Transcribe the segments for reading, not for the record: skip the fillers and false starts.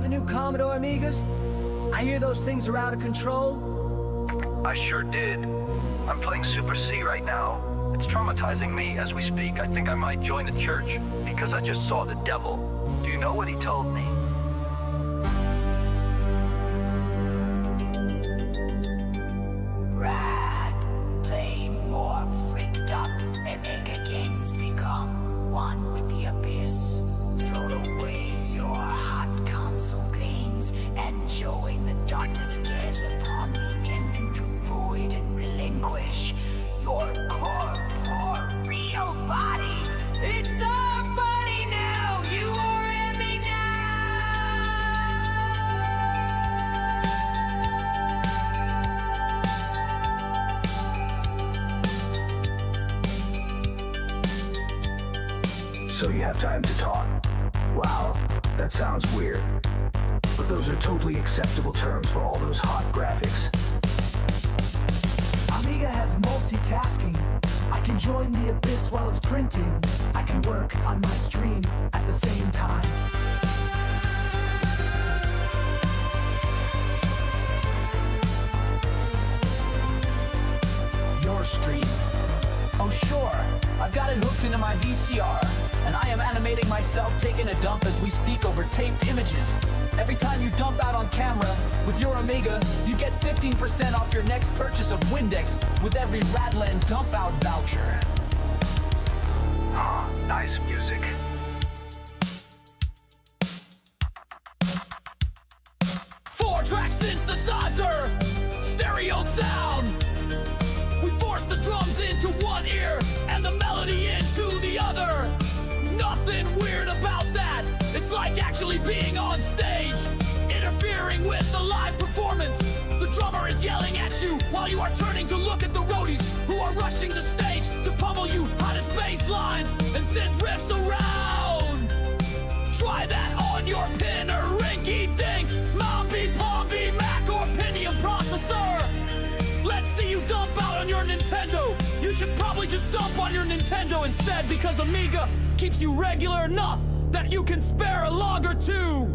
the new Commodore Amigas? I hear those things are out of control. I sure did. I'm playing Super C right now. It's traumatizing me as we speak. I think I might join the church because I just saw the devil. Do you know what he told me? Radd, play more freaked up, Amiga games become one with the abyss. Throw away your hot console games and join the darkness scares upon the infant to void and relinquish your corporeal body. It's our body now, you are in me So you have time to talk. Wow, that sounds weird. But those are totally acceptable terms for all those hot graphics. Amiga has multitasking. I can join the abyss while it's printing. I can work on my stream at the same time. Your stream. Oh sure, I've got it hooked into my VCR, and I am animating myself taking a dump as we speak over taped images. Every time you dump out on camera with your Amiga, you get 15% off your next purchase of Windex with every Raddland dump out voucher. Ah, nice music. Four-track synthesizer, stereo sound. We force the drums into one ear and the melody into the other. Nothing weird about that. It's like actually being on stage, interfering with the live performance. The drummer is yelling at you while you are turning to look at the roadies who are rushing the stage to pummel you hottest bass lines and synth riffs around. Try that on your pinner, rinky-dink, Mombi, Mac or Pentium processor. Let's see you dump out on your Nintendo. You should probably just dump on your Nintendo instead, because Amiga keeps you regular enough that you can spare a log or two.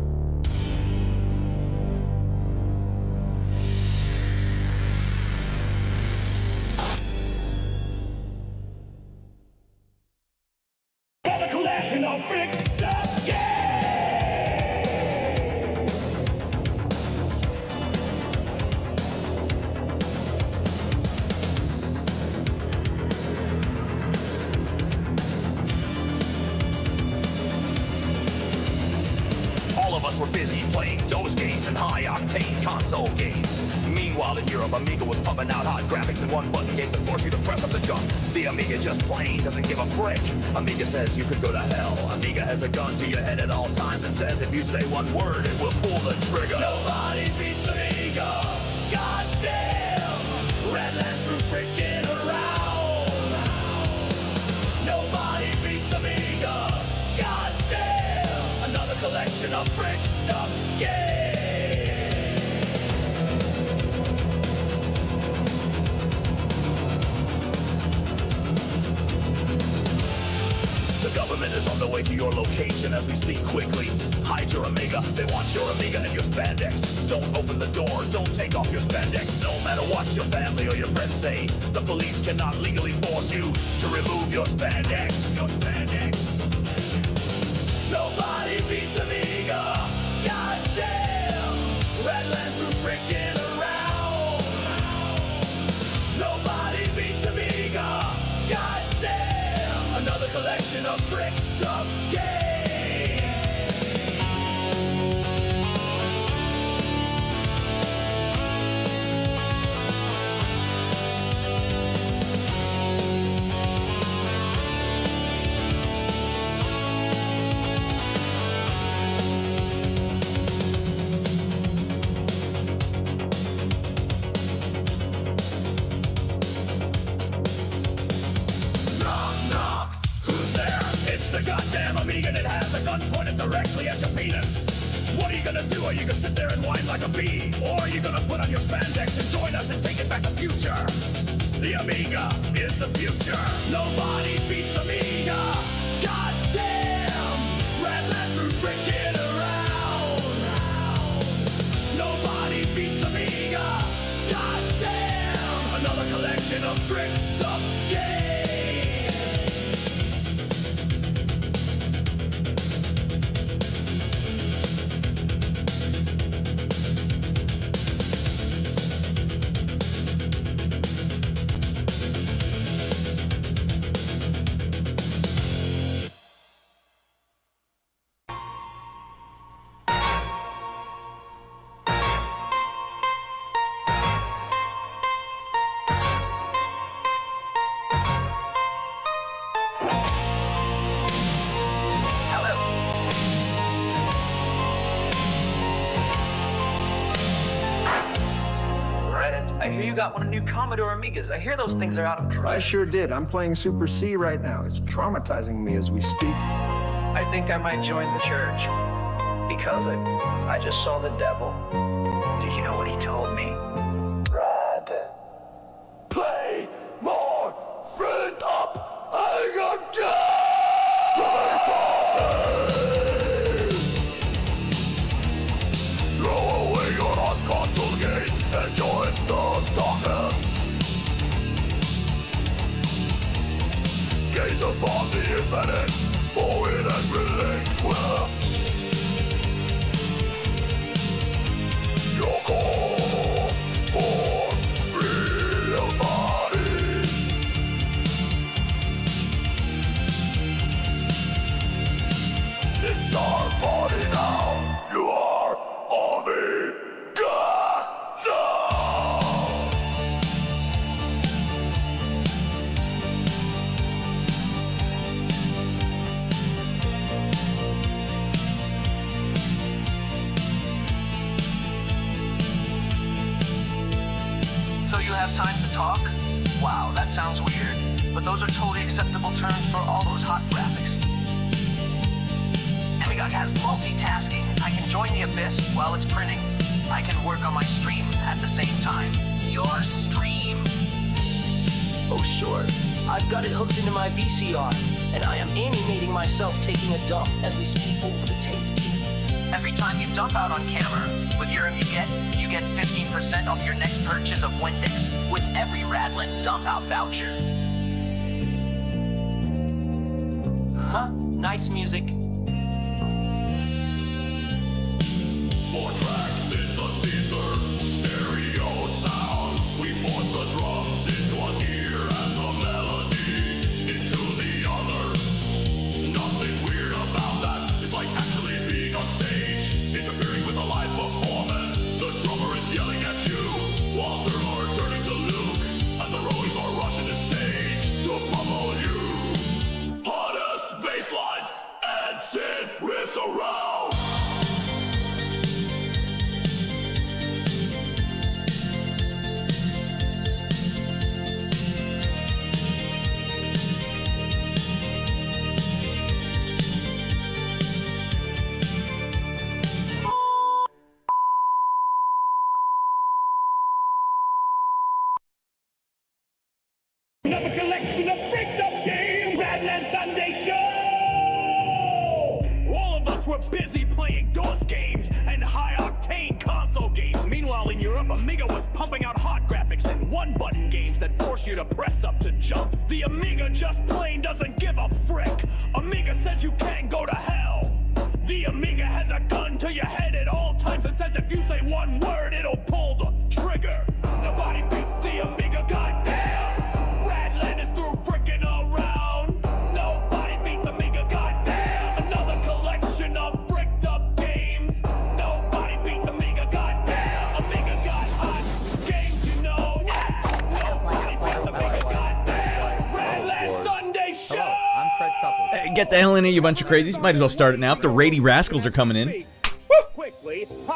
Were busy playing DOS games and high-octane console games. Meanwhile, in Europe, Amiga was pumping out hot graphics and one-button games that force you to press up the jump. The Amiga just plain doesn't give a frick. Amiga says you could go to hell. Amiga has a gun to your head at all times and says if you say one word, it will pull the trigger. Nobody beats Amiga. Goddamn. Raddland through freaking around. Nobody beats Amiga. Goddamn. Another collection of fricked up games. The government is on the way to your location as we speak quickly. Hide your Amiga, they want your Amiga and your spandex. Don't open the door, don't take off your spandex. No matter what your family or your friends say, the police cannot legally force you to remove your spandex. Your spandex. Nobody beats Amiga. Goddamn. Raddland through frickin' around. Nobody beats Amiga. Goddamn. Another collection of fricked up games. Directly at your penis. What are you gonna do? Are you gonna sit there and whine like a bee? Or are you gonna put on your spandex and join us and take it back the future? The Amiga is the future. Nobody beats Amiga. Goddamn! Raddland through frickin' around. collection of bricked up games. I hear you got one of the new Commodore Amigas. I hear those things are out of I trouble. sure did. I'm playing Super C right now. It's traumatizing me as we speak. I think I might join the church. Because I just saw the devil. Did you know what he told me? Radd. Play more friend up. I got throw away your hot console gate and join the darkness. Gaze upon the infinite, forward and relinquish your core or real body. It's our body now. You are Amiga now. So you have time to talk? Wow, that sounds weird. But those are totally acceptable terms for all those hot graphics. Amiga has multitasking. I can join the Abyss while it's printing. I can work on my stream at the same time. Your stream? Oh, sure. I've got it hooked into my VCR, and I am animating myself taking a dump as we speak over the tape. Every time you dump out on camera, with your you get 15% off your next purchase of Windex with every Raddland dump out voucher. Huh? Nice music. 4-track synthesizer, stereo sound. We force the drums into one ear and the melody into the other. Nothing weird about that. It's like actually being on stage, interfering with a live performance. The drummer is yelling at you, Walter are turning to Luke, and the rollies are rushing the stage to pummel you. Hottest bass lines and synth riffs around. Another collection of bricked up games, Raddland Sunday Show! All of us were busy playing DOS games and high-octane console games. Meanwhile, in Europe, Amiga was pumping out hot graphics and one-button games that force you to press up to jump. The Amiga just plain doesn't give a frick. Amiga says you can't go to hell. The Amiga has a gun to your head at all times and says if you say one word, it'll pull the trigger. Nobody beats the Amiga, goddamn! Raddland is through frickin' around. Nobody beats Amiga, goddamn! Another collection of bricked up games. Nobody beats Amiga, goddamn! Amiga got hot games, you know. Nobody beats Amiga, goddamn! Raddland Sunday Show! Hello, I'm Fred Couples. Hey, get the hell in here, you bunch of crazies. Might as well start it now if the Rady Rascals are coming in.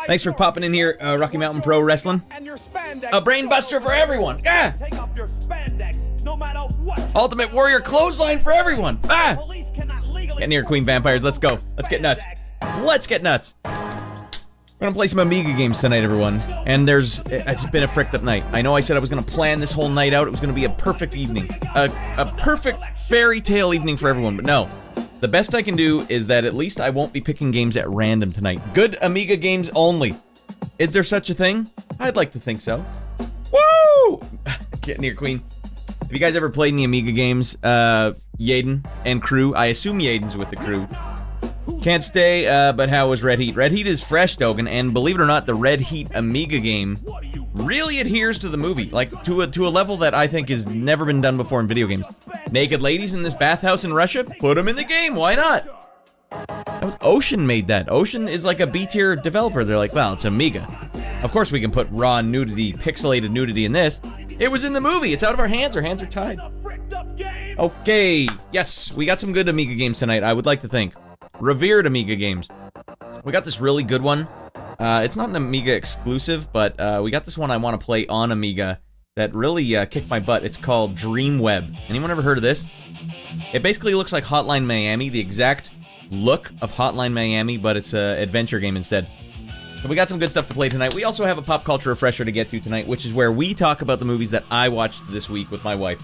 Thanks for popping in here, Rocky Mountain Pro Wrestling. A brain buster for everyone. Ah! Take off your spandex, no matter what. Ultimate Warrior clothesline for everyone. Ah! Police cannot legally Get in here, Queen Vampires. Let's go. Let's get nuts. Let's get nuts. We're gonna play some Amiga games tonight, everyone. And it's been a fricked up night. I know I said I was gonna plan this whole night out. It was gonna be a perfect evening. A perfect fairy tale evening for everyone, but no. The best I can do is that at least I won't be picking games at random tonight. Good Amiga games only. Is there such a thing? I'd like to think so. Woo! Get in here, Queen. Have you guys ever played in the Amiga games? Yaden and crew. I assume Yaden's with the crew. Can't stay, but how was Red Heat? Red Heat is fresh, Dogan, and believe it or not, the Red Heat Amiga game really adheres to the movie, like to a level that I think has never been done before in video games. Naked ladies in this bathhouse in Russia? Put them in the game, why not? That was Ocean made that. Ocean is like a B-tier developer. They're like, well, it's Amiga. Of course we can put raw nudity, pixelated nudity in this. It was in the movie. It's out of our hands are tied. Okay, yes, we got some good Amiga games tonight, I would like to think. Revered Amiga games. We got this really good one. It's not an Amiga exclusive, but we got this one I want to play on Amiga that really kicked my butt. It's called DreamWeb. Anyone ever heard of this? It basically looks like Hotline Miami, the exact look of Hotline Miami, but it's an adventure game instead. So we got some good stuff to play tonight. We also have a pop culture refresher to get to tonight, which is where we talk about the movies that I watched this week with my wife.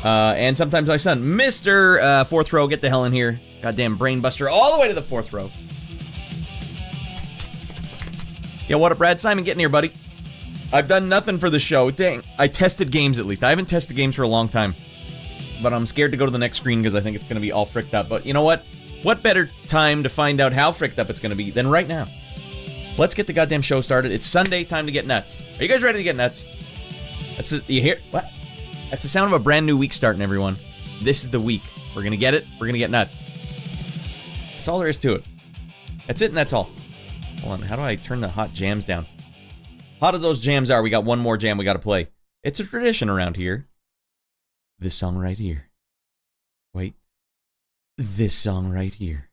And sometimes my son. Mr. Fourth Row, get the hell in here. Goddamn brain buster all the way to the fourth row. Yo, what up, Brad? Simon, get in here, buddy. I've done nothing for the show. Dang, I tested games at least. I haven't tested games for a long time. But I'm scared to go to the next screen because I think it's going to be all fricked up. But you know what? What better time to find out how fricked up it's going to be than right now? Let's get the goddamn show started. It's Sunday, time to get nuts. Are you guys ready to get nuts? You hear? What? That's the sound of a brand new week starting, everyone. This is the week. We're going to get it. We're going to get nuts. That's all there is to it. That's it and that's all. Hold on, how do I turn the hot jams down? Hot as those jams are, we got one more jam we got to play. It's a tradition around here. This song right here. Wait. This song right here.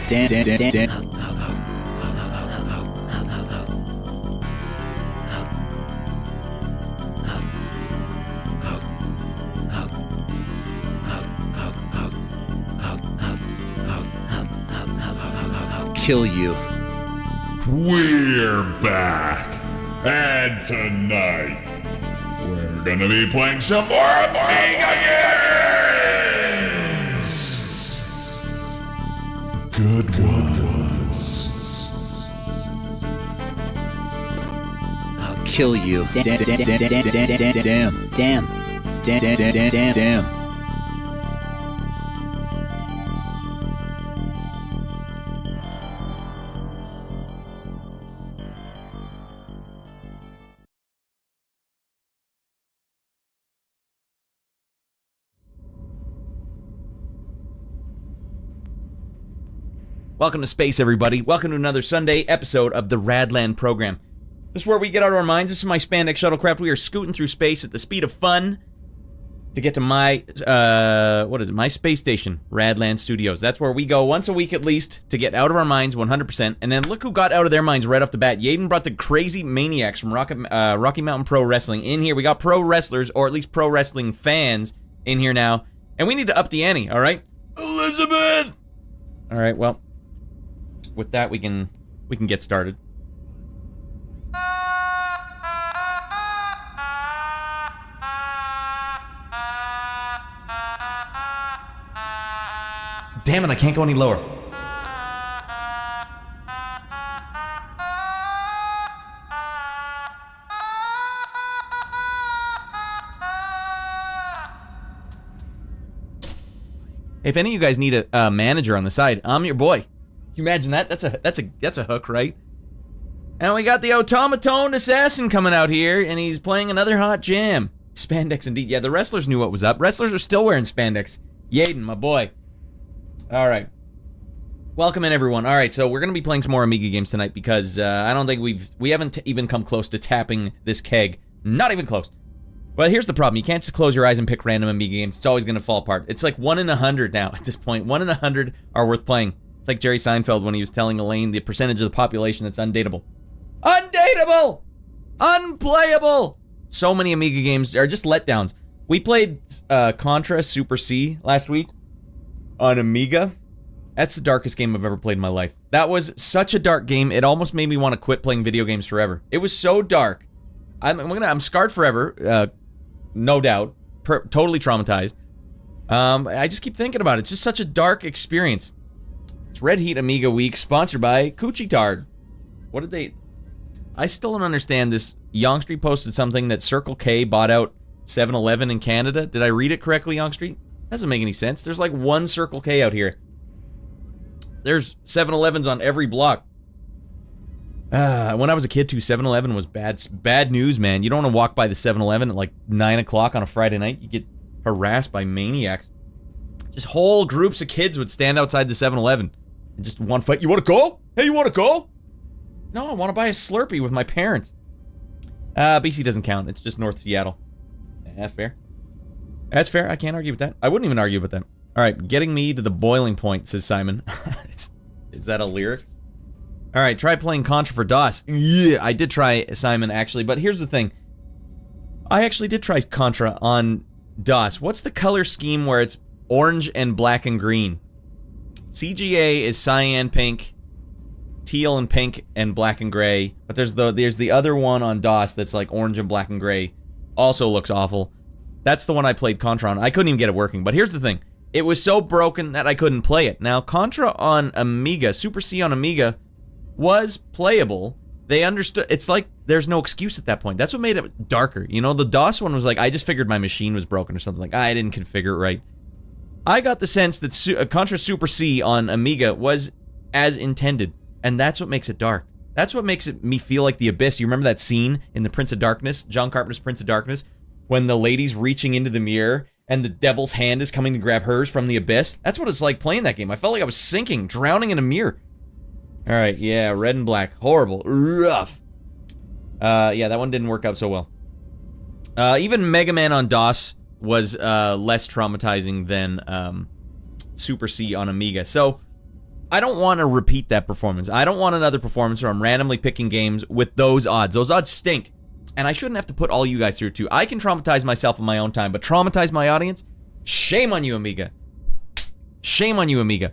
Damn. Kill you. We're back, and tonight we're gonna be playing some more Amiga games. Good ones. I'll kill you. Damn. Welcome to space, everybody. Welcome to another Sunday episode of the Raddland program. This is where we get out of our minds. This is my spandex shuttlecraft. We are scooting through space at the speed of fun to get to my, my space station, Raddland Studios. That's where we go once a week at least to get out of our minds 100%. And then look who got out of their minds right off the bat. Yaden brought the crazy maniacs from Rocky Mountain Pro Wrestling in here. We got pro wrestlers, or at least pro wrestling fans, in here now. And we need to up the ante, all right? Elizabeth! All right, well, with that, we can get started. Damn it, I can't go any lower. If any of you guys need a manager on the side, I'm your boy. Can you imagine that? That's a hook, right? And we got the automaton assassin coming out here, and he's playing another hot jam. Spandex indeed. Yeah, the wrestlers knew what was up. Wrestlers are still wearing spandex. Yaden, my boy. All right. Welcome in, everyone. All right, so we're gonna be playing some more Amiga games tonight because I don't think we haven't even come close to tapping this keg. Not even close. But here's the problem. You can't just close your eyes and pick random Amiga games. It's always going to fall apart. It's like 1 in 100 now at this point. 1 in 100 are worth playing. It's like Jerry Seinfeld when he was telling Elaine the percentage of the population that's undateable. Undateable! Unplayable! So many Amiga games are just letdowns. We played Contra Super C last week on Amiga. That's the darkest game I've ever played in my life. That was such a dark game, it almost made me want to quit playing video games forever. It was so dark. I'm scarred forever, no doubt. Totally traumatized. I just keep thinking about it. It's just such a dark experience. It's Red Heat Amiga Week, sponsored by Coochie Tard. What did they... I still don't understand this. Youngstreet posted something that Circle K bought out 7-Eleven in Canada. Did I read it correctly, Youngstreet? Doesn't make any sense. There's like one Circle K out here. There's 7-Elevens on every block. When I was a kid, too, 7-Eleven was bad news, man. You don't want to walk by the 7-Eleven at like 9 o'clock on a Friday night. You get harassed by maniacs. Just whole groups of kids would stand outside the 7-Eleven and just want to fight. You want to go? Hey, you want to go? No, I want to buy a Slurpee with my parents. BC doesn't count. It's just North Seattle. That's fair. That's fair. I can't argue with that. I wouldn't even argue with that. All right, getting me to the boiling point, says Simon. Is that a lyric? All right, try playing Contra for DOS. Yeah, I did try, Simon, actually. But here's the thing. I actually did try Contra on DOS. What's the color scheme where it's orange and black and green? CGA is cyan, pink, teal and pink, and black and gray. But there's the other one on DOS that's like orange and black and gray. Also looks awful. That's the one I played Contra on. I couldn't even get it working. But here's the thing. It was so broken that I couldn't play it. Now, Contra on Amiga, Super C on Amiga, was playable. They understood. It's like there's no excuse at that point. That's what made it darker. You know, the DOS one was like, I just figured my machine was broken or something. Like, I didn't configure it right. I got the sense that Contra Super C on Amiga was as intended. And that's what makes it dark. That's what makes me feel like the Abyss. You remember that scene in the Prince of Darkness, John Carpenter's Prince of Darkness, when the lady's reaching into the mirror and the devil's hand is coming to grab hers from the Abyss? That's what it's like playing that game. I felt like I was sinking, drowning in a mirror. Alright, yeah, red and black. Horrible. Rough. Yeah, that one didn't work out so well. Even Mega Man on DOS was less traumatizing than Super C on Amiga. So, I don't want to repeat that performance. I don't want another performance where I'm randomly picking games with those odds. Those odds stink. And I shouldn't have to put all you guys through, too. I can traumatize myself in my own time, but traumatize my audience? Shame on you, Amiga. Shame on you, Amiga.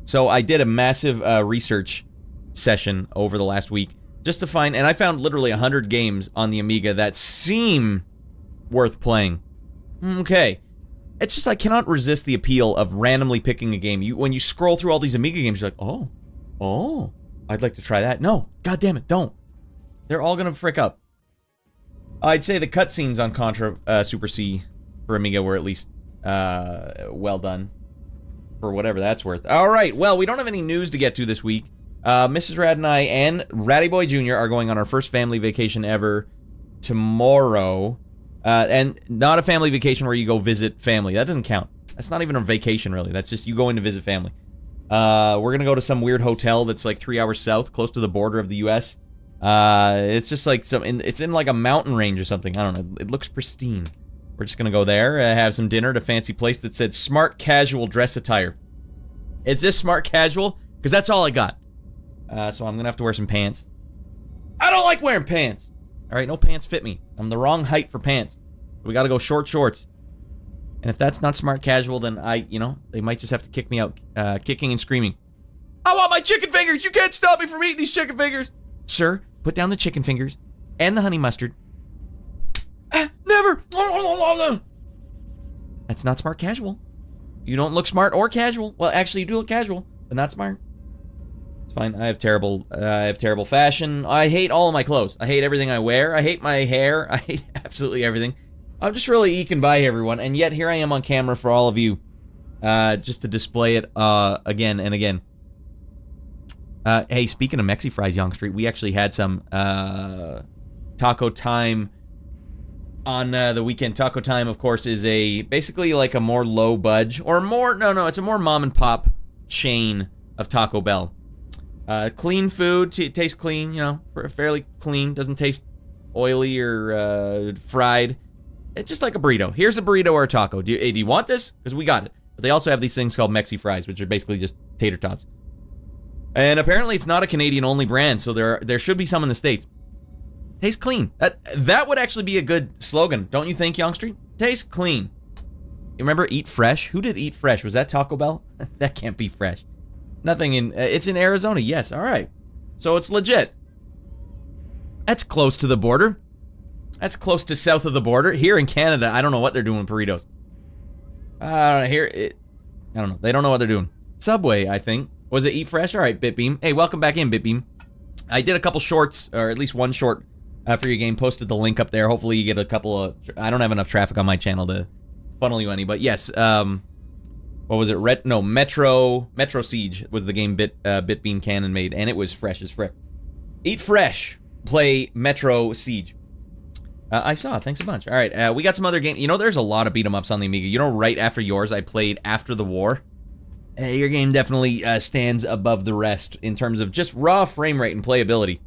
So I did a massive research session over the last week just to find, and I found literally 100 games on the Amiga that seem worth playing. Okay. It's just I cannot resist the appeal of randomly picking a game. When you scroll through all these Amiga games, you're like, oh, I'd like to try that. No, god damn it, don't. They're all gonna frick up. I'd say the cutscenes on Contra Super C for Amiga were at least well done. For whatever that's worth. Alright, well, we don't have any news to get to this week. Mrs. Radd and I and Ratty Boy Jr. are going on our first family vacation ever tomorrow. And not a family vacation where you go visit family. That doesn't count. That's not even a vacation, really. That's just you going to visit family. We're gonna go to some weird hotel that's like 3 hours south, close to the border of the U.S. It's just like it's in like a mountain range or something. I don't know. It looks pristine. We're just gonna go there, have some dinner at a fancy place that said smart casual dress attire. Is this smart casual? Because that's all I got. So I'm gonna have to wear some pants. I don't like wearing pants. Alright, no pants fit me. I'm the wrong height for pants. We gotta go short shorts. And if that's not smart casual, then they might just have to kick me out, kicking and screaming. I want my chicken fingers! You can't stop me from eating these chicken fingers! Sir, put down the chicken fingers and the honey mustard. Never! That's not smart casual. You don't look smart or casual. Well, actually, you do look casual, but not smart. It's fine. I have terrible fashion. I hate all of my clothes. I hate everything I wear. I hate my hair. I hate absolutely everything. I'm just really eking by everyone, and yet here I am on camera for all of you, just to display it again and again. Hey, speaking of Mexi Fries, Youngstreet, we actually had some Taco Time on the weekend. Taco Time, of course, is basically like a more low budge, or more, no, it's a more mom and pop chain of Taco Bell. Clean food, tastes clean, fairly clean, doesn't taste oily or fried. It's just like a burrito. Here's a burrito or a taco. Do you want this? Because we got it. But they also have these things called Mexi fries, which are basically just tater tots. And apparently it's not a Canadian-only brand, so there should be some in the States. Tastes clean. That would actually be a good slogan, don't you think, Youngstreet? Tastes clean. You remember Eat Fresh? Who did Eat Fresh? Was that Taco Bell? That can't be fresh. Nothing in... it's in Arizona, yes. All right. So it's legit. That's close to the border. That's close to south of the border. Here in Canada, I don't know what they're doing with burritos. I don't know. They don't know what they're doing. Subway, I think. Was it Eat Fresh? All right, Bitbeam. Hey, welcome back in, Bitbeam. I did a couple shorts, or at least one short for your game. Posted the link up there. Hopefully you get a couple of... I don't have enough traffic on my channel to funnel you any, but yes. What was it? Metro Siege was the game Bitbeam Cannon made, and it was fresh as frick. Eat Fresh. Play Metro Siege. I saw. Thanks a bunch. All right, we got some other games. You know, there's a lot of beat-em-ups on the Amiga. You know, right after yours, I played After the War. Your game definitely stands above the rest in terms of just raw frame rate and playability.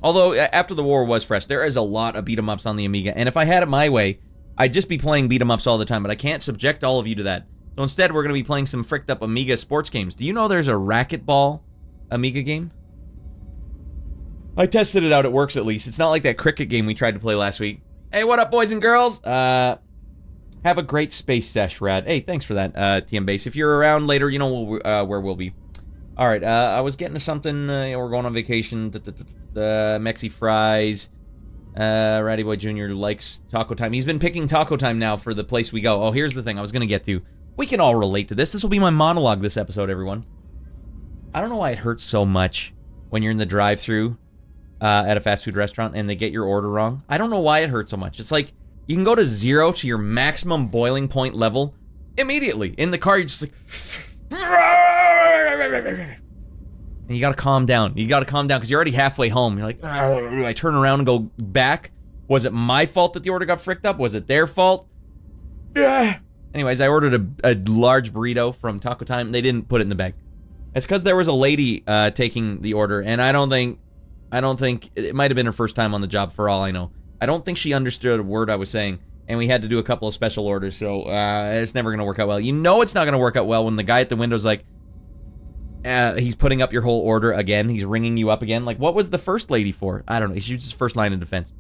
Although, After the War was fresh. There is a lot of beat-em-ups on the Amiga, and if I had it my way, I'd just be playing beat-em-ups all the time, but I can't subject all of you to that. So instead, we're going to be playing some fricked-up Amiga sports games. Do you know there's a racquetball Amiga game? I tested it out. It works at least. It's not like that cricket game we tried to play last week. Hey, what up, boys and girls? Have a great space sesh, Radd. Hey, thanks for that, TM Base. If you're around later, you know where we'll be. All right, I was getting to something. We're going on vacation. Mexi fries. Ratty Boy Jr. likes Taco Time. He's been picking Taco Time now for the place we go. Oh, here's the thing I was going to get to. We can all relate to this. This will be my monologue this episode, everyone. I don't know why it hurts so much when you're in the drive-thru at a fast food restaurant and they get your order wrong. I don't know why it hurts so much. It's like you can go to 0 to your maximum boiling point level immediately. In the car, you're just like... And you gotta calm down. You gotta calm down because you're already halfway home. You're like, I turn around and go back. Was it my fault that the order got fricked up? Was it their fault? Anyways, I ordered a large burrito from Taco Time. They didn't put it in the bag. It's because there was a lady taking the order, and I don't think it might have been her first time on the job. For all I know, I don't think she understood a word I was saying, and we had to do a couple of special orders. So it's never gonna work out well. You know, it's not gonna work out well when the guy at the window's like, he's putting up your whole order again. He's ringing you up again. Like, what was the first lady for? I don't know. She was his first line of defense.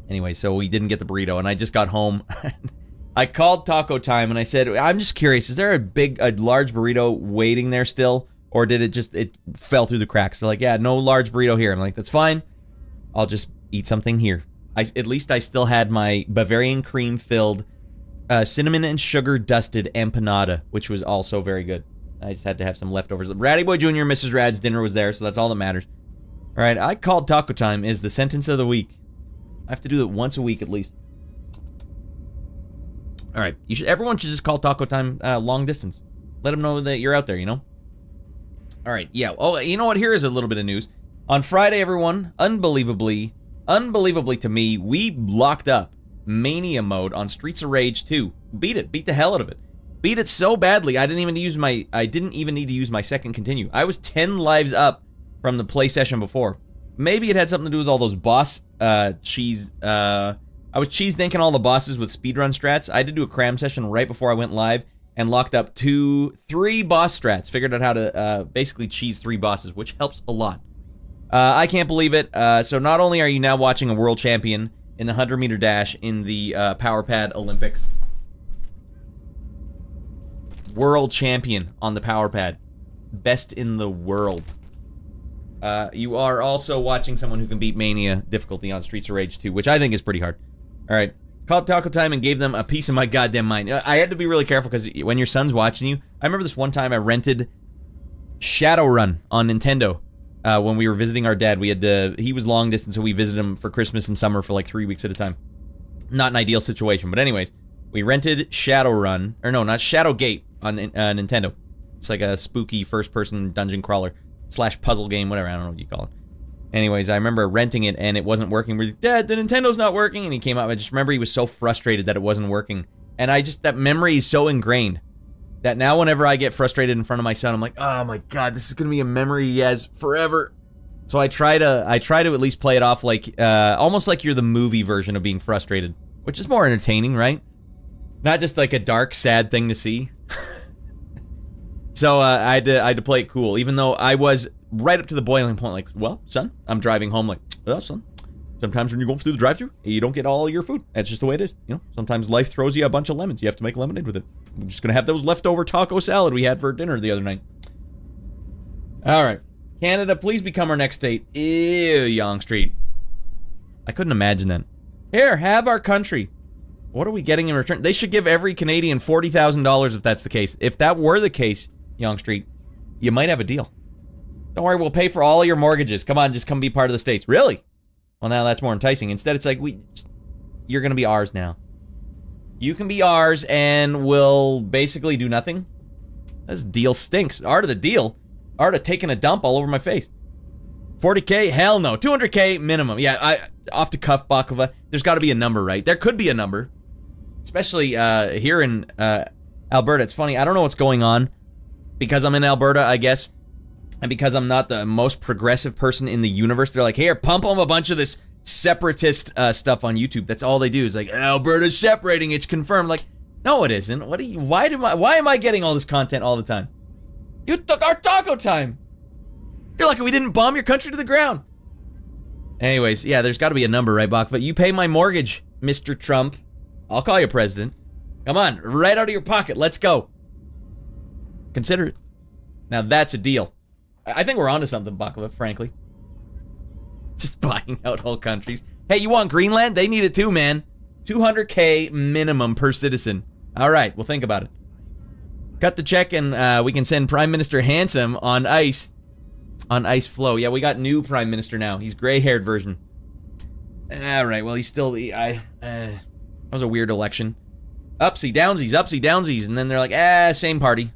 Anyway, so we didn't get the burrito, and I just got home. I called Taco Time, and I said, I'm just curious, is there a large burrito waiting there still? Or did it fell through the cracks? They're like, yeah, no large burrito here. I'm like, that's fine. I'll just eat something here. At least I still had my Bavarian cream-filled, cinnamon and sugar-dusted empanada, which was also very good. I just had to have some leftovers. Ratty Boy Jr. and Mrs. Radd's dinner was there, so that's all that matters. All right, I called Taco Time is the sentence of the week. I have to do it once a week at least. All right, everyone should just call Taco Time long distance. Let them know that you're out there, you know? All right, yeah. Oh, you know what? Here is a little bit of news. On Friday, everyone, unbelievably to me, we locked up Mania mode on Streets of Rage 2. Beat it. Beat the hell out of it. Beat it so badly, I didn't even need to use my second continue. I was 10 lives up from the play session before. Maybe it had something to do with all those boss cheese. I was cheese dinking all the bosses with speedrun strats. I did do a cram session right before I went live and locked up 3 boss strats. Figured out how to basically cheese 3 bosses, which helps a lot. I can't believe it. So not only are you now watching a world champion in the 100-meter dash in the Power Pad Olympics. World champion on the Power Pad. Best in the world. You are also watching someone who can beat Mania difficulty on Streets of Rage 2, which I think is pretty hard. Alright. Called Taco Time and gave them a piece of my goddamn mind. I had to be really careful because when your son's watching you... I remember this one time I rented Shadowrun on Nintendo when we were visiting our dad. He was long distance, so we visited him for Christmas and summer for like 3 weeks at a time. Not an ideal situation, but anyways. We rented Shadowrun, or no, not Shadowgate on Nintendo. It's like a spooky first-person dungeon crawler / puzzle game, whatever, I don't know what you call it. Anyways, I remember renting it and it wasn't working. We're like, Dad, the Nintendo's not working, and he came out. I just remember he was so frustrated that it wasn't working, and that memory is so ingrained that now whenever I get frustrated in front of my son, I'm like, oh my god, this is gonna be a memory he has forever. So I try to at least play it off like almost like you're the movie version of being frustrated. which is more entertaining, right? Not just like a dark, sad thing to see. So I had to play it cool, even though I was right up to the boiling point. Like, well, son, I'm driving home. Like, well, son, sometimes when you're going through the drive-thru, you don't get all your food. That's just the way it is. You know, sometimes life throws you a bunch of lemons. You have to make lemonade with it. I'm just gonna have those leftover taco salad we had for dinner the other night. All right, Canada, please become our next state. Ew, Yonge Street. I couldn't imagine that. Here, have our country. What are we getting in return? They should give every Canadian $40,000 if that's the case. If that were the case, Yonge Street, you might have a deal. Don't worry, we'll pay for all your mortgages. Come on, just come be part of the States. Really? Well, now that's more enticing. Instead, it's like, you're going to be ours now. You can be ours and we'll basically do nothing. This deal stinks. Art of the deal. Art of taking a dump all over my face. 40K? Hell no. 200K minimum. Yeah, off the cuff, Baklava. There's got to be a number, right? There could be a number. Especially here in Alberta. It's funny. I don't know what's going on. Because I'm in Alberta, I guess. And because I'm not the most progressive person in the universe, they're like, here, pump them a bunch of this separatist stuff on YouTube. That's all they do is like, Alberta's separating, it's confirmed. Like, no, it isn't. What are you? Why am I getting all this content all the time? You took our taco time. You're lucky we didn't bomb your country to the ground. Anyways, yeah, there's got to be a number, right, Bach? But you pay my mortgage, Mr. Trump. I'll call you president. Come on, right out of your pocket. Let's go. Consider it. Now that's a deal. I think we're onto something, Baklava, frankly. Just buying out whole countries. Hey, you want Greenland? They need it too, man. 200K minimum per citizen. All right, we'll think about it. Cut the check and we can send Prime Minister Handsome on ice. On ice flow. Yeah, we got new Prime Minister now. He's gray-haired version. All right, well, he's still... that was a weird election. Upsy downsies, and then they're like, same party.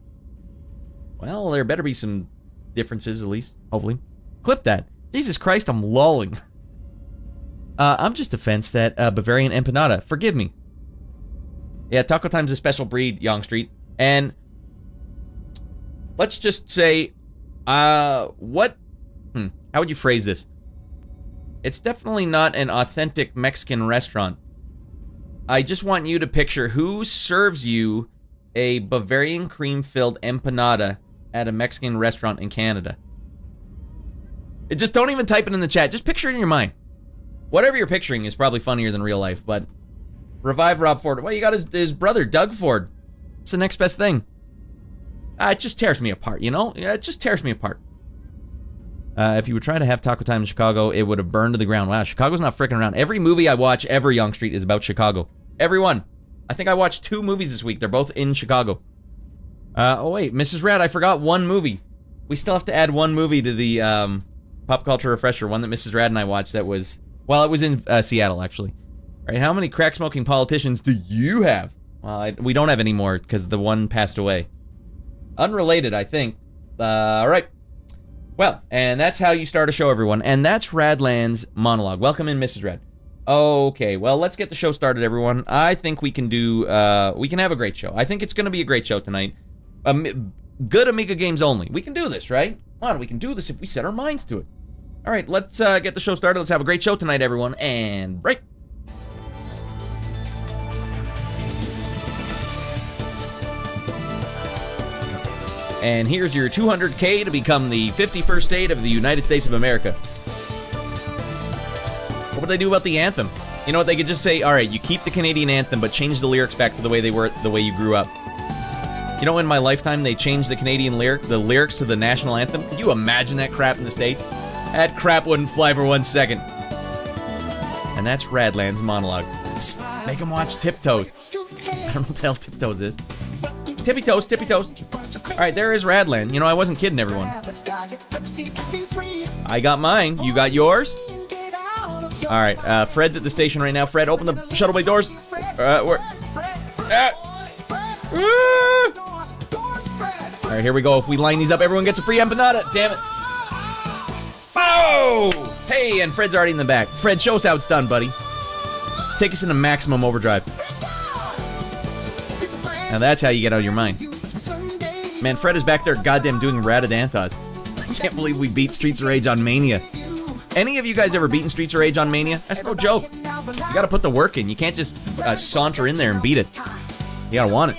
Well, there better be some differences, at least, hopefully. Clip that. Jesus Christ, I'm lolling. I'm just offense that Bavarian empanada. Forgive me. Yeah, Taco Time's a special breed, Yonge Street. And let's just say, how would you phrase this? It's definitely not an authentic Mexican restaurant. I just want you to picture who serves you a Bavarian cream-filled empanada at a Mexican restaurant in Canada. Just don't even type it in the chat. Just picture it in your mind. Whatever you're picturing is probably funnier than real life, but revive Rob Ford. Well, you got his brother, Doug Ford. It's the next best thing. It just tears me apart, you know? Yeah, it just tears me apart. If you would try to have Taco Time in Chicago, it would have burned to the ground. Wow, Chicago's not freaking around. Every movie I watch, every Yonge Street, is about Chicago. Every one. I think I watched 2 movies this week. They're both in Chicago. Oh wait, Mrs. Radd, I forgot one movie. We still have to add one movie to the pop culture refresher, one that Mrs. Radd and I watched that was, well, it was in Seattle, actually. All right, how many crack-smoking politicians do you have? Well, we don't have any more because the one passed away. Unrelated, I think. All right. Well, and that's how you start a show, everyone. And that's Raddland's monologue. Welcome in, Mrs. Radd. Okay, well, let's get the show started, everyone. I think we can do, we can have a great show. I think it's going to be a great show tonight. Good Amiga games only. We can do this, right? Come on, we can do this if we set our minds to it. All right, let's get the show started. Let's have a great show tonight, everyone. And break. And here's your 200K to become the 51st state of the United States of America. What would they do about the anthem? You know what, they could just say, all right, you keep the Canadian anthem, but change the lyrics back to the way they were, the way you grew up. You know, in my lifetime, they changed the Canadian lyrics to the national anthem. Could you imagine that crap in the States? That crap wouldn't fly for 1 second. And that's Raddland's monologue. Psst, make him watch Tiptoes. I don't know what the hell Tiptoes is. Tippy Toes, Tippy Toes. Alright, there is Raddland. You know, I wasn't kidding, everyone. I got mine. You got yours? Alright, Fred's at the station right now. Fred, open the shuttle bay doors. Alright, here we go. If we line these up, everyone gets a free empanada. Damn it. Oh! Hey, and Fred's already in the back. Fred, show us how it's done, buddy. Take us into maximum overdrive. Now that's how you get out of your mind. Man, Fred is back there goddamn doing Radadantas. I can't believe we beat Streets of Rage on Mania. Any of you guys ever beaten Streets of Rage on Mania? That's no joke. You gotta put the work in. You can't just saunter in there and beat it. You gotta want it.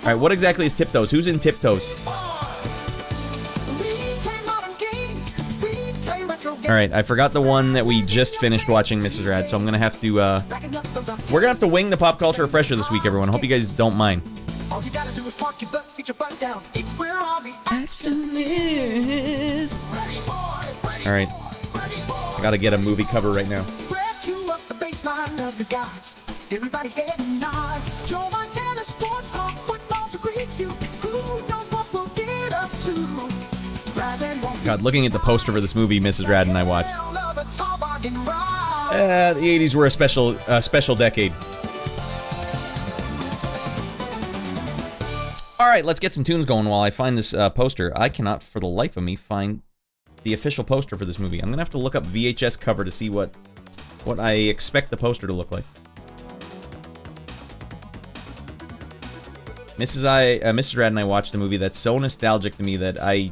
Alright, what exactly is Tiptoes? Who's in Tiptoes? Alright, I forgot the one that we just finished watching, Mrs. Radd, so I'm gonna have to, we're gonna have to wing the pop culture refresher this week, everyone. Hope you guys don't mind. All you gotta do is park your butt, sit your butt down. It's where all the Action is. Alright. I gotta get a movie cover right now. you up the baseline of the gods. Everybody's head nods. Joe Montana sports talk football to greet you. Who knows what we'll get up to? God, looking at the poster for this movie, Mrs. Radd and I watched. The 80s were a special decade. Alright, let's get some tunes going while I find this poster. I cannot, for the life of me, find the official poster for this movie. I'm gonna have to look up VHS cover to see what I expect the poster to look like. Mrs. Radd and I watched a movie that's so nostalgic to me that I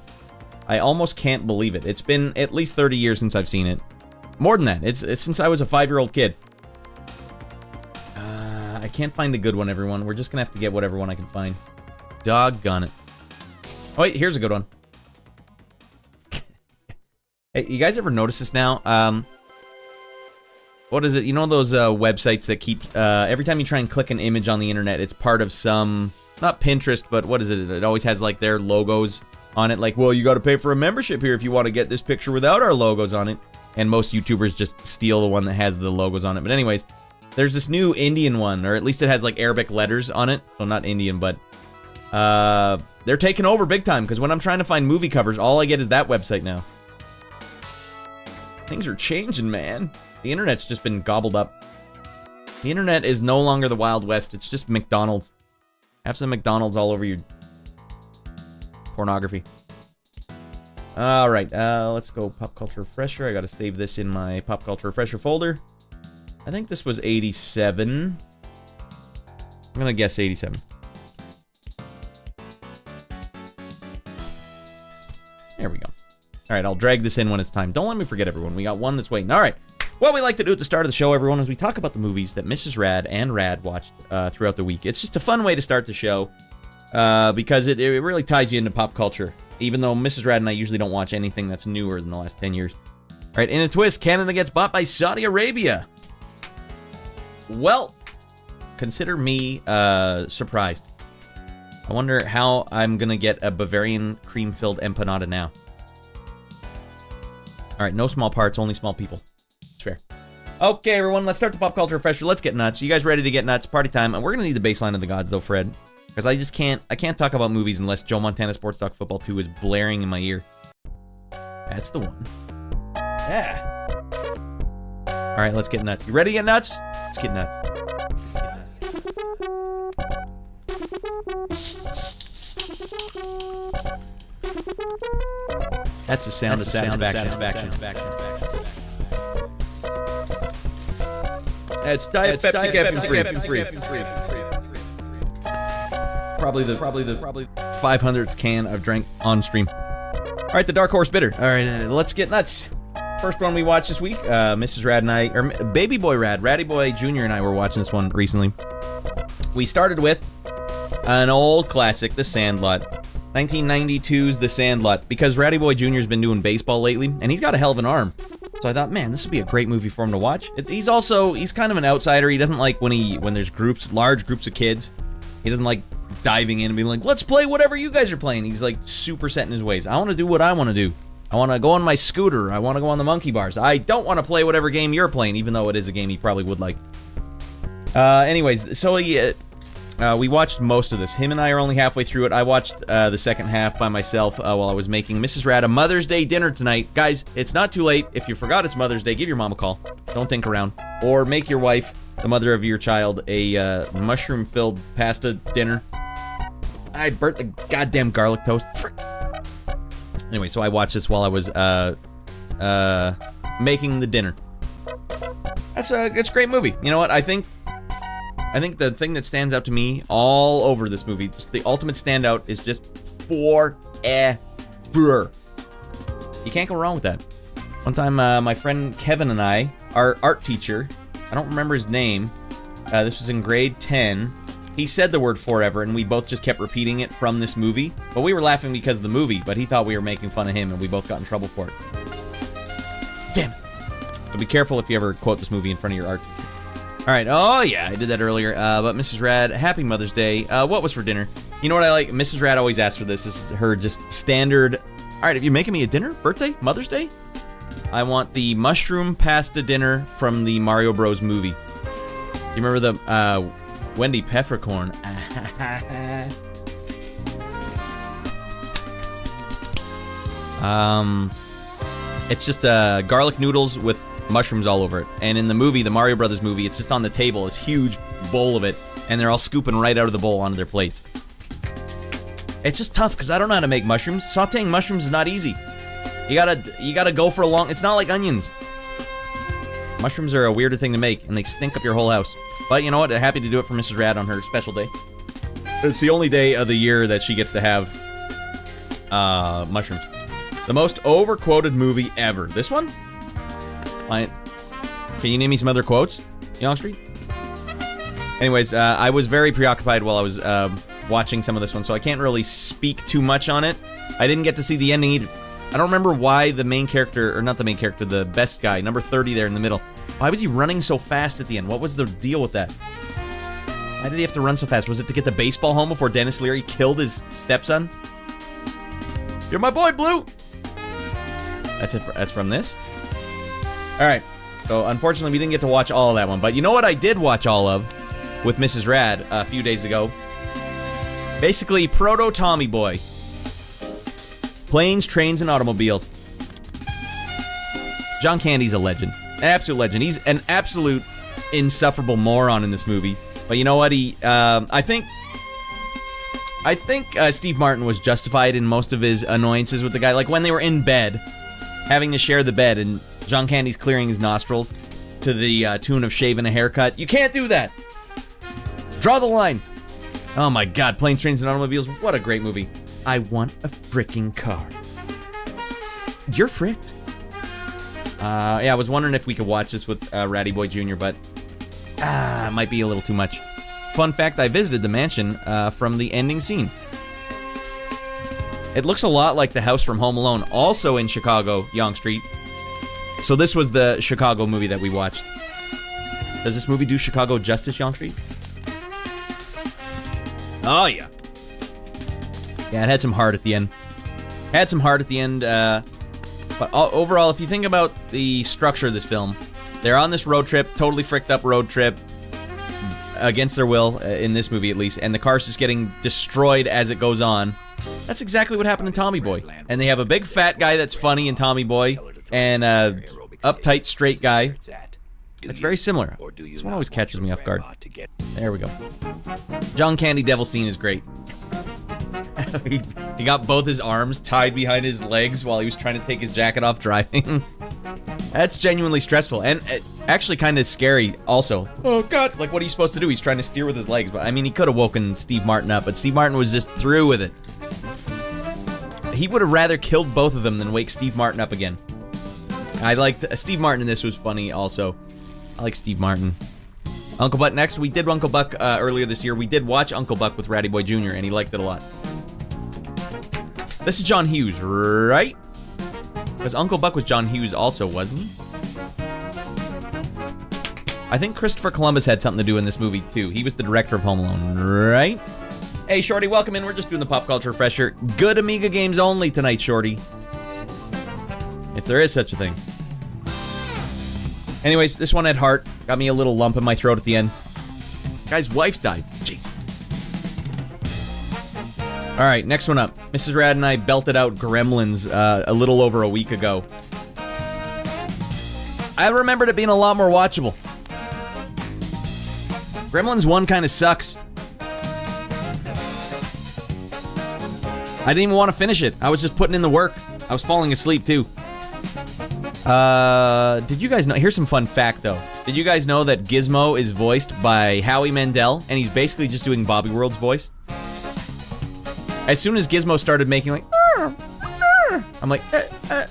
almost can't believe it. It's been at least 30 years since I've seen it. More than that. It's since I was a 5-year-old kid. I can't find a good one, everyone. We're just gonna have to get whatever one I can find. Doggone it. Oh, wait, here's a good one. Hey, you guys ever notice this now? What is it? You know those websites that keep... every time you try and click an image on the internet, it's part of some... Not Pinterest, but what is it? It always has, like, their logos on it. Like, well, you gotta pay for a membership here if you want to get this picture without our logos on it. And most YouTubers just steal the one that has the logos on it. But anyways, there's this new Indian one, or at least it has, like, Arabic letters on it. Well, not Indian, but... they're taking over big time, because when I'm trying to find movie covers, all I get is that website now. Things are changing, man. The internet's just been gobbled up. The internet is no longer the Wild West, it's just McDonald's. Have some McDonald's all over your pornography. Alright, let's go Pop Culture Refresher. I gotta save this in my Pop Culture Refresher folder. I think this was 87. I'm gonna guess 87. There we go. Alright, I'll drag this in when it's time. Don't let me forget, everyone. We got one that's waiting. Alright. What we like to do at the start of the show, everyone, is we talk about the movies that Mrs. Radd and Radd watched throughout the week. It's just a fun way to start the show because it really ties you into pop culture, even though Mrs. Radd and I usually don't watch anything that's newer than the last 10 years. Alright, in a twist, Canada gets bought by Saudi Arabia. Well, consider me surprised. I wonder how I'm going to get a Bavarian cream-filled empanada now. Alright, no small parts, only small people. It's fair. Okay, everyone, let's start the Pop Culture Refresher. Let's get nuts. You guys ready to get nuts? Party time. And we're going to need the baseline of the gods, though, Fred. Because I just can't talk about movies unless Joe Montana Sports Talk Football 2 is blaring in my ear. That's the one. Yeah. Alright, let's get nuts. You ready to get nuts? Let's get nuts. That's the sound of satisfaction. It's Diet Pepsi free. Probably the 500th can I've drank on stream. All right, the Dark Horse Bitter. All right, let's get nuts. First one we watched this week, Mrs. Radd and I, or Baby Boy Radd, Ratty Boy Jr. and I were watching this one recently. We started with an old classic, The Sandlot. 1992's The Sandlot, because Ratty Boy Jr. has been doing baseball lately, and he's got a hell of an arm. So I thought, man, this would be a great movie for him to watch. He's kind of an outsider. He doesn't like when there's large groups of kids. He doesn't like diving in and being like, let's play whatever you guys are playing. He's like super set in his ways. I want to do what I want to do. I want to go on my scooter. I want to go on the monkey bars. I don't want to play whatever game you're playing, even though it is a game he probably would like. Anyways, so we watched most of this. Him and I are only halfway through it. I watched the second half by myself while I was making Mrs. Radd a Mother's Day dinner tonight. Guys, it's not too late. If you forgot it's Mother's Day, give your mom a call. Don't think around. Or make your wife, the mother of your child, a mushroom-filled pasta dinner. I burnt the goddamn garlic toast. Frick. Anyway, so I watched this while I was making the dinner. It's a great movie. You know what? I think the thing that stands out to me all over this movie, just the ultimate standout, is just forever. You can't go wrong with that. One time, my friend Kevin and I, our art teacher, I don't remember his name. This was in grade 10. He said the word forever, and we both just kept repeating it from this movie. But we were laughing because of the movie, but he thought we were making fun of him, and we both got in trouble for it. Damn it. So be careful if you ever quote this movie in front of your art teacher. Alright, oh yeah, I did that earlier. But Mrs. Radd, happy Mother's Day. What was for dinner? You know what I like? Mrs. Radd always asks for this. This is her just standard... Alright, are you making me a dinner? Birthday? Mother's Day? I want the mushroom pasta dinner from the Mario Bros. Movie. You remember the, Wendy Peppercorn? It's just, garlic noodles with mushrooms all over it. And in the movie, the Mario Brothers movie, it's just on the table, this huge bowl of it, and they're all scooping right out of the bowl onto their plates. It's just tough, because I don't know how to make mushrooms. Sauteing mushrooms is not easy. You gotta go for a long... It's not like onions. Mushrooms are a weirder thing to make, and they stink up your whole house. But you know what? I'm happy to do it for Mrs. Radd on her special day. It's the only day of the year that she gets to have mushrooms. The most overquoted movie ever. This one? Can you name me some other quotes? Young Street? Anyways, I was very preoccupied while I was watching some of this one, so I can't really speak too much on it. I didn't get to see the ending either. I don't remember why the main character, or not the main character, the best guy, number 30 there in the middle. Why was he running so fast at the end? What was the deal with that? Why did he have to run so fast? Was it to get the baseball home before Dennis Leary killed his stepson? You're my boy, Blue! That's it. That's from this? Alright. So, unfortunately, we didn't get to watch all of that one. But you know what I did watch all of with Mrs. Radd a few days ago? Basically, Proto Tommy Boy. Planes, Trains, and Automobiles. John Candy's a legend. An absolute legend. He's an absolute insufferable moron in this movie. But you know what? I think Steve Martin was justified in most of his annoyances with the guy. Like when they were in bed, having to share the bed, and John Candy's clearing his nostrils to the tune of Shaving a Haircut. You can't do that! Draw the line! Oh my god, Planes, Trains, and Automobiles. What a great movie. I want a frickin' car. You're fricked. Yeah, I was wondering if we could watch this with Ratty Boy Jr., but it might be a little too much. Fun fact, I visited the mansion from the ending scene. It looks a lot like the house from Home Alone, also in Chicago, Yonge Street. So this was the Chicago movie that we watched. Does this movie do Chicago justice, Yonge Street? Oh, yeah. Yeah, it had some heart at the end. But overall, if you think about the structure of this film, they're on this road trip, totally fricked up road trip, against their will, in this movie at least, and the car's just getting destroyed as it goes on. That's exactly what happened in Tommy Boy. And they have a big fat guy that's funny in Tommy Boy, and a uptight straight guy. It's very similar. This one always catches me off guard. There we go. John Candy Devil Scene is great. He got both his arms tied behind his legs while he was trying to take his jacket off driving. That's genuinely stressful, and actually kind of scary also. Oh god, like what are you supposed to do? He's trying to steer with his legs, but I mean he could have woken Steve Martin up, but Steve Martin was just through with it. He would have rather killed both of them than wake Steve Martin up again. I liked Steve Martin in this was funny also. I like Steve Martin. Uncle Buck next. We did Uncle Buck earlier this year. We did watch Uncle Buck with Ratty Boy Jr. and he liked it a lot. This is John Hughes, right? Because Uncle Buck was John Hughes also, wasn't he? I think Christopher Columbus had something to do in this movie too. He was the director of Home Alone, right? Hey Shorty, welcome in. We're just doing the pop culture refresher. Good Amiga games only tonight, Shorty. If there is such a thing. Anyways, this one had heart. Got me a little lump in my throat at the end. Guy's wife died. Jeez. Alright, next one up. Mrs. Radd and I belted out Gremlins a little over a week ago. I remembered it being a lot more watchable. Gremlins 1 kind of sucks. I didn't even want to finish it. I was just putting in the work. I was falling asleep too. Did you guys know? Here's some fun fact though. Did you guys know that Gizmo is voiced by Howie Mandel, and he's basically just doing Bobby World's voice? As soon as Gizmo started making like, I'm like,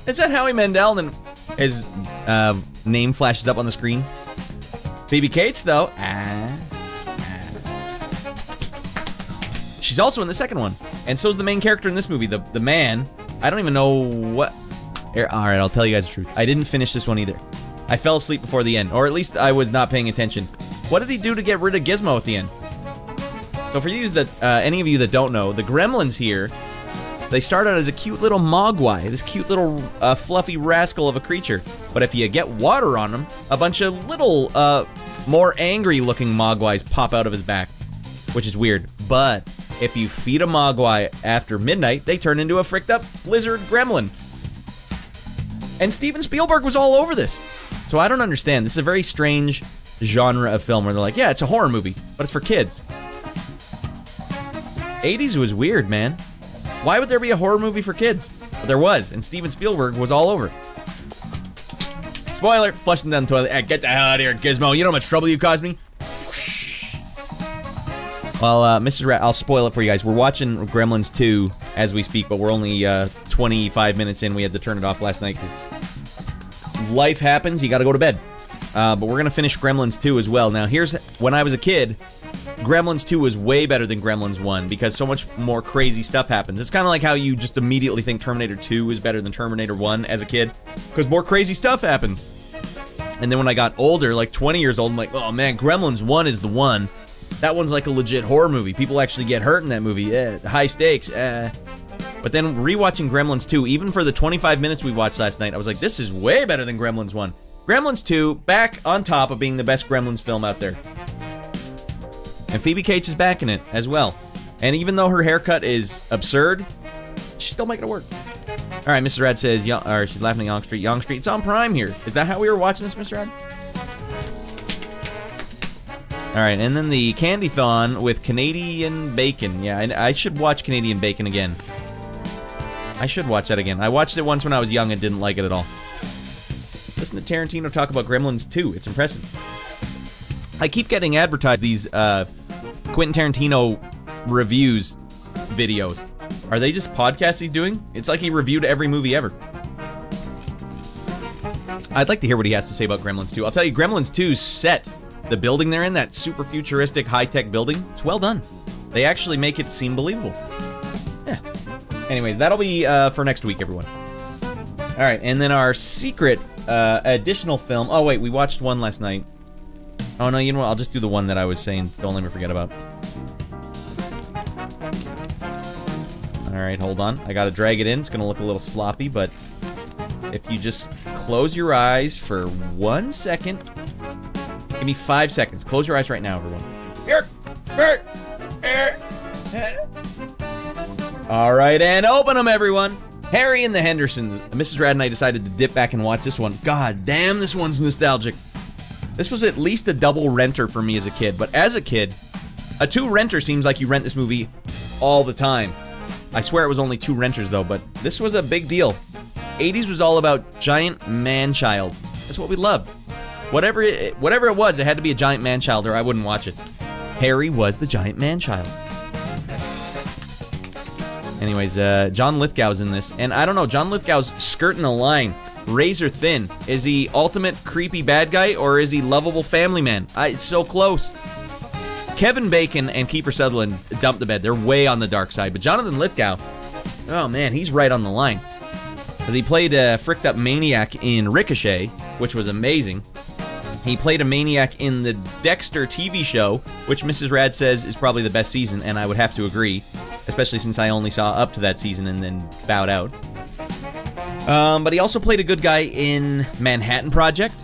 is that Howie Mandel? And then his name flashes up on the screen. Phoebe Cates, though. She's also in the second one. And so's the main character in this movie, the man. I don't even know what... Here, all right, I'll tell you guys the truth. I didn't finish this one either. I fell asleep before the end, or at least I was not paying attention. What did he do to get rid of Gizmo at the end? So for you that, any of you that don't know, the Gremlins here, they start out as a cute little mogwai, this cute little fluffy rascal of a creature. But if you get water on him, a bunch of little, more angry-looking mogwais pop out of his back, which is weird. But if you feed a mogwai after midnight, they turn into a fricked-up lizard gremlin. And Steven Spielberg was all over this. So I don't understand. This is a very strange genre of film where they're like, yeah, it's a horror movie, but it's for kids. 80s was weird, man. Why would there be a horror movie for kids? But there was, and Steven Spielberg was all over it. Spoiler, flushing down the toilet. Get the hell out of here, Gizmo. You know how much trouble you caused me? Well, Mrs. Radd, I'll spoil it for you guys. We're watching Gremlins 2 as we speak, but we're only 25 minutes in. We had to turn it off last night because life happens. You got to go to bed. But we're going to finish Gremlins 2 as well. Now, here's when I was a kid, Gremlins 2 was way better than Gremlins 1 because so much more crazy stuff happens. It's kind of like how you just immediately think Terminator 2 is better than Terminator 1 as a kid because more crazy stuff happens. And then when I got older, like 20 years old, I'm like, oh man, Gremlins 1 is the one. That one's like a legit horror movie. People actually get hurt in that movie. High stakes. But then rewatching Gremlins 2, even for the 25 minutes we watched last night, I was like, this is way better than Gremlins 1. Gremlins 2, back on top of being the best Gremlins film out there. And Phoebe Cates is back in it as well. And even though her haircut is absurd, she's still making it work. All right, Mrs. Radd says, she's laughing at Yonge Street. Yonge Street, it's on Prime here. Is that how we were watching this, Mr. Radd? All right, and then the Candy-thon with Canadian Bacon. Yeah, I should watch Canadian Bacon again. I should watch that again. I watched it once when I was young and didn't like it at all. Listen to Tarantino talk about Gremlins 2. It's impressive. I keep getting advertised these Quentin Tarantino reviews videos. Are they just podcasts he's doing? It's like he reviewed every movie ever. I'd like to hear what he has to say about Gremlins 2. I'll tell you, Gremlins 2's set, the building they're in, that super futuristic high-tech building, it's well done. They actually make it seem believable. Yeah. Anyways, that'll be for next week, everyone. All right, and then our secret additional film. Oh, wait, we watched one last night. Oh, no, you know what? I'll just do the one that I was saying. Don't let me forget about. All right, hold on. I got to drag it in. It's going to look a little sloppy, but if you just close your eyes for 1 second. Give me 5 seconds. Close your eyes right now, everyone. All right, and open them, everyone. Harry and the Hendersons. Mrs. Radd and I decided to dip back and watch this one. God damn, this one's nostalgic. This was at least a double renter for me as a kid, but as a kid, a 2 renter seems like you rent this movie all the time. I swear it was only 2 renters though, but this was a big deal. 80s was all about giant man-child. That's what we loved. Whatever it was, it had to be a giant man-child or I wouldn't watch it. Harry was the giant man-child. Anyways, John Lithgow's in this, and I don't know, John Lithgow's skirting the line. Razor thin. Is he ultimate creepy bad guy, or is he lovable family man? It's so close. Kevin Bacon and Kiefer Sutherland dumped the bed. They're way on the dark side, but Jonathan Lithgow, oh man, he's right on the line. Because he played a fricked up maniac in Ricochet, which was amazing. He played a maniac in the Dexter TV show, which Mrs. Radd says is probably the best season, and I would have to agree. Especially since I only saw up to that season and then bowed out. But he also played a good guy in Manhattan Project.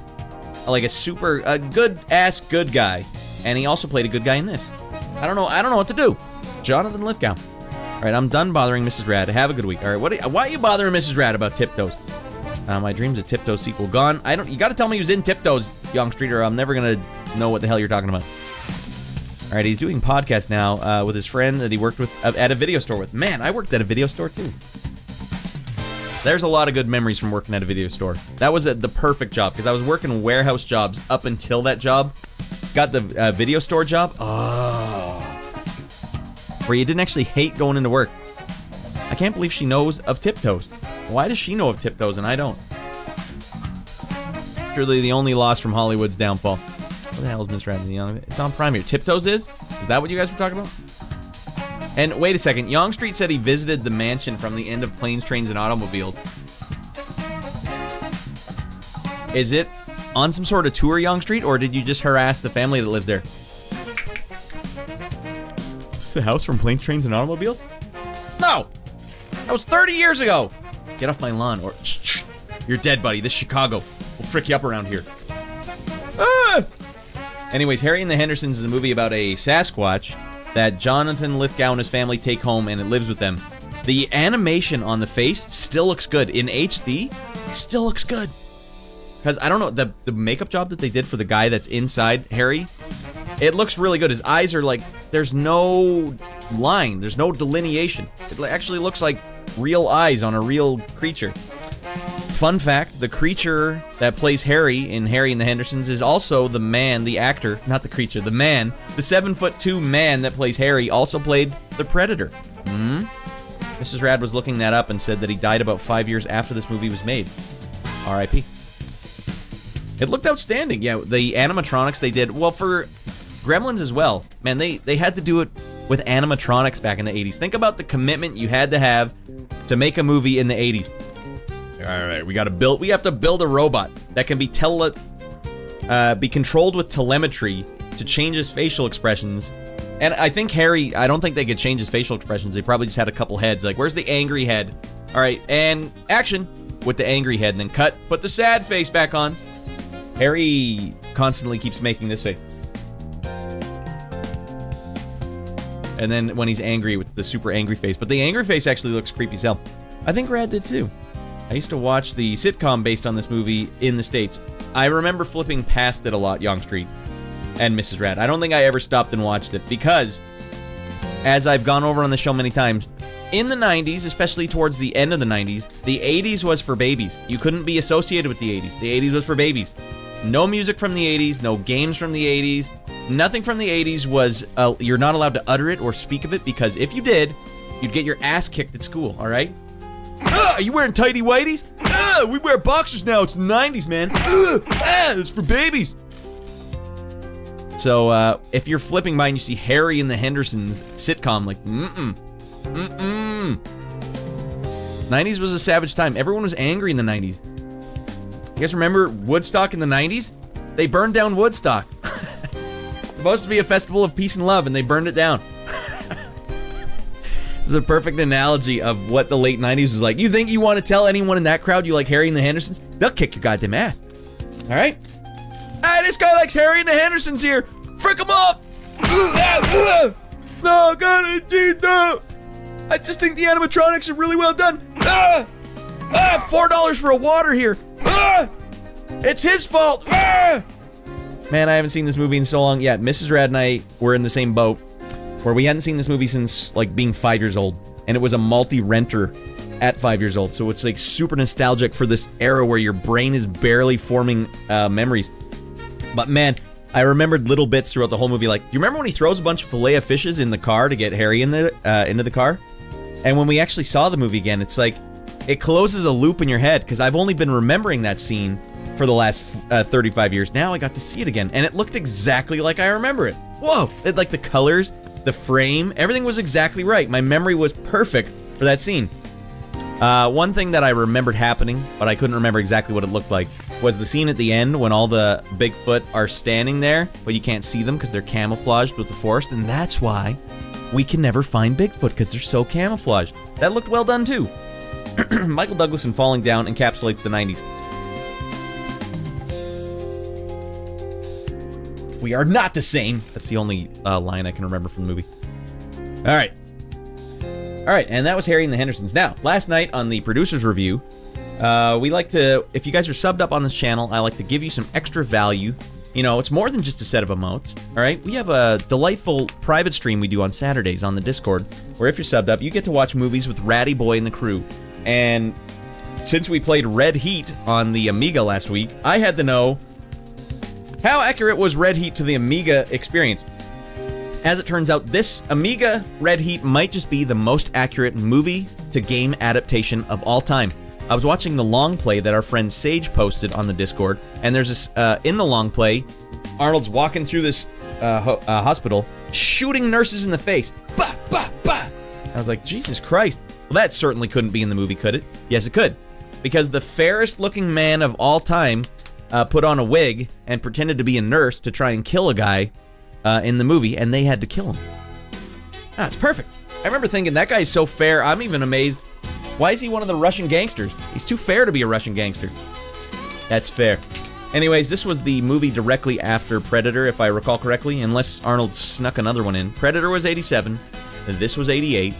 Like a good-ass good guy. And he also played a good guy in this. I don't know what to do. Jonathan Lithgow. Alright, I'm done bothering Mrs. Radd. Have a good week. Alright, why are you bothering Mrs. Radd about Tiptoes? My dreams of Tiptoes sequel gone. You gotta tell me he was in Tiptoes, Yonge Street, or I'm never gonna know what the hell you're talking about. All right, he's doing podcasts now with his friend that he worked with at a video store with. Man, I worked at a video store too. There's a lot of good memories from working at a video store. That was the perfect job because I was working warehouse jobs up until that job. Got the video store job. Oh. Where you didn't actually hate going into work. I can't believe she knows of Tiptoes. Why does she know of Tiptoes and I don't? Truly the only loss from Hollywood's downfall. What the hell is Miss Radd? It's on Prime here. Tiptoes is? Is that what you guys were talking about? And wait a second. Young Street said he visited the mansion from the end of Planes, Trains, and Automobiles. Is it on some sort of tour, Young Street, or did you just harass the family that lives there? Is this a house from Planes, Trains, and Automobiles? No! That was 30 years ago! Get off my lawn, or... You're dead, buddy. This is Chicago. We'll frick you up around here. Ah! Anyways, Harry and the Hendersons is a movie about a Sasquatch that Jonathan Lithgow and his family take home, and it lives with them. The animation on the face still looks good. In HD, it still looks good. Because, I don't know, the makeup job that they did for the guy that's inside Harry, it looks really good. His eyes are like, there's no line, there's no delineation. It actually looks like real eyes on a real creature. Fun fact, the creature that plays Harry in Harry and the Hendersons is also the man, the actor, not the creature, the man, the 7'2" man that plays Harry also played the Predator. Mrs. Radd was looking that up and said that he died about 5 years after this movie was made. R.I.P. It looked outstanding. Yeah, the animatronics they did, well, for Gremlins as well. Man, they had to do it with animatronics back in the 80s. Think about the commitment you had to have to make a movie in the 80s. All right, we have to build a robot that can be controlled with telemetry to change his facial expressions. And I think Harry, I don't think they could change his facial expressions. They probably just had a couple heads. Like, where's the angry head? All right, and action with the angry head, and then cut, put the sad face back on. Harry constantly keeps making this face. And then when he's angry with the super angry face. But the angry face actually looks creepy as hell. I think Radd did too. I used to watch the sitcom based on this movie in the States. I remember flipping past it a lot, Young Street and Mrs. Radd. I don't think I ever stopped and watched it because, as I've gone over on the show many times, in the 90s, especially towards the end of the 90s, the 80s was for babies. You couldn't be associated with the 80s. The 80s was for babies. No music from the 80s, no games from the 80s. Nothing from the 80s was, you're not allowed to utter it or speak of it, because if you did, you'd get your ass kicked at school, alright? Are you wearing tighty whities? We wear boxers now, it's the 90s, man. It's for babies. So, if you're flipping by and you see Harry and the Hendersons sitcom, like, 90s was a savage time. Everyone was angry in the 90s. You guys remember Woodstock in the 90s? They burned down Woodstock. It's supposed to be a festival of peace and love, and they burned it down. This is a perfect analogy of what the late 90s was like. You think you want to tell anyone in that crowd you like Harry and the Hendersons? They'll kick your goddamn ass. Alright? Ah, this guy likes Harry and the Hendersons here. Frick him up! No, no. I just think the animatronics are really well done. $4 for a water here. It's his fault. Man, I haven't seen this movie in so long. Yeah, Mrs. Radd and I were in the same boat, where we hadn't seen this movie since, like, being 5 years old. And it was a multi-renter at 5 years old. So it's, like, super nostalgic for this era where your brain is barely forming memories. But, man, I remembered little bits throughout the whole movie. Like, do you remember when he throws a bunch of filet of fishes in the car to get Harry in the into the car? And when we actually saw the movie again, it's like, it closes a loop in your head, because I've only been remembering that scene for the last 35 years. Now I got to see it again, and it looked exactly like I remember it. Whoa! It, like, the colors, the frame, everything was exactly right. My memory was perfect for that scene. One thing that I remembered happening, but I couldn't remember exactly what it looked like, was the scene at the end when all the Bigfoot are standing there, but you can't see them because they're camouflaged with the forest, and that's why we can never find Bigfoot, because they're so camouflaged. That looked well done, too. Michael Douglas in Falling Down encapsulates the 90s. We are not the same. That's the only line I can remember from the movie. Alright. Alright, and that was Harry and the Hendersons. Now, last night on the producer's review, we like to, if you guys are subbed up on this channel, I like to give you some extra value. You know, it's more than just a set of emotes, alright? We have a delightful private stream we do on Saturdays on the Discord, where if you're subbed up, you get to watch movies with Ratty Boy and the crew. And since we played Red Heat on the Amiga last week, I had to know, how accurate was Red Heat to the Amiga experience? As it turns out, this Amiga Red Heat might just be the most accurate movie to game adaptation of all time. I was watching the long play that our friend Sage posted on the Discord, and there's this, in the long play, Arnold's walking through this hospital, shooting nurses in the face. Bah, bah, bah! I was like, Jesus Christ. Well, that certainly couldn't be in the movie, could it? Yes, it could. Because the fairest looking man of all time put on a wig and pretended to be a nurse to try and kill a guy in the movie, and they had to kill him. Ah, it's perfect. I remember thinking, that guy is so fair, I'm even amazed. Why is he one of the Russian gangsters? He's too fair to be a Russian gangster. That's fair. Anyways, this was the movie directly after Predator, if I recall correctly, unless Arnold snuck another one in. Predator was 87, this was 88.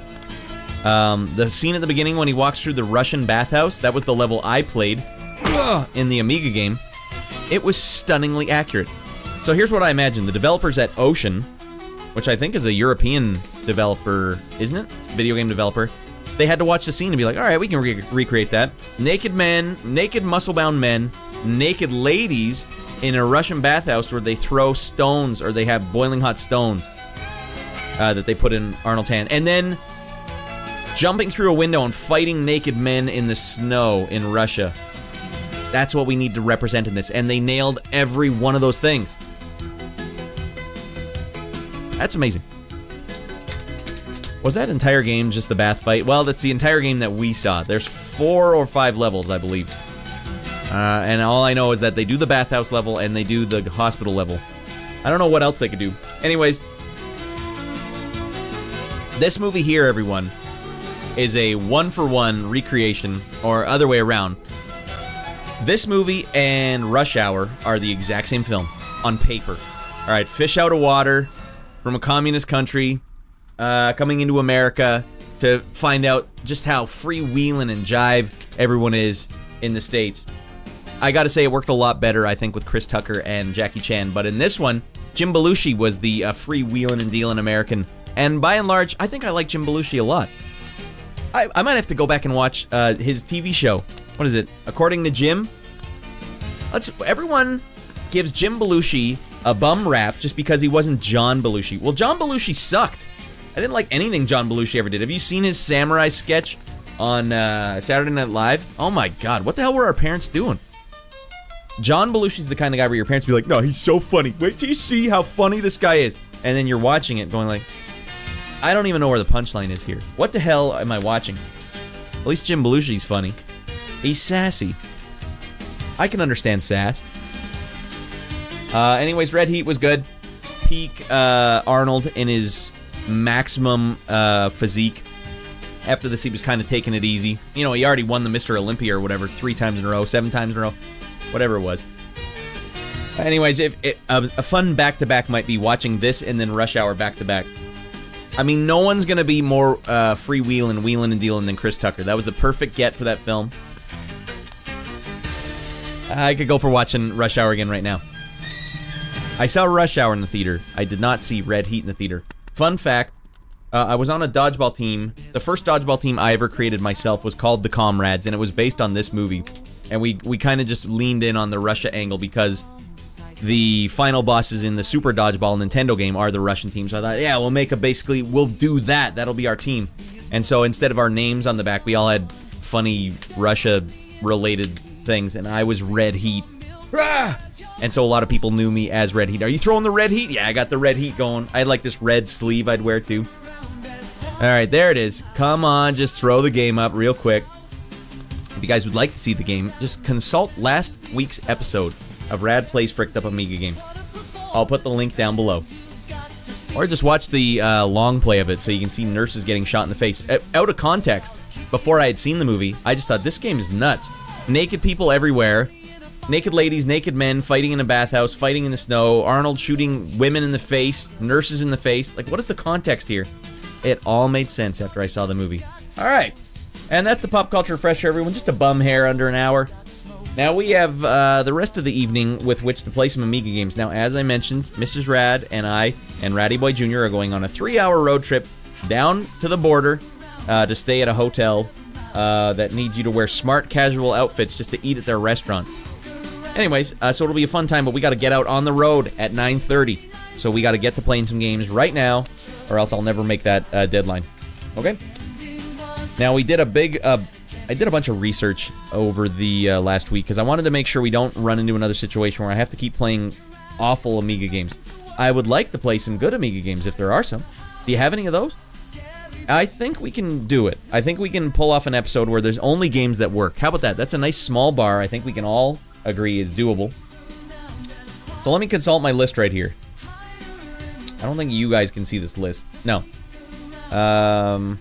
The scene at the beginning when he walks through the Russian bathhouse, that was the level I played in the Amiga game. It was stunningly accurate. So here's what I imagine. The developers at Ocean, which I think is a European developer, isn't it? Video game developer. They had to watch the scene and be like, all right, we can recreate that. Naked men, naked muscle-bound men, naked ladies in a Russian bathhouse where they throw stones, or they have boiling hot stones that they put in Arnold's hand. And then jumping through a window and fighting naked men in the snow in Russia. That's what we need to represent in this. And they nailed every one of those things. That's amazing. Was that entire game just the bath fight? Well, that's the entire game that we saw. There's 4 or 5 levels, I believe. And all I know is that they do the bathhouse level and they do the hospital level. I don't know what else they could do. Anyways, this movie here, everyone, is a one-for-one recreation, or other way around. This movie and Rush Hour are the exact same film on paper. All right, fish out of water from a communist country, coming into America to find out just how freewheeling and jive everyone is in the States. I gotta say, it worked a lot better, I think, with Chris Tucker and Jackie Chan. But in this one, Jim Belushi was the freewheeling and dealing American. And by and large, I think I like Jim Belushi a lot. I might have to go back and watch his TV show. What is it? According to Jim? Everyone gives Jim Belushi a bum rap just because he wasn't John Belushi. Well, John Belushi sucked. I didn't like anything John Belushi ever did. Have you seen his samurai sketch on Saturday Night Live? Oh my god, what the hell were our parents doing? John Belushi's the kind of guy where your parents be like, no, he's so funny. Wait till you see how funny this guy is. And then you're watching it going like, I don't even know where the punchline is here. What the hell am I watching? At least Jim Belushi's funny. He's sassy. I can understand sass. Anyways, Red Heat was good. Peak Arnold in his maximum physique. After this, he was kind of taking it easy. You know, he already won the Mr. Olympia or whatever 3 times in a row, 7 times in a row. Whatever it was. Anyways, a fun back-to-back might be watching this and then Rush Hour back-to-back. I mean, no one's going to be more freewheeling, wheeling, and dealing than Chris Tucker. That was a perfect get for that film. I could go for watching Rush Hour again right now. I saw Rush Hour in the theater. I did not see Red Heat in the theater. Fun fact, I was on a dodgeball team. The first dodgeball team I ever created myself was called the Comrades, and it was based on this movie. And we kind of just leaned in on the Russia angle because the final bosses in the Super Dodgeball Nintendo game are the Russian team. So I thought, yeah, we'll do that. That'll be our team. And so instead of our names on the back, we all had funny Russia-related things, and I was Red Heat. Ah! And so a lot of people knew me as Red Heat. Are you throwing the Red Heat? Yeah, I got the Red Heat going. I had like this red sleeve I'd wear too. Alright, there it is. Come on, just throw the game up real quick. If you guys would like to see the game, just consult last week's episode of Radd Plays Fricked Up Amiga Games. I'll put the link down below. Or just watch the long play of it so you can see nurses getting shot in the face. Out of context, before I had seen the movie, I just thought, this game is nuts. Naked people everywhere. Naked ladies, naked men, fighting in a bathhouse, fighting in the snow, Arnold shooting women in the face, nurses in the face. Like, what is the context here? It all made sense after I saw the movie. Alright. And that's the Pop Culture Refresher, everyone. Just a bum hair under an hour. Now we have the rest of the evening with which to play some Amiga games. Now, as I mentioned, Mrs. Radd and I and Ratty Boy Jr. are going on a 3-hour road trip down to the border to stay at a hotel that needs you to wear smart casual outfits just to eat at their restaurant. Anyways, so it'll be a fun time, but we got to get out on the road at 9:30. So we got to get to playing some games right now, or else I'll never make that deadline. Okay? Now, we did a big I did a bunch of research over the last week because I wanted to make sure we don't run into another situation where I have to keep playing awful Amiga games. I would like to play some good Amiga games if there are some. Do you have any of those? I think we can do it. I think we can pull off an episode where there's only games that work. How about that? That's a nice small bar. I think we can all agree is doable. So let me consult my list right here. I don't think you guys can see this list. No. I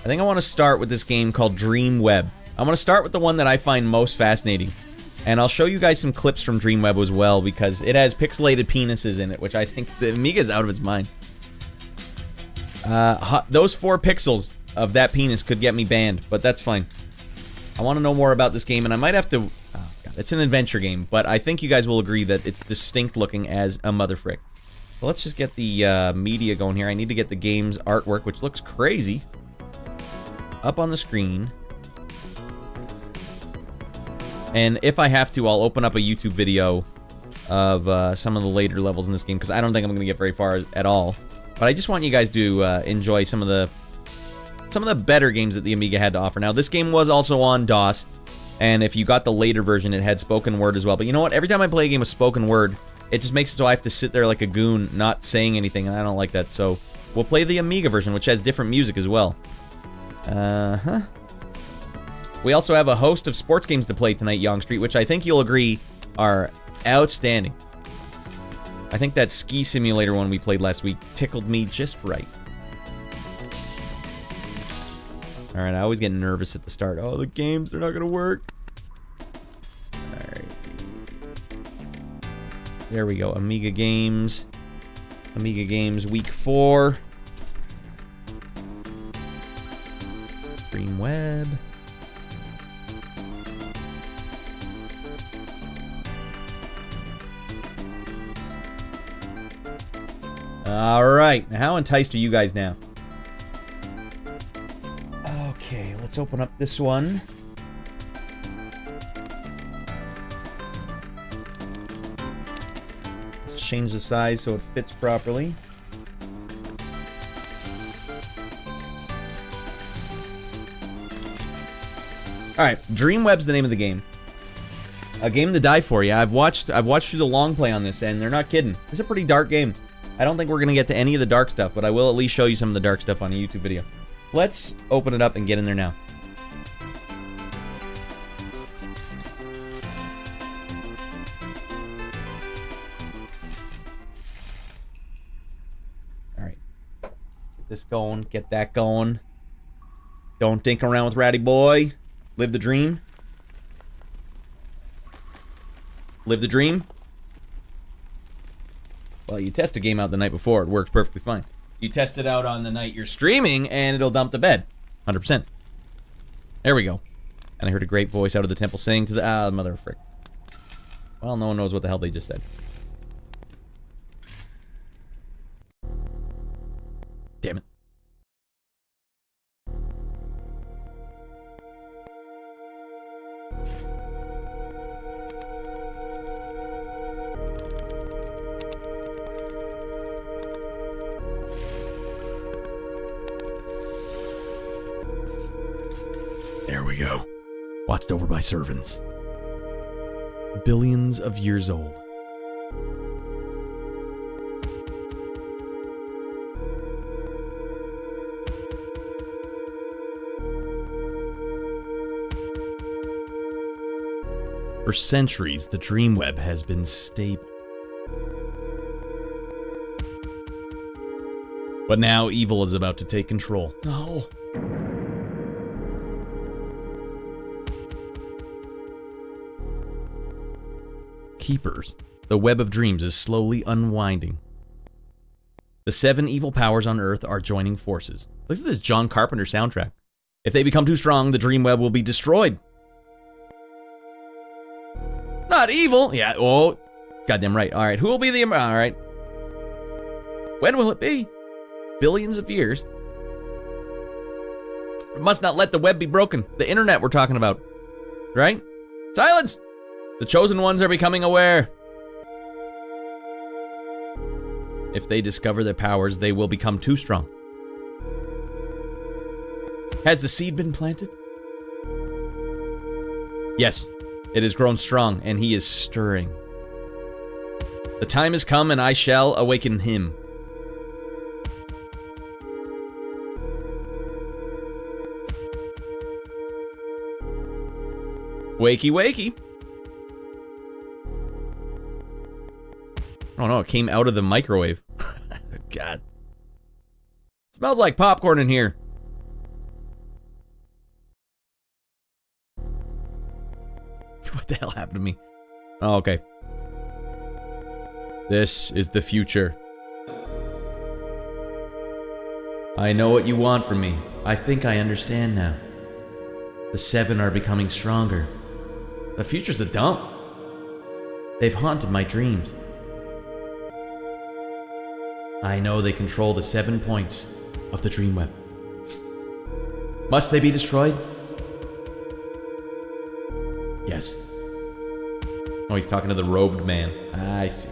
think I want to start with this game called DreamWeb. I'm going to start with the one that I find most fascinating. And I'll show you guys some clips from DreamWeb as well, because it has pixelated penises in it, which I think the Amiga's out of its mind. Those 4 pixels of that penis could get me banned, but that's fine. I want to know more about this game, and I might have to... Oh, God, it's an adventure game, but I think you guys will agree that it's distinct looking as a mother frick. So let's just get the media going here. I need to get the game's artwork, which looks crazy, up on the screen. And if I have to, I'll open up a YouTube video of some of the later levels in this game, because I don't think I'm going to get very far at all. But I just want you guys to enjoy some of the better games that the Amiga had to offer. Now, this game was also on DOS, and if you got the later version, it had spoken word as well. But you know what? Every time I play a game with spoken word, it just makes it so I have to sit there like a goon, not saying anything, and I don't like that. So we'll play the Amiga version, which has different music as well. We also have a host of sports games to play tonight, Young Street, which I think you'll agree are outstanding. I think that ski simulator one we played last week tickled me just right. Alright, I always get nervous at the start. Oh, the games, they're not gonna work. Alright. There we go, Amiga Games. Amiga Games Week 4. DreamWeb. Alright, now how enticed are you guys now? Okay, let's open up this one. Let's change the size so it fits properly. Alright, DreamWeb's the name of the game. A game to die for, yeah. I've watched through the long play on this, and they're not kidding. It's a pretty dark game. I don't think we're going to get to any of the dark stuff, but I will at least show you some of the dark stuff on a YouTube video. Let's open it up and get in there now. Alright. Get this going, get that going. Don't dink around with Ratty Boy. Live the dream. Live the dream. Well, you test a game out the night before, it works perfectly fine. You test it out on the night you're streaming, and it'll dump to bed. 100%. There we go. And I heard a great voice out of the temple saying to the... mother of frick. Well, no one knows what the hell they just said. Damn it. There we go. Watched over by servants. Billions of years old. For centuries, the DreamWeb has been stable. But now evil is about to take control. No. Keepers, the web of dreams is slowly unwinding. The 7 evil powers on Earth are joining forces. Look at this John Carpenter soundtrack. If they become too strong, the DreamWeb will be destroyed. Not evil. Yeah, oh, goddamn right. All right, who will be the... All right. When will it be? Billions of years. We must not let the web be broken. The internet we're talking about. Right? Silence! The chosen ones are becoming aware. If they discover their powers, they will become too strong. Has the seed been planted? Yes, it has grown strong, and he is stirring. The time has come, and I shall awaken him. Wakey, wakey. Oh no, it came out of the microwave. God. Smells like popcorn in here. What the hell happened to me? Oh, okay. This is the future. I know what you want from me. I think I understand now. The 7 are becoming stronger. The future's a dump. They've haunted my dreams. I know they control the 7 points of the DreamWeb. Must they be destroyed? Yes. Oh, he's talking to the robed man. I see.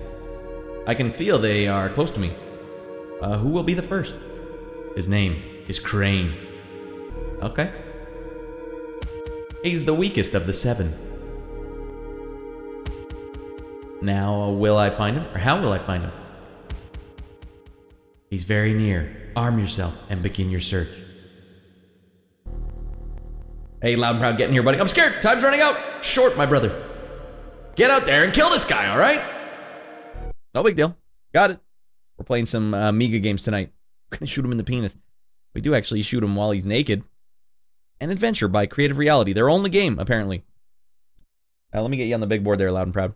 I can feel they are close to me. Who will be the first? His name is Crane. Okay. He's the weakest of the 7. Now, will I find him? Or how will I find him? He's very near. Arm yourself and begin your search. Hey, Loud and Proud, get in here, buddy. I'm scared. Time's running out. Short, my brother. Get out there and kill this guy, all right? No big deal. Got it. We're playing some Amiga games tonight. We're going to shoot him in the penis. We do actually shoot him while he's naked. An Adventure by Creative Reality. Their only game, apparently. Let me get you on the big board there, Loud and Proud.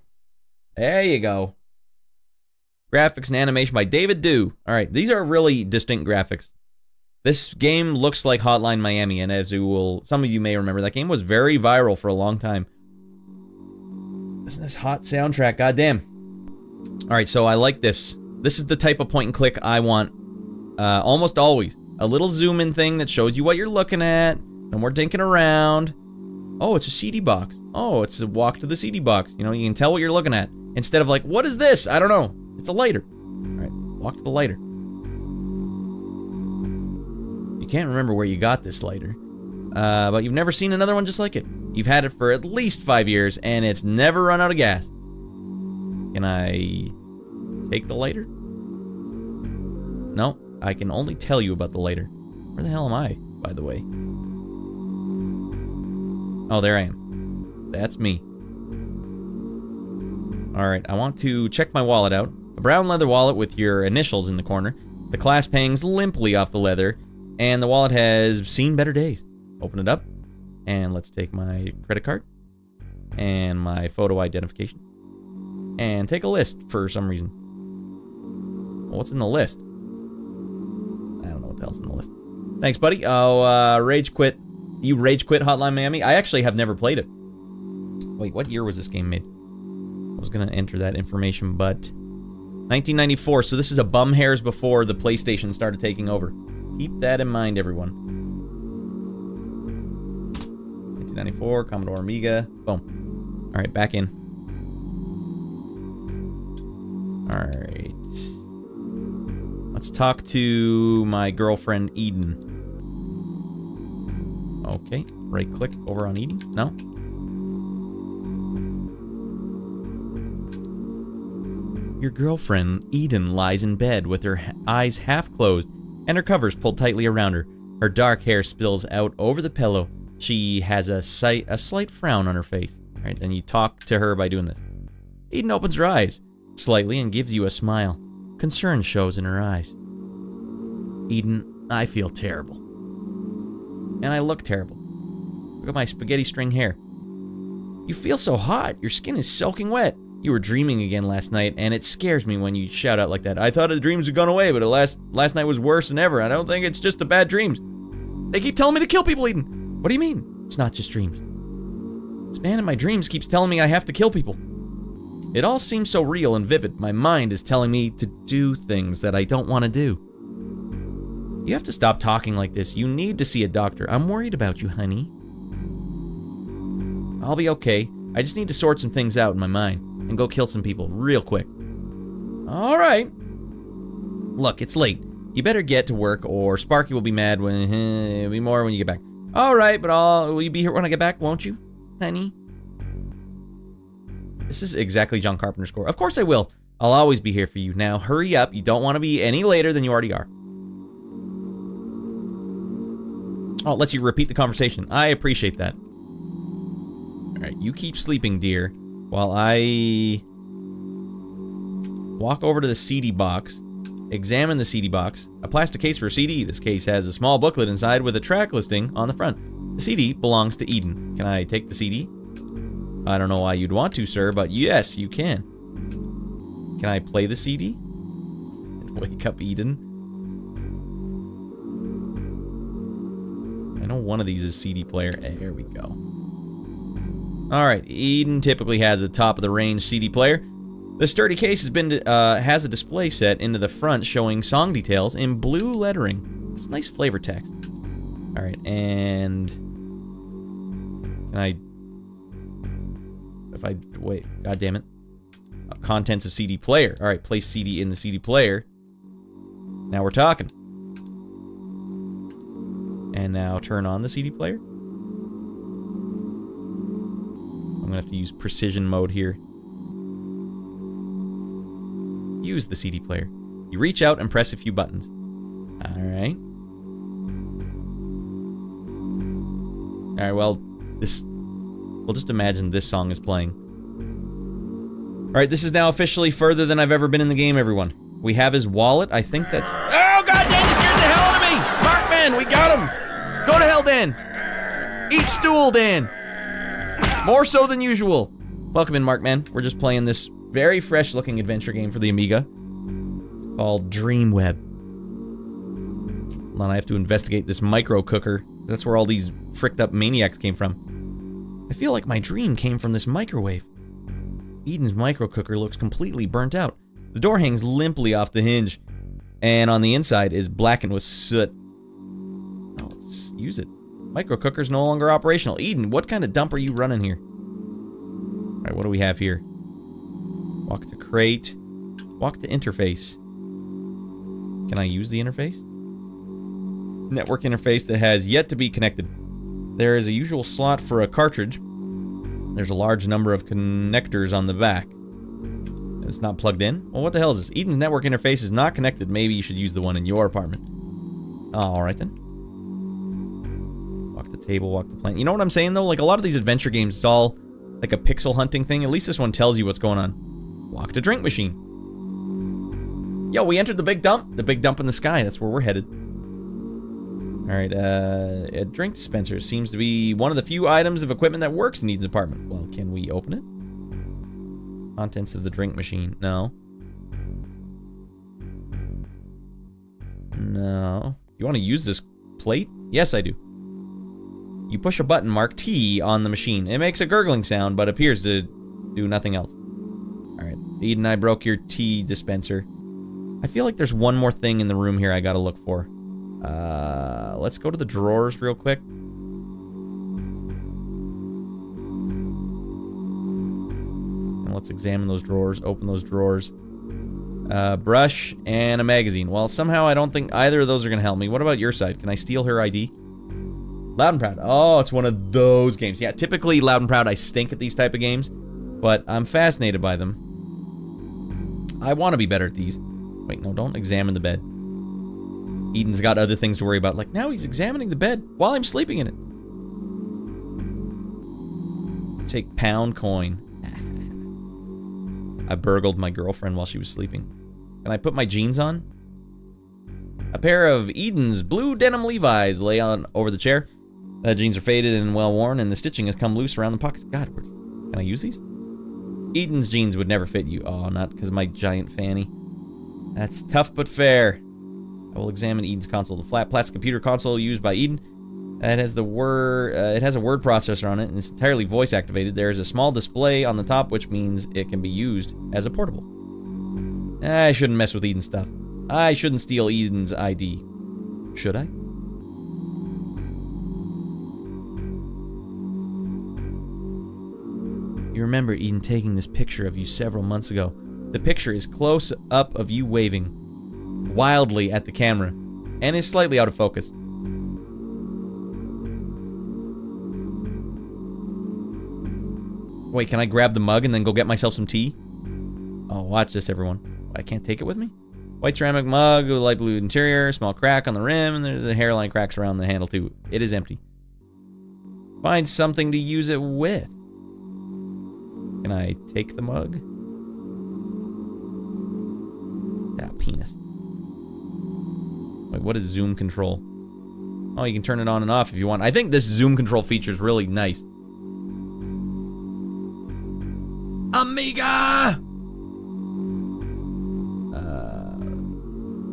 There you go. Graphics and animation by David Dew. Alright, these are really distinct graphics. This game looks like Hotline Miami, and as you will, some of you may remember, that game was very viral for a long time. Isn't this hot soundtrack? Goddamn. Alright, so I like this. This is the type of point and click I want. Almost always. A little zoom in thing that shows you what you're looking at. No more dinking around. Oh, it's a CD box. Oh, it's a walk to the CD box. You know, you can tell what you're looking at. Instead of like, what is this? I don't know. It's a lighter. Alright, walk to the lighter. You can't remember where you got this lighter. But you've never seen another one just like it. You've had it for at least 5 years, and it's never run out of gas. Can I take the lighter? No, I can only tell you about the lighter. Where the hell am I, by the way? Oh, there I am. That's me. Alright, I want to check my wallet out. A brown leather wallet with your initials in the corner. The clasp hangs limply off the leather, and the wallet has seen better days. Open it up, and let's take my credit card, and my photo identification, and take a list for some reason. Well, what's in the list? I don't know what the hell's in the list. Thanks, buddy. Oh, Rage Quit. You Rage Quit Hotline Miami? I actually have never played it. Wait, what year was this game made? I was gonna enter that information, but 1994, so this is a bum hairs before the PlayStation started taking over. Keep that in mind, everyone. 1994, Commodore Amiga. Boom. Alright, back in. Alright. Let's talk to my girlfriend, Eden. Okay, right click over on Eden. No? Your girlfriend, Eden, lies in bed with her eyes half closed and her covers pulled tightly around her. Her dark hair spills out over the pillow. She has a slight frown on her face. All right, then you talk to her by doing this. Eden opens her eyes slightly and gives you a smile. Concern shows in her eyes. Eden, I feel terrible. And I look terrible. Look at my spaghetti string hair. You feel so hot. Your skin is soaking wet. You were dreaming again last night, and it scares me when you shout out like that. I thought the dreams had gone away, but last night was worse than ever. I don't think it's just the bad dreams. They keep telling me to kill people, Eden. What do you mean? It's not just dreams. This man in my dreams keeps telling me I have to kill people. It all seems so real and vivid. My mind is telling me to do things that I don't want to do. You have to stop talking like this. You need to see a doctor. I'm worried about you, honey. I'll be okay. I just need to sort some things out in my mind and go kill some people real quick. All right. Look, it's late. You better get to work, or Sparky will be mad when it'll be more when you get back. All right, but will you be here when I get back? Won't you, honey? This is exactly John Carpenter's score. Of course I will. I'll always be here for you. Now hurry up. You don't want to be any later than you already are. Oh, it lets you repeat the conversation. I appreciate that. All right, you keep sleeping, dear, while I walk over to the CD box, examine the CD box, a plastic case for a CD. This case has a small booklet inside with a track listing on the front. The CD belongs to Eden. Can I take the CD? I don't know why you'd want to, sir, but yes, you can. Can I play the CD? Wake up, Eden. I know one of these is CD player. There we go. Alright, Eden typically has a top-of-the-range CD player. The sturdy case has a display set into the front showing song details in blue lettering. It's nice flavor text. Alright, and... Can I... Wait, god damn it. Contents of CD player. Alright, place CD in the CD player. Now we're talking. And now turn on the CD player. I'm gonna have to use precision mode here. Use the CD player. You reach out and press a few buttons. Alright. Alright, well, we'll just imagine this song is playing. Alright, this is now officially further than I've ever been in the game, everyone. We have his wallet. I think that's... Oh, god damn, you scared the hell out of me! Markman, we got him! Go to hell, Dan! Eat stool, Dan! More so than usual. Welcome in, Markman. We're just playing this very fresh-looking adventure game for the Amiga. It's called DreamWeb. Hold on, I have to investigate this micro cooker. That's where all these fricked-up maniacs came from. I feel like my dream came from this microwave. Eden's micro cooker looks completely burnt out. The door hangs limply off the hinge, and on the inside is blackened with soot. Oh, let's use it. Micro cooker's no longer operational. Eden, what kind of dump are you running here? Alright, what do we have here? Walk to crate. Walk to interface. Can I use the interface? Network interface that has yet to be connected. There is a usual slot for a cartridge. There's a large number of connectors on the back. It's not plugged in? Well, what the hell is this? Eden's network interface is not connected. Maybe you should use the one in your apartment. Alright then. Walk the table, walk the plane. You know what I'm saying though? Like a lot of these adventure games, it's all like a pixel hunting thing. At least this one tells you what's going on. Walk to drink machine. Yo, we entered the big dump. The big dump in the sky. That's where we're headed. Alright, a drink dispenser seems to be one of the few items of equipment that works in Eden's apartment. Well, can we open it? Contents of the drink machine. No. No. You want to use this plate? Yes, I do. You push a button marked T on the machine. It makes a gurgling sound, but appears to do nothing else. Alright, Eden, I broke your tea dispenser. I feel like there's one more thing in the room here I gotta look for. Let's go to the drawers real quick. And let's examine those drawers, open those drawers. Brush and a magazine. Well, somehow I don't think either of those are gonna help me. What about your side? Can I steal her ID? Loud and Proud. Oh, it's one of those games. Yeah, typically Loud and Proud, I stink at these type of games, but I'm fascinated by them. I want to be better at these. Wait, no, don't examine the bed. Eden's got other things to worry about. Like, now he's examining the bed while I'm sleeping in it. Take pound coin. I burgled my girlfriend while she was sleeping. Can I put my jeans on? A pair of Eden's blue denim Levi's lay on over the chair. The jeans are faded and well worn, and the stitching has come loose around the pockets. God, can I use these? Eden's jeans would never fit you. Oh, not because of my giant fanny. That's tough but fair. I will examine Eden's console. The flat plastic computer console used by Eden. It has a word processor on it, and it's entirely voice activated. There is a small display on the top, which means it can be used as a portable. I shouldn't mess with Eden's stuff. I shouldn't steal Eden's ID. Should I? You remember Eden taking this picture of you several months ago. The picture is close up of you waving. wildly at the camera and is slightly out of focus. Wait, can I grab the mug and then go get myself some tea? Oh, watch this, everyone. I can't take it with me? White ceramic mug with light blue interior, small crack on the rim, and the hairline cracks around the handle too. It is empty. Find something to use it with. Can I take the mug? Yeah, penis. Wait, what is zoom control? Oh, you can turn it on and off if you want. I think this zoom control feature is really nice. Amiga!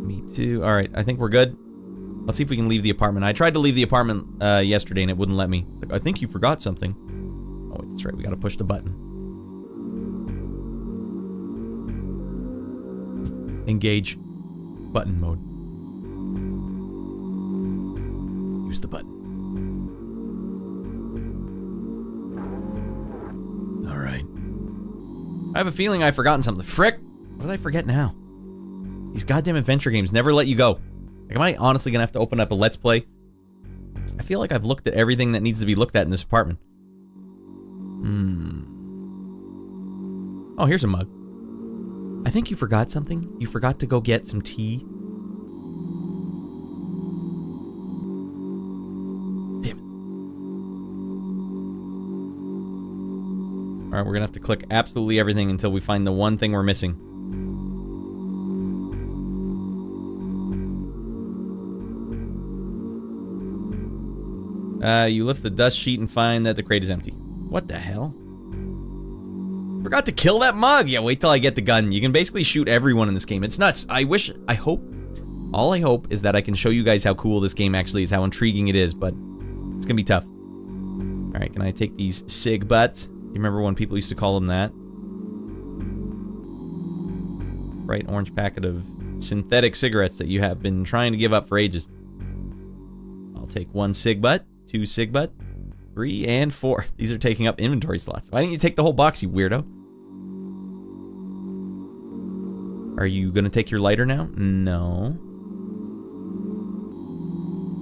Me too. Alright, I think we're good. Let's see if we can leave the apartment. I tried to leave the apartment yesterday and it wouldn't let me. It's like, I think you forgot something. Oh, wait, that's right. We gotta push the button. Engage. Button mode. Use the button. Alright. I have a feeling I've forgotten something. Frick! What did I forget now? These goddamn adventure games never let you go. Like, am I honestly gonna have to open up a Let's Play? I feel like I've looked at everything that needs to be looked at in this apartment. Oh, here's a mug. I think you forgot something. You forgot to go get some tea. Damn it. Alright, we're gonna have to click absolutely everything until we find the one thing we're missing. You lift the dust sheet and find that the crate is empty. What the hell? Forgot to kill that mug! Yeah, wait till I get the gun. You can basically shoot everyone in this game. It's nuts. I hope, all I hope is that I can show you guys how cool this game actually is, how intriguing it is, but it's gonna be tough. Alright, can I take these cig butts? You remember when people used to call them that? Bright orange packet of synthetic cigarettes that you have been trying to give up for ages. I'll take 1 cig butt, 2 cig butt, 3 and 4. These are taking up inventory slots. Why didn't you take the whole box, you weirdo? Are you gonna take your lighter now? No.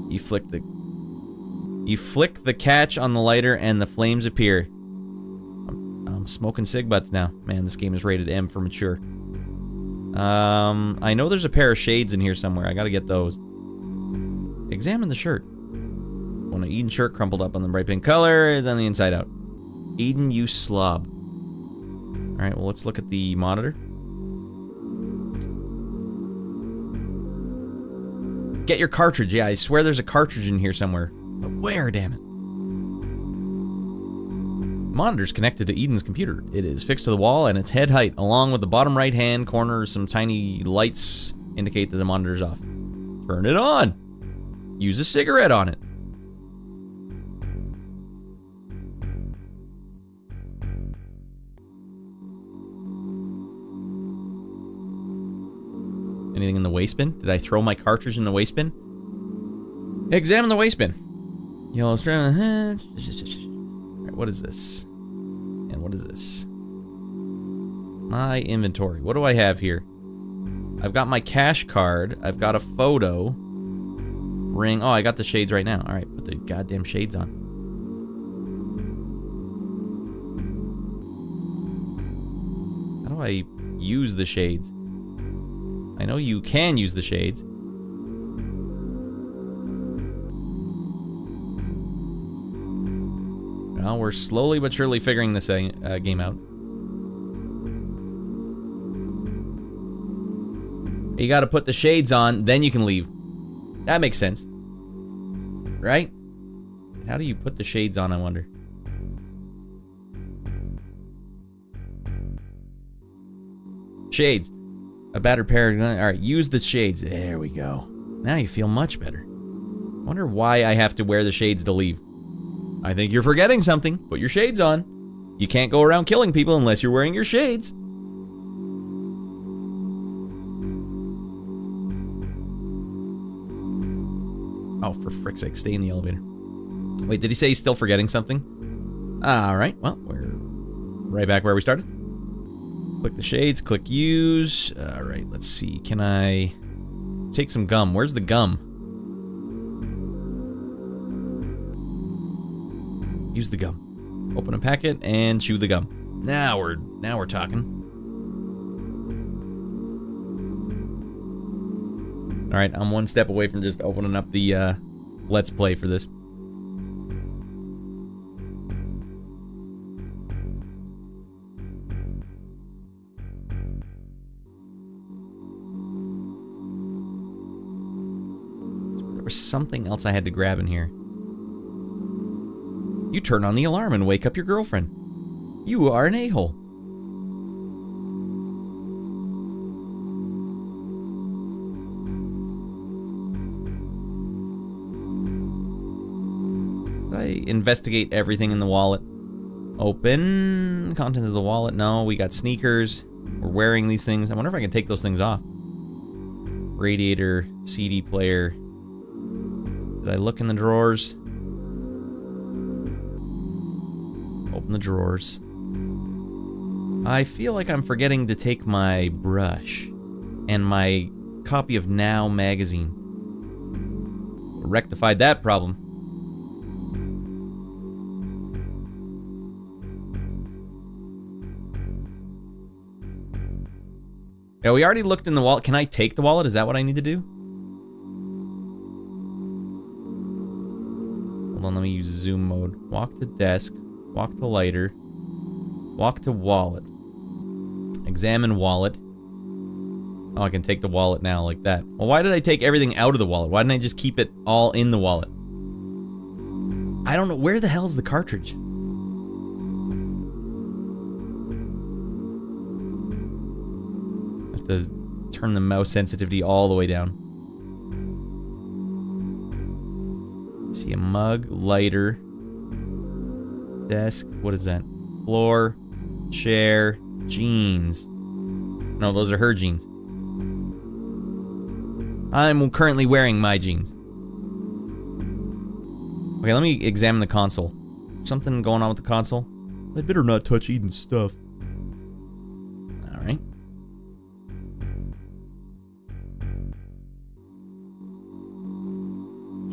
You flick the catch on the lighter and the flames appear. I'm smoking cig butts now. Man, this game is rated M for mature. I know there's a pair of shades in here somewhere. I gotta get those. Examine the shirt. When an Eden shirt crumpled up on the bright pink color is on the inside out. Eden, you slob. Alright, well, let's look at the monitor. Get your cartridge. Yeah, I swear there's a cartridge in here somewhere. But where, damn it? Monitor's connected to Eden's computer. It is fixed to the wall and its head height, along with the bottom right hand corner, some tiny lights indicate that the monitor's off. Turn it on. Use a cigarette on it. Anything in the waste bin? Did I throw my cartridge in the waste bin? Examine the waste bin. Yellow strand. Alright, what is this? And what is this? My inventory. What do I have here? I've got my cash card. I've got a photo. Ring. Oh, I got the shades right now. Alright, put the goddamn shades on. How do I use the shades? I know you can use the shades. Well, we're slowly but surely figuring this game out. You gotta put the shades on, then you can leave. That makes sense. Right? How do you put the shades on, I wonder? Shades. A battered pair. Alright, use the shades. There we go. Now you feel much better. I wonder why I have to wear the shades to leave. I think you're forgetting something. Put your shades on. You can't go around killing people unless you're wearing your shades. Oh, for frick's sake, stay in the elevator. Wait, did he say he's still forgetting something? Alright, well, we're right back where we started. Click the shades, click use. Alright, let's see. Can I Take some gum. Where's the gum? Use the gum. Open a packet and chew the gum. Now we're talking. All right, I'm one step away from just opening up the Let's Play for this. There was something else I had to grab in here. You turn on the alarm and wake up your girlfriend. You are an a-hole. Did I investigate everything in the wallet? Open. Contents of the wallet. No, we got sneakers. We're wearing these things. I wonder if I can take those things off. Radiator, CD player. Did I look in the drawers? Open the drawers. I feel like I'm forgetting to take my brush and my copy of Now magazine. Rectified that problem. Yeah, we already looked in the wallet. Can I take the wallet? Is that what I need to do? Hold on, let me use zoom mode. Walk to desk. Walk to lighter. Walk to wallet. Examine wallet. Oh, I can take the wallet now like that. Well, why did I take everything out of the wallet? Why didn't I just keep it all in the wallet? I don't know. Where the hell's the cartridge? I have to turn the mouse sensitivity all the way down. See a mug, lighter. Desk, what is that? Floor, chair, jeans. No, those are her jeans. I'm currently wearing my jeans. Okay, let me examine the console. Something going on with the console? I better not touch Eden's stuff. Alright.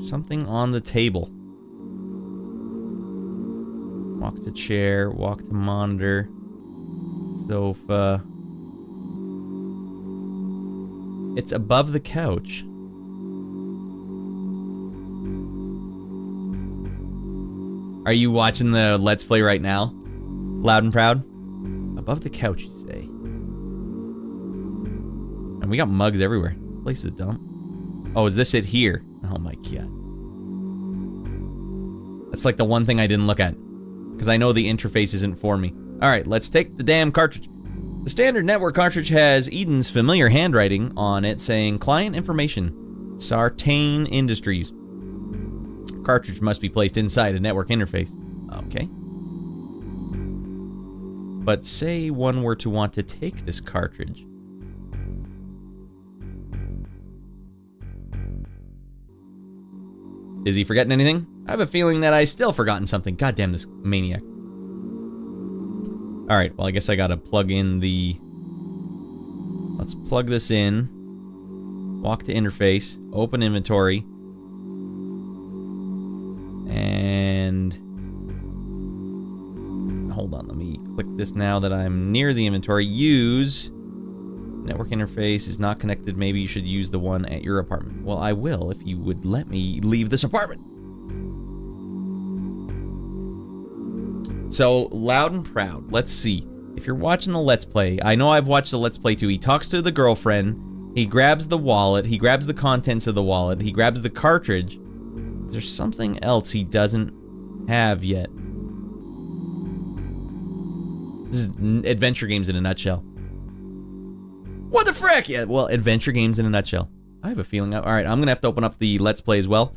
Something on the table. Walk to chair, walk to monitor, sofa. It's above the couch. Are you watching the Let's Play right now? Loud and proud? Above the couch, you say. And we got mugs everywhere. This place is dumb. Oh, is this it here? Oh my god. That's like the one thing I didn't look at. Because I know the interface isn't for me. Alright, let's take the damn cartridge. The standard network cartridge has Eden's familiar handwriting on it saying Client Information, Sartain Industries. Cartridge must be placed inside a network interface. Okay. But say one were to want to take this cartridge. Is he forgetting anything? I have a feeling that I still forgotten something. God damn this maniac. Alright, well I guess I gotta plug in the... Let's plug this in. Walk to interface. Open inventory. And... Hold on, let me click this now that I'm near the inventory. Use... Network interface is not connected. Maybe you should use the one at your apartment. Well, I will if you would let me leave this apartment. So, loud and proud. Let's see. If you're watching the Let's Play, I know I've watched the Let's Play too. He talks to the girlfriend. He grabs the wallet. He grabs the contents of the wallet. He grabs the cartridge. There's something else he doesn't have yet. This is adventure games in a nutshell. What the frick? Yeah, well, adventure games in a nutshell. I have a feeling. Alright, I'm gonna have to open up the Let's Play as well.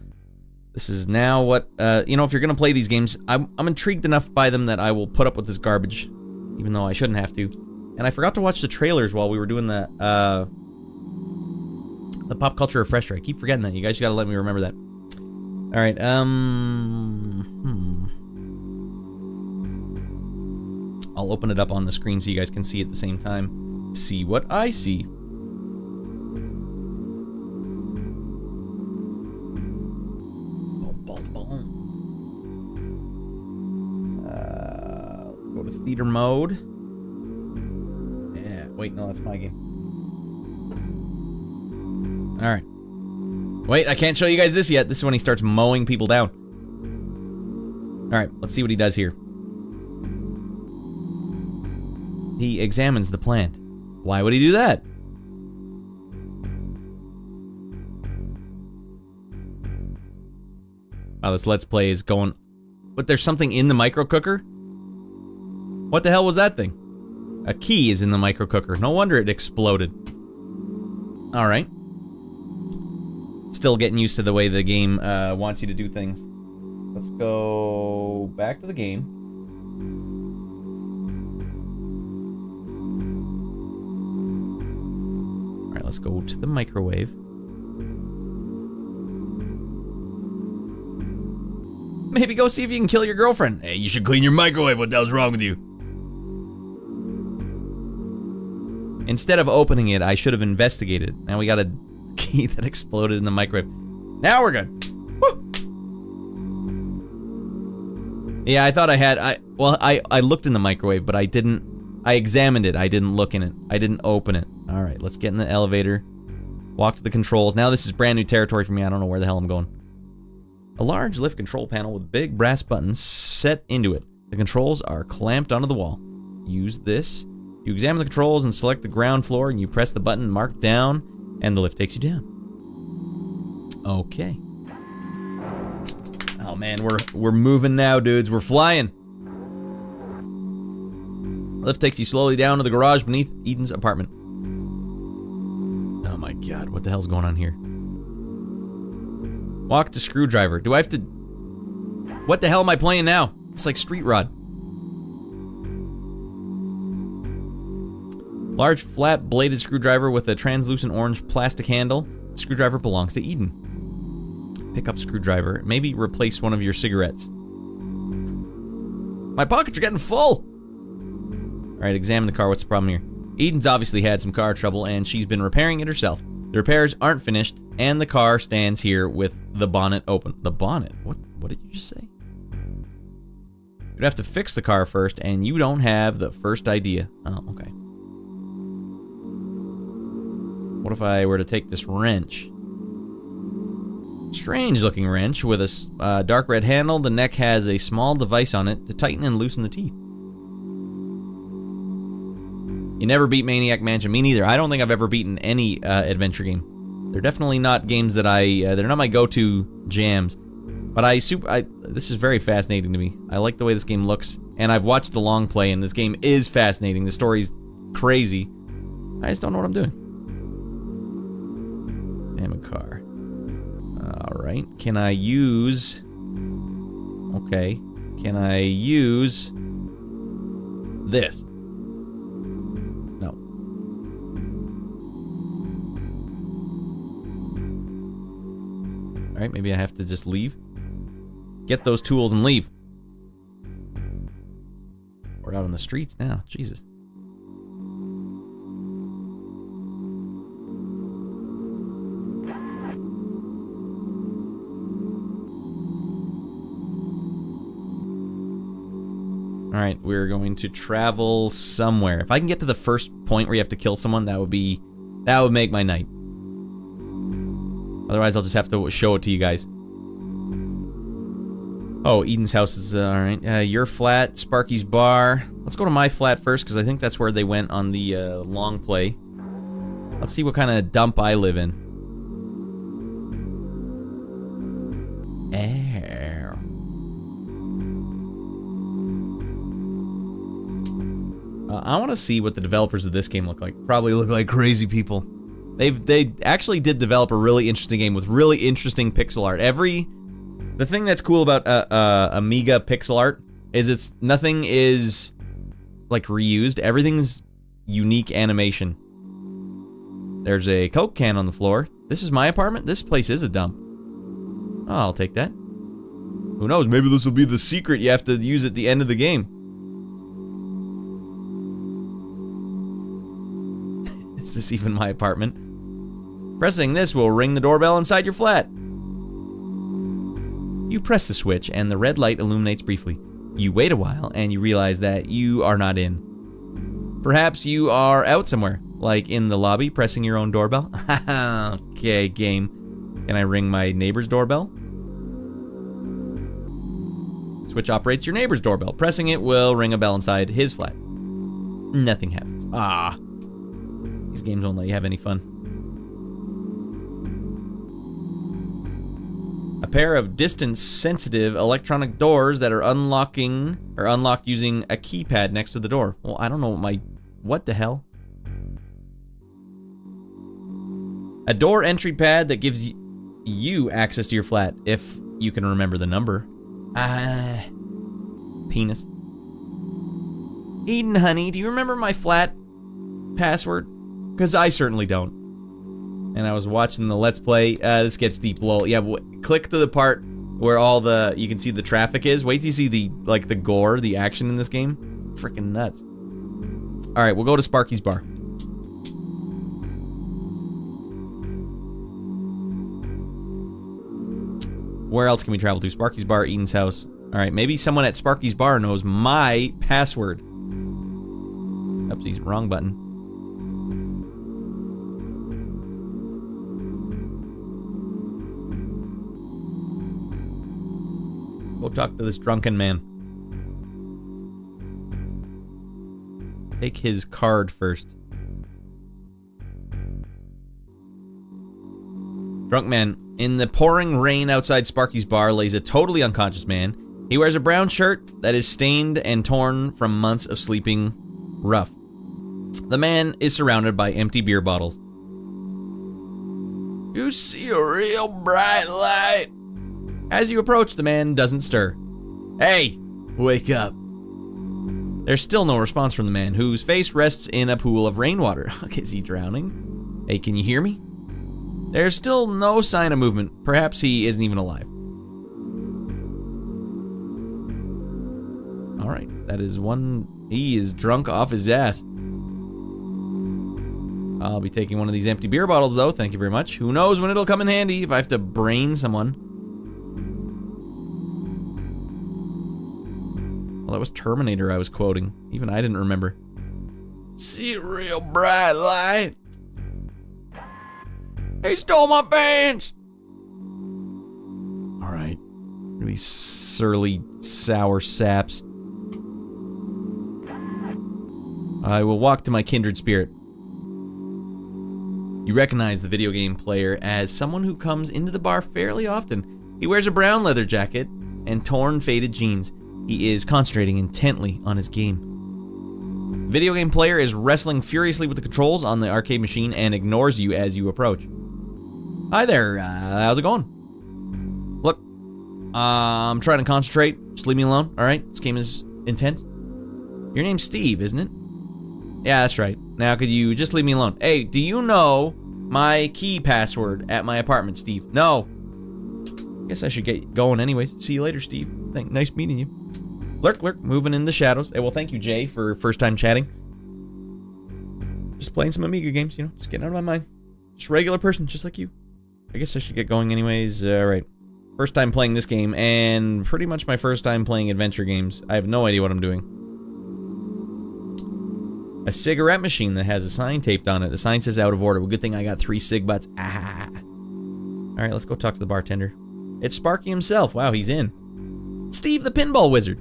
This is now what, you know, if you're gonna play these games, I'm intrigued enough by them that I will put up with this garbage. Even though I shouldn't have to. And I forgot to watch the trailers while we were doing the pop culture refresher. I keep forgetting that. You guys gotta let me remember that. Alright, I'll open it up on the screen so you guys can see at the same time. See what I see. boom, boom. Let's go to theater mode. Yeah, wait, no, that's my game. Alright. Wait, I can't show you guys this yet. This is when he starts mowing people down. Alright, let's see what he does here. He examines the plant. Why would he do that? Oh, this Let's Play is going... But there's something in the micro cooker? What the hell was that thing? A key is in the micro cooker. No wonder it exploded. Alright. Still getting used to the way the game wants you to do things. Let's go back to the game. Alright, let's go to the microwave. Maybe go see if you can kill your girlfriend. Hey, you should clean your microwave. What the hell's wrong with you? Instead of opening it, I should have investigated. Now we got a key that exploded in the microwave. Now we're good. Woo! Yeah, I thought I had... I looked in the microwave, but I didn't... I examined it. I didn't look in it. I didn't open it. Alright, let's get in the elevator. Walk to the controls. Now this is brand new territory for me. I don't know where the hell I'm going. A large lift control panel with big brass buttons set into it. The controls are clamped onto the wall. Use this. You examine the controls and select the ground floor, and you press the button marked down, and the lift takes you down. Okay. Oh man, we're moving now, dudes. We're flying. Lift takes you slowly down to the garage beneath Eden's apartment. Oh my god, what the hell's going on here? Walk to screwdriver. Do I have to... What the hell am I playing now? It's like Street Rod. Large flat bladed screwdriver with a translucent orange plastic handle. Screwdriver belongs to Eden. Pick up screwdriver. Maybe replace one of your cigarettes. My pockets are getting full! Alright, examine the car. What's the problem here? Eden's obviously had some car trouble and she's been repairing it herself. The repairs aren't finished, and the car stands here with the bonnet open. The bonnet? What did you just say? You'd have to fix the car first, and you don't have the first idea. Oh, okay. What if I were to take this wrench? Strange looking wrench with a dark red handle. The neck has a small device on it to tighten and loosen the teeth. You never beat Maniac Mansion. Me neither. I don't think I've ever beaten any adventure game. They're definitely not games that they're not my go-to jams. But this is very fascinating to me. I like the way this game looks, and I've watched the long play, and this game is fascinating. The story's crazy. I just don't know what I'm doing. Examine car. Alright. Can I use... Okay. Can I use... this? No. Alright, maybe I have to just leave. Get those tools and leave. We're out on the streets now. Jesus. Alright, we're going to travel somewhere. If I can get to the first point where you have to kill someone, that would make my night. Otherwise, I'll just have to show it to you guys. Oh, Eden's house is, alright. Your flat, Sparky's bar. Let's go to my flat first, because I think that's where they went on the long play. Let's see what kind of dump I live in. I want to see what the developers of this game look like. Probably look like crazy people. They actually did develop a really interesting game with really interesting pixel art. The thing that's cool about Amiga pixel art is nothing is like reused. Everything's unique animation. There's a Coke can on the floor. This is my apartment. This place is a dump. Oh, I'll take that. Who knows? Maybe this will be the secret you have to use at the end of the game. Is this even my apartment? Pressing this will ring the doorbell inside your flat. You press the switch, and the red light illuminates briefly. You wait a while, and you realize that you are not in. Perhaps you are out somewhere, like in the lobby, pressing your own doorbell. Okay, game. Can I ring my neighbor's doorbell? Switch operates your neighbor's doorbell. Pressing it will ring a bell inside his flat. Nothing happens. Ah. These games won't let you have any fun. A pair of distance-sensitive electronic doors that are unlocked using a keypad next to the door. Well, I don't know what the hell? A door entry pad that gives you access to your flat, if you can remember the number. Penis. Eden, honey, do you remember my flat password? Because I certainly don't. And I was watching the Let's Play. This gets deep. Lol. Yeah, click to the part where all you can see the traffic is. Wait till you see the gore, the action in this game. Freaking nuts. All right, we'll go to Sparky's bar. Where else can we travel to? Sparky's bar, Eden's house. All right, maybe someone at Sparky's bar knows my password. Oopsies, wrong button. Go talk to this drunken man. Take his card first. Drunk man. In the pouring rain outside Sparky's bar lays a totally unconscious man. He wears a brown shirt that is stained and torn from months of sleeping rough. The man is surrounded by empty beer bottles. You see a real bright light. As you approach, the man doesn't stir. Hey, wake up. There's still no response from the man, whose face rests in a pool of rainwater. Is he drowning? Hey, can you hear me? There's still no sign of movement. Perhaps he isn't even alive. Alright, that is one. He is drunk off his ass. I'll be taking one of these empty beer bottles, though. Thank you very much. Who knows when it'll come in handy if I have to brain someone. Well, that was Terminator I was quoting. Even I didn't remember. See a real bright light. He stole my pants! Alright. These surly, sour saps. I will walk to my kindred spirit. You recognize the video game player as someone who comes into the bar fairly often. He wears a brown leather jacket and torn, faded jeans. He is concentrating intently on his game. Video game player is wrestling furiously with the controls on the arcade machine and ignores you as you approach. Hi there, how's it going? Look, I'm trying to concentrate. Just leave me alone, alright? This game is intense. Your name's Steve, isn't it? Yeah, that's right. Now, could you just leave me alone? Hey, do you know my key password at my apartment, Steve? No. Guess I should get going anyways. See you later, Steve. Nice meeting you. Lurk, moving in the shadows. Hey, well, thank you, Jay, for first time chatting. Just playing some Amiga games, you know, just getting out of my mind. Just a regular person, just like you. I guess I should get going anyways. Alright. First time playing this game, and pretty much my first time playing adventure games. I have no idea what I'm doing. A cigarette machine that has a sign taped on it. The sign says out of order. Well, good thing I got 3 cig butts. Ah. Alright, let's go talk to the bartender. It's Sparky himself. Wow, he's in. Steve the Pinball Wizard.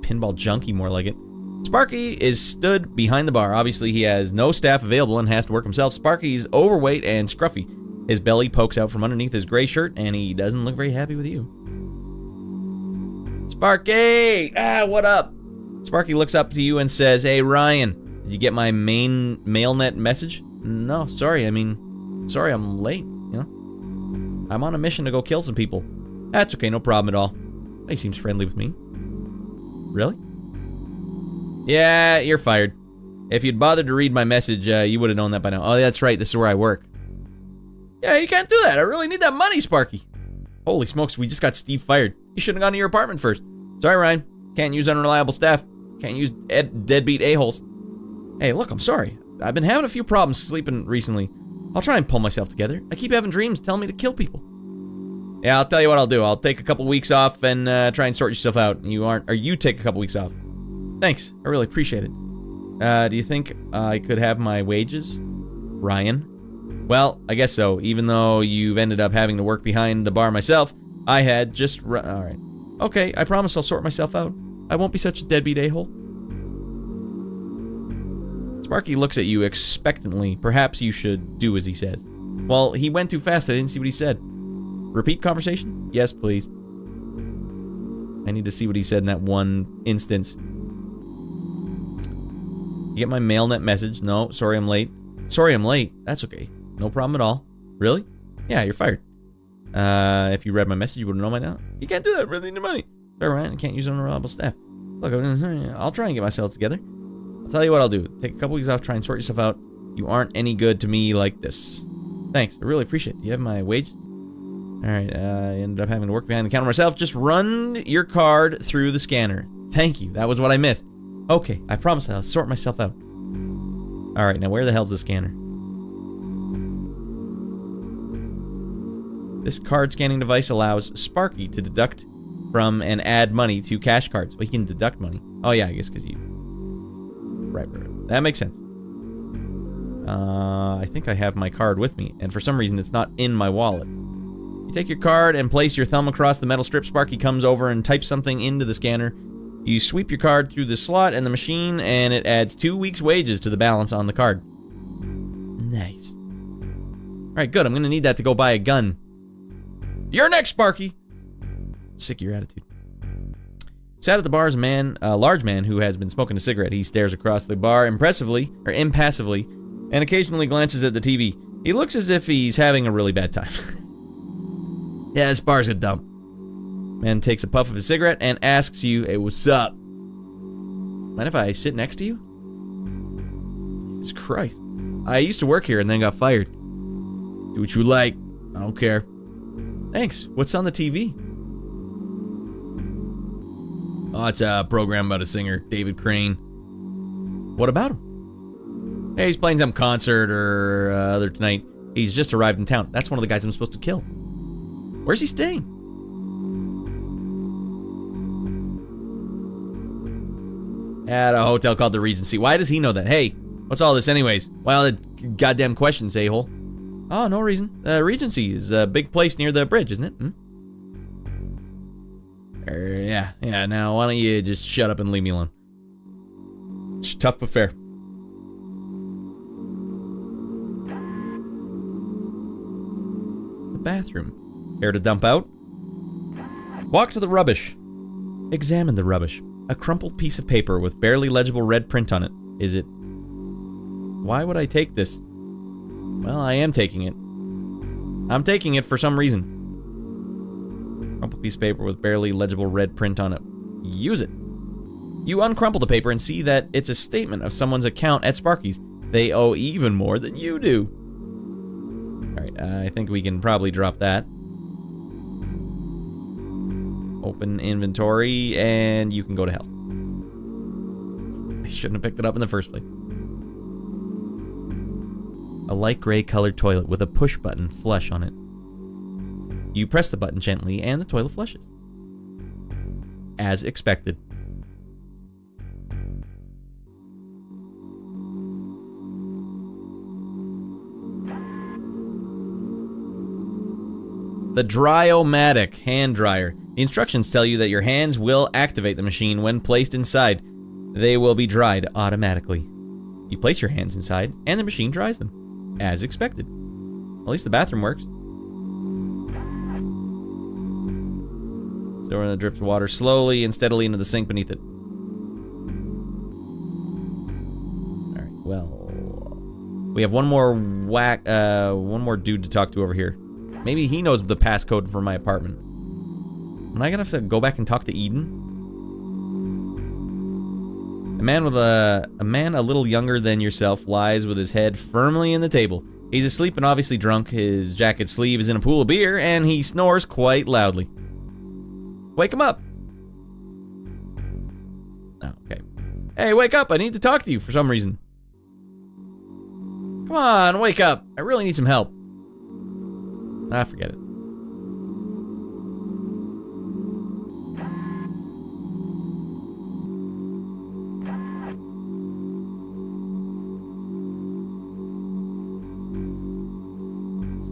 Pinball junkie, more like it. Sparky is stood behind the bar. Obviously, he has no staff available and has to work himself. Sparky's overweight and scruffy. His belly pokes out from underneath his gray shirt, and he doesn't look very happy with you. Sparky! Ah, what up? Sparky looks up to you and says, hey, Ryan, did you get my main MailNet message? No, sorry, sorry I'm late, you know? I'm on a mission to go kill some people. That's okay, no problem at all. He seems friendly with me. Really? Yeah, you're fired. If you'd bothered to read my message, you would have known that by now. Oh, that's right, this is where I work. Yeah, you can't do that. I really need that money, Sparky. Holy smokes, we just got Steve fired. You shouldn't have gone to your apartment first. Sorry, Ryan. Can't use unreliable staff. Can't use deadbeat a-holes. Hey, look, I'm sorry. I've been having a few problems sleeping recently. I'll try and pull myself together. I keep having dreams telling me to kill people. Yeah, I'll tell you what I'll do. I'll take a couple weeks off and try and sort yourself out. You take a couple weeks off. Thanks. I really appreciate it. Do you think I could have my wages? Ryan? Well, I guess so. Even though you've ended up having to work behind the bar myself, I had just alright. Okay, I promise I'll sort myself out. I won't be such a deadbeat a-hole. Sparky looks at you expectantly. Perhaps you should do as he says. Well, he went too fast. I didn't see what he said. Repeat conversation? Yes, please. I need to see what he said in that one instance. You get my MailNet message? No, sorry I'm late. Sorry I'm late? That's okay. No problem at all. Really? Yeah, you're fired. If you read my message, you wouldn't know by now. You can't do that. Really need money. Sorry, Ryan. I can't use unreliable staff. Look, I'll try and get myself together. I'll tell you what I'll do. Take a couple weeks off, try and sort yourself out. You aren't any good to me like this. Thanks. I really appreciate it. Do you have my wages? Alright, I ended up having to work behind the counter myself. Just run your card through the scanner. Thank you. That was what I missed. Okay, I promise I'll sort myself out. Alright, now where the hell's the scanner? This card scanning device allows Sparky to deduct from and add money to cash cards. Well, he can deduct money. Oh yeah, I guess because you... Right. That makes sense. I think I have my card with me, and for some reason it's not in my wallet. You take your card and place your thumb across the metal strip. Sparky comes over and types something into the scanner. You sweep your card through the slot in the machine, and it adds 2 weeks' wages to the balance on the card. Nice. Alright, good. I'm gonna need that to go buy a gun. You're next, Sparky! Sick of your attitude. Sat at the bar is a large man who has been smoking a cigarette. He stares across the bar impassively, and occasionally glances at the TV. He looks as if he's having a really bad time. Yeah, this bar's a dump. Man takes a puff of his cigarette and asks you, hey, what's up? Mind if I sit next to you? Jesus Christ. I used to work here and then got fired. Do what you like. I don't care. Thanks. What's on the TV? Oh, it's a program about a singer, David Crane. What about him? Hey, he's playing some concert or other tonight. He's just arrived in town. That's one of the guys I'm supposed to kill. Where's he staying? At a hotel called the Regency. Why does he know that? Hey, what's all this anyways? Why all the goddamn questions, a-hole? Oh, no reason. Regency is a big place near the bridge, isn't it? Yeah. Now, why don't you just shut up and leave me alone? It's tough but fair. The bathroom. Care to dump out? Walk to the rubbish. Examine the rubbish. A crumpled piece of paper with barely legible red print on it. Is it... Why would I take this? Well, I am taking it. I'm taking it for some reason. Crumpled piece of paper with barely legible red print on it. Use it. You uncrumple the paper and see that it's a statement of someone's account at Sparky's. They owe even more than you do. Alright, I think we can probably drop that. Open inventory, and you can go to hell. I shouldn't have picked it up in the first place. A light gray colored toilet with a push button flush on it. You press the button gently, and the toilet flushes. As expected. The Dry-O-Matic hand dryer. The instructions tell you that your hands will activate the machine when placed inside. They will be dried automatically. You place your hands inside, and the machine dries them. As expected. At least the bathroom works. So it drips water slowly and steadily into the sink beneath it. Alright, well... We have one more dude to talk to over here. Maybe he knows the passcode for my apartment. Am I gonna have to go back and talk to Eden? A man a little younger than yourself lies with his head firmly in the table. He's asleep and obviously drunk. His jacket sleeve is in a pool of beer, and he snores quite loudly. Wake him up! Oh, okay. Hey, wake up! I need to talk to you for some reason. Come on, wake up! I really need some help. Ah, forget it.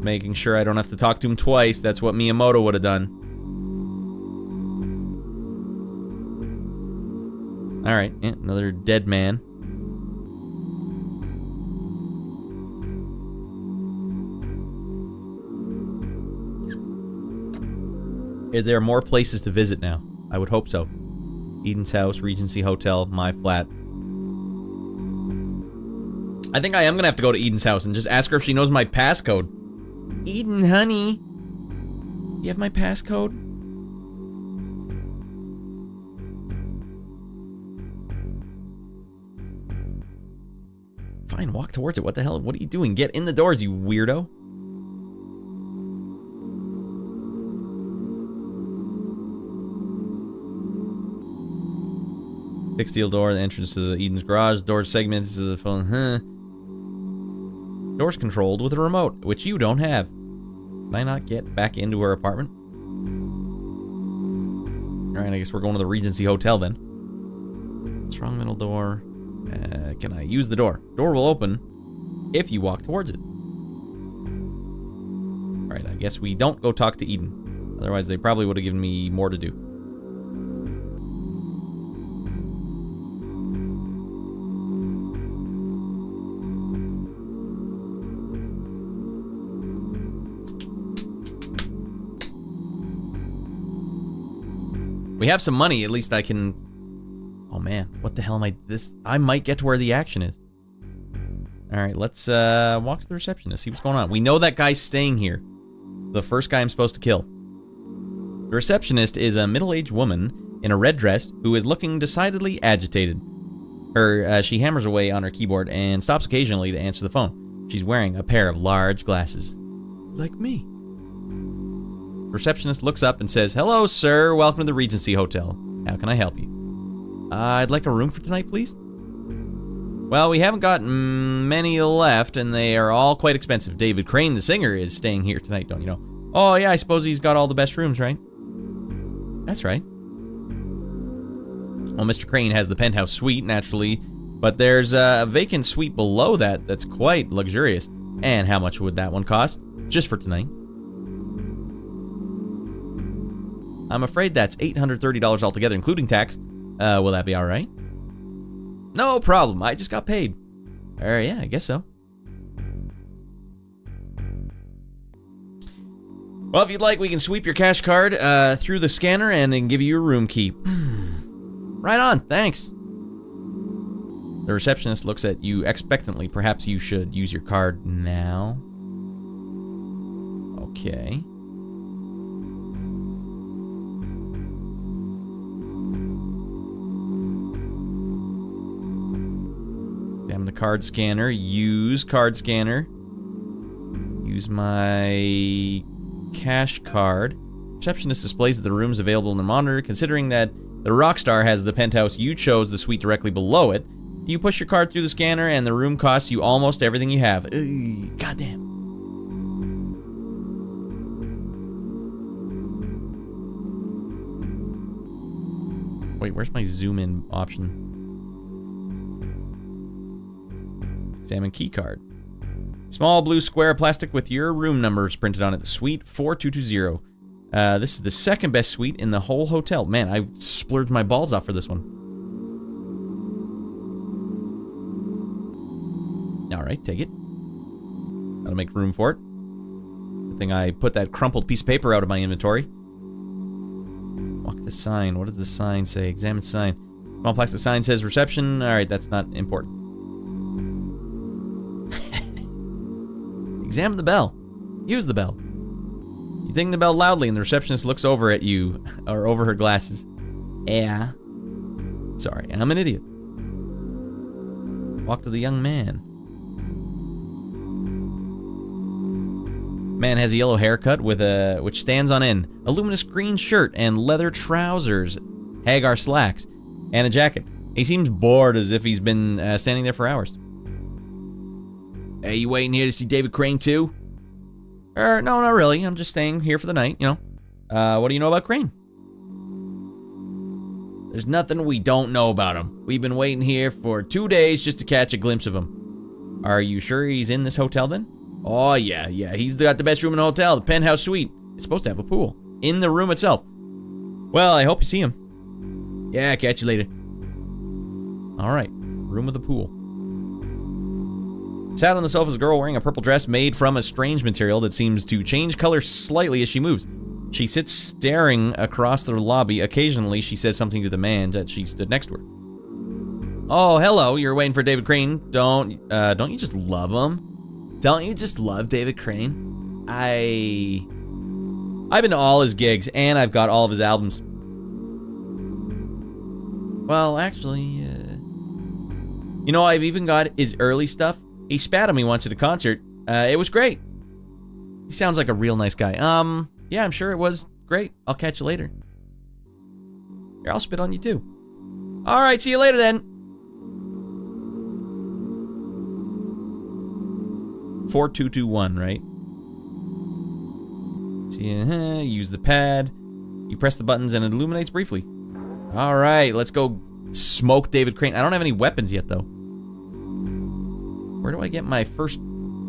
making sure I don't have to talk to him twice. That's what Miyamoto would have done. Alright, yeah, another dead man. There are more places to visit now. I would hope so. Eden's house, Regency Hotel, my flat. I think I am gonna have to go to Eden's house and just ask her if she knows my passcode. Eden, honey. You have my passcode? Fine, walk towards it. What the hell? What are you doing? Get in the doors, you weirdo. Big steel door, the entrance to the Eden's garage. Door segments to the phone. Doors controlled with a remote, which you don't have. Can I not get back into her apartment? Alright, I guess we're going to the Regency Hotel then. Strong middle door. Can I use the door? Door will open if you walk towards it. Alright, I guess we don't go talk to Eden. Otherwise, they probably would have given me more to do. We have some money, at least I can... Oh man, what the hell am I... I might get to where the action is. Alright, let's walk to the receptionist, see what's going on. We know that guy's staying here. The first guy I'm supposed to kill. The receptionist is a middle-aged woman in a red dress who is looking decidedly agitated. She hammers away on her keyboard and stops occasionally to answer the phone. She's wearing a pair of large glasses. Like me. Receptionist looks up and says, "Hello, sir. Welcome to the Regency Hotel. How can I help you?" I'd like a room for tonight, please." "Well, we haven't got many left, and they are all quite expensive. David Crane, the singer, is staying here tonight, don't you know?" "Oh, yeah, I suppose he's got all the best rooms, right?" "That's right." "Well, Mr. Crane has the penthouse suite, naturally, but there's a vacant suite below that that's quite luxurious. And how much would that one cost? Just for tonight?" "I'm afraid that's $830 altogether, including tax. Will that be all right?" "No problem. I just got paid." Yeah, I guess so." "Well, if you'd like, we can sweep your cash card through the scanner and then give you your room key." "Right on, thanks." The receptionist looks at you expectantly. "Perhaps you should use your card now." Okay. The card scanner. Use card scanner. Use my cash card. Receptionist displays that the room's available in the monitor. Considering that the Rockstar has the penthouse, you chose the suite directly below it. You push your card through the scanner and the room costs you almost everything you have. Goddamn. Wait, where's my zoom in option? Examine key card. Small blue square of plastic with your room numbers printed on it. Suite 4220. This is the second best suite in the whole hotel. Man, I splurged my balls off for this one. Alright, take it. Gotta make room for it. Good thing I put that crumpled piece of paper out of my inventory. Walk the sign. What does the sign say? Examine sign. Small plastic sign says reception. Alright, that's not important. Examine the bell. Use the bell. You ding the bell loudly and the receptionist looks over at you, or over her glasses. Yeah. Sorry, I'm an idiot. Walk to the young man. Man has a yellow haircut with which stands on end, a luminous green shirt and leather trousers, Hagar slacks, and a jacket. He seems bored, as if he's been standing there for hours. "Hey, you waiting here to see David Crane too?" No, not really. I'm just staying here for the night, you know. What do you know about Crane?" "There's nothing we don't know about him. We've been waiting here for 2 days just to catch a glimpse of him." "Are you sure he's in this hotel then?" Oh, yeah, he's got the best room in the hotel, the penthouse suite. It's supposed to have a pool in the room itself. Well, I hope you see him. Yeah, catch you later. All right, room with a pool. Sat on the sofa is a girl wearing a purple dress made from a strange material that seems to change color slightly as she moves. She sits staring across the lobby. Occasionally, she says something to the man that she stood next to her. Oh, hello, you're waiting for David Crane. Don't you just love him? Don't you just love David Crane? I've been to all his gigs, and I've got all of his albums. Well, actually, you know, I've even got his early stuff. He spat on me once at a concert. It was great. He sounds like a real nice guy. Yeah, I'm sure it was great. I'll catch you later. Here, I'll spit on you too. All right, see you later then. 4221, right? See, use the pad. You press the buttons and it illuminates briefly. All right, let's go smoke David Crane. I don't have any weapons yet, though. Where do I get my first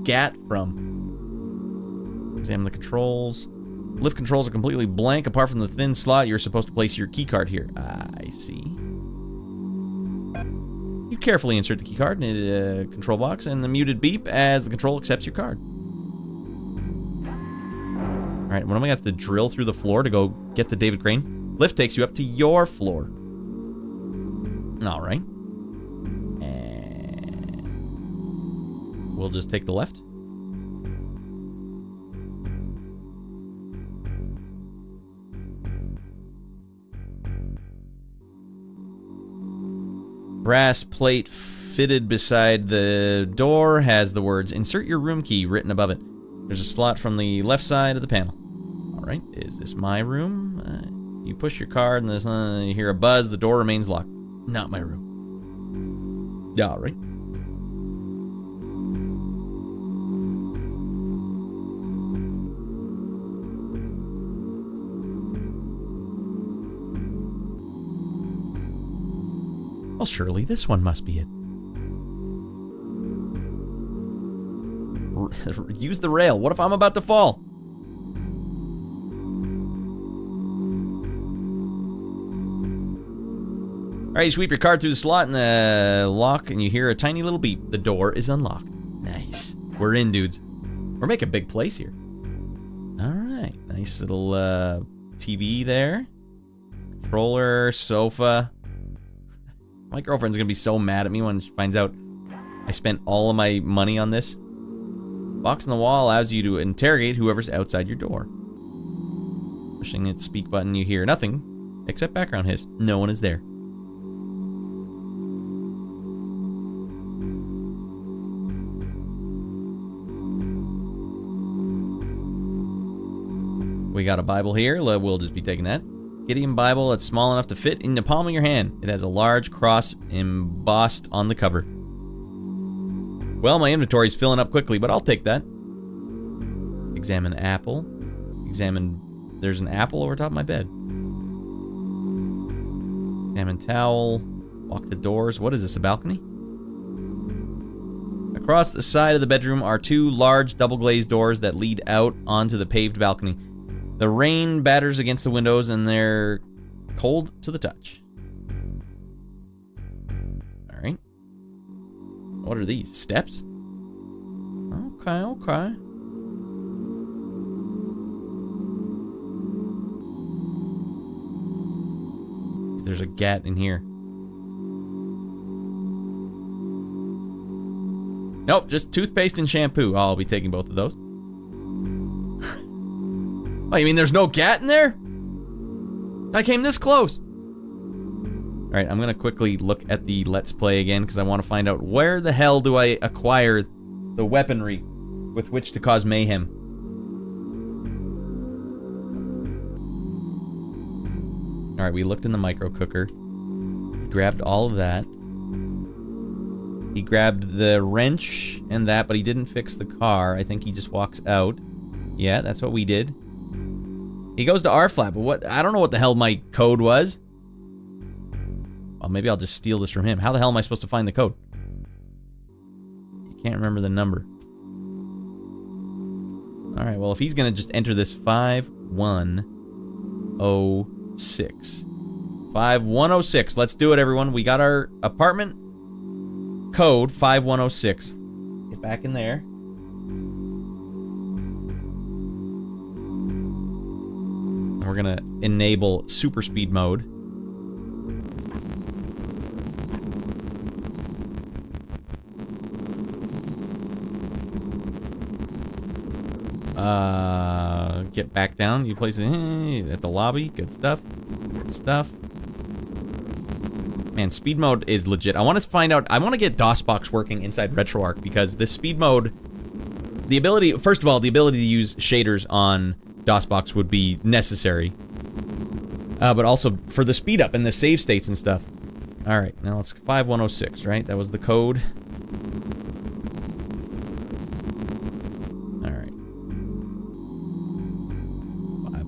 gat from? Examine the controls. Lift controls are completely blank apart from the thin slot. You're supposed to place your keycard here. I see. You carefully insert the keycard in the control box and the muted beep as the control accepts your card. All right, what am I going to have to drill through the floor to go get the David Crane? Lift takes you up to your floor. All right. And we'll just take the left. Brass plate fitted beside the door has the words, "Insert your room key," written above it. There's a slot from the left side of the panel. All right, is this my room? You push your card and you hear a buzz. The door remains locked. Not my room. All right. Well, surely this one must be it. Use the rail. What if I'm about to fall? All right, you sweep your card through the slot in the lock, and you hear a tiny little beep. The door is unlocked. Nice. We're in, dudes. We're making a big place here. All right, nice little TV there. Controller, sofa. My girlfriend's gonna be so mad at me when she finds out I spent all of my money on this. Box on the wall allows you to interrogate whoever's outside your door. Pushing its speak button, you hear nothing except background hiss. No one is there. We got a Bible here. We'll just be taking that. Gideon Bible that's small enough to fit in the palm of your hand. It has a large cross embossed on the cover. Well, my inventory's filling up quickly, but I'll take that. Examine apple. There's an apple over top of my bed. Examine towel. Walk the doors. What is this, a balcony? Across the side of the bedroom are two large double-glazed doors that lead out onto the paved balcony. The rain batters against the windows and they're cold to the touch. All right. What are these? Steps? Okay. There's a gat in here. Nope, just toothpaste and shampoo. I'll be taking both of those. Oh, you mean there's no gat in there? I came this close. All right, I'm gonna quickly look at the Let's Play again because I want to find out where the hell do I acquire the weaponry with which to cause mayhem. All right, we looked in the micro cooker. He grabbed all of that. He grabbed the wrench and that, but he didn't fix the car. I think he just walks out. Yeah, that's what we did. He goes to R-Flat, but what? I don't know what the hell my code was. Well, maybe I'll just steal this from him. How the hell am I supposed to find the code? You can't remember the number. Alright, well, if he's gonna just enter this 5106. 5106. Let's do it, everyone. We got our apartment code 5106. Get back in there. And we're gonna enable super speed mode. Get back down. You place it at the lobby. Good stuff. Good stuff. Man, speed mode is legit. I want to find out. I want to get DOSBox working inside RetroArch because the speed mode, the ability. First of all, the ability to use shaders on DOSBox would be necessary. But also for the speed up and the save states and stuff. All right, now it's 5106, right? That was the code.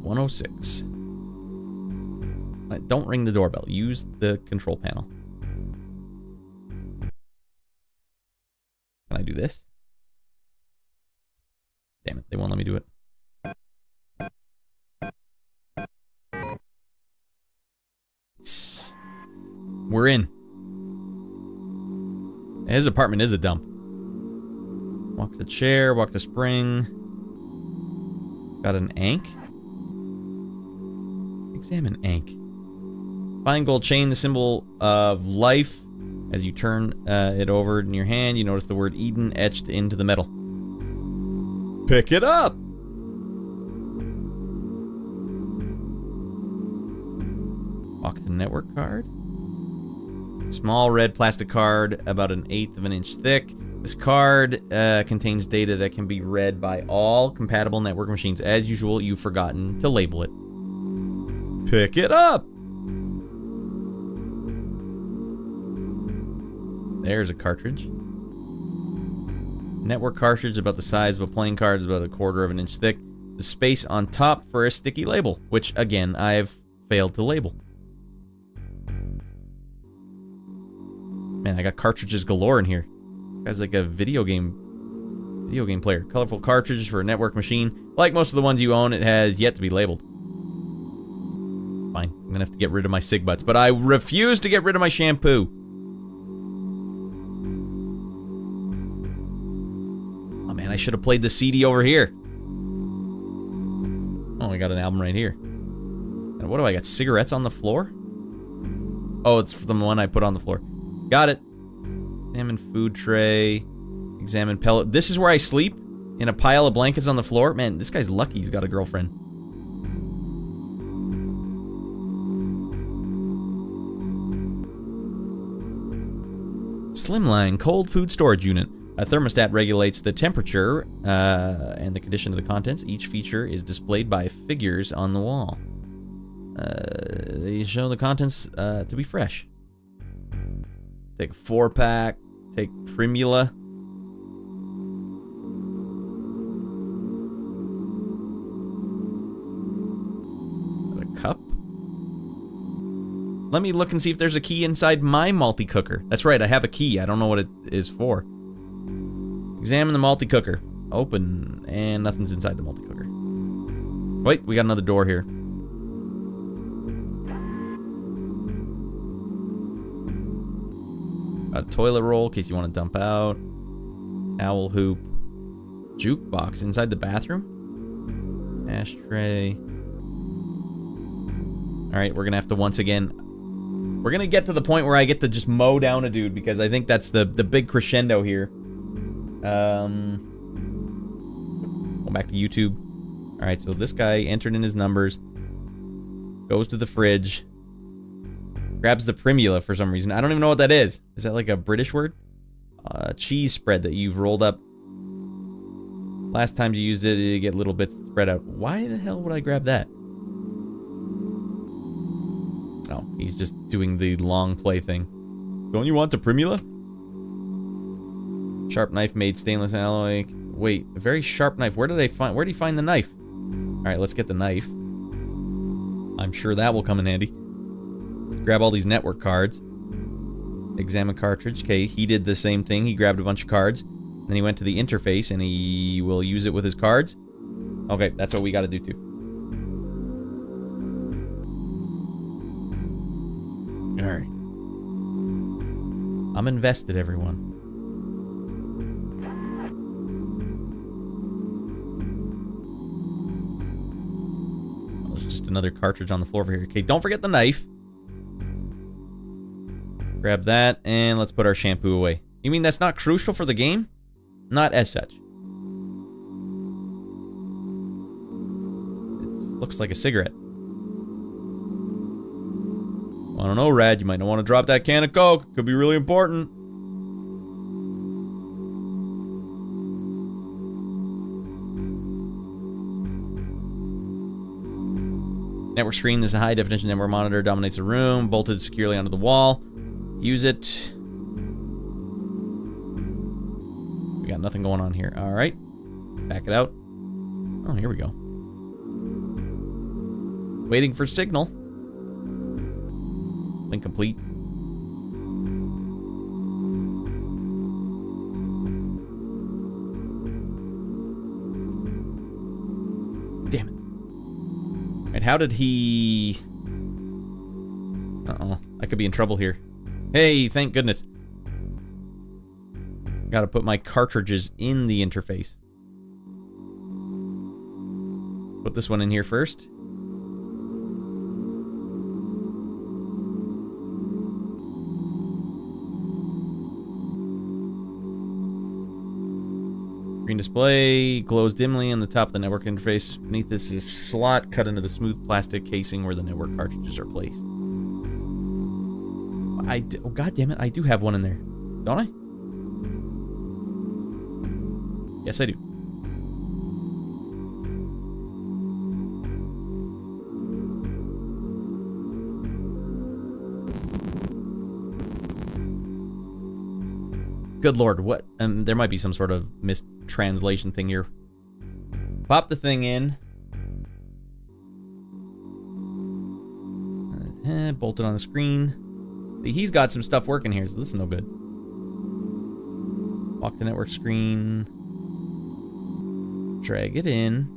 106. Don't ring the doorbell. Use the control panel. Can I do this? Damn it, they won't let me do it. We're in. His apartment is a dump. Walk the chair, walk the spring. Got an ank. Examine ank. Fine gold chain, the symbol of life. As you turn it over in your hand, you notice the word Eden etched into the metal. Pick it up! Walk the network card. Small red plastic card, about 1/8 of an inch thick. This card contains data that can be read by all compatible network machines. As usual, you've forgotten to label it. Pick it up! There's a cartridge. Network cartridge about the size of a playing card, is about 1/4 of an inch thick. The space on top for a sticky label, which again I've failed to label. Man, I got cartridges galore in here. Guy's like a video game player. Colorful cartridge for a network machine. Like most of the ones you own, it has yet to be labeled. Fine, I'm gonna have to get rid of my cig butts, but I refuse to get rid of my shampoo. Oh man, I should have played the CD over here. Oh, I got an album right here. And what do I got? Cigarettes on the floor? Oh, it's the one I put on the floor. Got it. Examine food tray. Examine pellet. This is where I sleep? In a pile of blankets on the floor? Man, this guy's lucky he's got a girlfriend. Slimline cold food storage unit. A thermostat regulates the temperature and the condition of the contents. Each feature is displayed by figures on the wall. They show the contents to be fresh. Take a 4-pack. Take Primula. Got a cup. Let me look and see if there's a key inside my multi-cooker. That's right, I have a key. I don't know what it is for. Examine the multi-cooker. Open, and nothing's inside the multi-cooker. Wait, we got another door here. Got a toilet roll in case you want to dump out. Towel hoop. Jukebox inside the bathroom. Ashtray. Alright, we're gonna have to once again... We're gonna get to the point where I get to just mow down a dude, because I think that's the big crescendo here. Go back to YouTube. Alright, so this guy entered in his numbers. Goes to the fridge. Grabs the Primula for some reason. I don't even know what that is. Is that like a British word? Cheese spread that you've rolled up. Last time you used it, you get little bits spread out. Why the hell would I grab that? Oh, he's just doing the long play thing. Don't you want the Primula? Sharp knife made stainless alloy. Wait, a very sharp knife. Where did he find the knife? Alright, let's get the knife. I'm sure that will come in handy. Grab all these network cards. Examine cartridge. Okay, he did the same thing. He grabbed a bunch of cards. Then he went to the interface and he will use it with his cards. Okay, that's what we gotta do too. Alright. I'm invested, everyone. Oh, there's just another cartridge on the floor over here. Okay, don't forget the knife. Grab that, and let's put our shampoo away. You mean that's not crucial for the game? Not as such. It looks like a cigarette. I don't know, Radd. You might not want to drop that can of Coke. Could be really important. Network screen. This is a high-definition network monitor. Dominates the room. Bolted securely onto the wall. Use it. We got nothing going on here. All right. Back it out. Oh, here we go. Waiting for signal. Link complete. Damn it. And how did he... Uh-oh. I could be in trouble here. Hey, thank goodness. Gotta put my cartridges in the interface. Put this one in here first. Screen display glows dimly on the top of the network interface. Beneath this is a slot cut into the smooth plastic casing where the network cartridges are placed. Oh, God damn it, I do have one in there. Don't I? Yes, I do. Good Lord, what? There might be some sort of mistranslation thing here. Pop the thing in. Bolt it on the screen. See, he's got some stuff working here, so this is no good. Lock the network screen. Drag it in.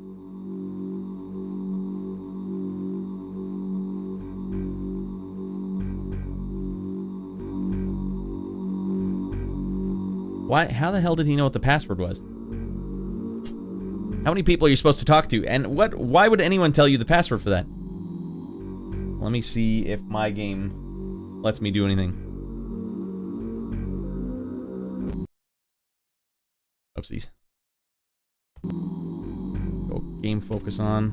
Why? How the hell did he know what the password was? How many people are you supposed to talk to? And what? Why would anyone tell you the password for that? Let me see if my game lets me do anything. Oopsies. Go game focus on.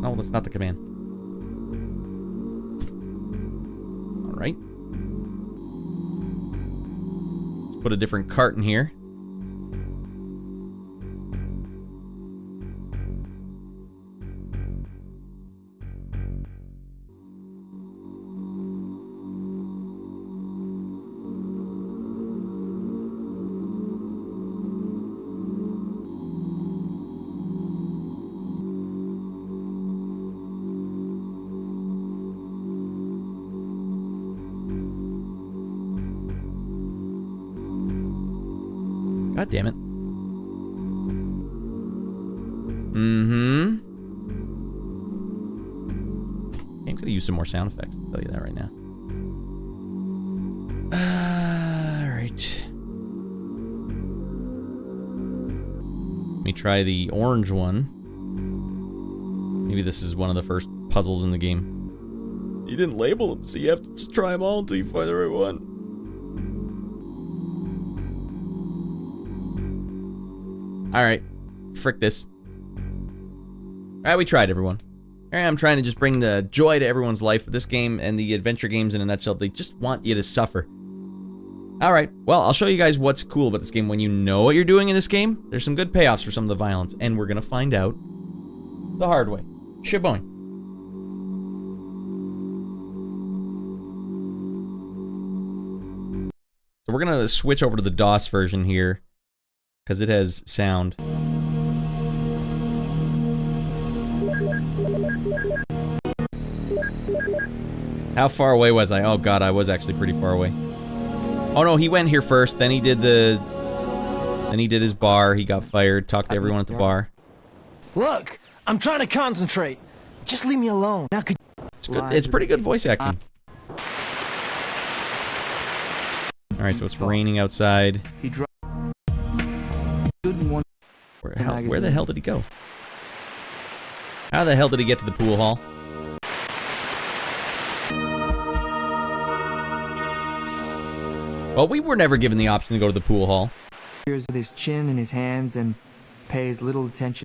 No, that's not the command. Alright. Let's put a different cart in here. God damn it. Game could have used some more sound effects, I'll tell you that right now. Alright. Let me try the orange one. Maybe this is one of the first puzzles in the game. You didn't label them, so you have to just try them all until you find the right one. Alright, frick this. Alright, we tried, everyone. Here I am trying to just bring the joy to everyone's life, but this game and the adventure games in a nutshell, they just want you to suffer. Alright, well, I'll show you guys what's cool about this game. When you know what you're doing in this game, there's some good payoffs for some of the violence, and we're gonna find out the hard way. Shaboing. So we're gonna switch over to the DOS version here, because it has sound. How far away was I? Oh god, I was actually pretty far away. Oh no, he went here first, then he did the Then he did his bar, he got fired, talked to everyone at the bar. Look, I'm trying to concentrate. Just leave me alone. Now could It's good. It's pretty good voice acting. Alright, so it's raining outside. Where the hell did he go? How the hell did he get to the pool hall? Well, we were never given the option to go to the pool hall. With his chin in his hands and pays little attention.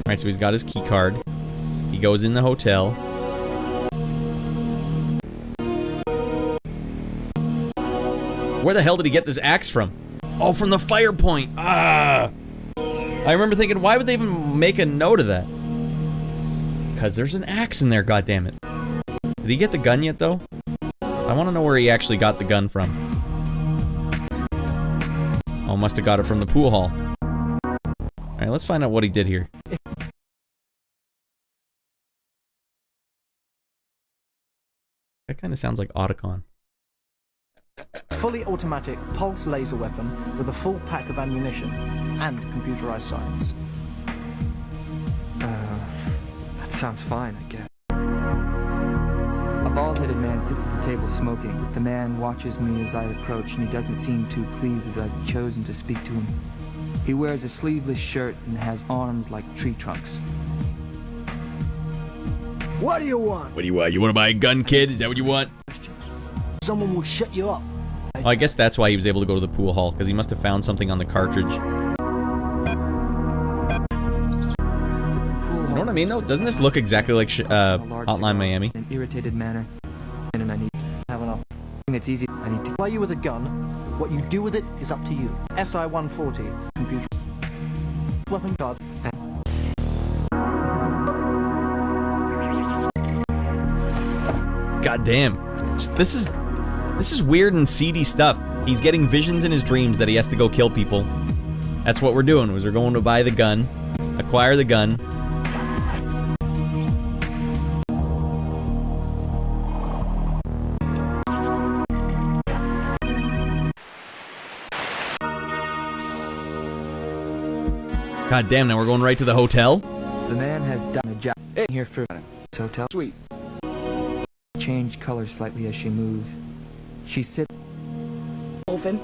Alright, so he's got his key card. He goes in the hotel. Where the hell did he get this axe from? Oh, from the fire point. Ah! I remember thinking, why would they even make a note of that? Because there's an axe in there, goddammit. Did he get the gun yet, though? I want to know where he actually got the gun from. Oh, must have got it from the pool hall. Alright, let's find out what he did here. That kind of sounds like Otacon. fully automatic pulse laser weapon with a full pack of ammunition and computerized science. That sounds fine, I guess. A bald-headed man sits at the table smoking. The man watches me as I approach, and he doesn't seem too pleased that I've chosen to speak to him. He wears a sleeveless shirt and has arms like tree trunks. What do you want? What do you want? You want to buy a gun, kid? Is that what you want? Someone will shut you up. Well, I guess that's why he was able to go to the pool hall, because he must have found something on the cartridge. You know what I mean, though? Doesn't this look exactly like Hotline Miami? In an irritated manner, and I need to have enough. It's easy. I need to Buy you with a gun. What you do with it is up to you. SI-140 computer weapon card. God damn. This is weird and seedy stuff. He's getting visions in his dreams that he has to go kill people. That's what we're doing, we're going to buy the gun, acquire the gun. God damn, now we're going right to the hotel? The man has done a job in here for this hotel. Sweet. Change color slightly as she moves. She sits. Oven.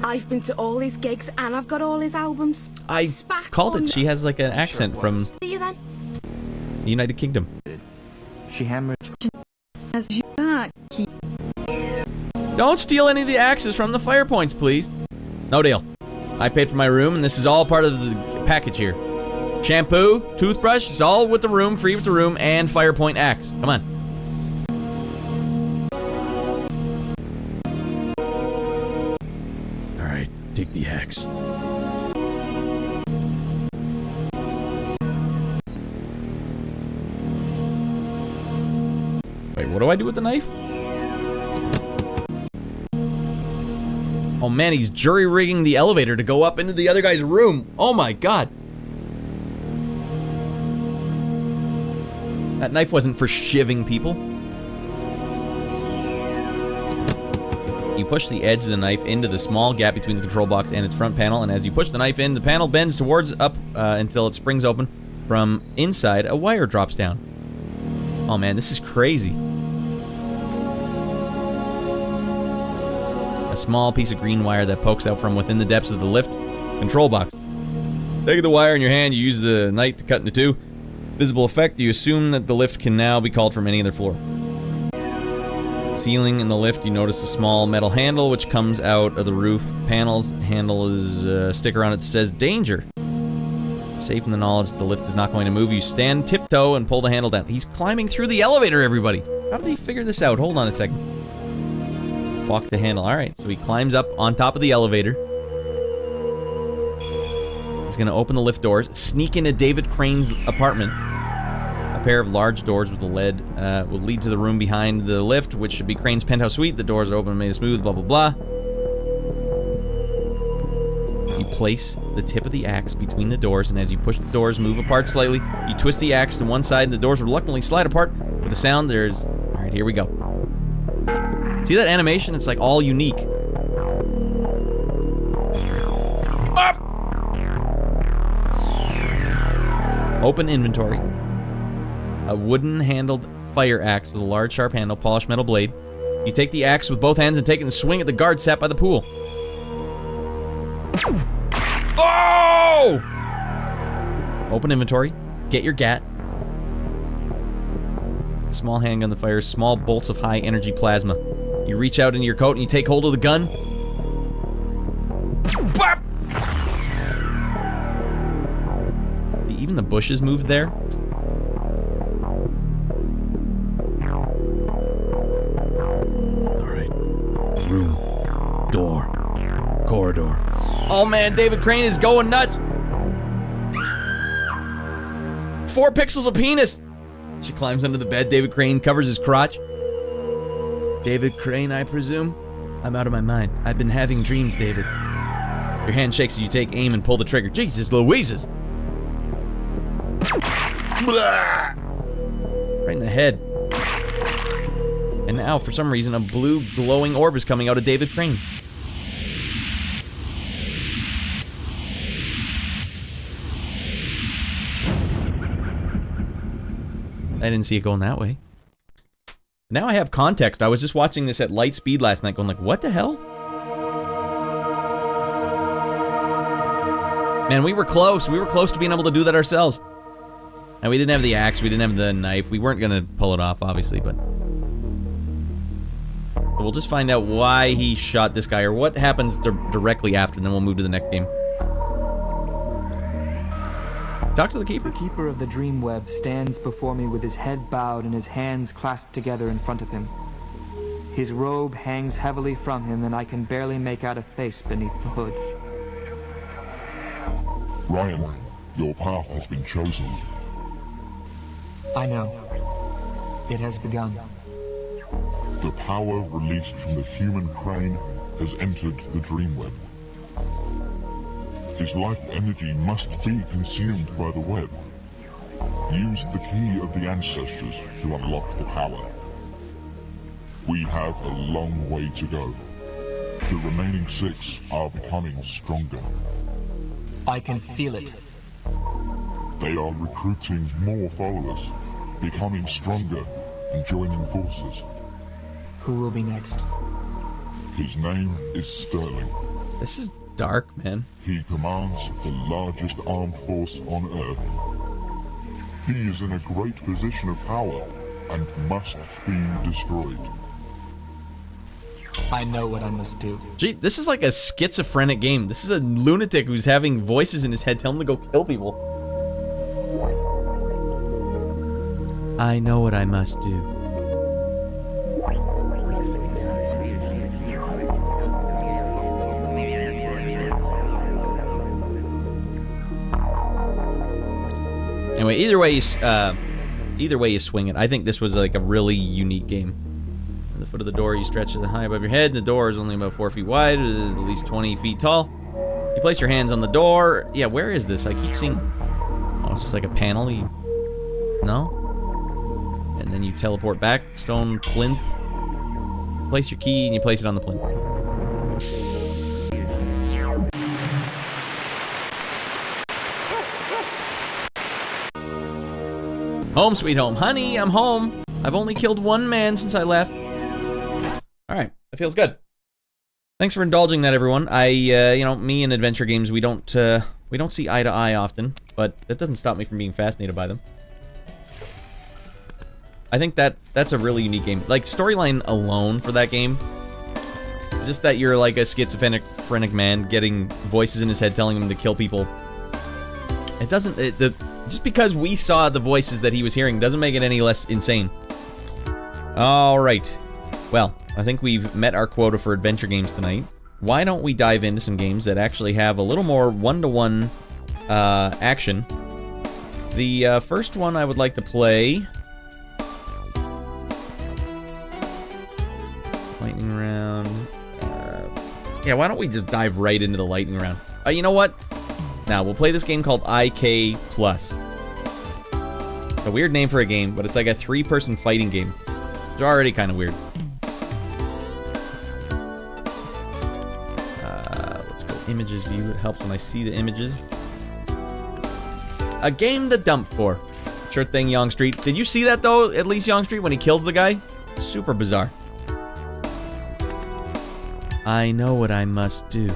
I've been to all his gigs and I've got all his albums. I Spat called on it. She has like an accent from See you then. the United Kingdom. She hammered. As you back. Don't steal any of the axes from the fire points, please. No deal. I paid for my room, and this is all part of the package here. Shampoo, toothbrush, it's all with the room, free with the room, and fire point axe. Come on. Alright, take the axe. Wait, what do I do with the knife? Oh man, he's jury-rigging the elevator to go up into the other guy's room. Oh my god. That knife wasn't for shivving people. You push the edge of the knife into the small gap between the control box and its front panel, and as you push the knife in, the panel bends towards up until it springs open. From inside, a wire drops down. Oh man, this is crazy. A small piece of green wire that pokes out from within the depths of the lift control box. Take the wire in your hand, you use the knife to cut into two. Visible effect, you assume that the lift can now be called from any other floor. Ceiling in the lift, you notice a small metal handle which comes out of the roof. Panel's handle is a sticker on it that says danger. Safe in the knowledge that the lift is not going to move, you stand tiptoe and pull the handle down. He's climbing through the elevator, everybody. How did he figure this out? Hold on a second. Walk the handle. Alright, so he climbs up on top of the elevator. He's gonna open the lift doors, sneak into David Crane's apartment. A pair of large doors with a lead will lead to the room behind the lift, which should be Crane's penthouse suite. The doors are open and made smooth, blah blah blah. You place the tip of the axe between the doors, and as you push the doors move apart slightly, you twist the axe to one side and the doors reluctantly slide apart. With a sound, there's... Alright, here we go. See that animation? It's like all unique. Up! Open inventory. A wooden handled fire axe with a large sharp handle, polished metal blade. You take the axe with both hands and take it and swing at the guard sat by the pool. Oh! Open inventory. Get your gat. Small handgun that fires small bolts of high energy plasma. You reach out into your coat and you take hold of the gun. Bwap! Even the bushes moved there. Alright. Room. Door. Corridor. Oh man, David Crane is going nuts! 4 pixels of penis! She climbs under the bed. David Crane covers his crotch. David Crane, I presume? I'm out of my mind. I've been having dreams, David. Your hand shakes as you take aim and pull the trigger. Jesus Louises! Blah! Right in the head. And now, for some reason, a blue glowing orb is coming out of David Crane. I didn't see it going that way. Now I have context. I was just watching this at light speed last night going like, what the hell? Man, we were close. We were close to being able to do that ourselves. And we didn't have the axe. We didn't have the knife. We weren't going to pull it off, obviously, but... we'll just find out why he shot this guy or what happens directly after, and then we'll move to the next game. Talk to the keeper. The keeper of the DreamWeb stands before me with his head bowed and his hands clasped together in front of him. His robe hangs heavily from him, and I can barely make out a face beneath the hood. Ryan, your path has been chosen. I know. It has begun. The power released from the human crane has entered the DreamWeb. His life energy must be consumed by the web. Use the key of the ancestors to unlock the power. We have a long way to go. The remaining 6 are becoming stronger. I can feel it. They are recruiting more followers, becoming stronger and joining forces. Who will be next? His name is Sterling. This is dark, man. He commands the largest armed force on Earth. He is in a great position of power and must be destroyed. I know what I must do. Gee, this is like a schizophrenic game. This is a lunatic who's having voices in his head telling him to go kill people. I know what I must do. Anyway, either way you swing it. I think this was like a really unique game. At the foot of the door, you stretch it high above your head. The door is only about 4 feet wide, at least 20 feet tall. You place your hands on the door. Yeah, where is this? I keep seeing... oh, it's just like a panel. No? And then you teleport back. Stone plinth. Place your key and you place it on the plinth. Home sweet home. Honey, I'm home. I've only killed 1 man since I left. Alright, that feels good. Thanks for indulging that, everyone. You know, me and adventure games, we don't see eye to eye often, but that doesn't stop me from being fascinated by them. I think that's a really unique game. Like, storyline alone for that game, just that you're like a schizophrenic man getting voices in his head telling him to kill people. It doesn't... just because we saw the voices that he was hearing doesn't make it any less insane. Alright. Well, I think we've met our quota for adventure games tonight. Why don't we dive into some games that actually have a little more one-to-one action. The first one I would like to play... lightning round... yeah, why don't we just dive right into the lightning round? You know what? Now, we'll play this game called IK+. A weird name for a game, but it's like a 3-person fighting game. It's already kind of weird. images view. It helps when I see the images. A game to dump for. Sure thing, Young Street. Did you see that, though, at least, Young Street, when he kills the guy? Super bizarre. I know what I must do.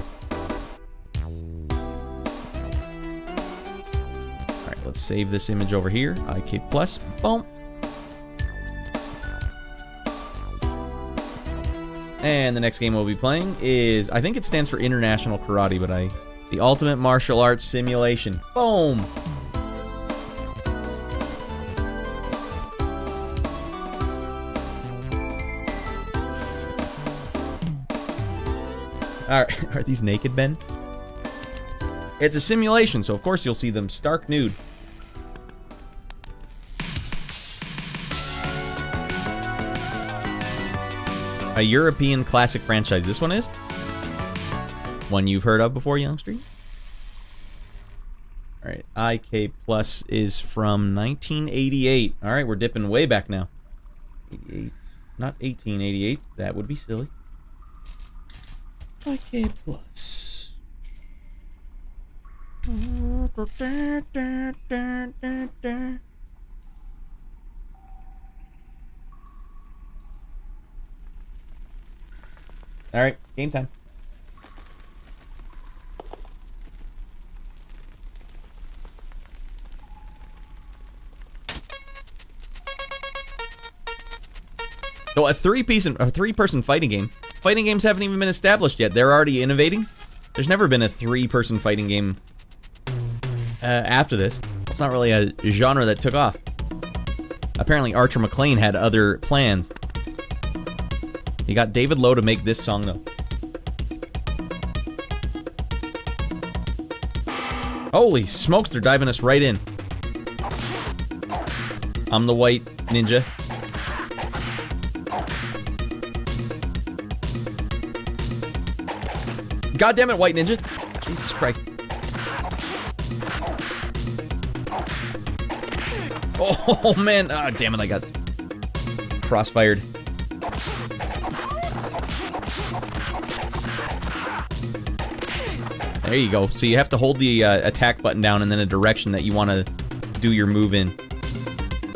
Alright, let's save this image over here. IK+. Boom. And the next game we'll be playing is, I think it stands for International Karate, but the Ultimate Martial Arts Simulation. Boom! Alright, are these naked men? It's a simulation, so of course you'll see them stark nude. A European classic franchise, this one is? One you've heard of before, Young Street? Alright, IK Plus is from 1988. Alright, we're dipping way back now. 88, not 1888, that would be silly. IK Plus. Alright, game time. So a three-person fighting game. Fighting games haven't even been established yet. They're already innovating. There's never been a three-person fighting game after this. It's not really a genre that took off. Apparently Archer McLean had other plans. He got David Lowe to make this song, though. Holy smokes, they're diving us right in. I'm the white ninja. God damn it, white ninja. Jesus Christ. Oh, man. Ah, damn it, I got crossfired. There you go. So you have to hold the attack button down and then a direction that you want to do your move in.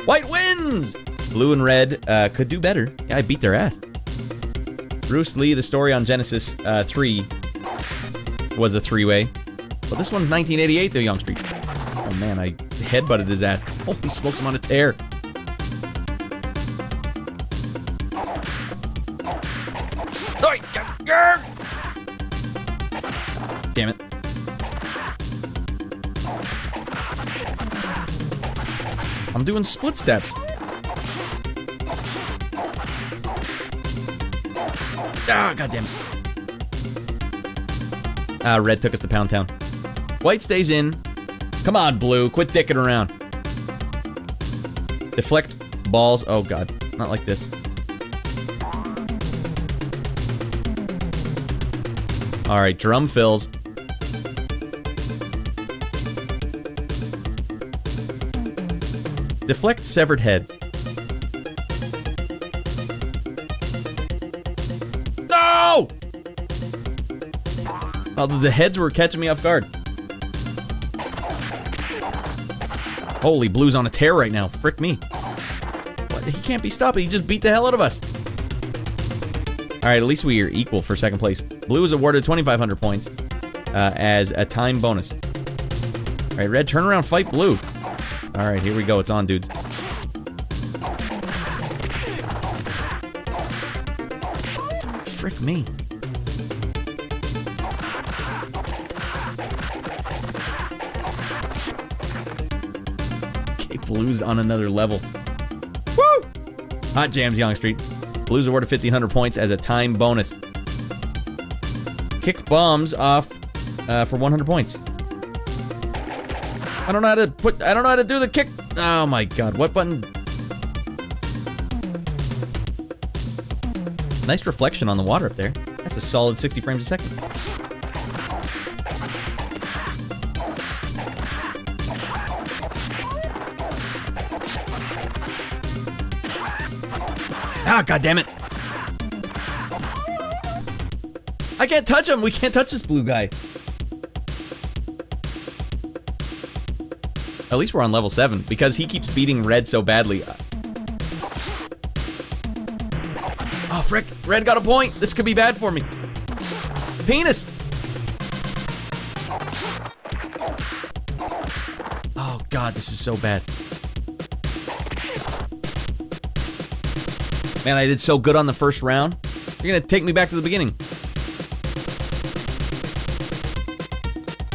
White wins! Blue and red could do better. Yeah, I beat their ass. Bruce Lee, the story on Genesis 3 was a three-way. But this one's 1988, though, Young Street. Oh, man, I headbutted his ass. Holy smokes, I'm on a tear. Damn it. I'm doing split steps. Ah, goddamn it. Red took us to Pound Town. White stays in. Come on, blue. Quit dicking around. Deflect balls. Oh, God. Not like this. Alright, drum fills. Deflect severed heads. No! Oh, the heads were catching me off guard. Holy, blue's on a tear right now. Frick me. What? He can't be stopped. He just beat the hell out of us. Alright, at least we are equal for second place. Blue is awarded 2,500 points as a time bonus. Alright, red, turn around, fight blue. Alright, here we go. It's on, dudes. Frick me. Okay, blue's on another level. Woo! Hot jams, Young Street. Blues awarded 1,500 points as a time bonus. Kick bombs off for 100 points. I don't know how to do the kick. Oh my god, what button? Nice reflection on the water up there. That's a solid 60 frames a second. Ah, god damn it. I can't touch him. We can't touch this blue guy. At least we're on level 7, because he keeps beating Red so badly. Oh, frick. Red got a point. This could be bad for me. Penis! Oh, God, this is so bad. Man, I did so good on the first round. You're gonna take me back to the beginning.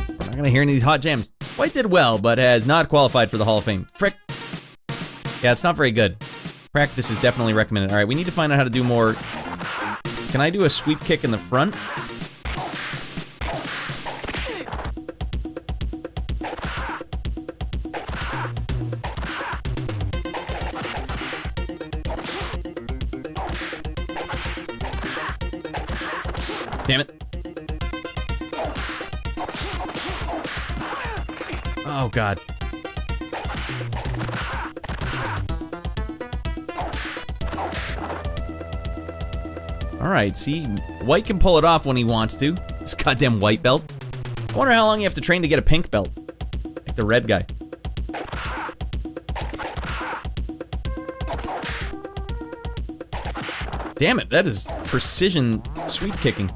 I'm not gonna hear any of these hot jams. White did well, but has not qualified for the Hall of Fame. Frick. Yeah, it's not very good. Practice is definitely recommended. Alright, we need to find out how to do more. Can I do a sweep kick in the front? Damn it. Oh, God. Alright, see, White can pull it off when he wants to. This goddamn white belt. I wonder how long you have to train to get a pink belt. Like the red guy. Damn it, that is precision sweep kicking.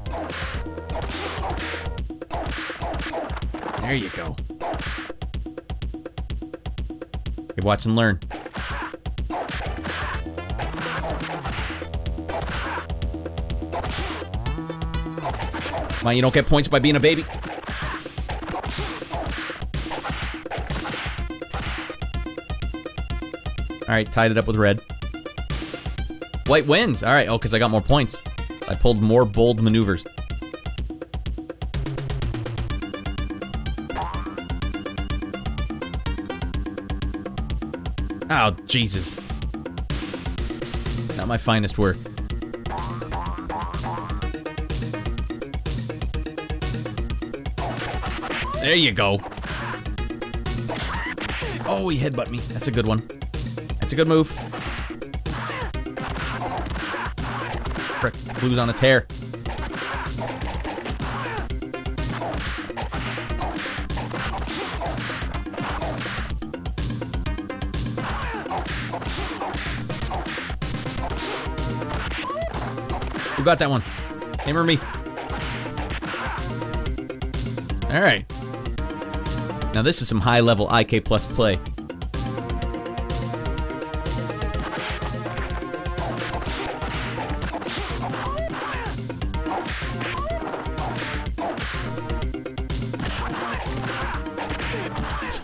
There you go. Okay, watch and learn. Come on, you don't get points by being a baby. Alright, tied it up with Red. White wins. Alright, oh, because I got more points. I pulled more bold maneuvers. Oh, Jesus. Not my finest work. There you go. Oh, he headbutt me. That's a good one. That's a good move. Frick, Blue's on a tear. Who got that one? Him or me? Alright. Now this is some high-level IK plus play.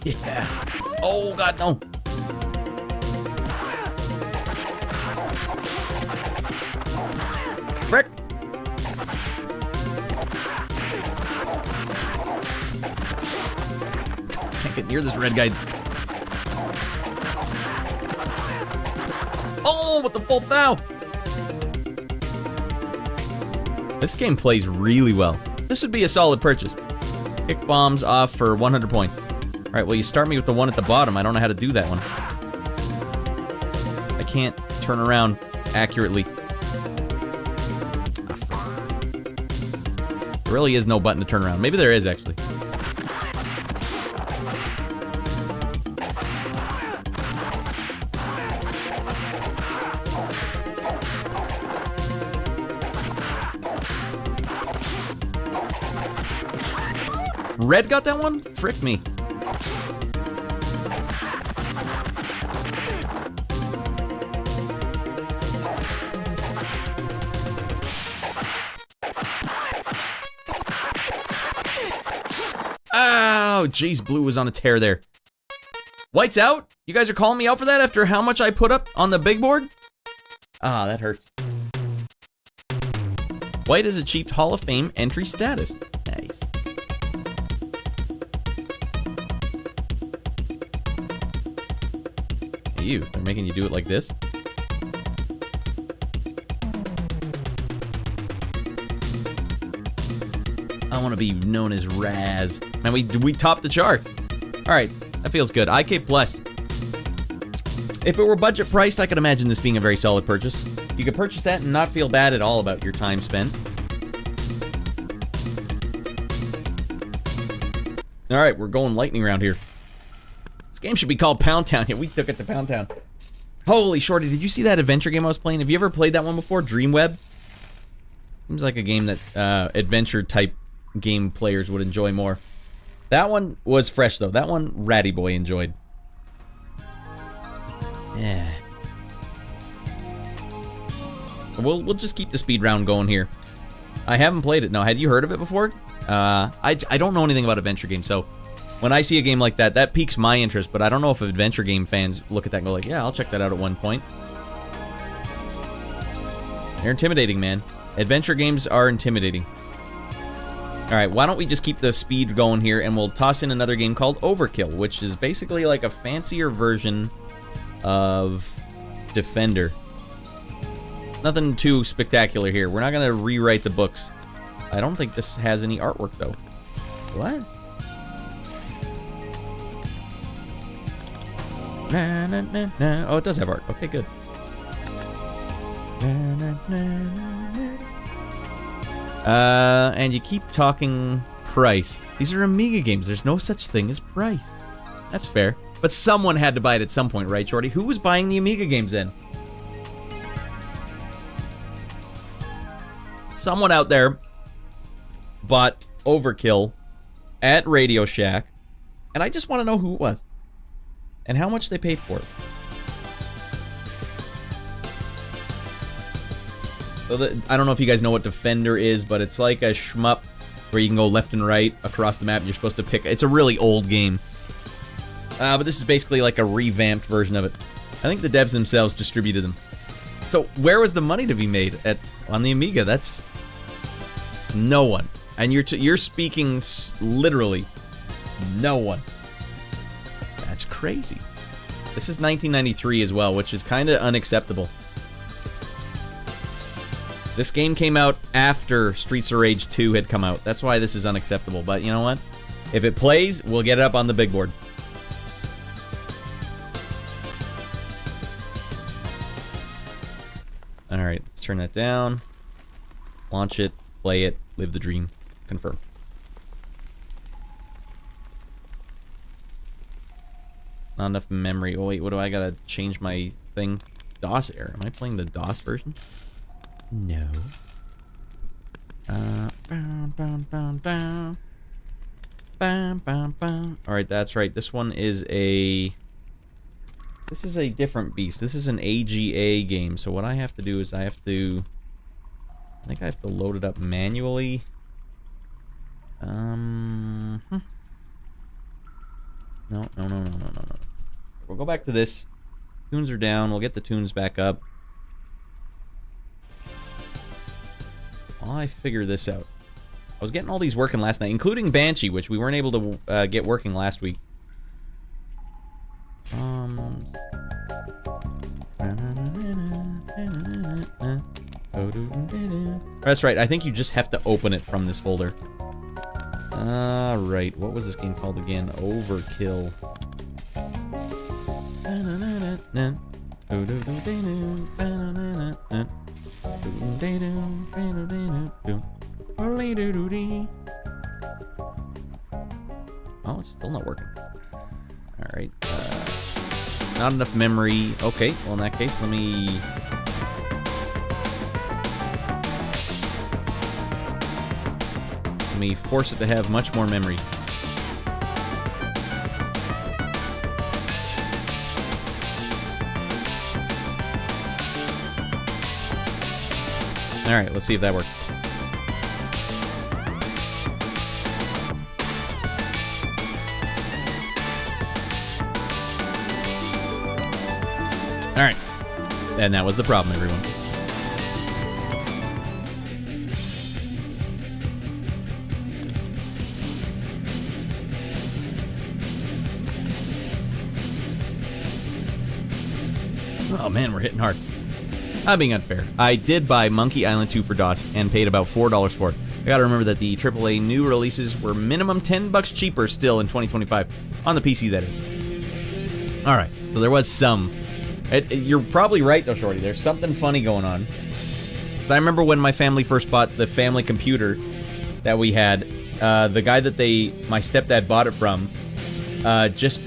Yeah. Oh, God, no. Frick. Can't get near this red guy. Oh, with the full thou. This game plays really well. This would be a solid purchase. Kick bombs off for 100 points. Alright, well, you start me with the one at the bottom. I don't know how to do that one. I can't turn around accurately. There really is no button to turn around. Maybe there is, actually. Red got that one? Frick me. Oh, jeez, Blue was on a tear there. White's out? You guys are calling me out for that after how much I put up on the big board? Ah, that hurts. White has achieved Hall of Fame entry status. Nice. Hey, you, they're making you do it like this? I want to be known as Raz. And we topped the charts. Alright, that feels good. IK Plus. If it were budget priced, I could imagine this being a very solid purchase. You could purchase that and not feel bad at all about your time spent. Alright, we're going lightning round here. This game should be called Pound Town. Yeah, we took it to Pound Town. Holy shorty, did you see that adventure game I was playing? Have you ever played that one before? DreamWeb? Seems like a game that adventure-type game players would enjoy more. That one was fresh, though. That one, Ratty Boy enjoyed. Yeah. We'll just keep the speed round going here. I haven't played it. No, had you heard of it before? I don't know anything about adventure games, so when I see a game like that, that piques my interest, but I don't know if adventure game fans look at that and go like, yeah, I'll check that out at one point. They're intimidating, man. Adventure games are intimidating. Alright, why don't we just keep the speed going here, and we'll toss in another game called Overkill, which is basically like a fancier version of Defender. Nothing too spectacular here. We're not going to rewrite the books. I don't think this has any artwork, though. What? Na, na, na, na. Oh, it does have art. Okay, good. Na, na, na, na, na. And you keep talking price. These are Amiga games. There's no such thing as price. That's fair. But someone had to buy it at some point, right, Shorty? Who was buying the Amiga games then? Someone out there bought Overkill at Radio Shack, and I just want to know who it was and how much they paid for it. So I don't know if you guys know what Defender is, but it's like a shmup where you can go left and right across the map. You're supposed to pick. It's a really old game, but this is basically like a revamped version of it. I think the devs themselves distributed them. So where was the money to be made on the Amiga? That's no one. And you're speaking literally no one. That's crazy. This is 1993 as well, which is kind of unacceptable. This game came out after Streets of Rage 2 had come out. That's why this is unacceptable. But you know what? If it plays, we'll get it up on the big board. Alright, let's turn that down. Launch it, play it, live the dream. Confirm. Not enough memory. Oh wait, what do I gotta change my thing? DOS error. Am I playing the DOS version? No. Alright, that's right. This one is a... This is a different beast. This is an AGA game. So what I have to do is I think I have to load it up manually. No. We'll go back to this. Tunes are down. We'll get the tunes back up. While I figure this out. I was getting all these working last night, including Banshee, which we weren't able to get working last week. That's right, I think you just have to open it from this folder. Alright, what was this game called again? Overkill. Oh, it's still not working. Alright, not enough memory. Okay, well in that case, let me force it to have much more memory. Alright, let's see if that works. Alright. And that was the problem, everyone. Oh man, we're hitting hard. I'm being unfair. I did buy Monkey Island 2 for DOS and paid about $4 for it. I gotta remember that the AAA new releases were minimum $10 cheaper still in 2025. On the PC, that is. Alright, so there was some. You're probably right, though, Shorty. There's something funny going on. I remember when my family first bought the family computer that we had, the guy that my stepdad bought it from, just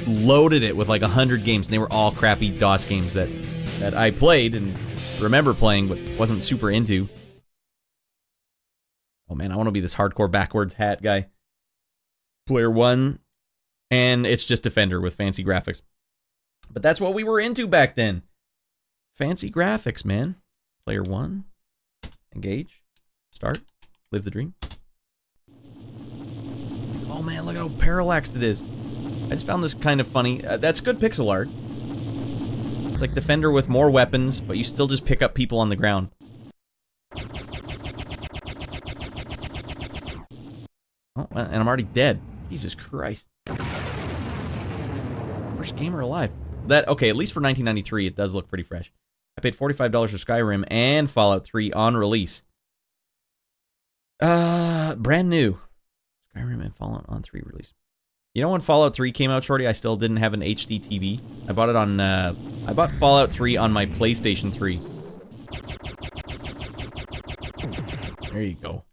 loaded it with like 100 games, and they were all crappy DOS games that I played and remember playing, but wasn't super into. Oh man, I want to be this hardcore backwards hat guy. Player 1, and it's just Defender with fancy graphics. But that's what we were into back then. Fancy graphics, man. Player 1, engage, start, live the dream. Oh man, look at how parallaxed it is. I just found this kind of funny. That's good pixel art. It's like Defender with more weapons, but you still just pick up people on the ground. Oh, and I'm already dead. Jesus Christ. Worst gamer alive. That, okay, at least for 1993, it does look pretty fresh. I paid $45 for Skyrim and Fallout 3 on release. Brand new. Skyrim and Fallout on 3 release. You know when Fallout 3 came out, Shorty, I still didn't have an HD TV. I bought it on, I bought Fallout 3 on my PlayStation 3. There you go.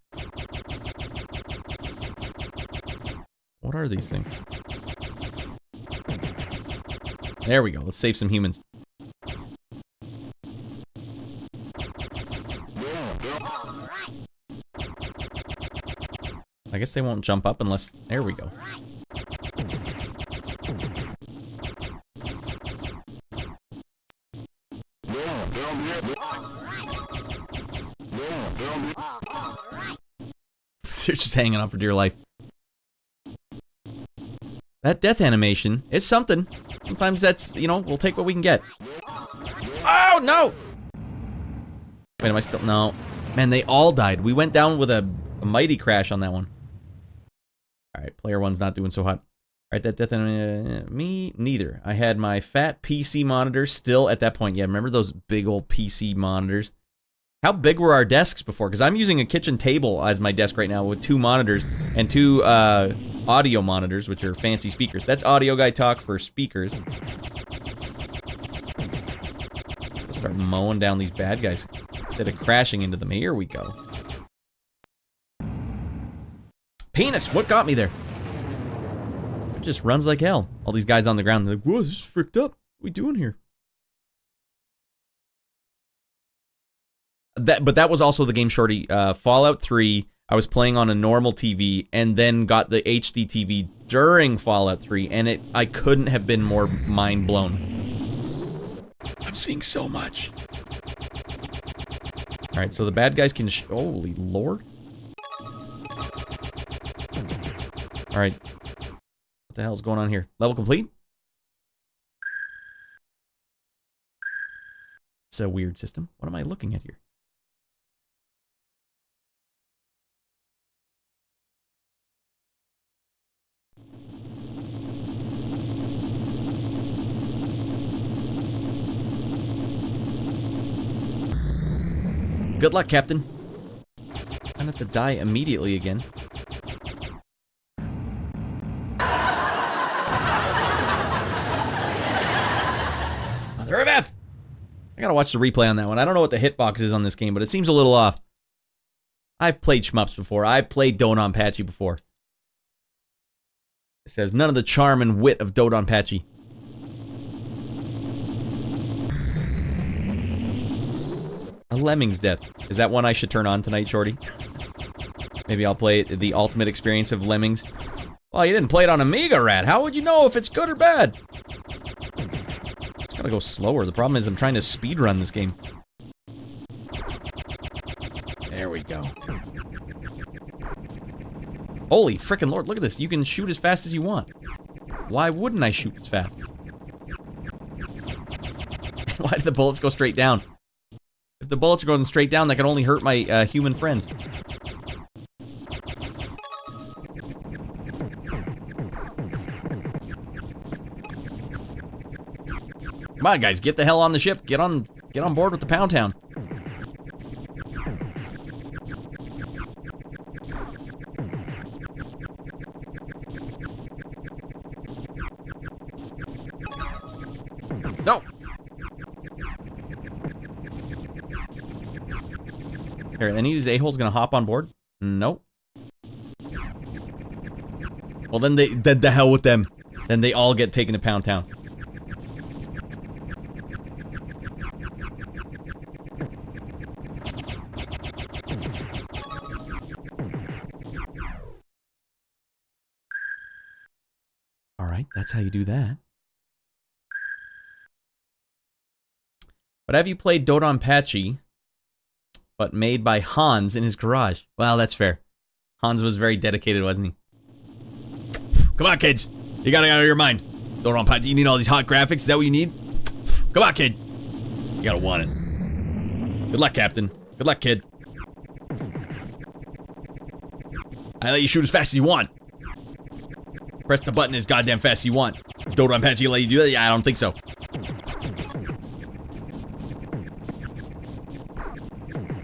What are these things? There we go. Let's save some humans. I guess they won't jump up unless... There we go. They're just hanging on for dear life. That death animation is something. Sometimes that's, you know, we'll take what we can get. Oh, no! Wait, am I still... No. Man, they all died. We went down with a mighty crash on that one. Alright, player 1's not doing so hot. Alright, that death animation... me, neither. I had my fat PC monitor still at that point. Yeah, remember those big old PC monitors? How big were our desks before? Because I'm using a kitchen table as my desk right now with 2 monitors and 2, audio monitors, which are fancy speakers. That's Audio Guy Talk for speakers. Let's start mowing down these bad guys instead of crashing into them. Here we go. Penis! What got me there? It just runs like hell. All these guys on the ground, they're like, whoa, this is fricked up. What are we doing here? But that was also the game, Shorty. Fallout 3... I was playing on a normal TV and then got the HD TV during Fallout 3, and I couldn't have been more mind blown. I'm seeing so much. Alright, so the bad guys can holy lord. Alright. What the hell's going on here? Level complete? It's a weird system. What am I looking at here? Good luck, Captain. I'm gonna have to die immediately again. Mother of F! I gotta watch the replay on that one. I don't know what the hitbox is on this game, but it seems a little off. I've played shmups before. I've played Dodonpachi before. It says none of the charm and wit of Dodonpachi. A Lemmings death. Is that one I should turn on tonight, Shorty? Maybe I'll play the ultimate experience of Lemmings. Well, you didn't play it on Amiga, Radd. How would you know if it's good or bad? It's gotta go slower. The problem is I'm trying to speedrun this game. There we go. Holy frickin' lord, look at this. You can shoot as fast as you want. Why wouldn't I shoot as fast? Why did the bullets go straight down? If the bullets are going straight down, that could only hurt my human friends. Come on, guys, get the hell on the ship. Get on board with the Pound Town. No. Here, any of these a-holes gonna hop on board? Nope. Well, then the hell with them. then they all get taken to Pound Town. Alright, that's how you do that. But have you played Dodonpachi, but made by Hans in his garage? Well, that's fair. Hans was very dedicated, wasn't he? Come on, kids. You gotta get out of your mind. Dodonpachi, you need all these hot graphics? Is that what you need? Come on, kid. You gotta want it. Good luck, Captain. Good luck, kid. I let you shoot as fast as you want. Press the button as goddamn fast as you want. Dodonpachi let you do that? Yeah, I don't think so.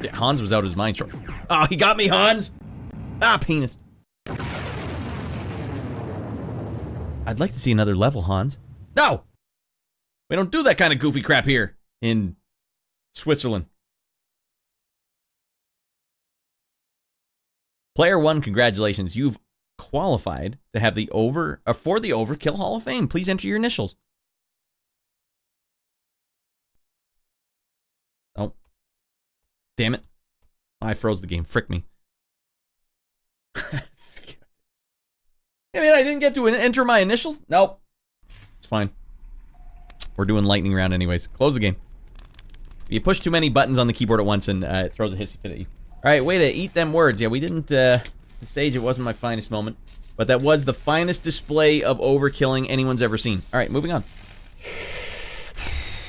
Yeah, Hans was out of his mind. Oh, he got me, Hans! Ah, penis. I'd like to see another level, Hans. No! We don't do that kind of goofy crap here in Switzerland. Player 1, congratulations. You've qualified to have the for the Overkill Hall of Fame. Please enter your initials. Oh. Damn it. I froze the game. Frick me. I mean, I didn't get to enter my initials? Nope. It's fine. We're doing lightning round anyways. Close the game. You push too many buttons on the keyboard at once and it throws a hissy fit at you. Alright, way to eat them words. Yeah, we didn't, the stage, it wasn't my finest moment. But that was the finest display of overkilling anyone's ever seen. Alright, moving on.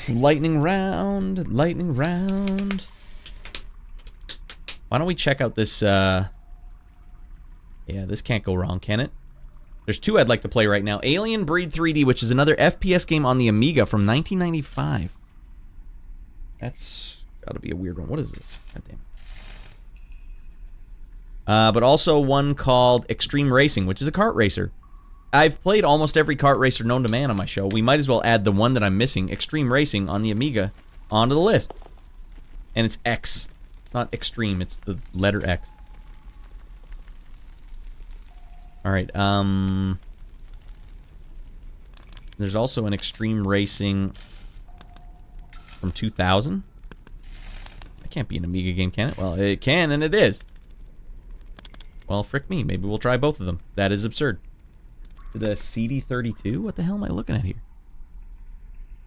Lightning round. Lightning round. Why don't we check out this, yeah, this can't go wrong, can it? There's two I'd like to play right now. Alien Breed 3D, which is another FPS game on the Amiga from 1995. That's gotta be a weird one. What is this? Goddamn. But also one called XTreme Racing, which is a kart racer. I've played almost every kart racer known to man on my show. We might as well add the one that I'm missing, XTreme Racing, on the Amiga, onto the list. And it's X. Not extreme, it's the letter X. Alright, there's also an XTreme Racing from 2000. That can't be an Amiga game, can it? Well, it can, and it is. Well, frick me. Maybe we'll try both of them. That is absurd. The CD32? What the hell am I looking at here?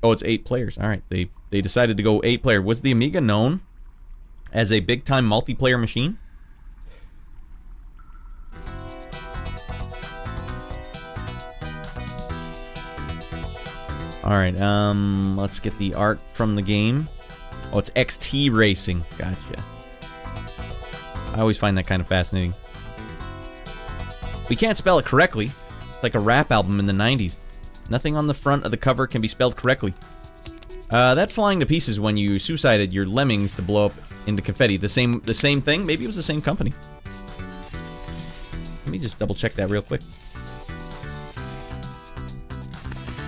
Oh, it's 8 players. Alright, they decided to go 8 player. Was the Amiga known as a big-time multiplayer machine? Alright, let's get the art from the game. Oh, it's XT Racing. Gotcha. I always find that kind of fascinating. We can't spell it correctly. It's like a rap album in the 90s. Nothing on the front of the cover can be spelled correctly. That flying to pieces when you suicided your lemmings to blow up into confetti. The same thing? Maybe it was the same company. Let me just double check that real quick.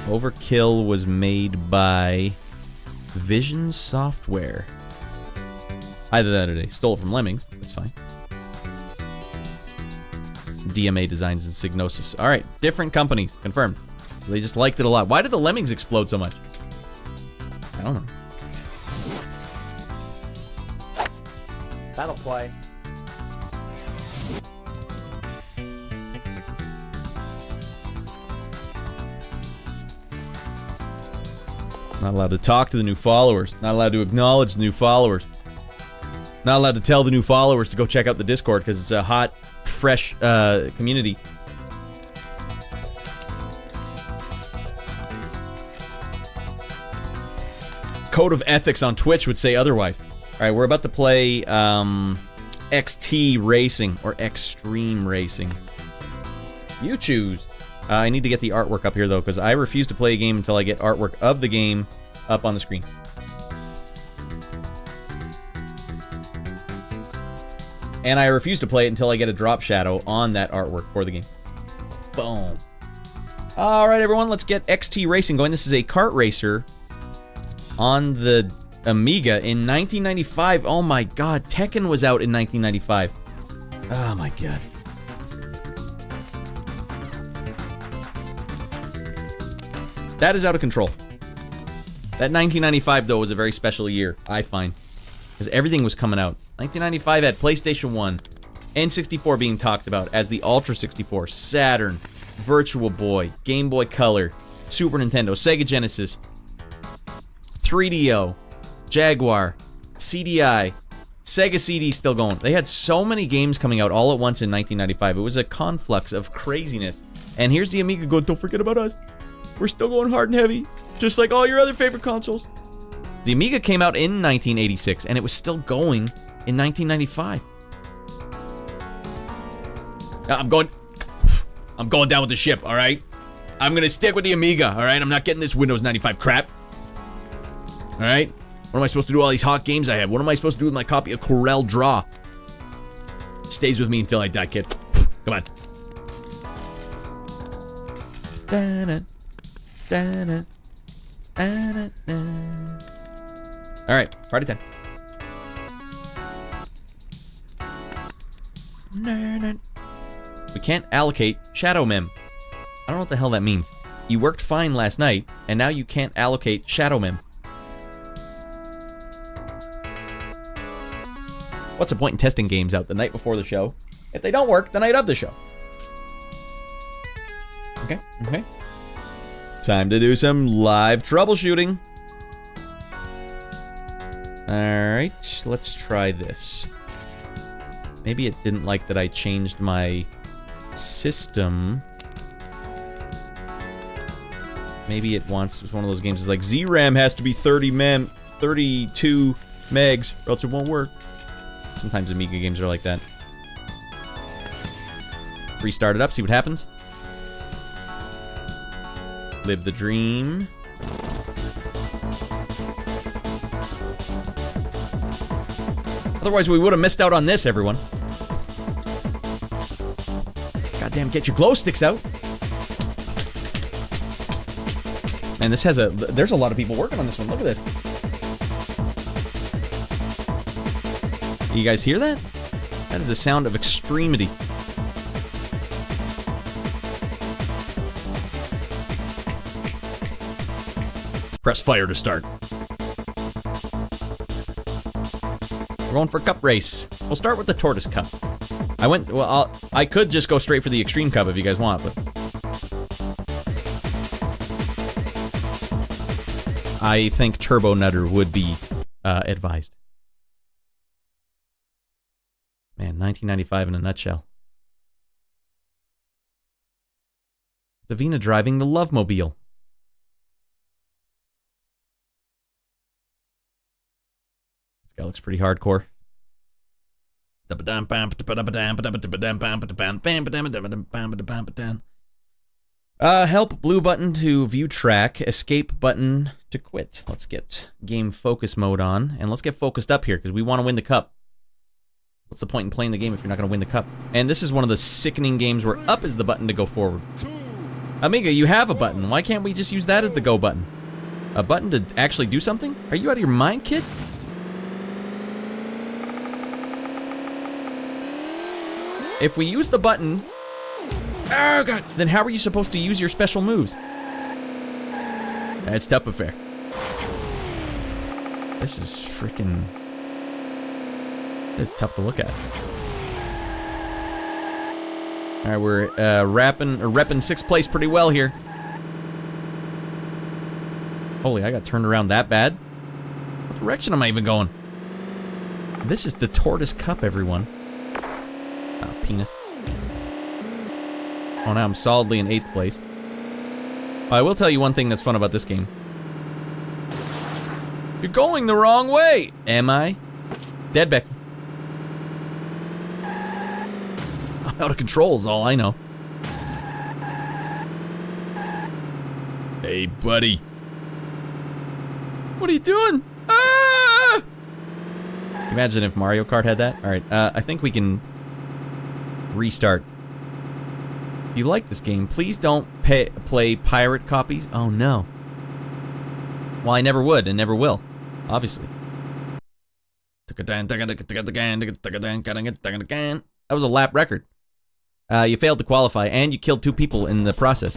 Overkill was made by Vision Software. Either that or they stole it from Lemmings. That's fine. DMA Designs and Signosis. Alright, different companies. Confirmed. They just liked it a lot. Why did the Lemmings explode so much? I don't know. That'll play. Not allowed to talk to the new followers. Not allowed to acknowledge the new followers. Not allowed to tell the new followers to go check out the Discord because it's a hot, fresh community. Code of ethics on Twitch would say otherwise. Alright, we're about to play XT Racing or XTreme Racing. You choose. I need to get the artwork up here though, because I refuse to play a game until I get artwork of the game up on the screen. And I refuse to play it until I get a drop shadow on that artwork for the game. Boom. Alright everyone, let's get XT Racing going. This is a kart racer on the Amiga in 1995. Oh my god, Tekken was out in 1995. Oh my god. That is out of control. That 1995, though, was a very special year, I find. Because everything was coming out. 1995 had PlayStation 1, N64 being talked about as the Ultra 64, Saturn, Virtual Boy, Game Boy Color, Super Nintendo, Sega Genesis, 3DO, Jaguar, CDI, Sega CD still going. They had so many games coming out all at once in 1995. It was a conflux of craziness. And here's the Amiga going, don't forget about us. We're still going hard and heavy, just like all your other favorite consoles. The Amiga came out in 1986, and it was still going in 1995. I'm going down with the ship, all right? I'm going to stick with the Amiga, all right? I'm not getting this Windows 95 crap. All right? What am I supposed to do with all these hot games I have? What am I supposed to do with my copy of Corel Draw? Stays with me until I die, kid. Come on. All right, party time. We can't allocate shadow mem. I don't know what the hell that means. You worked fine last night, and now you can't allocate shadow mem. What's the point in testing games out the night before the show if they don't work the night of the show? Okay. Time to do some live troubleshooting. Alright, let's try this. Maybe it didn't like that I changed my system. Maybe it wants, it's one of those games that's like, ZRAM has to be 32 megs, or else it won't work. Sometimes Amiga games are like that. Restart it up, see what happens. Live the dream. Otherwise, we would have missed out on this, everyone. Goddamn, get your glow sticks out. Man, this has there's a lot of people working on this one. Look at this. You guys hear that? That is the sound of extremity. Press fire to start. We're going for a cup race. We'll start with the Tortoise Cup. I could just go straight for the Extreme Cup if you guys want, but I think Turbo Nutter would be advised. Man, 1995 in a nutshell. Davina driving the Love Mobile. This guy looks pretty hardcore. Help blue button to view track, escape button to quit. Let's get game focus mode on, and let's get focused up here because we want to win the cup. What's the point in playing the game if you're not going to win the cup? And this is one of the sickening games where up is the button to go forward. Amiga, you have a button. Why can't we just use that as the go button? A button to actually do something? Are you out of your mind, kid? If we use the button... Oh, God. Then how are you supposed to use your special moves? That's tough but fair. This is freaking... It's tough to look at. Alright, we're repping 6th place pretty well here. Holy, I got turned around that bad? What direction am I even going? This is the Tortoise Cup, everyone. Oh, penis. Oh, now I'm solidly in 8th place. I will tell you one thing that's fun about this game. You're going the wrong way! Am I? Dead Becky. I'm out of control is all I know. Hey, buddy. What are you doing? Ah! Imagine if Mario Kart had that. Alright, I think we can restart. If you like this game, please don't play pirate copies. Oh, no. Well, I never would and never will. Obviously. That was a lap record. You failed to qualify, and you killed 2 people in the process.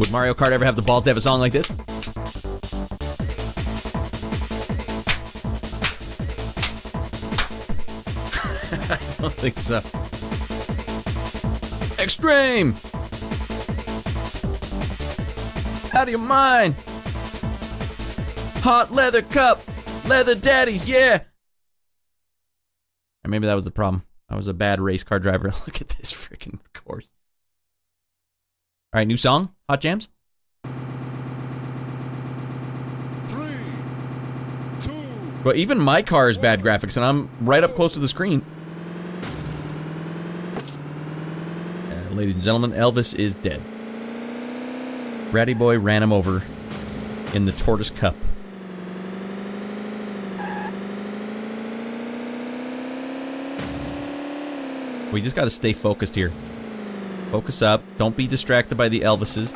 Would Mario Kart ever have the balls to have a song like this? I don't think so. Extreme! Out of your mind! Hot leather cup! Leather daddies, yeah! Or maybe that was the problem. I was a bad race car driver. Look at this freaking course. Alright, new song? Hot Jams? 3, 2. But even my car is bad graphics, and I'm right up close to the screen. Ladies and gentlemen, Elvis is dead. Ratty Boy ran him over in the Tortoise Cup. We just gotta stay focused here. Focus up. Don't be distracted by the Elvises.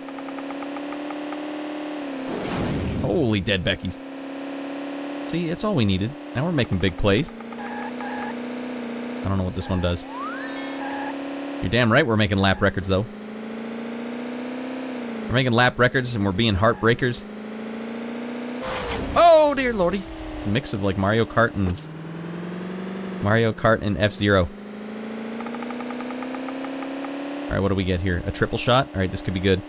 Holy dead Beckies. See, it's all we needed. Now we're making big plays. I don't know what this one does. You're damn right we're making lap records, though. We're making lap records and we're being heartbreakers. Oh, dear lordy. A mix of, like, Mario Kart and F-Zero. Alright, what do we get here? A triple shot? Alright, this could be good.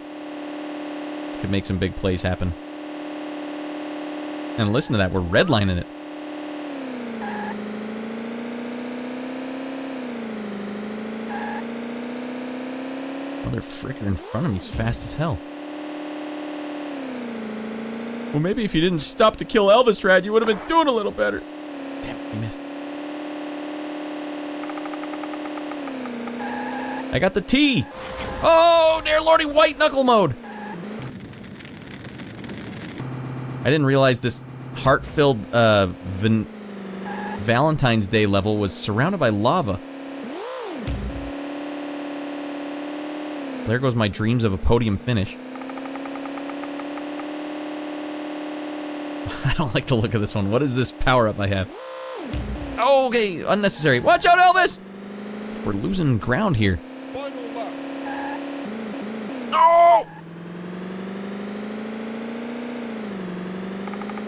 This could make some big plays happen. And listen to that, we're redlining it. Mother fricker in front of me is fast as hell. Well, maybe if you didn't stop to kill Elvis, Radd, you would have been doing a little better. Damn it, we missed. I got the T! Oh, dear lordy, white knuckle mode! I didn't realize this heart-filled, Valentine's Day level was surrounded by lava. There goes my dreams of a podium finish. I don't like the look of this one. What is this power-up I have? Okay, unnecessary. Watch out, Elvis! We're losing ground here. Oh!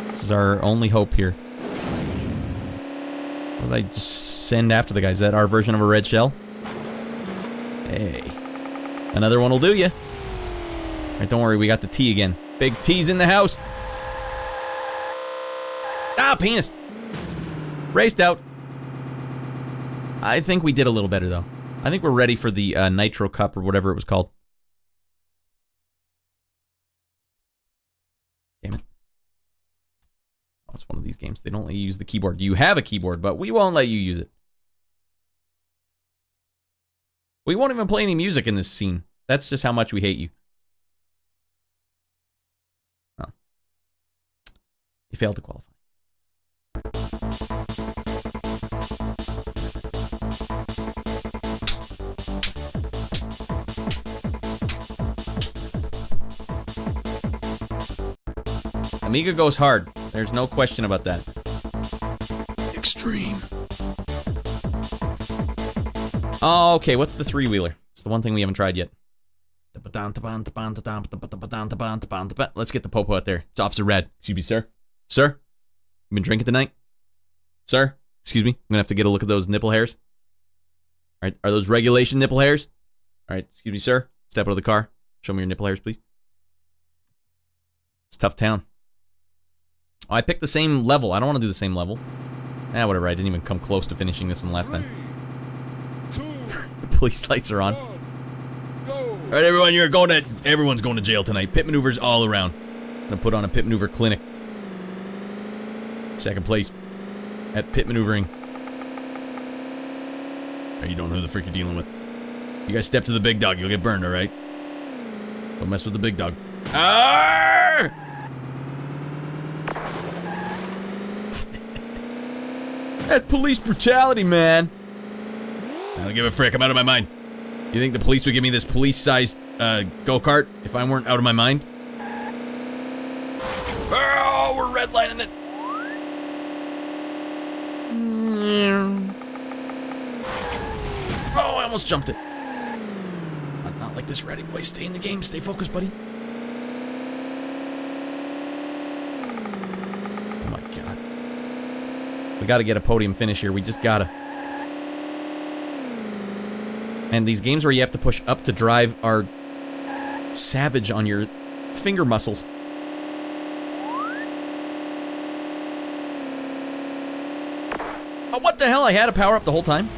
This is our only hope here. What did I just send after the guys? Is that our version of a red shell? Hey. Another one will do ya. Alright, don't worry, we got the T again. Big T's in the house. Ah, penis! Raced out. I think we did a little better, though. I think we're ready for the Nitro Cup or whatever it was called. Damn it. Oh, it's one of these games. They don't let you use the keyboard. You have a keyboard, but we won't let you use it. We won't even play any music in this scene. That's just how much we hate you. Oh. You failed to qualify. Amiga goes hard. There's no question about that. Extreme. Oh, okay, what's the three-wheeler? It's the one thing we haven't tried yet. Let's get the popo out there. It's Officer Radd. Excuse me, sir. Sir? You been drinking tonight? Sir? Excuse me. I'm gonna have to get a look at those nipple hairs. Alright, are those regulation nipple hairs? Alright, excuse me, sir. Step out of the car. Show me your nipple hairs, please. It's a tough town. Oh, I picked the same level. I don't want to do the same level. Ah, whatever. I didn't even come close to finishing this one last time. The police lights are on. Alright, everyone, everyone's going to jail tonight. Pit maneuvers all around. I'm gonna put on a pit maneuver clinic. Second place at pit maneuvering. Oh, you don't know who the freak you're dealing with. You guys step to the big dog, you'll get burned, alright? Don't mess with the big dog. Arrgh! That's police brutality, man. I don't give a frick, I'm out of my mind. You think the police would give me this police-sized, go-kart if I weren't out of my mind? Oh, we're redlining it. Oh, I almost jumped it. Not like this, Radd Boy. Stay in the game. Stay focused, buddy. We gotta get a podium finish here. We just gotta. And these games where you have to push up to drive are savage on your finger muscles. Oh, what the hell? I had a power up the whole time?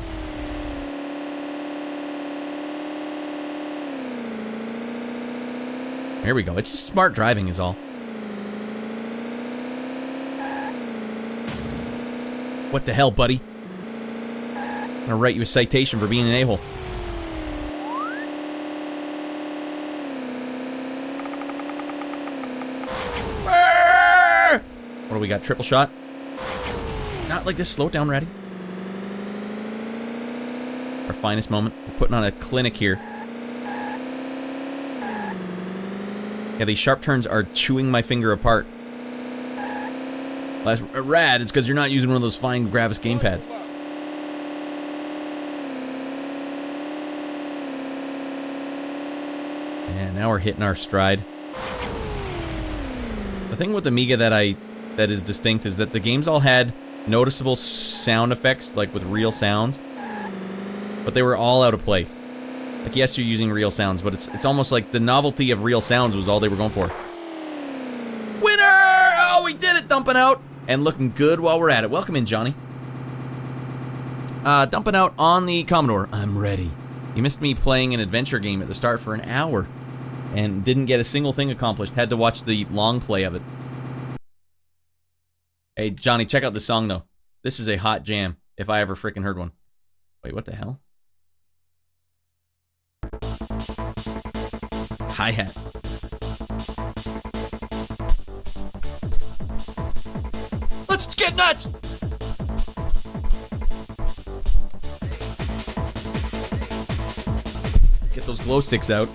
There we go. It's just smart driving is all. What the hell, buddy? I'm gonna write you a citation for being an a-hole. What do we got? Triple shot? Not like this. Slow it down, Raddy. Our finest moment. We're putting on a clinic here. Yeah, these sharp turns are chewing my finger apart. That's rad. It's because you're not using one of those fine Gravis gamepads. And now we're hitting our stride. The thing with Amiga that is distinct is that the games all had noticeable sound effects, like with real sounds, but they were all out of place. Like, yes, you're using real sounds, but it's almost like the novelty of real sounds was all they were going for. Winner! Oh, we did it! Dumping out and looking good while we're at it. Welcome in, Johnny. Dumping out on the Commodore. I'm ready. You missed me playing an adventure game at the start for an hour and didn't get a single thing accomplished. Had to watch the long play of it. Hey, Johnny, check out this song, though. This is a hot jam, if I ever freaking heard one. Wait, what the hell? Hi-hat. Let's get nuts! Get those glow sticks out.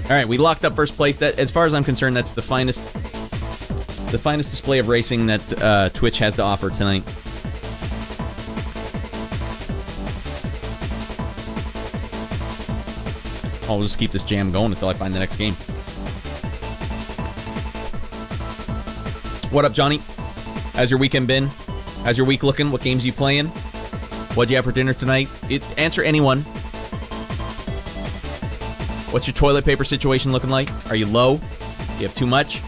Alright, we locked up first place. That, as far as I'm concerned, that's the finest display of racing that Twitch has to offer tonight. I'll just keep this jam going until I find the next game. What up, Johnny? How's your weekend been? How's your week looking? What games you playing? What'd you have for dinner tonight? Answer anyone. What's your toilet paper situation looking like? Are you low? Do you have too much?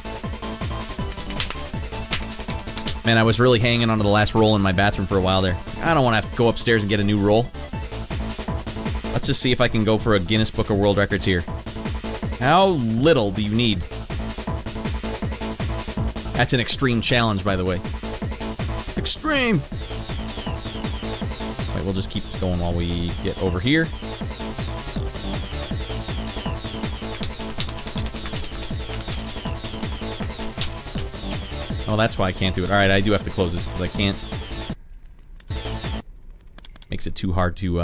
Man, I was really hanging onto the last roll in my bathroom for a while there. I don't want to have to go upstairs and get a new roll. Let's just see if I can go for a Guinness Book of World Records here. How little do you need? That's an extreme challenge, by the way. Extreme! Wait, we'll just keep this going while we get over here. Oh, that's why I can't do it. Alright, I do have to close this because I can't. Makes it too hard to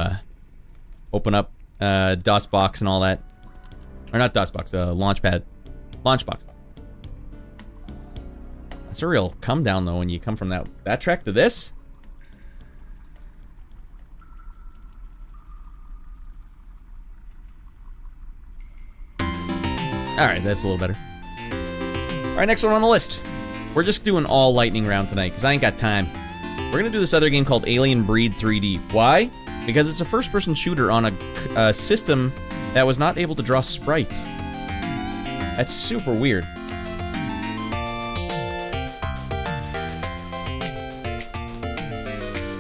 open up DOSBox and all that. Or not DOSBox, Launchpad. Launchbox. That's a real come down though when you come from that track to this. Alright, that's a little better. Alright, next one on the list. We're just doing all lightning round tonight, because I ain't got time. We're gonna do this other game called Alien Breed 3D. Why? Because it's a first-person shooter on a system that was not able to draw sprites. That's super weird.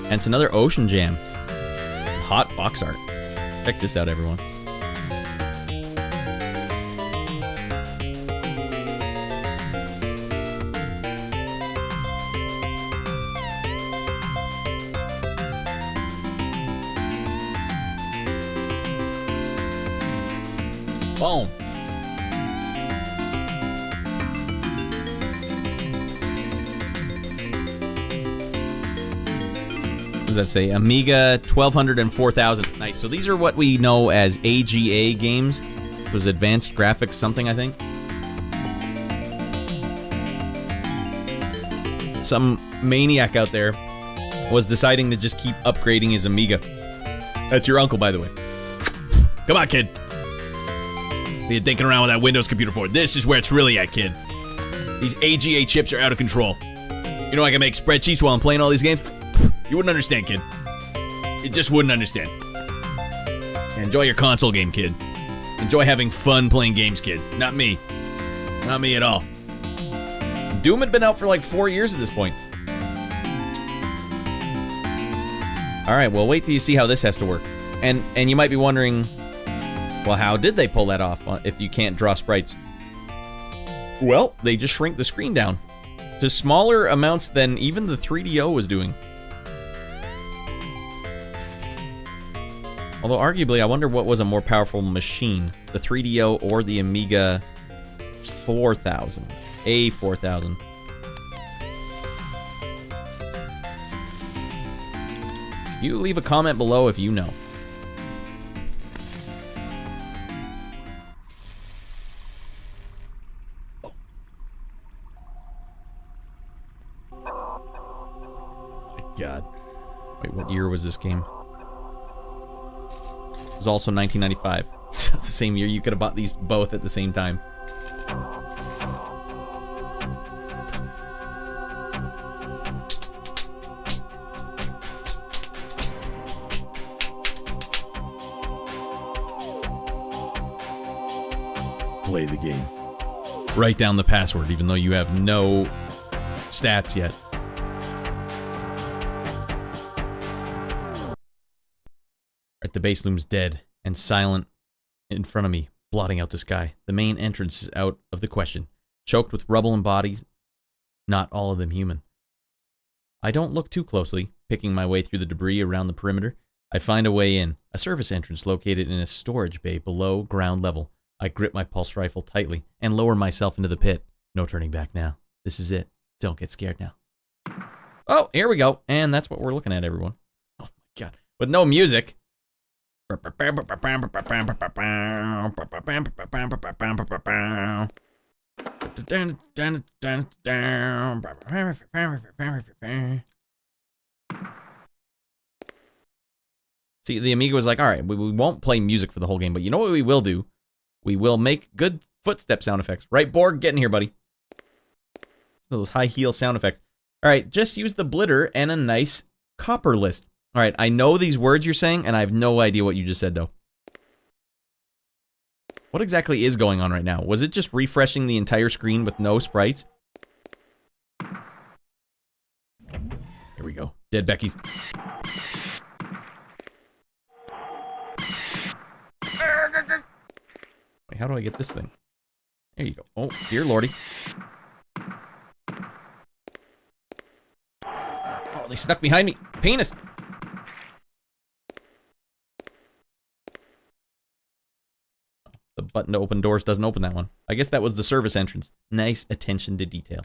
And it's another Ocean Jam. Hot box art. Check this out, everyone. Boom. What does that say? Amiga 1200 and 4000. Nice. So these are what we know as AGA games. It was Advanced Graphics something, I think. Some maniac out there was deciding to just keep upgrading his Amiga. That's your uncle, by the way. Come on, kid. What are you dinking around with that Windows computer for? This is where it's really at, kid. These AGA chips are out of control. You know I can make spreadsheets while I'm playing all these games? You wouldn't understand, kid. You just wouldn't understand. Enjoy your console game, kid. Enjoy having fun playing games, kid. Not me. Not me at all. Doom had been out for like 4 years at this point. Alright, well, wait till you see how this has to work. And you might be wondering, well, how did they pull that off if you can't draw sprites? Well, they just shrink the screen down to smaller amounts than even the 3DO was doing. Although, arguably, I wonder what was a more powerful machine, the 3DO or the Amiga 4000, A4000. You leave a comment below if you know. My God. Wait, what year was this game? It was also 1995. The same year you could have bought these both at the same time. Play the game. Write down the password even though you have no stats yet. The base loom's dead and silent in front of me, blotting out the sky. The main entrance is out of the question, choked with rubble and bodies, not all of them human. I don't look too closely, picking my way through the debris around the perimeter. I find a way in, a service entrance located in a storage bay below ground level. I grip my pulse rifle tightly and lower myself into the pit. No turning back now. This is it. Don't get scared now. Oh, here we go. And that's what we're looking at, everyone. Oh my God. With no music. See, the Amiga was like, all right, we won't play music for the whole game, but you know what we will do? We will make good footstep sound effects. Right, Borg? Get in here, buddy. Those high heel sound effects. All right, just use the blitter and a nice copper list. All right, I know these words you're saying, and I have no idea what you just said, though. What exactly is going on right now? Was it just refreshing the entire screen with no sprites? Here we go. Dead Becky's. Wait, how do I get this thing? There you go. Oh, dear lordy. Oh, they stuck behind me. Penis! The button to open doors doesn't open that one. I guess that was the service entrance. Nice attention to detail.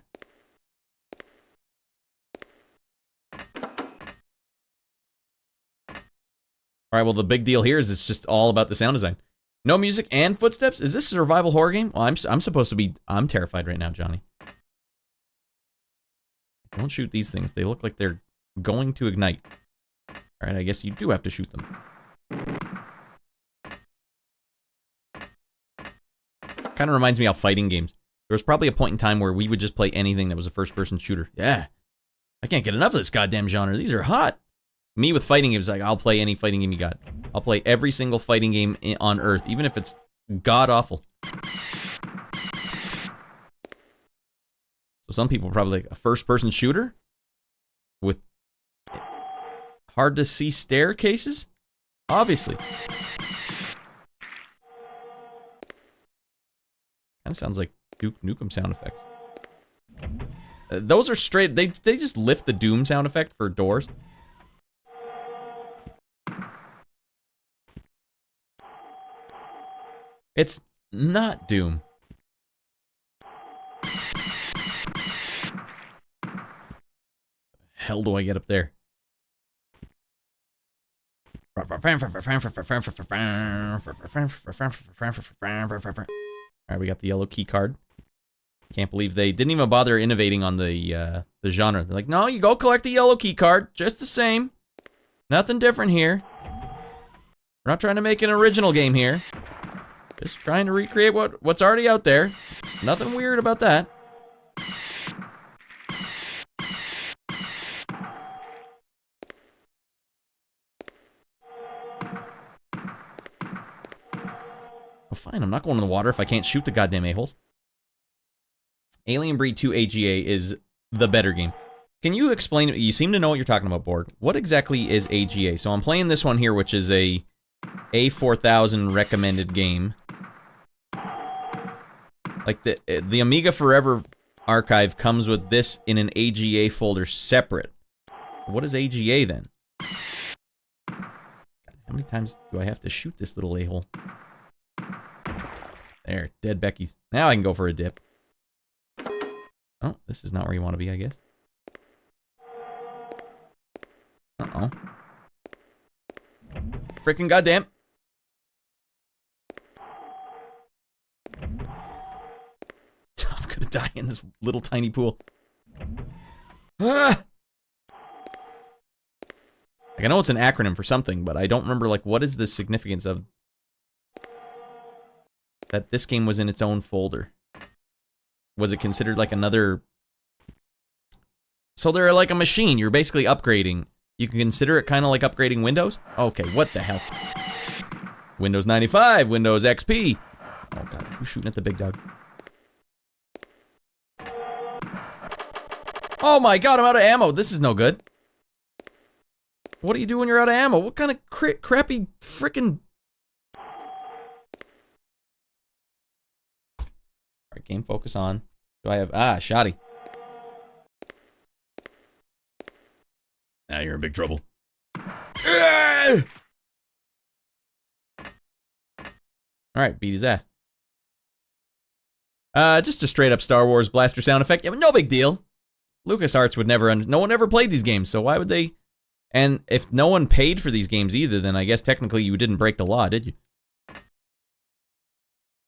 Alright, well the big deal here is it's just all about the sound design. No music and footsteps? Is this a survival horror game? Well, I'm supposed to be... I'm terrified right now, Johnny. Don't shoot these things. They look like they're going to ignite. Alright, I guess you do have to shoot them. Kind of reminds me of fighting games. There was probably a point in time where we would just play anything that was a first-person shooter. Yeah. I can't get enough of this goddamn genre. These are hot. Me with fighting games, like, I'll play any fighting game you got. I'll play every single fighting game on Earth, even if it's god-awful. So some people are probably like, a first-person shooter? With hard-to-see staircases? Obviously. Kind of sounds like Duke Nukem sound effects. Those are straight... They just lift the Doom sound effect for doors. It's not Doom. Hell do I get up there? Alright, we got the yellow key card. Can't believe they didn't even bother innovating on the genre. They're like, no, you go collect the yellow key card, just the same. Nothing different here. We're not trying to make an original game here. Just trying to recreate what's already out there. There's nothing weird about that. fine, I'm not going in the water if I can't shoot the goddamn a-holes. Alien Breed 2 AGA is the better game. Can you explain, you seem to know what you're talking about, Borg. What exactly is AGA? So I'm playing this one here, which is a A4000 recommended game. Like the Amiga Forever archive comes with this in an AGA folder separate. What is AGA then? How many times do I have to shoot this little a-hole? There, dead Becky's. Now I can go for a dip. Oh, this is not where you want to be, I guess. Uh-oh. Freaking goddamn. I'm gonna die in this little tiny pool. Ah! Like, I know it's an acronym for something, but I don't remember, like, what is the significance of that this game was in its own folder? Was it considered like another... So they're like a machine. You're basically upgrading. You can consider it kind of like upgrading Windows? Okay, what the hell? Windows 95, Windows XP. Oh god, who's shooting at the big dog? Oh my god, I'm out of ammo. This is no good. What do you do when you're out of ammo? What kind of crappy frickin'... Alright, game focus on. Do I have... Ah, shoddy. Now you're in big trouble. Alright, beat his ass. Just a straight up Star Wars blaster sound effect. Yeah, no big deal. LucasArts would never... No one ever played these games, so why would they... And if no one paid for these games either, then I guess technically you didn't break the law, did you?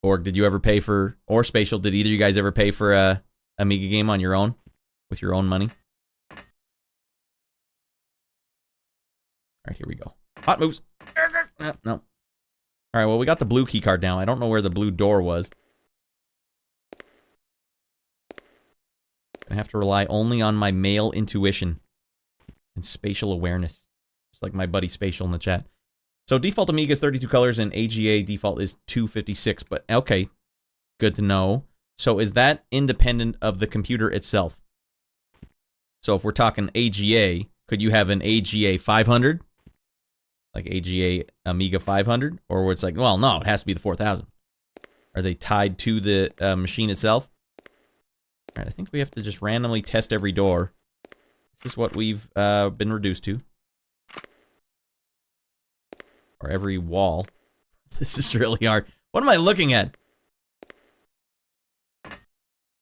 Or did you ever pay for... Or Spatial, did either of you guys ever pay for a Amiga game on your own? With your own money? Alright, here we go. Hot moves! No. Alright, well, we got the blue key card now. I don't know where the blue door was. I have to rely only on my male intuition and spatial awareness. Just like my buddy Spatial in the chat. So default Amiga is 32 colors and AGA default is 256. But okay, good to know. So is that independent of the computer itself? So if we're talking AGA, could you have an AGA 500? Like AGA Amiga 500? Or where it's like, well, no, it has to be the 4000. Are they tied to the machine itself? Alright, I think we have to just randomly test every door. This is what we've been reduced to. Or every wall. This is really hard. What am I looking at?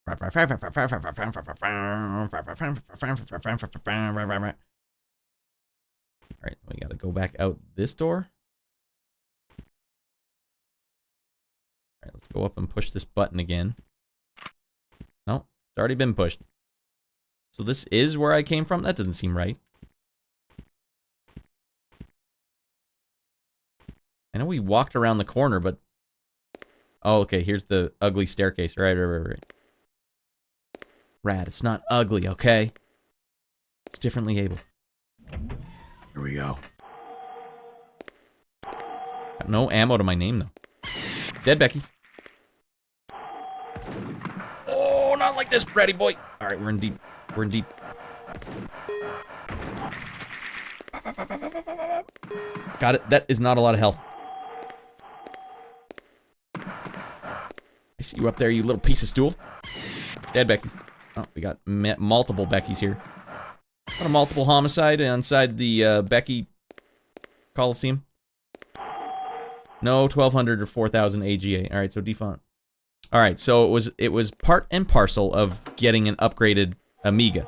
Alright, we gotta go back out this door. Alright, let's go up and push this button again. No, it's already been pushed. So this is where I came from? That doesn't seem right. I know we walked around the corner, but... Oh, okay, here's the ugly staircase. Right. Radd, it's not ugly, okay? It's differently able. Here we go. Got no ammo to my name, though. Dead Becky. Oh, not like this, Bratty boy. Alright, we're in deep. We're in deep. Got it. That is not a lot of health. I see you up there, you little piece of stool. Dead Becky. Oh, we got multiple Beckys here. Got a multiple homicide inside the Becky Coliseum. No 1200 or 4000 AGA. Alright, so default. Alright, so it was part and parcel of getting an upgraded Amiga.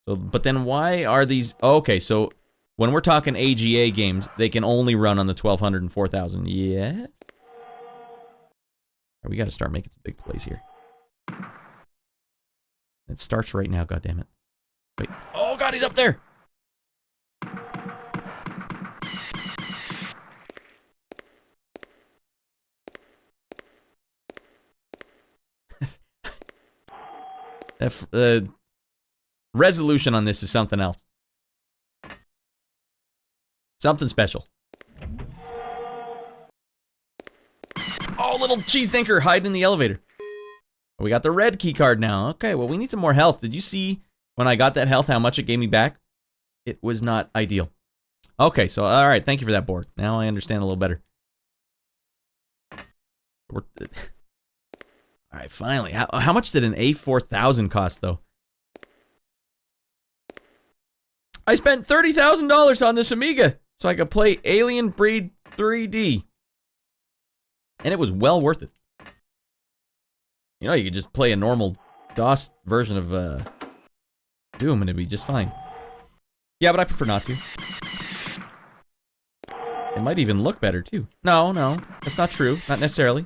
So, but then why are these... Oh, okay, so when we're talking AGA games, they can only run on the 1200 and 4000. Yes? We gotta start making some big plays here. It starts right now, goddammit. Wait. Oh god, he's up there! The resolution on this is something else. Something special. little cheese dinker hiding in the elevator. We got the red key card now. Okay, well, we need some more health. Did you see when I got that health how much it gave me back? It was not ideal. Okay, so, all right, thank you for that board. Now I understand a little better. All right, finally. How much did an A4000 cost, though? I spent $30,000 on this Amiga so I could play Alien Breed 3D. And it was well worth it. You know, you could just play a normal DOS version of Doom and it'd be just fine. Yeah, but I prefer not to. It might even look better, too. No, that's not true. Not necessarily.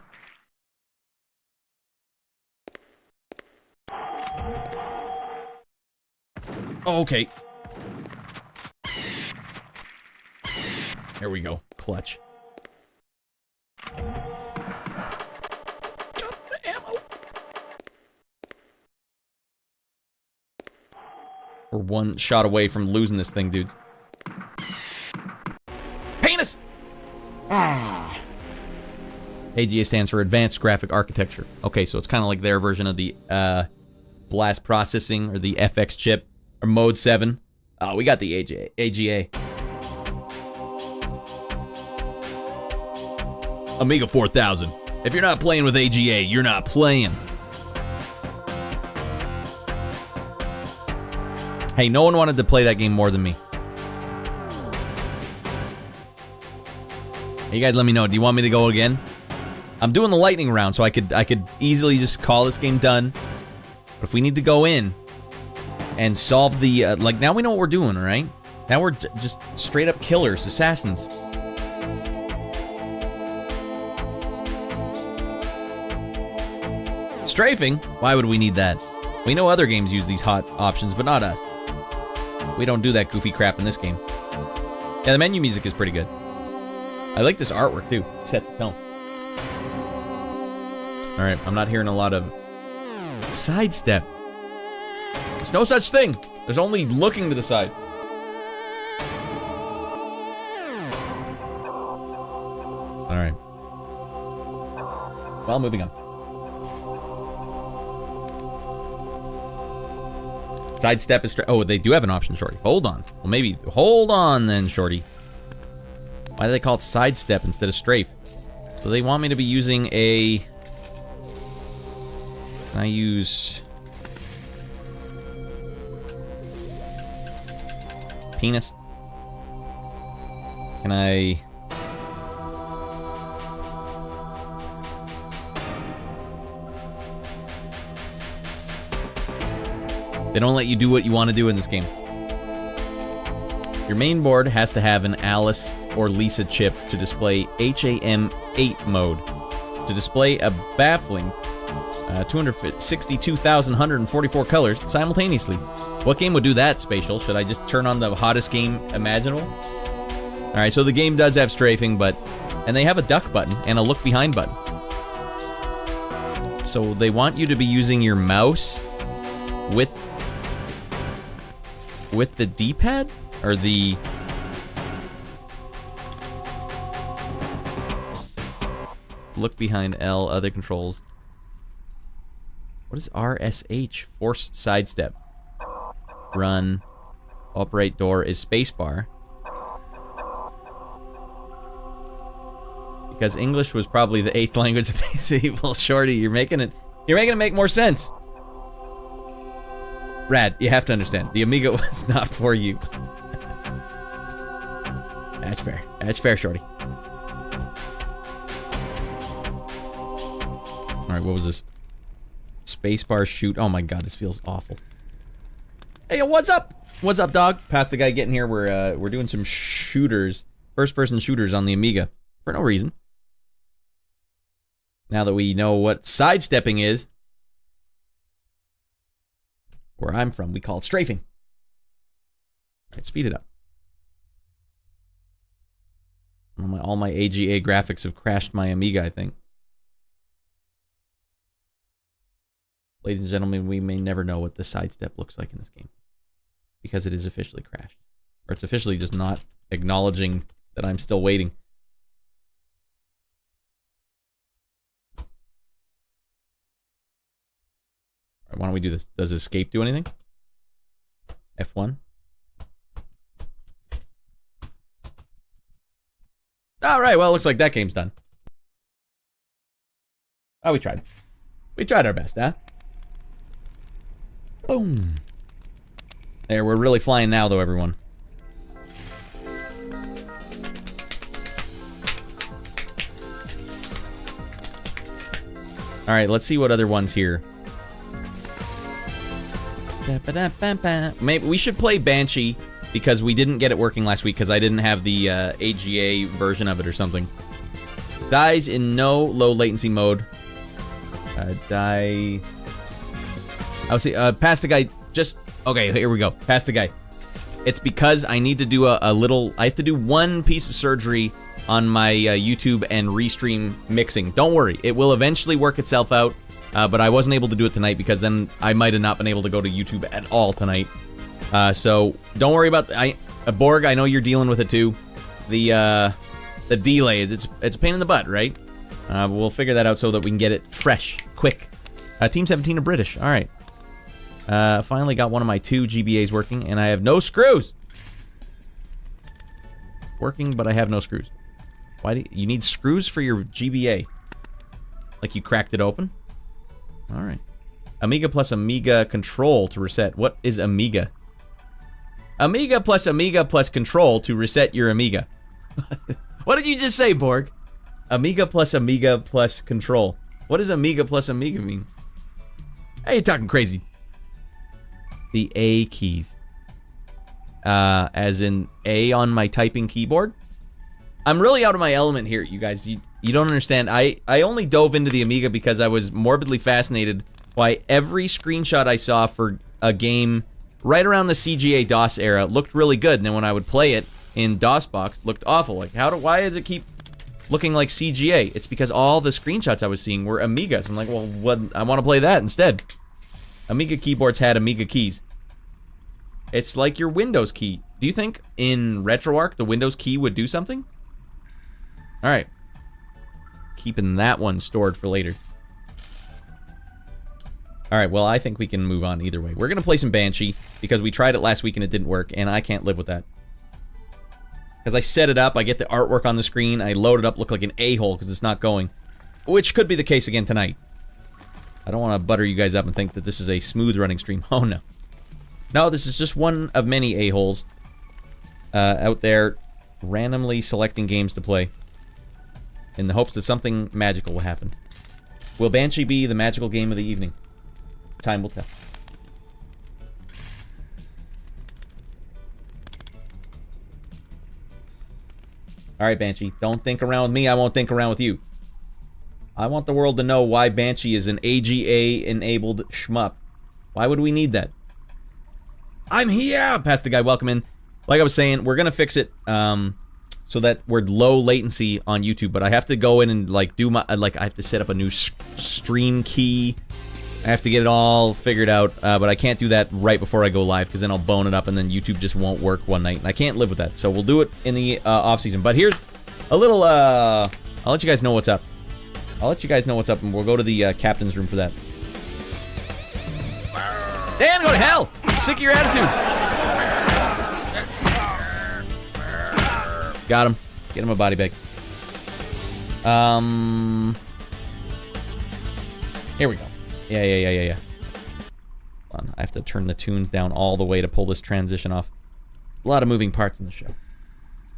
Oh, okay. There we go. Clutch. Got the ammo. We're one shot away from losing this thing, dudes. Penis! Ah. AGA stands for Advanced Graphic Architecture. Okay, so it's kind of like their version of the blast processing or the FX chip or Mode 7. Oh, we got the AGA. Amiga 4000. If you're not playing with AGA, you're not playing. Hey, no one wanted to play that game more than me. Hey, you guys let me know. Do you want me to go again? I'm doing the lightning round, so I could easily just call this game done. But if we need to go in and solve the like, now we know what we're doing, right? Now we're just straight up killers, assassins. Strafing? Why would we need that? We know other games use these hot options, but not us. We don't do that goofy crap in this game. Yeah, the menu music is pretty good. I like this artwork too. Sets the tone. Alright, I'm not hearing a lot of sidestep. There's no such thing. There's only looking to the side. Alright. Well, moving on. Sidestep is oh, they do have an option, Shorty. Hold on. Well, maybe. Hold on then, Shorty. Why do they call it sidestep instead of strafe? So they want me to be using a... Can I use... Penis? Can I... They don't let you do what you want to do in this game. Your main board has to have an Alice or Lisa chip to display HAM8 mode. To display a baffling 262,144 colors simultaneously. What game would do that, Spatial? Should I just turn on the hottest game imaginable? Alright, so the game does have strafing, but... And they have a duck button and a look behind button. So they want you to be using your mouse with the D-pad? Or the... Look behind L, other controls. What is RSH? Force sidestep. Run. Operate door is spacebar. Because English was probably the 8th language of these people. Shorty, you're making it make more sense. Radd, you have to understand. The Amiga was not for you. That's fair. That's fair, Shorty. Alright, what was this? Spacebar shoot. Oh my god, this feels awful. Hey, what's up? What's up, dog? Past the guy getting here. We're doing some shooters. First-person shooters on the Amiga. For no reason. Now that we know what sidestepping is. Where I'm from, we call it strafing. Alright, speed it up. All my AGA graphics have crashed my Amiga, I think. Ladies and gentlemen, we may never know what the sidestep looks like in this game. Because it is officially crashed. Or it's officially just not acknowledging that I'm still waiting. Why don't we do this? Does escape do anything? F1. Alright, well, it looks like that game's done. Oh, we tried. We tried our best, huh? Boom. There, we're really flying now, though, everyone. Alright, let's see what other ones here. Maybe we should play Banshee, because we didn't get it working last week, because I didn't have the AGA version of it or something. Dies in no low latency mode. Die... I would say, past a guy, just... Okay, here we go. Past a guy. It's because I need to do a little... I have to do one piece of surgery on my YouTube and restream mixing. Don't worry, it will eventually work itself out, but I wasn't able to do it tonight because then I might have not been able to go to YouTube at all tonight. So, don't worry about... Borg, I know you're dealing with it too. The delay is... It's a pain in the butt, right? We'll figure that out so that we can get it fresh, quick. Team 17 are British. Alright. Finally got one of my 2 GBAs working, and I have no screws! Working, but I have no screws. Why do you need screws for your GBA? Like you cracked it open? Alright. Amiga plus Amiga control to reset. What is Amiga? Amiga plus control to reset your Amiga. What did you just say, Borg? Amiga plus control. What does Amiga plus Amiga mean? Hey, you're talking crazy. The A keys. As in A on my typing keyboard? I'm really out of my element here, you guys. You don't understand. I only dove into the Amiga because I was morbidly fascinated by every screenshot I saw for a game right around the CGA DOS era looked really good, and then when I would play it in DOSBox, looked awful. Like, why does it keep looking like CGA? It's because all the screenshots I was seeing were Amigas. I'm like, well, what? I want to play that instead. Amiga keyboards had Amiga keys. It's like your Windows key. Do you think in RetroArch the Windows key would do something? Alright. Keeping that one stored for later. Alright, well, I think we can move on either way. We're going to play some Banshee, because we tried it last week and it didn't work, and I can't live with that. Because I set it up, I get the artwork on the screen, I load it up, look like an a-hole because it's not going. Which could be the case again tonight. I don't want to butter you guys up and think that this is a smooth running stream. Oh, no. No, this is just one of many a-holes out there randomly selecting games to play in the hopes that something magical will happen. Will Banshee be the magical game of the evening? Time will tell. Alright, Banshee. Don't think around with me, I won't think around with you. I want the world to know why Banshee is an AGA-enabled shmup. Why would we need that? I'm here! Past the guy, welcome in. Like I was saying, we're gonna fix it, so that we're low latency on YouTube, but I have to go in and, like, do my, I have to set up a new stream key. I have to get it all figured out, but I can't do that right before I go live, because then I'll bone it up, and then YouTube just won't work one night, and I can't live with that, so we'll do it in the off-season. But here's a little, I'll let you guys know what's up. I'll let you guys know what's up, and we'll go to the captain's room for that. Dan, go to hell! I'm sick of your attitude! Got him. Get him a body bag. Here we go. Yeah. Hold on, I have to turn the tunes down all the way to pull this transition off. A lot of moving parts in the show.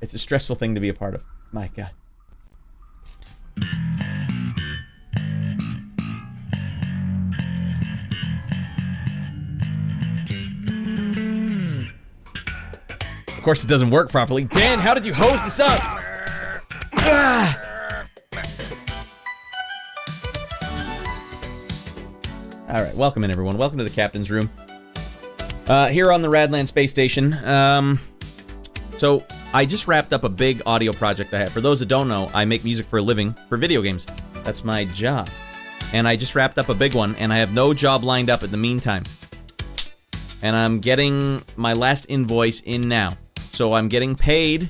It's a stressful thing to be a part of. My God. Of course it doesn't work properly. Dan, how did you hose this up? Alright, welcome in everyone. Welcome to the captain's room. Here on the Raddland space station. So, I just wrapped up a big audio project I have. For those that don't know, I make music for a living for video games. That's my job. And I just wrapped up a big one, and I have no job lined up in the meantime. And I'm getting my last invoice in now. So I'm getting paid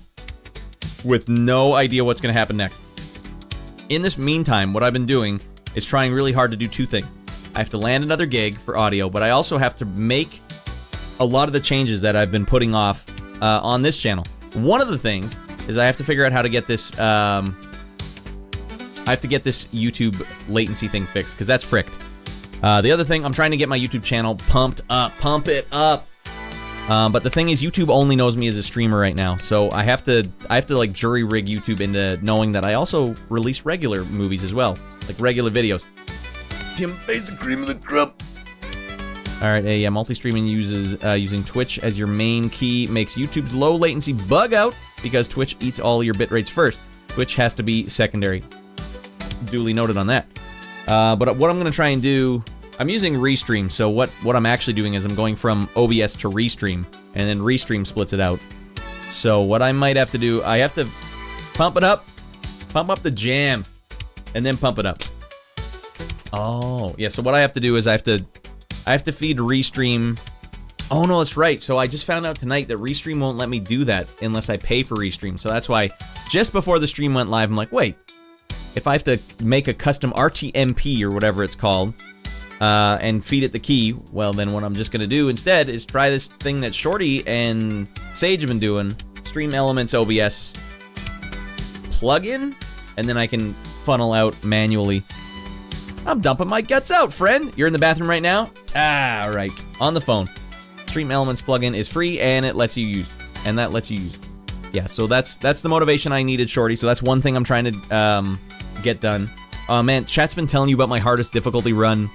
with no idea what's going to happen next. In this meantime, what I've been doing is trying really hard to do two things. I have to land another gig for audio, but I also have to make a lot of the changes that I've been putting off on this channel. One of the things is I have to figure out how to get this, I have to get this YouTube latency thing fixed, because that's fricked. The other thing, I'm trying to get my YouTube channel pumped up, pump it up. But the thing is, YouTube only knows me as a streamer right now, so I have to like jury rig YouTube into knowing that I also release regular movies as well, like regular videos. Tim Bay's the cream of the crop. All right, yeah, multi-streaming uses using Twitch as your main key makes YouTube's low latency bug out because Twitch eats all your bit rates first. Twitch has to be secondary. Duly noted on that. But what I'm gonna try and do. I'm using Restream, so what I'm actually doing is I'm going from OBS to Restream, and then Restream splits it out. So what I might have to do, I have to pump it up, pump up the jam, and then pump it up. Oh, yeah, so what I have to do is I have to feed Restream. Oh, no, that's right. So I just found out tonight that Restream won't let me do that unless I pay for Restream. So that's why just before the stream went live, I'm like, wait, if I have to make a custom RTMP or whatever it's called, and feed it the key, well, then what I'm just going to do instead is try this thing that Shorty and Sage have been doing, Stream Elements OBS plugin, and then I can funnel out manually. I'm dumping my guts out, friend. You're in the bathroom right now? Ah, right. On the phone. Stream Elements plugin is free, and it lets you use. And that lets you use. Yeah, so that's the motivation I needed, Shorty. So that's one thing I'm trying to get done. Oh, man, chat's been telling you about my hardest difficulty run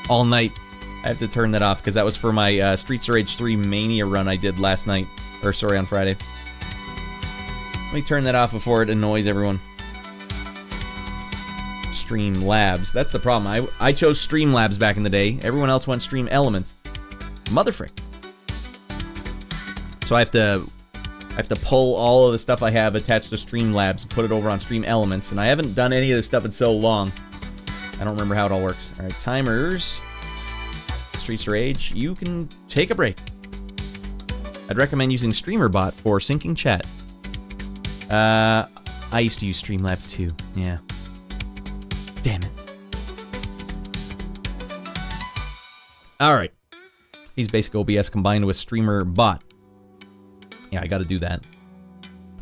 all night. I have to turn that off because that was for my Streets of Rage 3 Mania run I did last night. Or, sorry, on Friday. Let me turn that off before it annoys everyone. Streamlabs. That's the problem. I chose Streamlabs back in the day. Everyone else went Stream Elements. Motherfrick. So I have to pull all of the stuff I have attached to Streamlabs and put it over on Stream Elements. And I haven't done any of this stuff in so long. I don't remember how it all works. All right, timers. Streets of Rage. You can take a break. I'd recommend using StreamerBot for syncing chat. I used to use Streamlabs too. Yeah. Damn it. All right. He's basic OBS combined with StreamerBot. Yeah, I got to do that.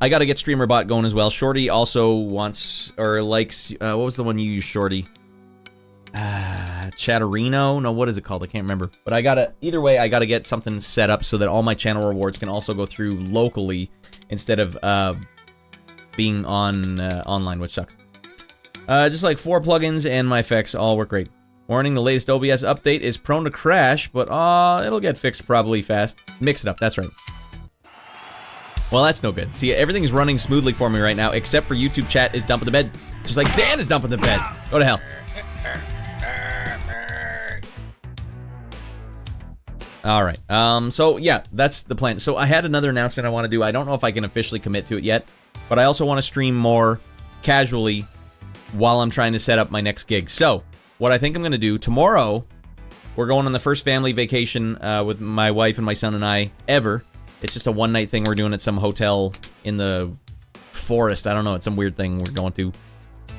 I got to get StreamerBot going as well. Shorty also wants or likes. What was the one you used, Shorty? Chatterino? No, what is it called? I can't remember. But either way, I gotta get something set up so that all my channel rewards can also go through locally instead of being on online, which sucks. Just like 4 plugins and my effects all work great. Warning, the latest OBS update is prone to crash, but it'll get fixed probably fast. Mix it up, that's right. Well, that's no good. See, everything's running smoothly for me right now, except for YouTube chat is dumping the bed. Just like Dan is dumping the bed. Go to hell. Alright, so yeah, that's the plan. So I had another announcement I want to do. I don't know if I can officially commit to it yet, but I also want to stream more casually while I'm trying to set up my next gig. So, what I think I'm going to do, tomorrow, we're going on the first family vacation with my wife and my son and I ever. It's just a one-night thing we're doing at some hotel in the forest. I don't know, it's some weird thing we're going to.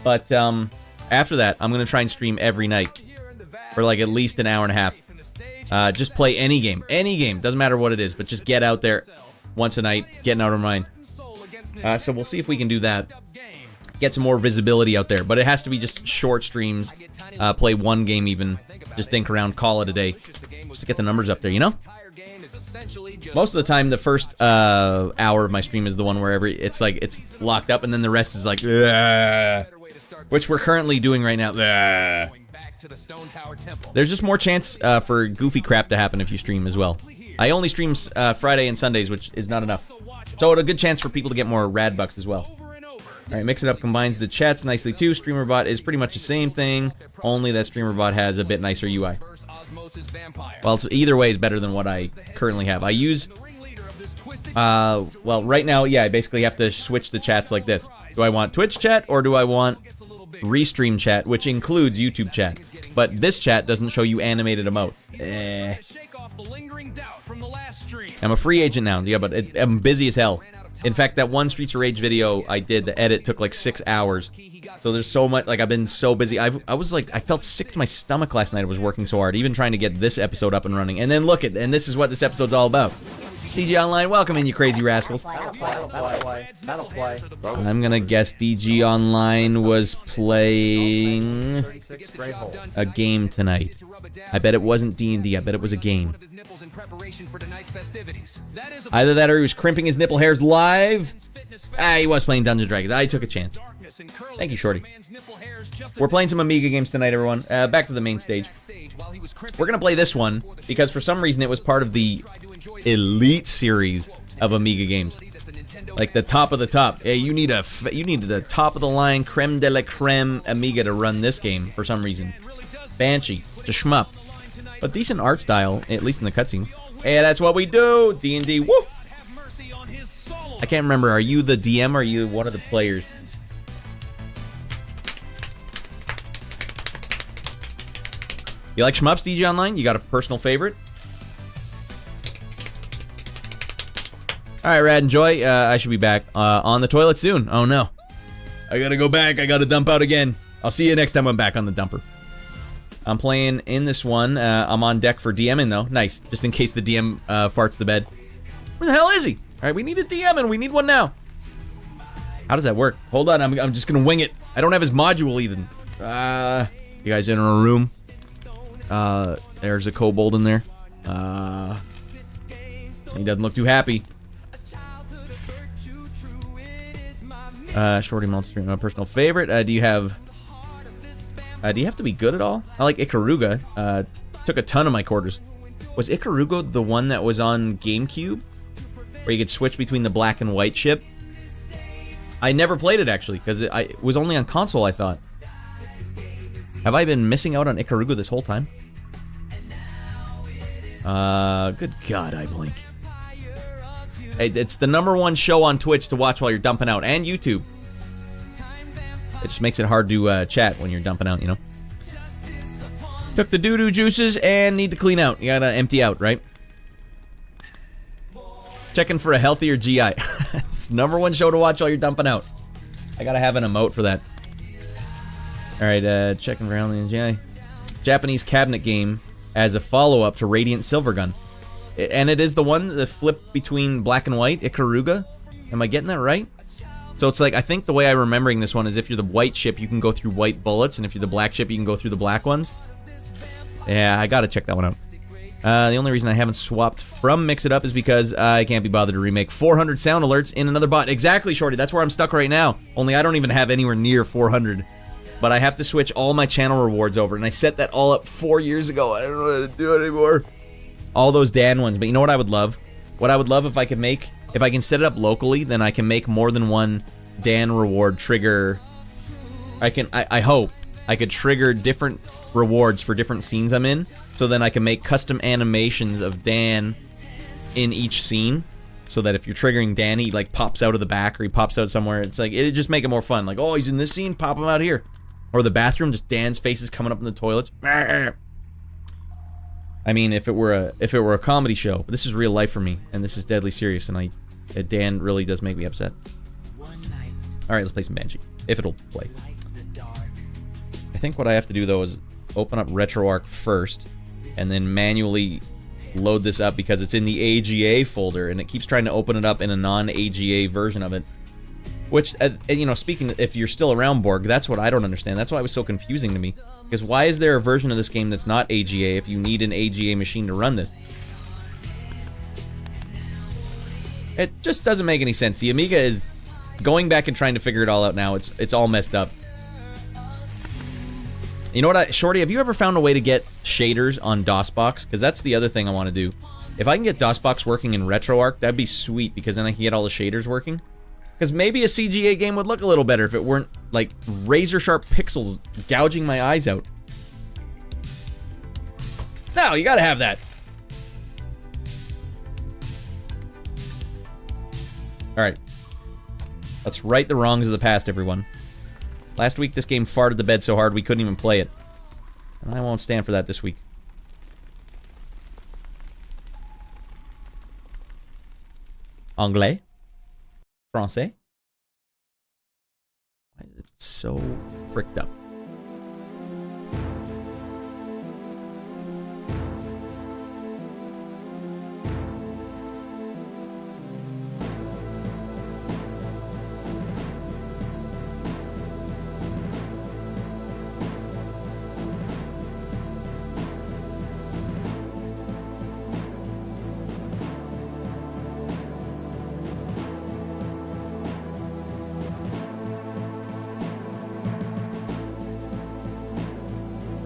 But after that, I'm going to try and stream every night for like at least an hour and a half. Just play any game, doesn't matter what it is, but just get out there once a night, getting out of mind. So we'll see if we can do that, get some more visibility out there, but it has to be just short streams, play one game even, just dink around, call it a day, just to get the numbers up there, you know? Most of the time, the first hour of my stream is the one where it's like, it's locked up, and then the rest is like, which we're currently doing right now. There's just more chance for goofy crap to happen if you stream as well. I only stream Friday and Sundays, which is not enough. So it's a good chance for people to get more rad bucks as well. Alright, Mix It Up combines the chats nicely too. StreamerBot is pretty much the same thing, only that StreamerBot has a bit nicer UI. Well, so either way is better than what I currently have. I use, well, right now, yeah, I basically have to switch the chats like this. Do I want Twitch chat or do I want Restream chat, which includes YouTube chat? But this chat doesn't show you animated emotes. I'm a free agent now, yeah, but I'm busy as hell. In fact, that one Streets of Rage video I did, the edit took like 6 hours. So there's so much, like I've been so busy. I was like, I felt sick to my stomach last night. I was working so hard, even trying to get this episode up and running. And then look at, and this is what this episode's all about. DG Online, welcome in, you crazy rascals. I'm gonna guess DG Online was playing a game tonight. I bet it wasn't D&D, I bet it was a game. Either that or he was crimping his nipple hairs live. He was playing Dungeons & Dragons. I took a chance. Thank you, Shorty. We're playing some Amiga games tonight, everyone. Back to the main stage. We're gonna play this one because for some reason it was part of the Elite series of Amiga games. Like the top of the top. Hey, you need the top of the line creme de la creme Amiga to run this game for some reason. Banshee, it's a shmup, but decent art style, at least in the cutscenes. Hey, that's what we do. D&D. Woo! I can't remember. Are you the DM or are you one of the players? You like shmups, DG Online? You got a personal favorite? Alright, Radd, enjoy. I should be back on the toilet soon. Oh no. I gotta go back. I gotta dump out again. I'll see you next time I'm back on the dumper. I'm playing in this one. I'm on deck for DMing though. Nice. Just in case the DM farts the bed. Where the hell is he? Alright, we need a DM and we need one now. How does that work? Hold on, I'm just gonna wing it. I don't have his module even. You guys in a room? There's a kobold in there. He doesn't look too happy. Shorty Monster, my personal favorite. Do you have to be good at all? I like Ikaruga. Took a ton of my quarters. Was Ikaruga the one that was on GameCube? Where you could switch between the black and white ship? I never played it actually, because it was only on console, I thought. Have I been missing out on Ikaruga this whole time? Good God, I blink. Hey, it's the #1 show on Twitch to watch while you're dumping out, and YouTube. It just makes it hard to chat when you're dumping out, you know? Took the doo-doo juices and need to clean out. You gotta empty out, right? Checking for a healthier GI. It's #1 show to watch while you're dumping out. I gotta have an emote for that. Alright, checking for healthier GI. Japanese cabinet game as a follow-up to Radiant Silvergun. And it is the one that flipped between black and white, Ikaruga. Am I getting that right? So it's like, I think the way I'm remembering this one is if you're the white ship, you can go through white bullets, and if you're the black ship, you can go through the black ones. Yeah, I gotta check that one out. The only reason I haven't swapped from Mix It Up is because I can't be bothered to remake 400 sound alerts in another bot. Exactly, Shorty, that's where I'm stuck right now. Only I don't even have anywhere near 400. But I have to switch all my channel rewards over, and I set that all up 4 years ago. I don't know how to do it anymore. All those Dan ones, but you know what I would love? What I would love if I could make, if I can set it up locally, then I can make more than one Dan reward trigger. I hope I could trigger different rewards for different scenes I'm in, so then I can make custom animations of Dan in each scene, so that if you're triggering Dan, he like pops out of the back or he pops out somewhere. It's like, it'd just make it more fun. Like, oh, he's in this scene, pop him out here. Or the bathroom, just Dan's face is coming up in the toilets. I mean, if it were a comedy show, but this is real life for me, and this is deadly serious, and Dan really does make me upset. All right, let's play some Banshee, if it'll play. I think what I have to do though is open up RetroArch first, and then manually load this up because it's in the AGA folder, and it keeps trying to open it up in a non-AGA version of it. Which, you know, speaking, if you're still around, Borg, that's what I don't understand. That's why it was so confusing to me. Because why is there a version of this game that's not AGA if you need an AGA machine to run this? It just doesn't make any sense. The Amiga is going back and trying to figure it all out now. It's all messed up. You know what, Shorty, have you ever found a way to get shaders on DOSBox? Because that's the other thing I want to do. If I can get DOSBox working in RetroArch, that'd be sweet, because then I can get all the shaders working. Because maybe a CGA game would look a little better if it weren't, like, razor-sharp pixels gouging my eyes out. No, you gotta have that. Alright. Let's right the wrongs of the past, everyone. Last week, this game farted the bed so hard we couldn't even play it. And I won't stand for that this week. Anglais? Francais? Why is it so fricked up?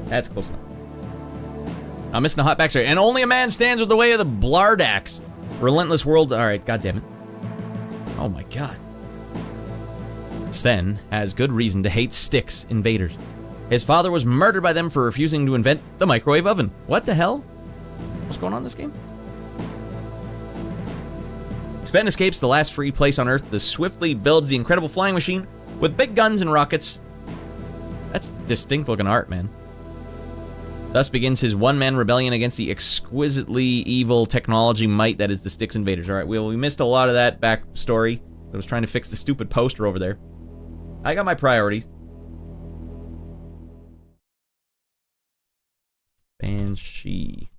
That's close enough. I'm missing the hot backstory. And only a man stands with the way of the Blardax. Relentless world. Alright, goddammit. Oh my god. Sven has good reason to hate Styx invaders. His father was murdered by them for refusing to invent the microwave oven. What the hell? What's going on in this game? Sven escapes the last free place on Earth. The swiftly builds the incredible flying machine with big guns and rockets. That's distinct looking art, man. Thus begins his one-man rebellion against the exquisitely evil technology might that is the Styx invaders. Alright, well, we missed a lot of that backstory. I was trying to fix the stupid poster over there. I got my priorities. Banshee.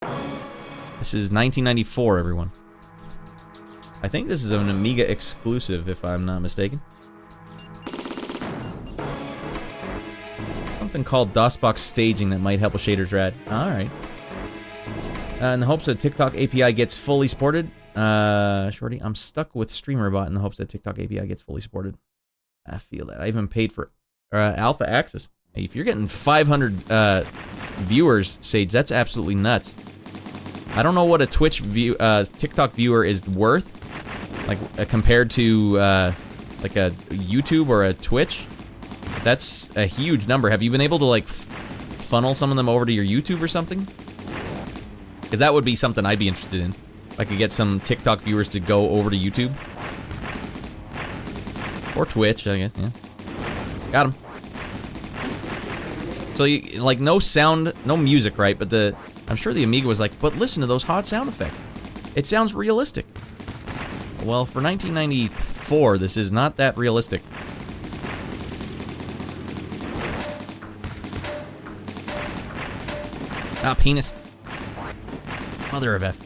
This is 1994, everyone. I think this is an Amiga exclusive, if I'm not mistaken. Something called DOSBox staging that might help with shaders, Radd. Alright. In the hopes that TikTok API gets fully supported. Shorty, I'm stuck with StreamerBot in the hopes that TikTok API gets fully supported. I feel that. I even paid for alpha access. Hey, if you're getting 500 viewers, Sage, that's absolutely nuts. I don't know what a Twitch view, TikTok viewer is worth, like compared to like a YouTube or a Twitch. That's a huge number. Have you been able to like funnel some of them over to your YouTube or something? Because that would be something I'd be interested in. If I could get some TikTok viewers to go over to YouTube. Or Twitch, I guess, yeah. Got him. So, you, like, no sound, no music, right? But I'm sure the Amiga was like, but listen to those hot sound effects. It sounds realistic. Well, for 1994, this is not that realistic. Ah, penis. Mother of F.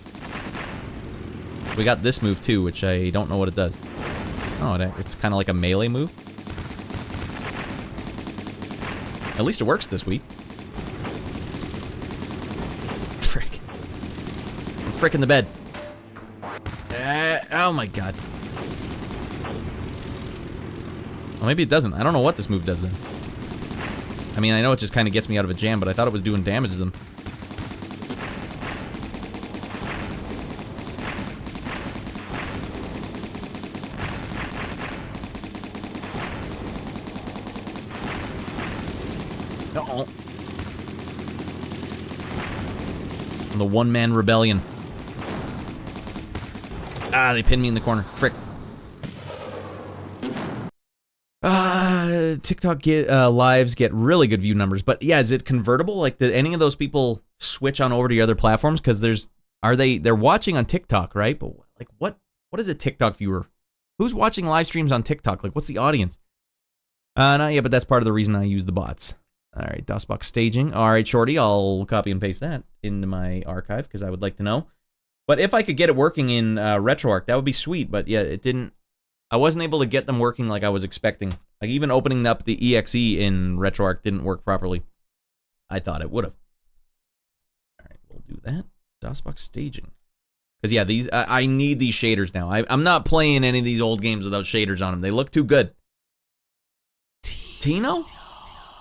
We got this move too, which I don't know what it does. Oh, it's kind of like a melee move. At least it works this week. Frick. I'm fricking the bed. Oh my god. Well, maybe it doesn't. I don't know what this move does then. I mean, I know it just kind of gets me out of a jam, but I thought it was doing damage to them. Uh-oh. The one-man rebellion. Ah, they pinned me in the corner. Frick. TikTok lives get really good view numbers, but yeah, is it convertible? Like, did any of those people switch on over to your other platforms? Because they're watching on TikTok, right? But like, what is a TikTok viewer? Who's watching live streams on TikTok? Like, what's the audience? Not yet, but that's part of the reason I use the bots. All right, DOSBox staging. All right, Shorty, I'll copy and paste that into my archive because I would like to know. But if I could get it working in RetroArch, that would be sweet. But yeah, it didn't. I wasn't able to get them working like I was expecting. Like, even opening up the EXE in RetroArch didn't work properly. I thought it would have. All right, we'll do that. DOSBox staging. Because, yeah, these I need these shaders now. I'm not playing any of these old games without shaders on them. They look too good. Tino?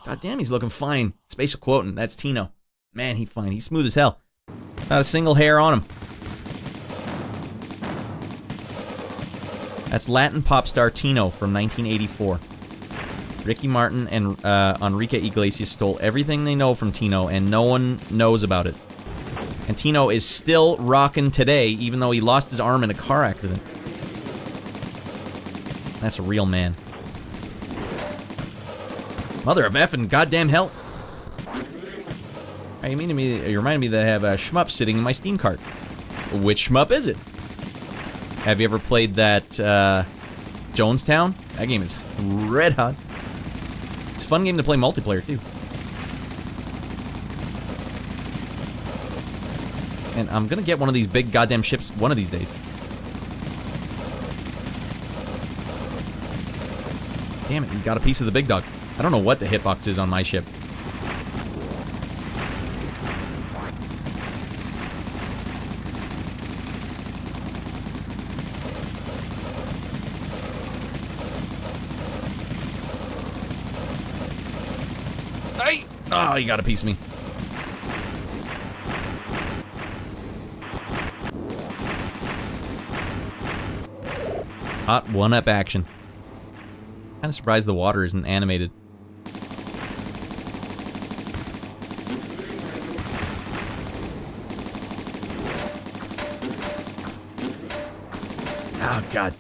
God damn, he's looking fine. Spatial quotient. That's Tino. Man, he's fine. He's smooth as hell. Not a single hair on him. That's Latin pop star Tino from 1984. Ricky Martin and Enrique Iglesias stole everything they know from Tino, and no one knows about it. And Tino is still rocking today, even though he lost his arm in a car accident. That's a real man. Mother of effing goddamn hell. You reminded me that I have a shmup sitting in my Steam cart. Which shmup is it? Have you ever played that Jonestown? That game is red hot. It's a fun game to play multiplayer too. And I'm gonna get one of these big goddamn ships one of these days. Damn it, you got a piece of the big dog. I don't know what the hitbox is on my ship. Hey! Oh, you got a piece of me. Hot one-up action. Kind of surprised the water isn't animated. Oh, God.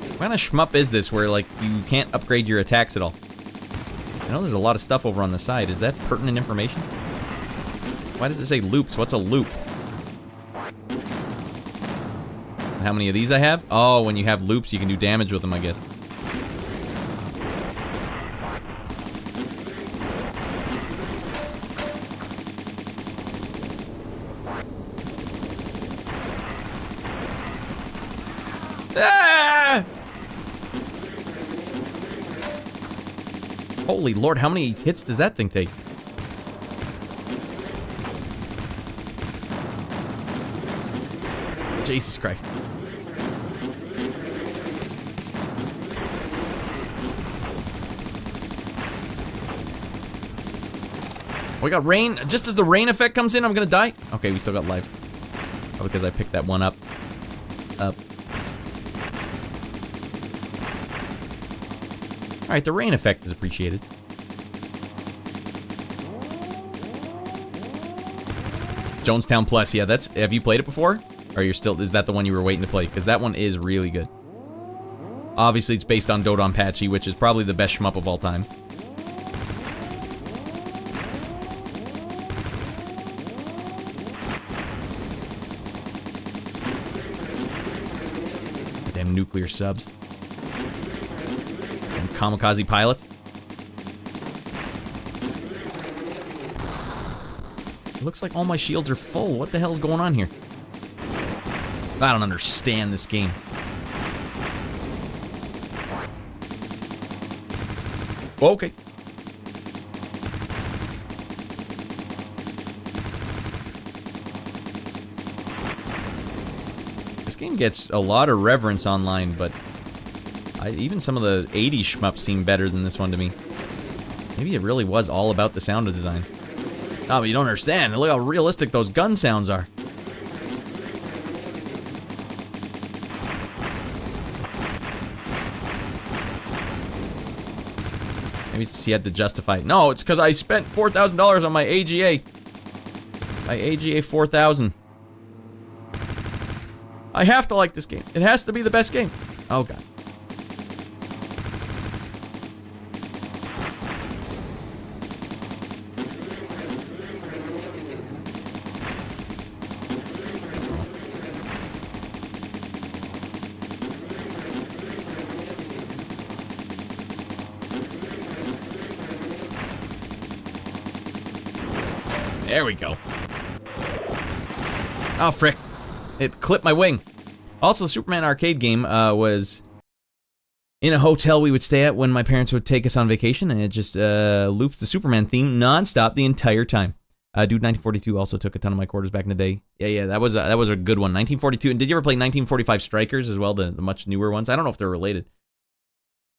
What kind of shmup is this where, like, you can't upgrade your attacks at all? I know there's a lot of stuff over on the side. Is that pertinent information? Why does it say loops? What's a loop? How many of these I have? Oh, when you have loops, you can do damage with them, I guess. Ah! Holy Lord, how many hits does that thing take? Jesus Christ. We got rain. Just as the rain effect comes in, I'm gonna die. Okay, we still got lives. Oh, because I picked that one up. Alright, the rain effect is appreciated. Jonestown Plus, yeah, that's... Have you played it before? Or you're still... Is that the one you were waiting to play? Because that one is really good. Obviously, it's based on Dodonpachi, which is probably the best shmup of all time. Damn nuclear subs. Damn kamikaze pilots. It looks like all my shields are full. What the hell's going on here? I don't understand this game. Okay. This game gets a lot of reverence online, but even some of the 80s shmups seem better than this one to me. Maybe it really was all about the sound design. Oh, but you don't understand. Look how realistic those gun sounds are. Maybe she had to justify it. No, it's because I spent $4,000 on my AGA. My AGA 4000. I have to like this game. It has to be the best game. Oh, God. There we go. Oh, frick. It clipped my wing. Also, the Superman arcade game was in a hotel we would stay at when my parents would take us on vacation, and it just loops the Superman theme non-stop the entire time. Dude, 1942 also took a ton of my quarters back in the day. Yeah, that was a good one. 1942. And did you ever play 1945 Strikers as well, the much newer ones? I don't know if they're related.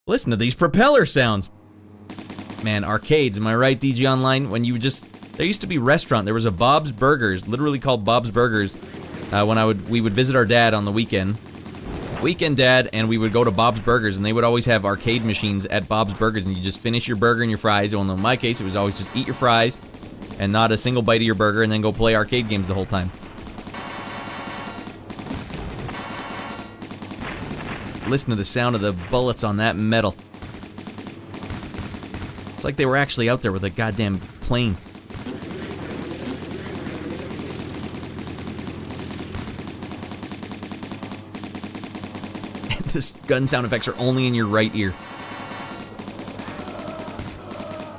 Listen to these propeller sounds. Man, arcades, am I right, DG Online? When you just... There used to be a restaurant. There was a Bob's Burgers, literally called Bob's Burgers, when we would visit our dad on the weekend. Weekend dad, and we would go to Bob's Burgers, and they would always have arcade machines at Bob's Burgers, and you just finish your burger and your fries. Well, in my case, it was always just eat your fries and not a single bite of your burger, and then go play arcade games the whole time. Listen to the sound of the bullets on that metal. It's like they were actually out there with a goddamn plane. This gun sound effects are only in your right ear.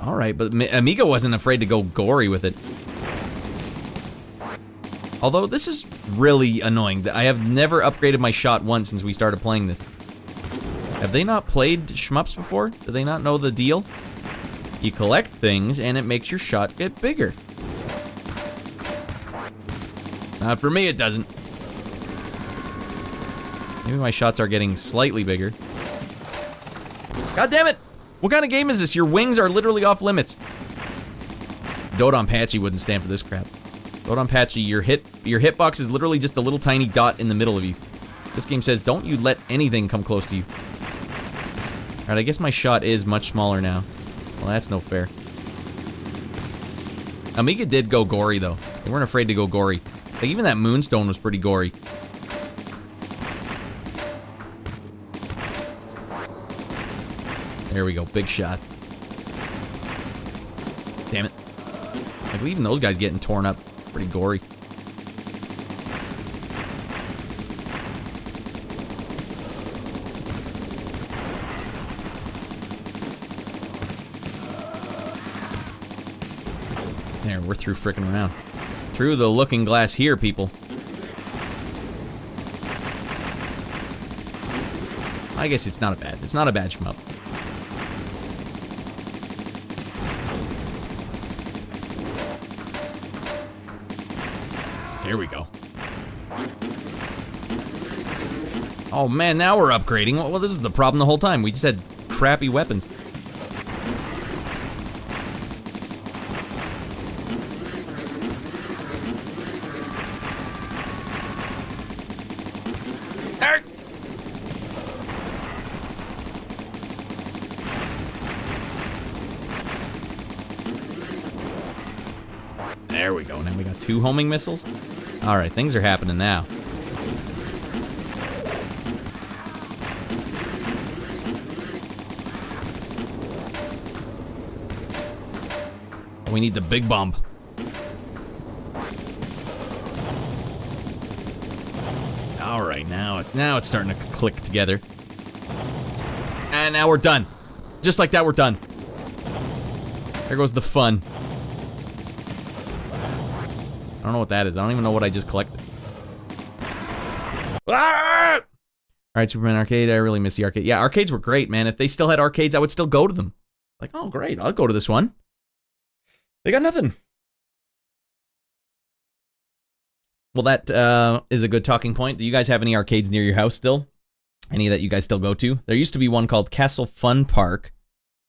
Alright, but Amiga wasn't afraid to go gory with it. Although, this is really annoying. I have never upgraded my shot once since we started playing this. Have they not played shmups before? Do they not know the deal? You collect things, and it makes your shot get bigger. For me, it doesn't. Maybe my shots are getting slightly bigger. God damn it! What kind of game is this? Your wings are literally off limits. Dodonpachi wouldn't stand for this crap. Dodonpachi, your hitbox is literally just a little tiny dot in the middle of you. This game says, don't you let anything come close to you. Alright, I guess my shot is much smaller now. Well, that's no fair. Amiga did go gory, though. They weren't afraid to go gory. Like, even that Moonstone was pretty gory. There we go, big shot. Damn it. Like, even those guys getting torn up. Pretty gory. There, we're through frickin' around. Through the looking glass here, people. I guess it's not a bad shmup. Here we go. Oh man, now we're upgrading. Well, this is the problem the whole time. We just had crappy weapons. There we go. Now we got 2 homing missiles. Alright, things are happening now. We need the big bomb. Alright, now it's starting to click together. And now we're done. Just like that, we're done. There goes the fun. I don't know what that is. I don't even know what I just collected. Ah! Alright, Superman Arcade. I really miss the arcade. Yeah, arcades were great, man. If they still had arcades, I would still go to them. Like, oh, great. I'll go to this one. They got nothing. Well, that is a good talking point. Do you guys have any arcades near your house still? Any that you guys still go to? There used to be one called Castle Fun Park,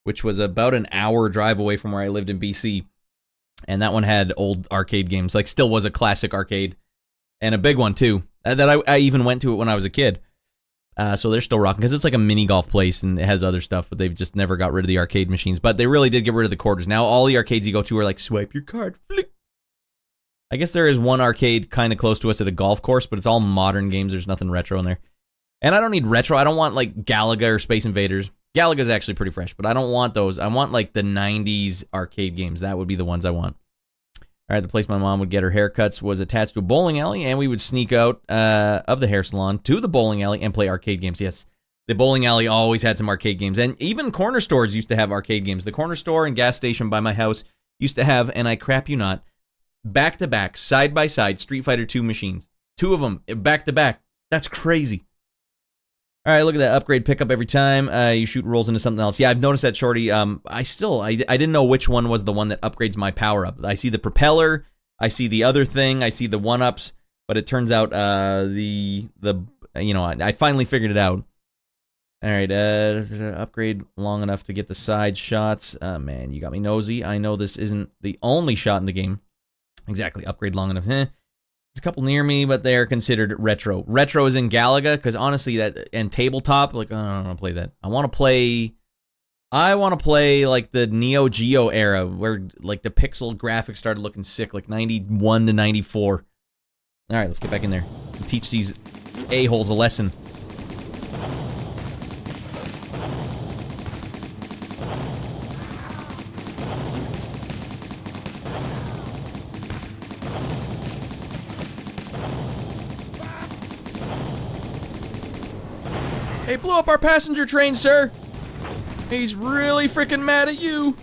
which was about an hour drive away from where I lived in BC. And that one had old arcade games, like still was a classic arcade. And a big one, too. That I even went to it when I was a kid. So they're still rocking, because it's like a mini golf place, and it has other stuff, but they've just never got rid of the arcade machines. But they really did get rid of the quarters. Now all the arcades you go to are like, swipe your card, flick. I guess there is one arcade kind of close to us at a golf course, but it's all modern games. There's nothing retro in there. And I don't need retro. I don't want like Galaga or Space Invaders. Galaga's actually pretty fresh, but I don't want those. I want like the 90s arcade games. That would be the ones I want. All right, the place my mom would get her haircuts was attached to a bowling alley, and we would sneak out of the hair salon to the bowling alley and play arcade games. Yes, the bowling alley always had some arcade games, and even corner stores used to have arcade games. The corner store and gas station by my house used to have, and I crap you not, back-to-back, side-by-side Street Fighter 2 machines. 2 of them, back-to-back. That's crazy. All right, look at that upgrade pickup every time you shoot rolls into something else. Yeah, I've noticed that, Shorty. I didn't know which one was the one that upgrades my power-up. I see the propeller, I see the other thing, I see the one-ups, but it turns out I finally figured it out. All right, upgrade long enough to get the side shots. Man, you got me nosy. I know this isn't the only shot in the game. Exactly, upgrade long enough. There's a couple near me, but they're considered retro. Retro is in Galaga, because honestly, and tabletop, like, I don't want to play that. I want to play like the Neo Geo era, where like the pixel graphics started looking sick, like 91 to 94. All right, let's get back in there and teach these a-holes a lesson. Hey, blew up our passenger train, sir. He's really freaking mad at you.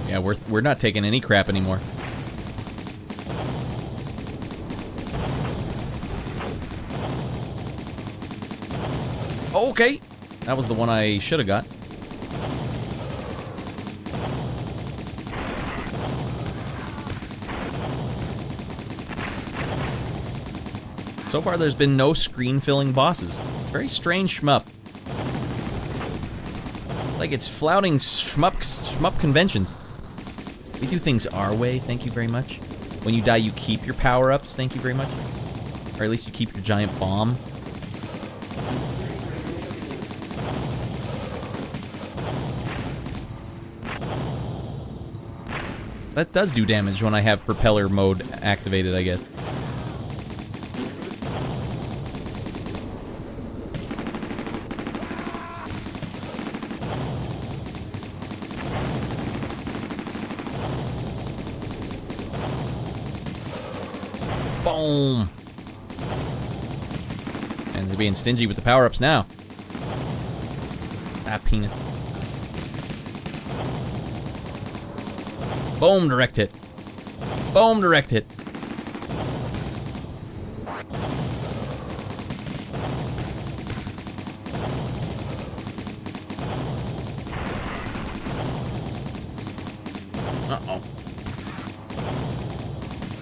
Yeah, we're not taking any crap anymore. Okay, that was the one I should have got. So far, there's been no screen-filling bosses. It's very strange shmup. Like it's flouting shmup conventions. We do things our way, thank you very much. When you die, you keep your power-ups, thank you very much. Or at least you keep your giant bomb. That does do damage when I have propeller mode activated, I guess. Boom! And they're being stingy with the power-ups now. Ah, penis. Boom, direct hit. Boom, direct hit. Uh-oh.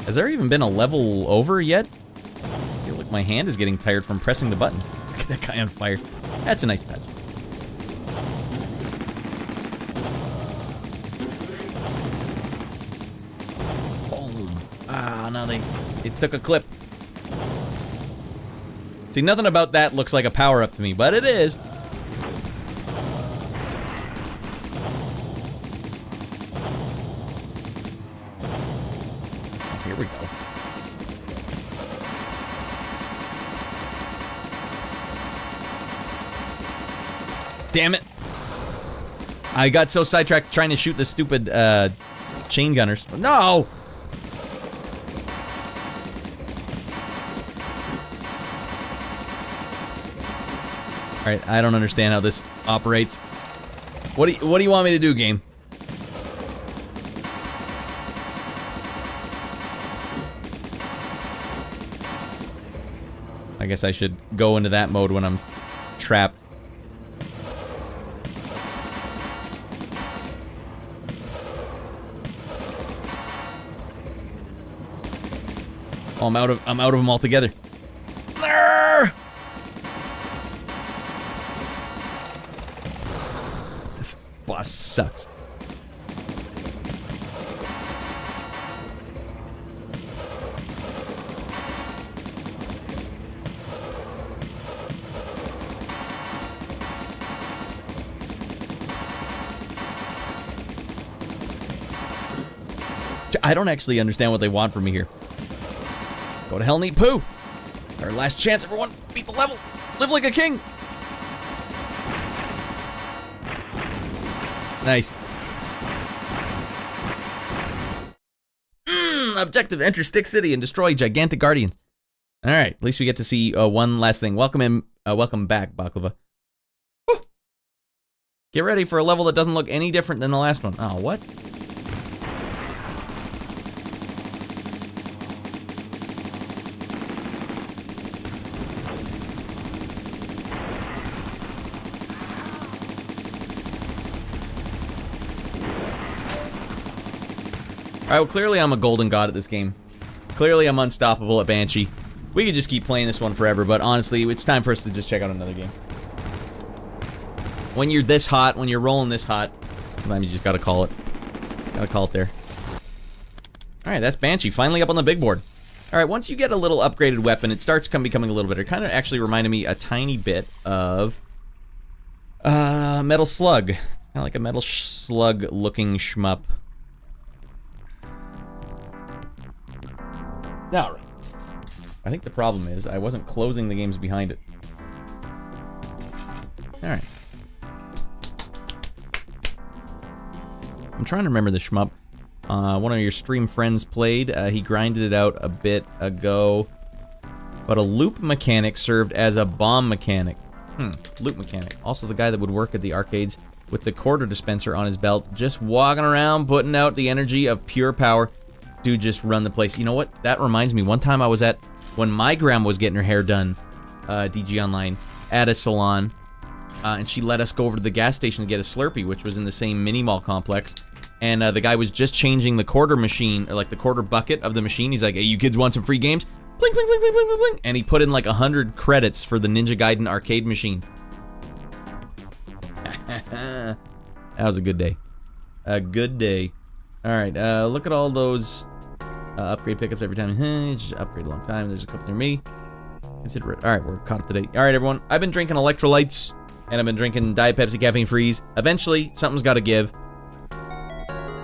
Has there even been a level over yet? I feel like my hand is getting tired from pressing the button. Look at that guy on fire. That's a nice touch. No, they took a clip. See, nothing about that looks like a power-up to me, but it is. Oh, here we go. Damn it. I got so sidetracked trying to shoot the stupid chain gunners. No! Alright, I don't understand how this operates. What do you want me to do, game? I guess I should go into that mode when I'm trapped. Oh, I'm out of them altogether. Boss sucks. I don't actually understand what they want from me here. Go to hell and eat poo. Our last chance, everyone. Beat the level. Live like a king. Nice. Objective, enter Stick City and destroy gigantic guardians. Alright, at least we get to see one last thing. Welcome back, Baklava. Woo. Get ready for a level that doesn't look any different than the last one. Oh, what? Alright, well, clearly I'm a golden god at this game. Clearly I'm unstoppable at Banshee. We could just keep playing this one forever, but honestly, it's time for us to just check out another game. When you're this hot, when you're rolling this hot, sometimes you just gotta call it. Gotta call it there. Alright, that's Banshee, finally up on the big board. Alright, once you get a little upgraded weapon, it starts becoming a little better. It kind of actually reminded me a tiny bit of Metal Slug. It's kind of like a Metal Slug looking shmup. Alright. I think the problem is I wasn't closing the games behind it. Alright. I'm trying to remember the shmup. One of your stream friends played. He grinded it out a bit ago. But a loop mechanic served as a bomb mechanic. Loop mechanic. Also the guy that would work at the arcades with the quarter dispenser on his belt, just walking around, putting out the energy of pure power. Dude, just run the place. You know what? That reminds me. One time I was at, when my grandma was getting her hair done, DG Online, at a salon, and she let us go over to the gas station to get a Slurpee, which was in the same mini mall complex. And the guy was just changing the quarter machine, or like the quarter bucket of the machine. He's like, hey, you kids want some free games? Blink, blink, blink, blink, blink, blink, blink. And he put in like 100 credits for the Ninja Gaiden arcade machine. That was a good day. A good day. Alright, look at all those upgrade pickups every time. Just upgrade a long time. There's a couple near me. Consider it. Alright, we're caught up to date. Alright, everyone. I've been drinking electrolytes, and I've been drinking Diet Pepsi Caffeine Freeze. Eventually, something's got to give.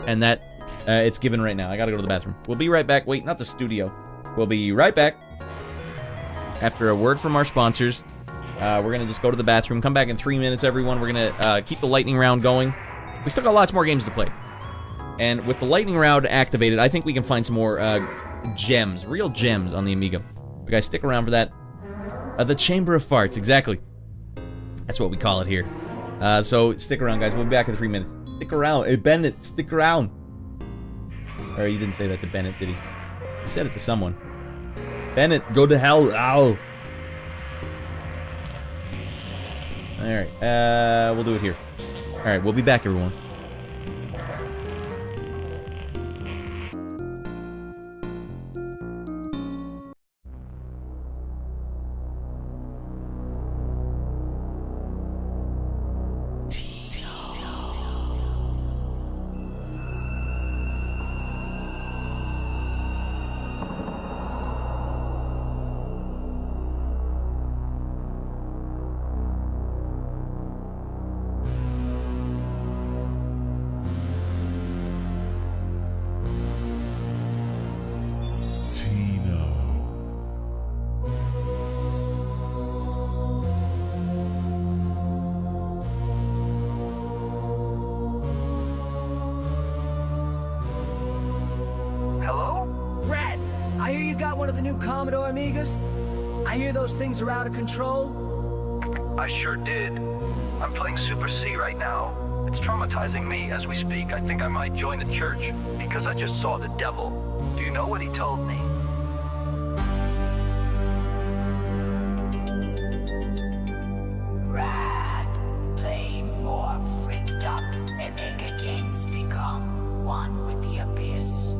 And that, it's given right now. I gotta go to the bathroom. We'll be right back. Wait, not the studio. We'll be right back after a word from our sponsors. We're gonna just go to the bathroom. Come back in 3 minutes, everyone. We're gonna keep the lightning round going. We still got lots more games to play. And with the lightning round activated, I think we can find some more gems, real gems on the Amiga. You guys stick around for that. The Chamber of Farts, exactly. That's what we call it here. So stick around, guys. We'll be back in 3 minutes. Stick around. Hey, Bennett, stick around. Or he didn't say that to Bennett, did he? He said it to someone. Bennett, go to hell. Ow. Alright, we'll do it here. Alright, we'll be back, everyone. I hear you got one of the new Commodore Amigas. I hear those things are out of control. I sure did. I'm playing Super C right now. It's traumatizing me as we speak. I think I might join the church because I just saw the devil. Do you know what he told me? Radd, play more freaked up, and Amiga games become one with the abyss.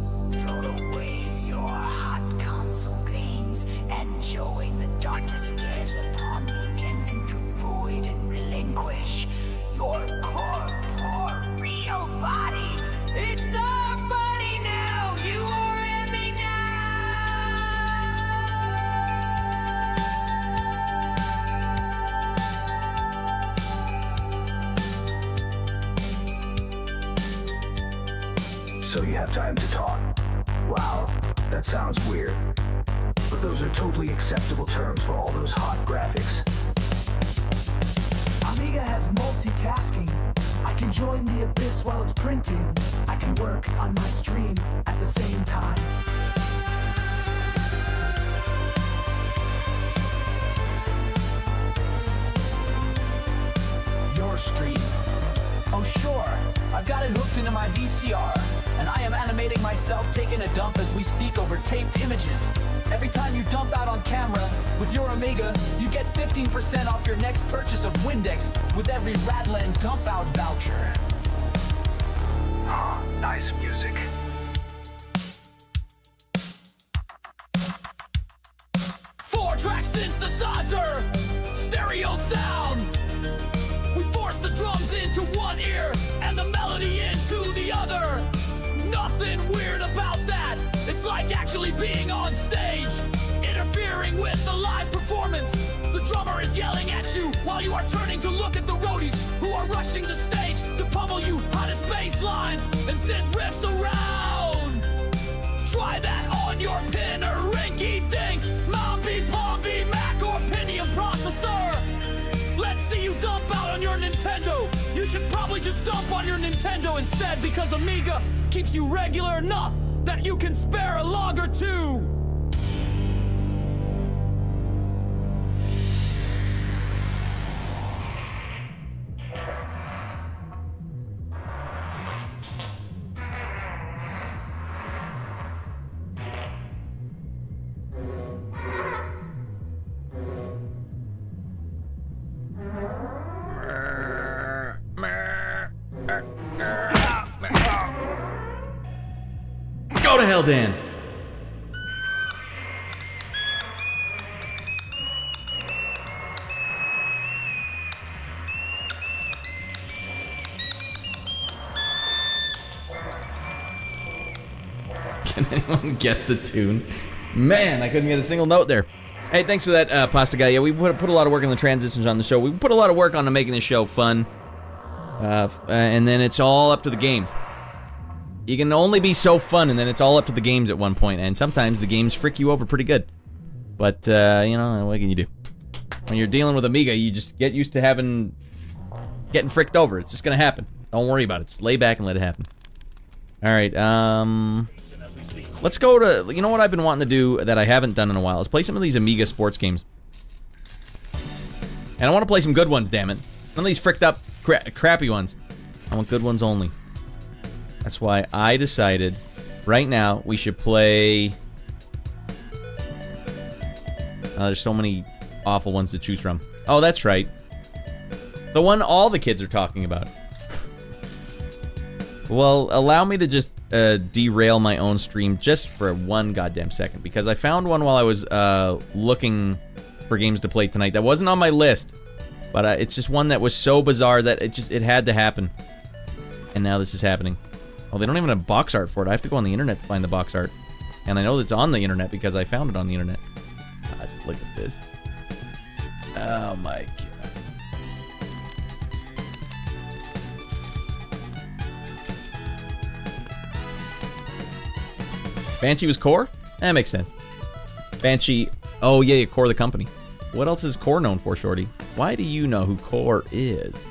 Throw away your hot console games and join the darkness scares upon the infant to void and relinquish your corporeal body. It's our body now. You are Amiga. So you have time to talk. Wow, that sounds weird. But those are totally acceptable terms for all those hot graphics. Amiga has multitasking. I can join the abyss while it's printing. I can work on my stream at the same time. Your stream. Oh sure, I've got it hooked into my VCR, and I am animating myself taking a dump as we speak over taped images. Every time you dump out on camera with your Amiga, you get 15% off your next purchase of Windex with every Raddland dump out voucher. Ah, nice music. Four-track synthesizer, stereo sound. We force the drums into one ear and the melody into the other. Nothing weird about that. It's like actually being on stage, interfering with the live performance. The drummer is yelling at you while you are turning to look at the roadies who are rushing the stage to pummel you hottest bass lines and synth riffs around. Try that on your pin or rinky dink, mama. Nintendo instead because Amiga keeps you regular enough that you can spare a log or two. Go to hell, Dan. Can anyone guess the tune? Man, I couldn't get a single note there. Hey, thanks for that, Pasta Guy. Yeah, we put a lot of work on the transitions on the show. We put a lot of work on making the show fun. And then it's all up to the games. You can only be so fun, and then it's all up to the games at one point. And sometimes the games frick you over pretty good. But, you know, what can you do? When you're dealing with Amiga, you just get used to getting fricked over. It's just gonna happen. Don't worry about it. Just lay back and let it happen. Alright, let's go to... You know what I've been wanting to do that I haven't done in a while? Is play some of these Amiga sports games. And I want to play some good ones, damn it. None of these fricked up, crappy ones. I want good ones only. That's why I decided right now we should play... there's so many awful ones to choose from. Oh, that's right. The one all the kids are talking about. Well, allow me to just derail my own stream just for one goddamn second, because I found one while I was looking for games to play tonight that wasn't on my list, but it's just one that was so bizarre that it had to happen. And now this is happening. Oh, they don't even have box art for it. I have to go on the internet to find the box art. And I know it's on the internet because I found it on the internet. God, look at this. Oh my god. Banshee was Core? That makes sense. Banshee... Oh yeah, Core the company. What else is Core known for, Shorty? Why do you know who Core is?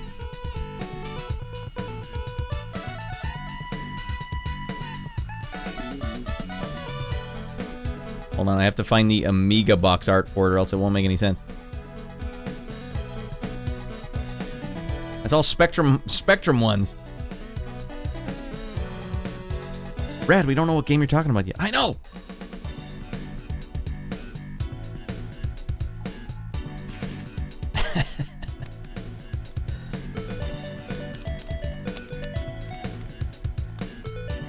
Hold on, I have to find the Amiga box art for it or else it won't make any sense. That's all Spectrum ones. Radd, we don't know what game you're talking about yet. I know!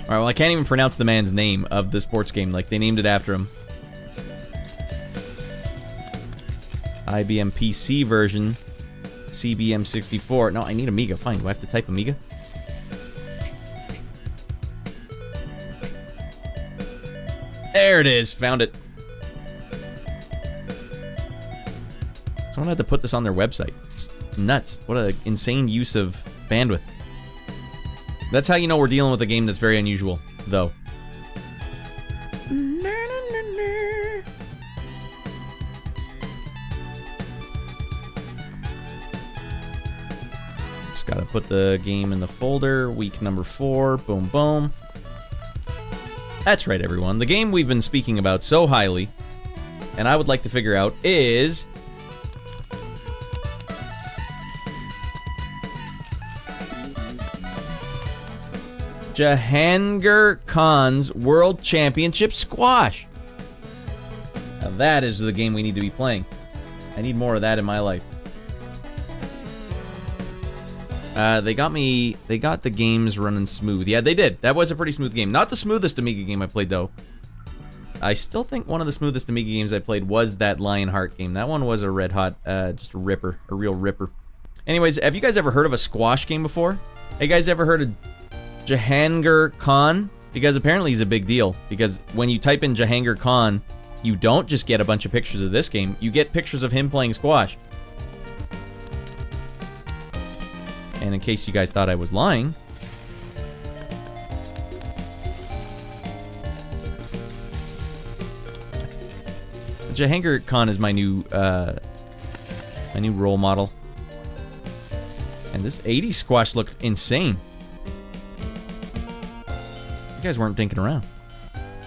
Alright, well, I can't even pronounce the man's name of the sports game. Like, they named it after him. IBM PC version. CBM 64. No, I need Amiga. Fine. Do I have to type Amiga? There it is. Found it. Someone had to put this on their website. It's nuts. What an insane use of bandwidth. That's how you know we're dealing with a game that's very unusual, though. Just gotta put the game in the folder. Week number 4. Boom, boom. That's right, everyone. The game we've been speaking about so highly, and I would like to figure out, is... Jahangir Khan's World Championship Squash. Now that is the game we need to be playing. I need more of that in my life. They got the games running smooth. Yeah, they did. That was a pretty smooth game. Not the smoothest Amiga game I played, though. I still think one of the smoothest Amiga games I played was that Lionheart game. That one was a red hot, just a ripper. A real ripper. Anyways, have you guys ever heard of a squash game before? Hey, guys ever heard of Jahangir Khan? Because apparently he's a big deal. Because when you type in Jahangir Khan, you don't just get a bunch of pictures of this game. You get pictures of him playing squash. And in case you guys thought I was lying... Jahangir Khan is my new role model. And this 80s squash looked insane. You guys weren't dinking around.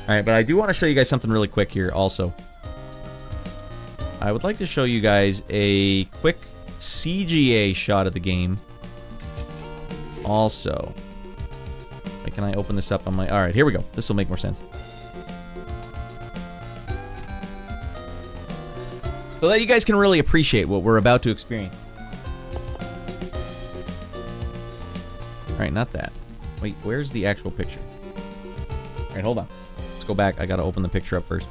Alright, but I do want to show you guys something really quick here also. I would like to show you guys a quick CGA shot of the game. Also. Wait, can I open this up on my... Alright, here we go. This will make more sense. So that you guys can really appreciate what we're about to experience. Alright, not that. Wait, where's the actual picture? Alright, hold on. Let's go back. I gotta open the picture up first.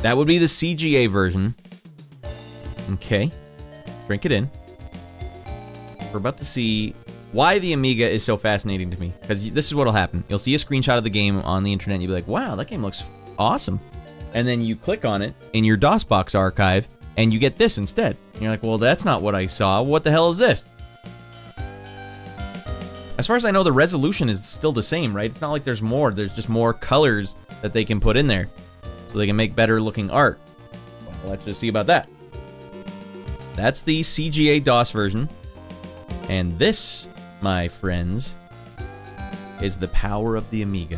That would be the CGA version. Okay. Drink it in. We're about to see why the Amiga is so fascinating to me. Because this is what'll happen. You'll see a screenshot of the game on the internet and you'll be like, wow, that game looks awesome. And then you click on it in your DOSBox archive and you get this instead. And you're like, well, that's not what I saw. What the hell is this? As far as I know, the resolution is still the same, right? It's not like there's more. There's just more colors that they can put in there. So they can make better looking art. Well, let's just see about that. That's the CGA DOS version. And this, my friends, is the power of the Amiga.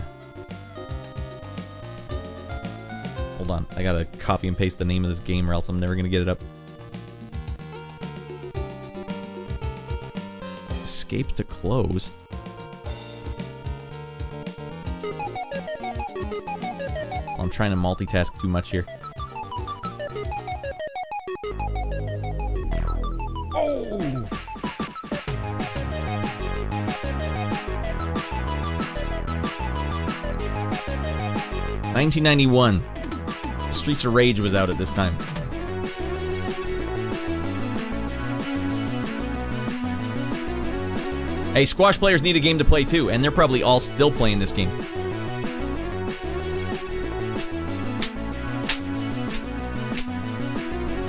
Hold on, I gotta copy and paste the name of this game or else I'm never gonna get it up. Escape to close. I'm trying to multitask too much here. Oh! $1991. Streets of Rage was out at this time. Hey, squash players need a game to play too, and they're probably all still playing this game.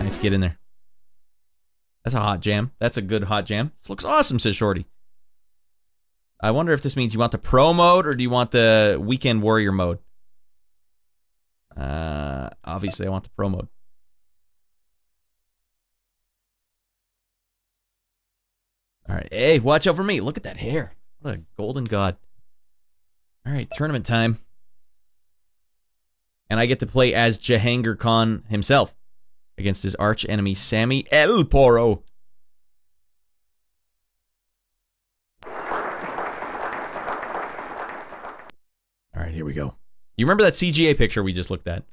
Nice, get in there. That's a hot jam. That's a good hot jam. This looks awesome, says Shorty. I wonder if this means you want the pro mode or do you want the weekend warrior mode? Obviously I want the pro mode. Alright, hey, watch out for me. Look at that hair. What a golden god. Alright, tournament time. And I get to play as Jahangir Khan himself against his arch enemy, Sammy El Poro. Alright, here we go. You remember that CGA picture we just looked at?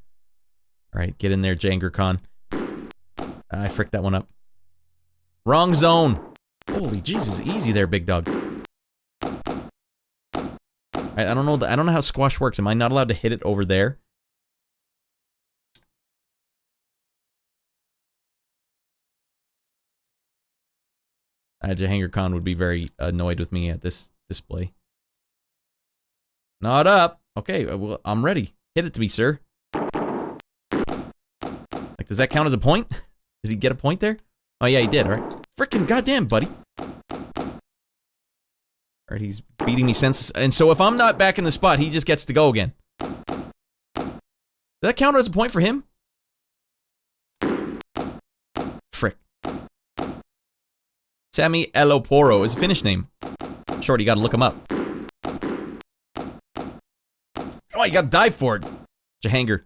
Alright, get in there, Jahangir Khan. I fricked that one up. Wrong zone. Holy Jesus, easy there, big dog. I don't know how squash works. Am I not allowed to hit it over there? Jahangir Khan would be very annoyed with me at this display. Not up. Okay, well, I'm ready. Hit it to me, sir. Like, does that count as a point? Did he get a point there? Oh, yeah, he did. All right. Frickin' goddamn, buddy. All right, he's beating me senseless. And so if I'm not back in the spot, he just gets to go again. Does that count as a point for him? Frick. Sammy Eloporo is a Finnish name. Shorty, you gotta look him up. Oh, you gotta dive for it. Jahangir.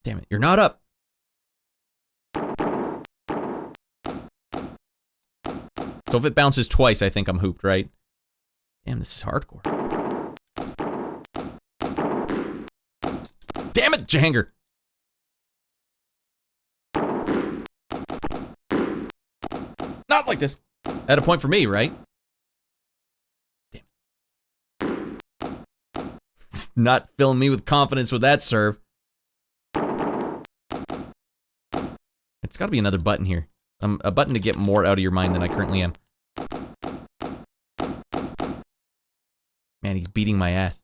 Damn it, you're not up. So if it bounces twice, I think I'm hooped, right? Damn, this is hardcore. Damn it, Jahangir. Not like this. At a point for me, right? Damn. Not filling me with confidence with that serve. It's got to be another button here. A button to get more out of your mind than I currently am. Man, he's beating my ass.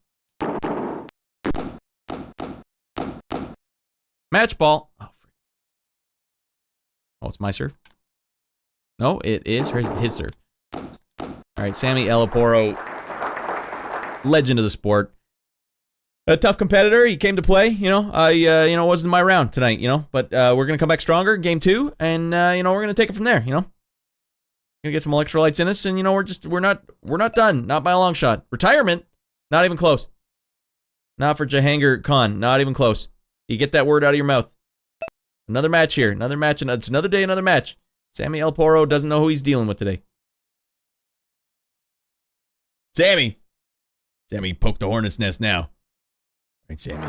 Match ball. Oh, Oh, it's my serve? No, it is his serve. Alright, Sammy Elaporo, legend of the sport. A tough competitor, he came to play, you know. It wasn't my round tonight, you know. But we're going to come back stronger in game 2, and, we're going to take it from there, you know. Gonna get some electrolytes in us, and, we're not done. Not by a long shot. Retirement? Not even close. Not for Jahangir Khan. Not even close. You get that word out of your mouth. Another match here. Another match, and it's another day, another match. Sammy Elaporo doesn't know who he's dealing with today. Sammy! Sammy, poke the hornet's nest now. All right, Sammy.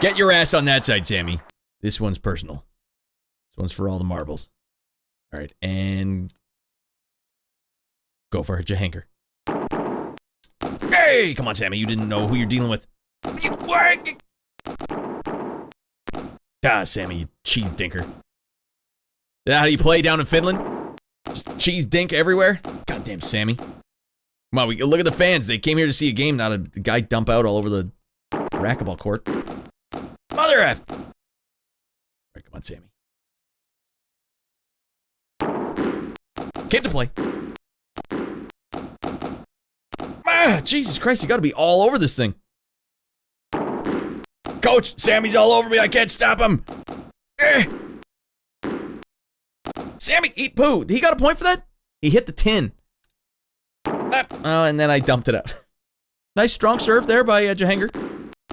Get your ass on that side, Sammy. This one's personal. This one's for all the marbles. All right, and go for it, Jahangir. Hey, come on, Sammy. You didn't know who you're dealing with. God, Sammy, you cheese dinker. Is that how you play down in Finland? Just cheese dink everywhere? Goddamn, Sammy. Come on, look at the fans. They came here to see a game, not a guy dump out all over the racquetball court. Mother F! All right, come on, Sammy. Came to play. Ah, Jesus Christ, you gotta be all over this thing. Coach, Sammy's all over me. I can't stop him. Sammy, eat poo. He got a point for that? He hit the tin. Oh, and then I dumped it out. Nice strong serve there by Jahangir.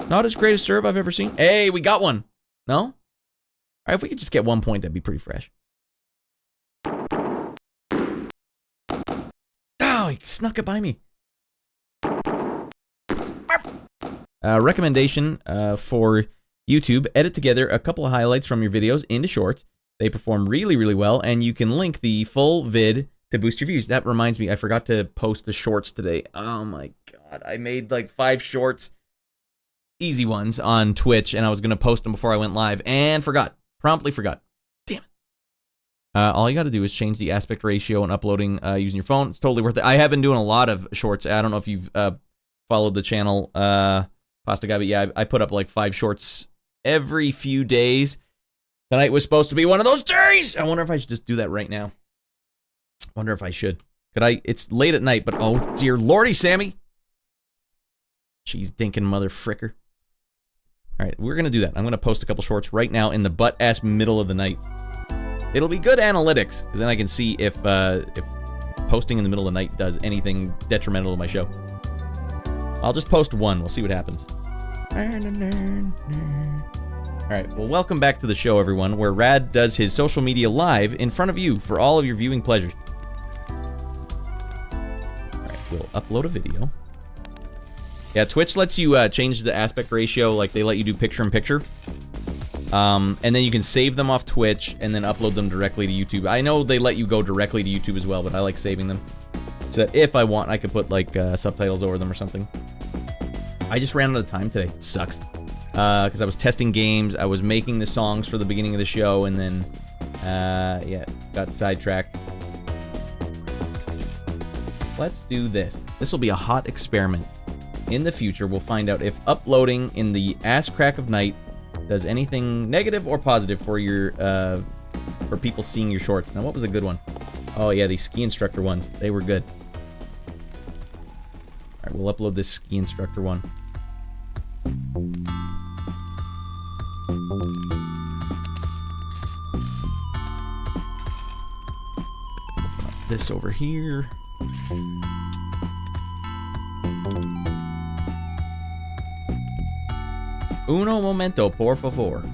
Not as great a serve I've ever seen. Hey, we got one. No? All right, if we could just get 1 point, that'd be pretty fresh. Oh, he snuck it by me. Recommendation for YouTube. Edit together a couple of highlights from your videos into shorts. They perform really, really well, and you can link the full vid to boost your views. That reminds me, I forgot to post the shorts today. Oh my god, I made like 5 shorts, easy ones, on Twitch, and I was going to post them before I went live, and forgot. Promptly forgot. Damn it. All you got to do is change the aspect ratio and uploading using your phone. It's totally worth it. I have been doing a lot of shorts. I don't know if you've followed the channel, Pasta Guy, but yeah, I put up like 5 shorts every few days. Tonight was supposed to be one of those days. I wonder if I should just do that right now. Wonder if I should. Could I? It's late at night, but oh dear lordy, Sammy. Cheese dinking mother fricker. All right, we're gonna do that. I'm gonna post a couple shorts right now in the butt-ass middle of the night. It'll be good analytics, because then I can see if posting in the middle of the night does anything detrimental to my show. I'll just post one. We'll see what happens. Alright, well, welcome back to the show, everyone, where Radd does his social media live in front of you for all of your viewing pleasures. Alright, we'll upload a video. Yeah, Twitch lets you change the aspect ratio, like they let you do picture-in-picture. And then you can save them off Twitch and then upload them directly to YouTube. I know they let you go directly to YouTube as well, but I like saving them. So if I want, I could put, like, subtitles over them or something. I just ran out of time today. It sucks. Because I was testing games, I was making the songs for the beginning of the show, and then, yeah, got sidetracked. Let's do this. This will be a hot experiment. In the future, we'll find out if uploading in the ass crack of night does anything negative or positive for your, for people seeing your shorts. Now, what was a good one? Oh, yeah, these ski instructor ones. They were good. Alright, we'll upload this ski instructor one. This over here. Uno momento, por favor.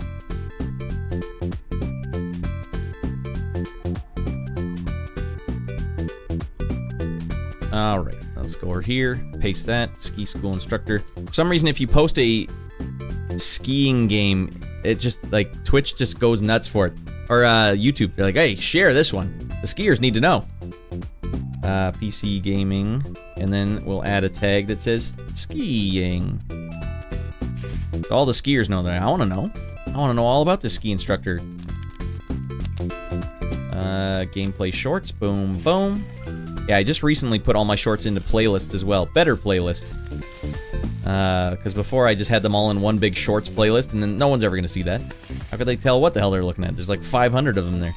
Alright, let's go over here. Paste that. Ski school instructor. For some reason, if you post a skiing game, it just, like, Twitch just goes nuts for it. Or, YouTube. They're like, hey, share this one. The skiers need to know. PC gaming. And then we'll add a tag that says skiing. So all the skiers know that. I want to know. I want to know all about this ski instructor. Gameplay shorts. Boom, boom. Yeah, I just recently put all my shorts into playlists as well. Better playlist. Because before I just had them all in one big shorts playlist, and then no one's ever going to see that. How could they tell what the hell they're looking at? There's like 500 of them there.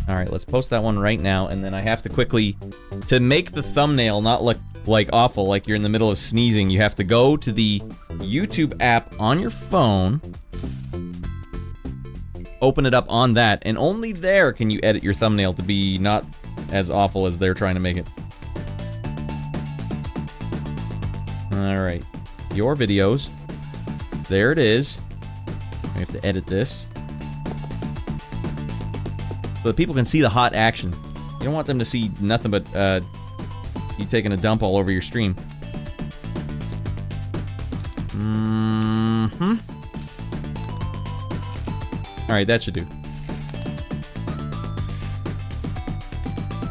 Alright, let's post that one right now, and then I have to quickly... To make the thumbnail not look like awful, like you're in the middle of sneezing, you have to go to the YouTube app on your phone, open it up on that, and only there can you edit your thumbnail to be not as awful as they're trying to make it. Alright. Your videos. There it is. We have to edit this. So that people can see the hot action. You don't want them to see nothing but you taking a dump all over your stream. Alright, that should do.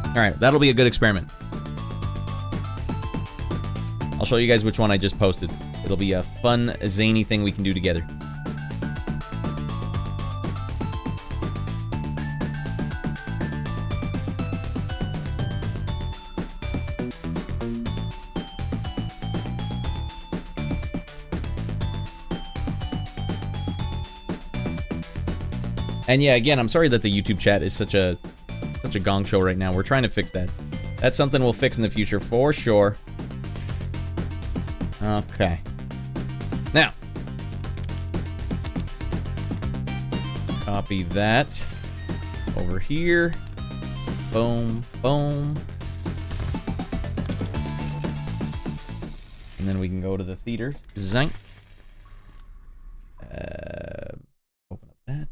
Alright, that'll be a good experiment. I'll show you guys which one I just posted. It'll be a fun, zany thing we can do together. And yeah, again, I'm sorry that the YouTube chat is such a gong show right now. We're trying to fix that. That's something we'll fix in the future for sure. Okay. Now, copy that over here. Boom, boom. And then we can go to the theater. Zank. Open up that.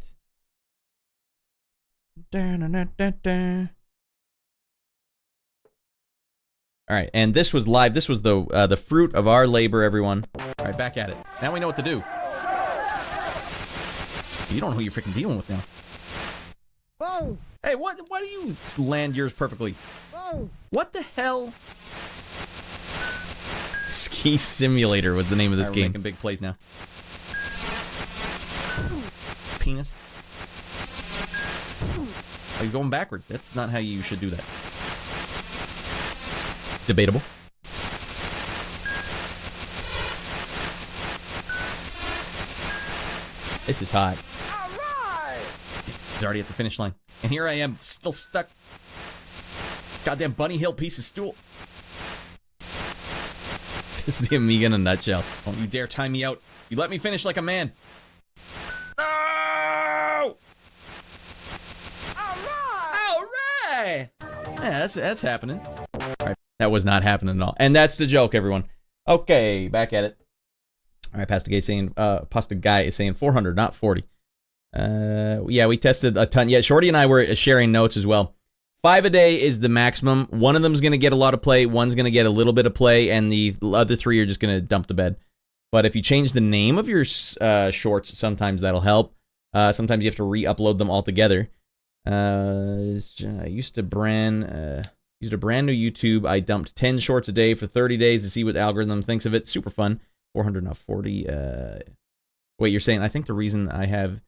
Alright, and this was live. This was the fruit of our labor, everyone. Alright, back at it. Now we know what to do. You don't know who you're freaking dealing with now. Whoa! Hey, why do you land yours perfectly? Whoa! What the hell? Ski Simulator was the name of this game. We're making big plays now. Penis. Oh, he's going backwards. That's not how you should do that. Debatable. This is hot. Alright! He's already at the finish line. And here I am, still stuck. Goddamn Bunny Hill piece of stool. This is the Amiga in a nutshell. Don't you dare time me out. You let me finish like a man. No! Alright! Yeah, that's happening. Alright, that was not happening at all. And that's the joke, everyone. Okay, back at it. Alright, Pasta Guy is saying 400, not 40. Yeah, we tested a ton. Yeah, Shorty and I were sharing notes as well. 5 a day is the maximum. One of them's going to get a lot of play, one's going to get a little bit of play, and the other 3 are just going to dump to bed. But if you change the name of your shorts, sometimes that'll help. Sometimes you have to re-upload them all together. I used a brand new YouTube. I dumped 10 shorts a day for 30 days to see what the algorithm thinks of it. Super fun. 400, not 40. Wait, you're saying, I think the reason I have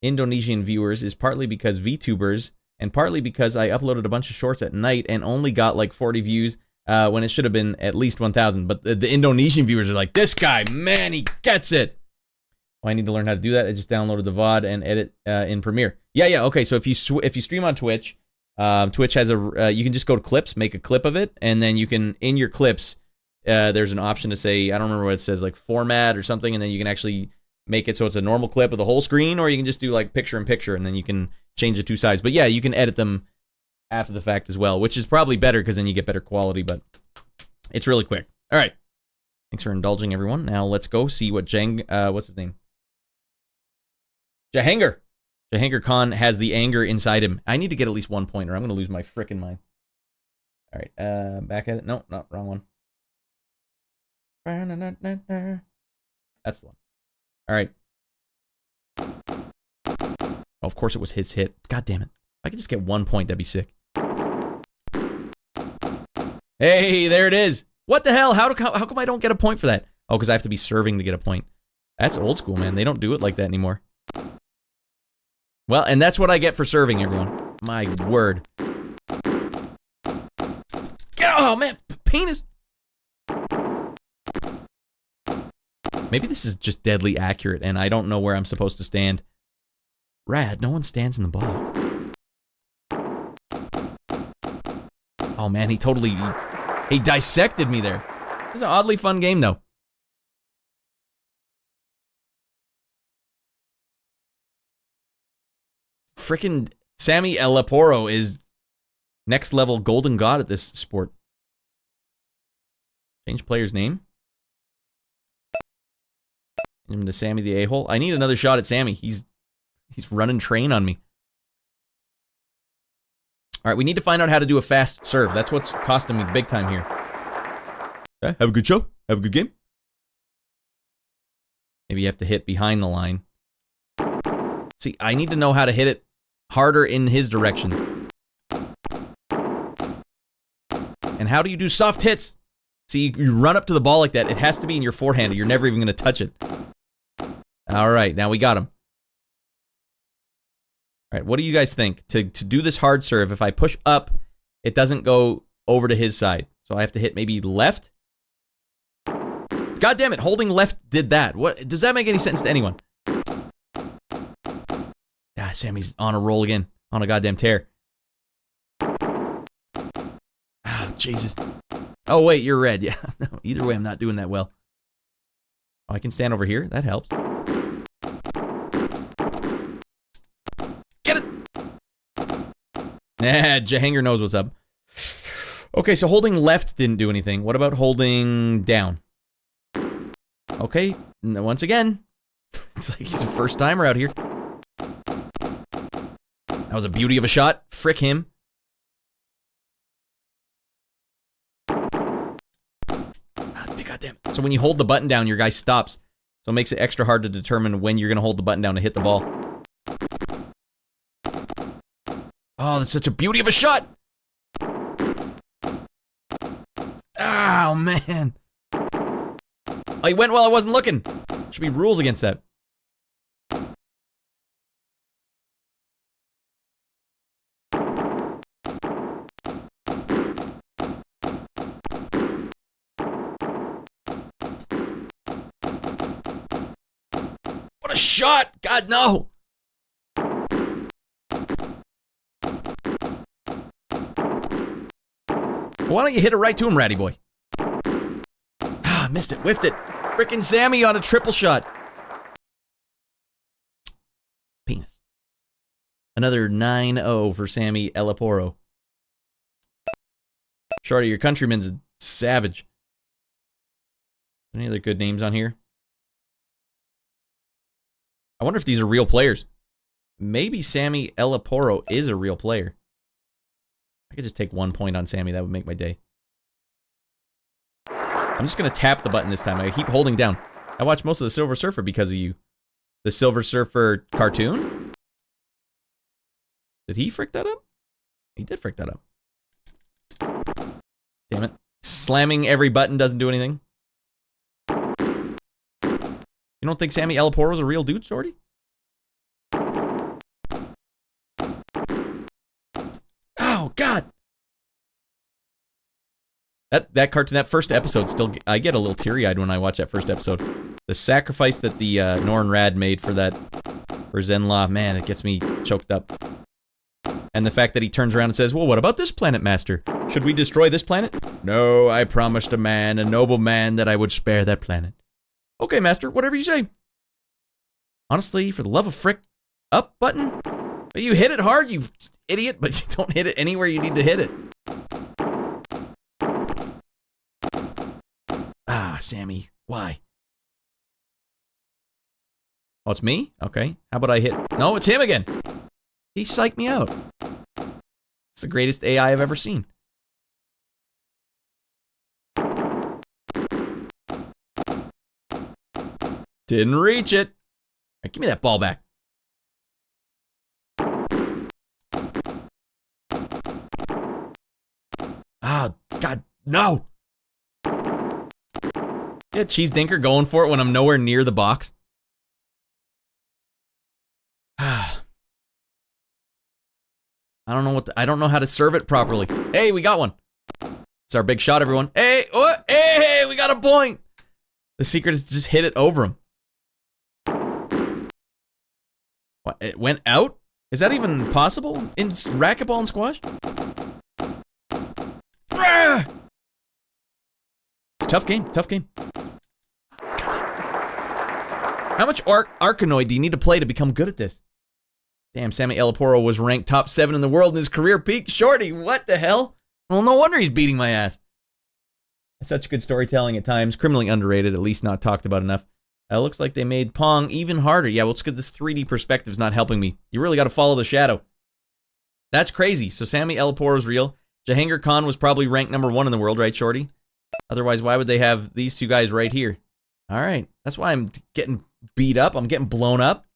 Indonesian viewers is partly because VTubers, and partly because I uploaded a bunch of shorts at night and only got like 40 views when it should have been at least 1,000. But the Indonesian viewers are like, this guy, man, he gets it. Well, I need to learn how to do that. I just downloaded the VOD and edit in Premiere. Yeah, okay. So if you stream on Twitch, Twitch has you can just go to clips, make a clip of it, and then you can, in your clips, there's an option to say, I don't remember what it says, like format or something, and then you can actually make it so it's a normal clip of the whole screen, or you can just do like picture in picture, and then you can change the 2 sides. But yeah, you can edit them after the fact as well, which is probably better because then you get better quality, but it's really quick. All right. Thanks for indulging, everyone. Now let's go see what what's his name? Jahangir Khan has the anger inside him. I need to get at least 1 point or I'm going to lose my frickin' mind. All right, back at it. No, not wrong one. That's the one. All right. Oh, of course it was his hit. God damn it. If I could just get 1 point, that'd be sick. Hey, there it is. What the hell? How come I don't get a point for that? Oh, because I have to be serving to get a point. That's old school, man. They don't do it like that anymore. Well, and that's what I get for serving, everyone. My word. Oh, man. Penis. Maybe this is just deadly accurate, and I don't know where I'm supposed to stand. Radd, no one stands in the ball. Oh man, he totally... He dissected me there. This is an oddly fun game, though. Frickin' Sammy Elaporo is next level golden god at this sport. Change player's name. Him to Sammy the a-hole. I need another shot at Sammy. He's running train on me. All right, we need to find out how to do a fast serve. That's what's costing me big time here. Okay, have a good show. Have a good game. Maybe you have to hit behind the line. See, I need to know how to hit it harder in his direction. And how do you do soft hits? See, you run up to the ball like that. It has to be in your forehand, or you're never even going to touch it. All right, now we got him. All right, what do you guys think? To do this hard serve, if I push up, it doesn't go over to his side. So I have to hit maybe left? God damn it, holding left did that. What? Does that make any sense to anyone? Ah, Sammy's on a roll again. On a goddamn tear. Ah, Jesus. Oh, wait, you're red. Yeah, no, either way, I'm not doing that well. Oh, I can stand over here. That helps. Get it! Nah, Jahangir knows what's up. Okay, so holding left didn't do anything. What about holding down? Okay, once again. It's like he's a first timer out here. That was a beauty of a shot. Frick him. Goddamn it. So when you hold the button down, your guy stops. So it makes it extra hard to determine when you're going to hold the button down to hit the ball. Oh, that's such a beauty of a shot! Oh, man. Oh, he went while I wasn't looking. Should be rules against that. What a shot! God, no! Why don't you hit it right to him, ratty boy? Ah, missed it, whiffed it. Frickin' Sammy on a triple shot. Penis. Another 9-0 for Sammy Elaporo. Shorty, your countryman's a savage. Any other good names on here? I wonder if these are real players. Maybe Sammy Elaporo is a real player. I could just take 1 point on Sammy. That would make my day. I'm just going to tap the button this time. I keep holding down. I watch most of the Silver Surfer because of you. The Silver Surfer cartoon? Did he frick that up? He did frick that up. Damn it. Slamming every button doesn't do anything. You don't think Sammy Elaporo is a real dude, Shorty? Oh, God! That cartoon, that first episode, still, I get a little teary-eyed when I watch that first episode. The sacrifice that the Nor and Radd made for that, for Zenla, man, it gets me choked up. And the fact that he turns around and says, well, what about this planet, Master? Should we destroy this planet? No, I promised a man, a noble man, that I would spare that planet. Okay, Master, whatever you say. Honestly, for the love of frick, up button? You hit it hard, you idiot, but you don't hit it anywhere you need to hit it. Ah, Sammy, why? Oh, it's me? Okay. How about I hit... No, it's him again! He psyched me out. It's the greatest AI I've ever seen. Didn't reach it. Right, give me that ball back. Oh, God, no! Yeah, Cheese Dinker going for it when I'm nowhere near the box. I don't know how to serve it properly. Hey, we got one. It's our big shot, everyone. Hey, oh, hey, we got a point. The secret is to just hit it over him. What? It went out? Is that even possible in racquetball and squash? Ah! It's a tough game. Tough game. How much Arkanoid do you need to play to become good at this? Damn, Sammy Elaporo was ranked top 7 in the world in his career peak. Shorty, what the hell? Well, no wonder he's beating my ass. Such good storytelling at times. Criminally underrated, at least not talked about enough. Looks like they made Pong even harder. Yeah, well, it's good this 3D perspective's not helping me. You really got to follow the shadow. That's crazy. So Sammy Elaporo's real. Jahangir Khan was probably ranked number 1 in the world, right, Shorty? Otherwise, why would they have these two guys right here? All right. That's why I'm getting beat up. I'm getting blown up.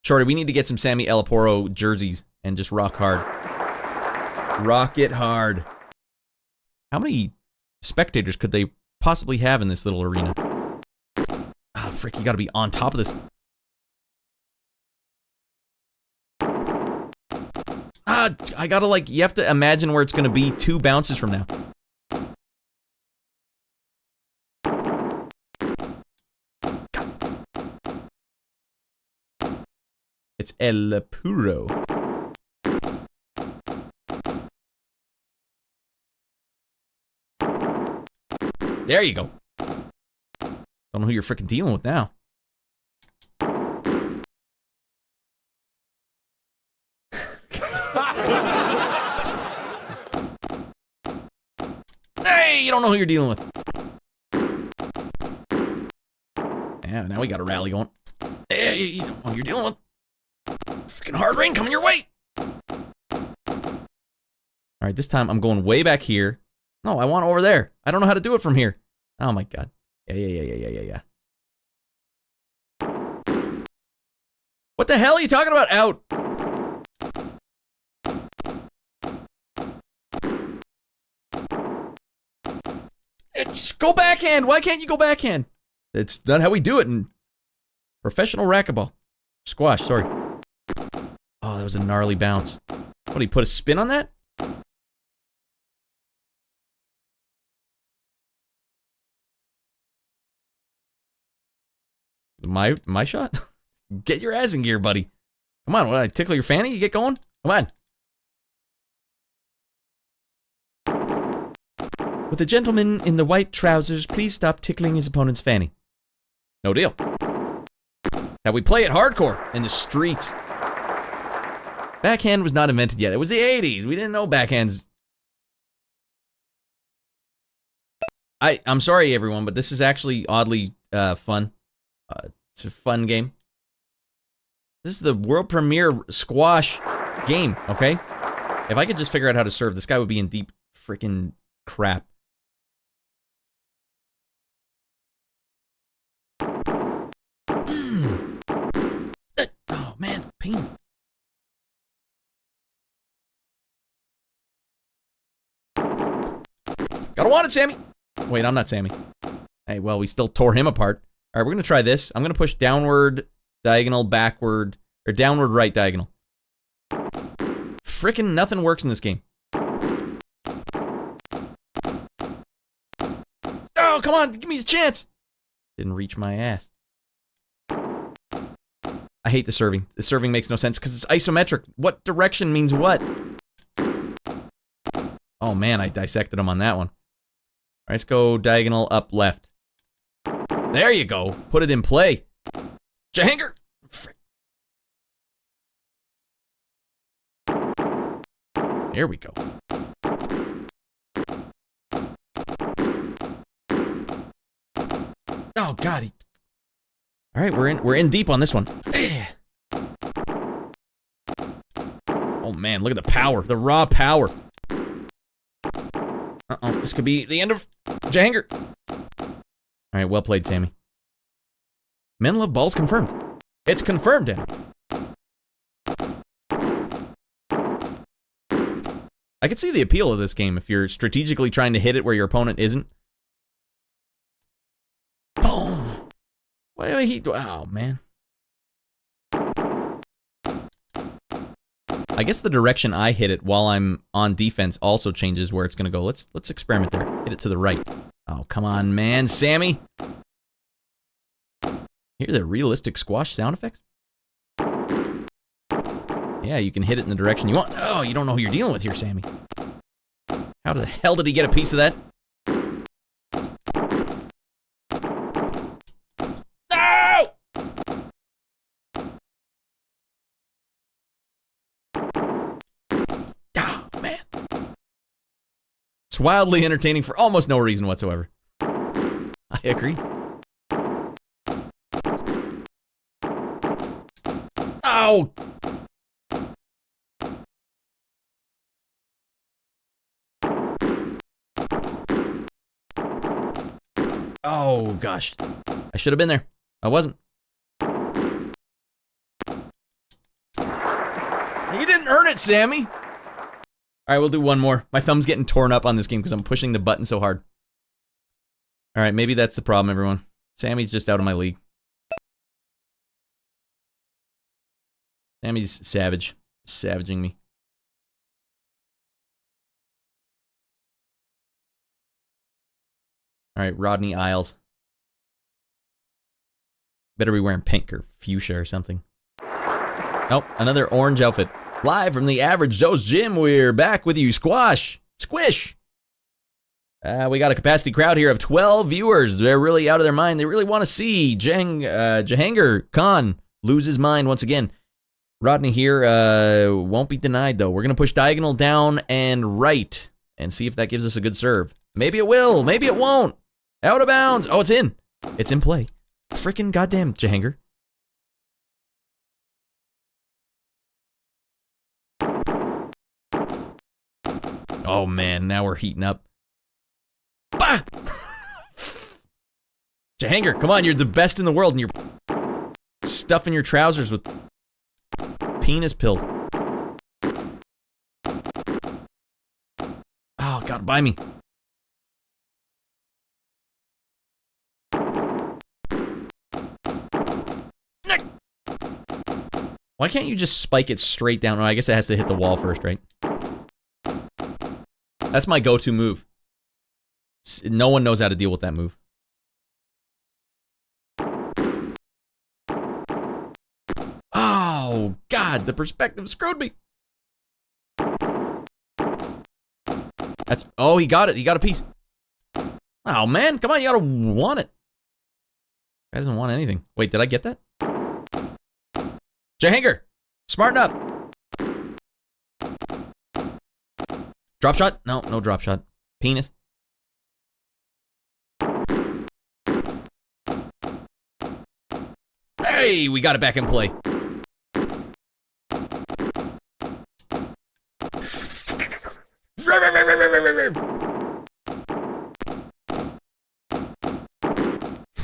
Shorty, we need to get some Sammy Elaporo jerseys and just rock hard. Rock it hard. How many spectators could they possibly have in this little arena? Ah, frick, you gotta be on top of this. Ah, I gotta, like, you have to imagine where it's gonna be 2 bounces from now. It's El Puro. There you go. Don't know who you're freaking dealing with now. Hey, you don't know who you're dealing with. Yeah, now we got a rally going. Hey, you don't know who you're dealing with. Freaking hard rain coming your way. Alright, this time I'm going way back here. No, I want over there. I don't know how to do it from here. Oh my god. Yeah. What the hell are you talking about? Out. Just go backhand. Why can't you go backhand? It's not how we do it in professional racquetball. Squash, sorry. Oh, that was a gnarly bounce. What, did he put a spin on that? My shot? Get your ass in gear, buddy. Come on, what, I tickle your fanny? You get going? Come on. With the gentleman in the white trousers, please stop tickling his opponent's fanny. No deal. How we play it hardcore in the streets. Backhand was not invented yet. It was the 80s. We didn't know backhands. I'm sorry, everyone, but this is actually oddly fun. It's a fun game. This is the world premiere squash game, okay? If I could just figure out how to serve, this guy would be in deep freaking crap. Oh, man, pain. Gotta want it, Sammy. Wait, I'm not Sammy. Hey, well, we still tore him apart. All right, we're going to try this. I'm going to push downward, diagonal, backward, or downward, right, diagonal. Frickin' nothing works in this game. Oh, come on, give me a chance. Didn't reach my ass. I hate the serving. The serving makes no sense because it's isometric. What direction means what? Oh, man, I dissected him on that one. All right, let's go diagonal, up, left. There you go. Put it in play. Jahangir! Frick. There we go. Oh god. Alright, we're in deep on this one. Oh man, look at the power. The raw power. Uh-oh. This could be the end of Jahangir. Alright, well played, Sammy. Men love balls confirmed. It's confirmed, Dan. I can see the appeal of this game if you're strategically trying to hit it where your opponent isn't. Boom! Oh, man. I guess the direction I hit it while I'm on defense also changes where it's going to go. Let's experiment there. Hit it to the right. Oh, Oh, come on, man. Sammy? Hear the realistic squash sound effects? Yeah, you can hit it in the direction you want. Oh, you don't know who you're dealing with here, Sammy. How the hell did he get a piece of that? No! Oh, man. It's wildly entertaining for almost no reason whatsoever. I agree. Oh! Oh, gosh. I should have been there. I wasn't. You didn't earn it, Sammy! Alright, we'll do one more. My thumb's getting torn up on this game because I'm pushing the button so hard. Alright, maybe that's the problem, everyone. Sammy's just out of my league. Sammy's savage. Savaging me. Alright, Rodney Isles. Better be wearing pink or fuchsia or something. Oh, another orange outfit. Live from the Average Joe's Gym, we're back with you. Squash! Squish! We got a capacity crowd here of 12 viewers. They're really out of their mind. They really want to see Jahangir Khan lose his mind once again. Rodney here won't be denied, though. We're going to push diagonal down and right and see if that gives us a good serve. Maybe it will. Maybe it won't. Out of bounds. Oh, it's in. It's in play. Frickin' goddamn Jahangir. Oh, man. Now we're heating up. Bah! Jahangir, come on. You're the best in the world, and you're stuffing your trousers with penis pills. Oh, God, buy me. Why can't you just spike it straight down? Oh, I guess it has to hit the wall first, right? That's my go-to move. No one knows how to deal with that move. Oh, God, the perspective screwed me. That's, oh, he got it. He got a piece. Oh, man, come on, you gotta want it. Guy doesn't want anything. Wait, did I get that? Jahangir, smarten up. Drop shot? No, no drop shot. Penis. Hey, we got it back in play.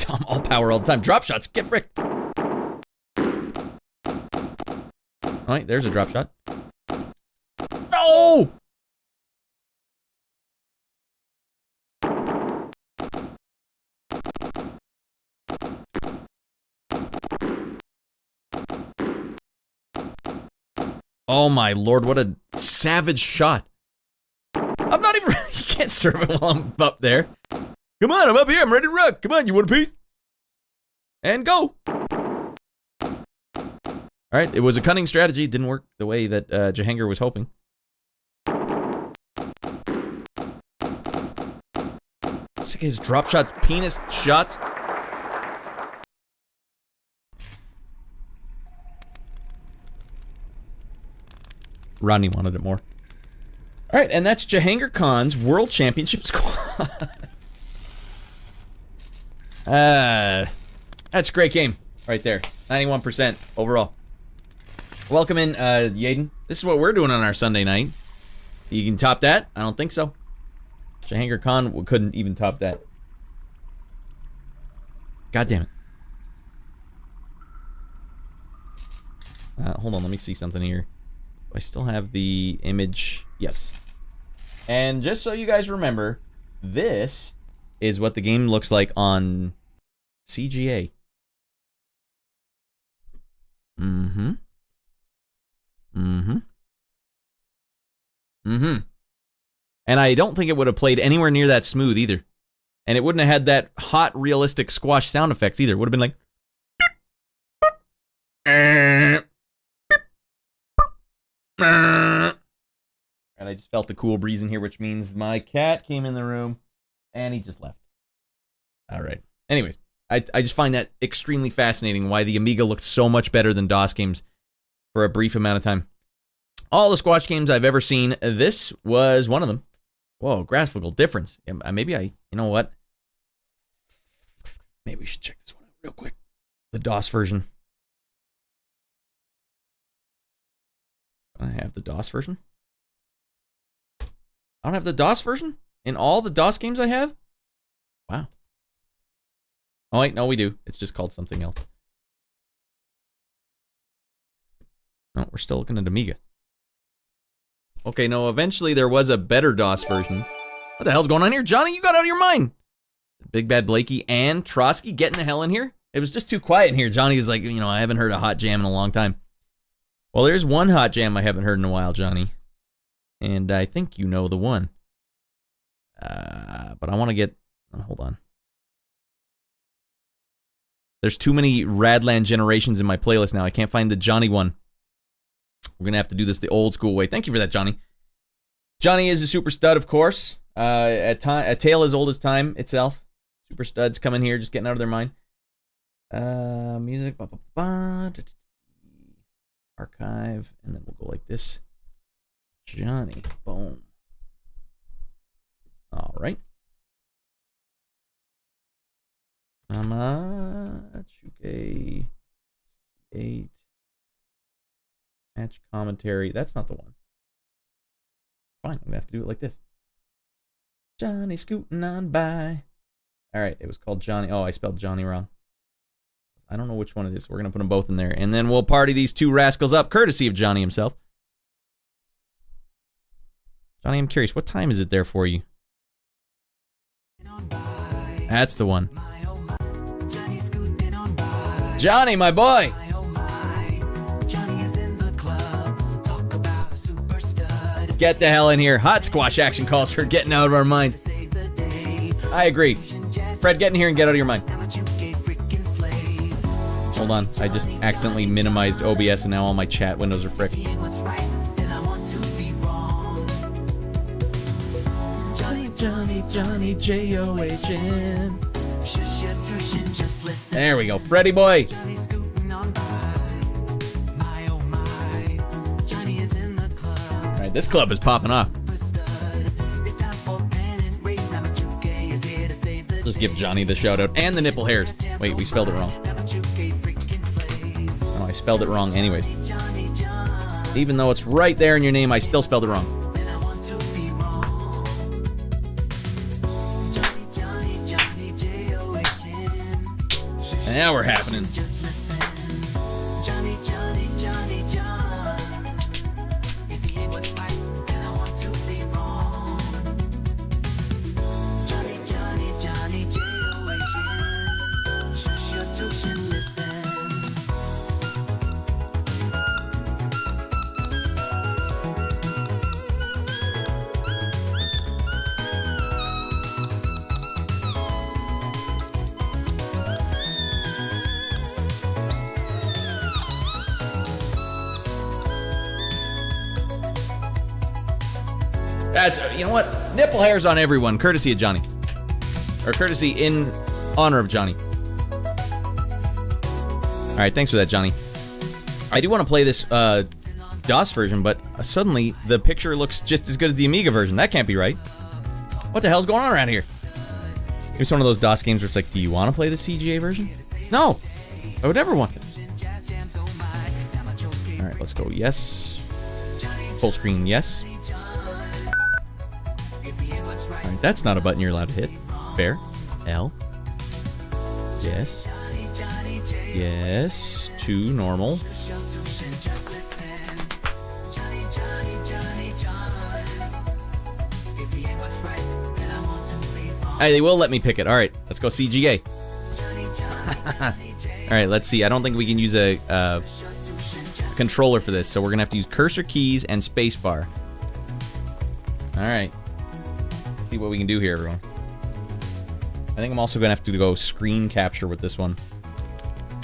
I'm all power all the time. Drop shots, get fricked. Alright, there's a drop shot. No! Oh my lord, what a savage shot. I'm not even, you can't serve it while I'm up there. Come on, I'm up here, I'm ready to rock. Come on, you want a piece? And go. Alright, it was a cunning strategy. It didn't work the way that Jahangir was hoping. Sick his drop shots, penis shots. Rodney wanted it more. Alright, and that's Jahangir Khan's World Championship squad. That's a great game right there. 91% overall. Welcome in, Yaden. This is what we're doing on our Sunday night. You can top that? I don't think so. Jahangir Khan couldn't even top that. God damn it. Hold on, let me see something here. I still have the image. Yes. And just so you guys remember, this is what the game looks like on CGA. Mm-hmm. Mm-hmm. Mm-hmm. And I don't think it would have played anywhere near that smooth either. And it wouldn't have had that hot, realistic squash sound effects either. It would have been like... And I just felt the cool breeze in here, which means my cat came in the room and he just left. All right. Anyways, I just find that extremely fascinating why the Amiga looked so much better than DOS games for a brief amount of time. All the squash games I've ever seen, this was one of them. Whoa, graphical difference. Maybe you know what? Maybe we should check this one out real quick. The DOS version. I have the DOS version. I don't have the DOS version in all the DOS games I have? Wow. Oh, wait, no, we do. It's just called something else. No, we're still looking at Amiga. Okay, no, eventually there was a better DOS version. What the hell's going on here? Johnny, you got out of your mind. Big Bad Blakey and Trotsky getting the hell in here? It was just too quiet in here. Johnny was like, you know, I haven't heard a hot jam in a long time. Well, there's one hot jam I haven't heard in a while, Johnny. And I think you know the one. But I want to get... Oh, hold on. There's too many Raddland generations in my playlist now. I can't find the Johnny one. We're going to have to do this the old school way. Thank you for that, Johnny. Johnny is a super stud, of course. A tale as old as time itself. Super studs coming here, just getting out of their mind. Music. Archive. And then we'll go like this. Johnny. Boom. All right. Shuke 8. Match commentary. That's not the one. Fine, I'm gonna have to do it like this. Johnny scooting on by. Alright, it was called Johnny. Oh, I spelled Johnny wrong. I don't know which one it is. We're gonna put them both in there. And then we'll party these two rascals up, courtesy of Johnny himself. Johnny, I'm curious, what time is it there for you? That's the one. Johnny, my boy! Get the hell in here. Hot squash action calls for getting out of our mind. I agree. Fred, get in here and get out of your mind. Hold on. I just accidentally minimized OBS and now all my chat windows are fricked. Johnny, J-O-H-N. There we go. Freddy boy. Alright, this club is popping off. Just give Johnny the shout out and the nipple hairs. Wait, we spelled it wrong. Oh, I spelled it wrong anyways. Even though it's right there in your name, I still spelled it wrong. Now we're happening. That's, you know what? Nipple hairs on everyone, courtesy of Johnny. Or courtesy in honor of Johnny. Alright, thanks for that, Johnny. I do want to play this DOS version, but suddenly the picture looks just as good as the Amiga version. That can't be right. What the hell's going on around here? It's one of those DOS games where it's like, do you want to play the CGA version? No! I would never want it. Alright, let's go. Yes. Full screen, yes. Alright, that's not a button you're allowed to hit. Fair. L. Yes. Yes. 2, normal. Hey, they will let me pick it. Alright, let's go CGA. Alright, let's see. I don't think we can use a controller for this, so we're gonna have to use cursor keys and spacebar. Alright. Let's see what we can do here, everyone. think I'm also gonna have to go screen capture with this one.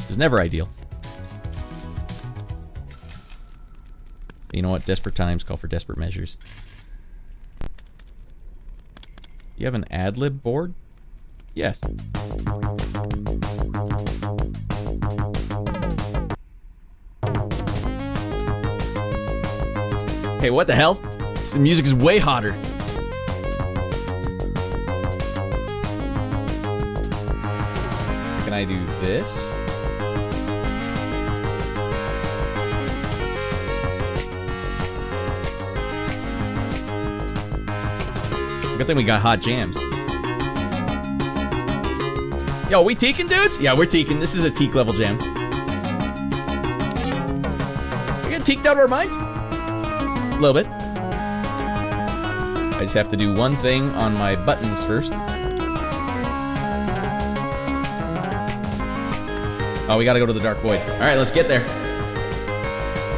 It's never ideal. But you know what? Desperate times call for desperate measures. You have an ad-lib board? Yes. Hey, what the hell? The music is way hotter. Can I do this? Good thing we got hot jams. Yo, we teaking, dudes? Yeah, we're teaking. This is a teak level jam. We get teaked out of our minds? A little bit. I just have to do one thing on my buttons first. Oh, we gotta go to the Dark Void. Alright, let's get there.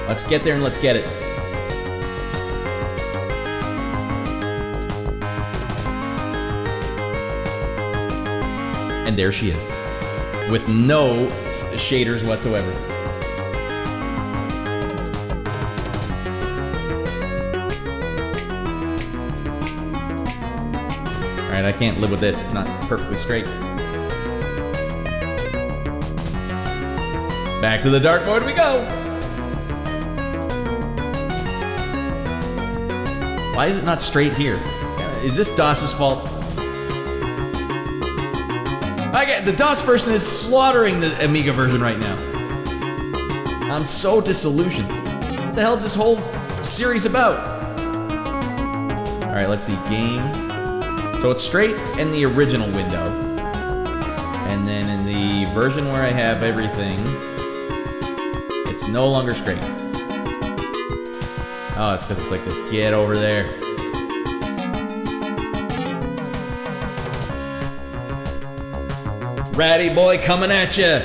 Let's get there and let's get it. And there she is. With no shaders whatsoever. Alright, I can't live with this. It's not perfectly straight. Back to the Dark Void we go! Why is it not straight here? Is this DOS's fault? The DOS version is slaughtering the Amiga version right now. I'm so disillusioned. What the hell is this whole series about? Alright, let's see. Game. So it's straight in the original window. And then in the version where I have everything, it's no longer straight. Oh, it's because it's like this. Get over there. Ratty boy coming at you.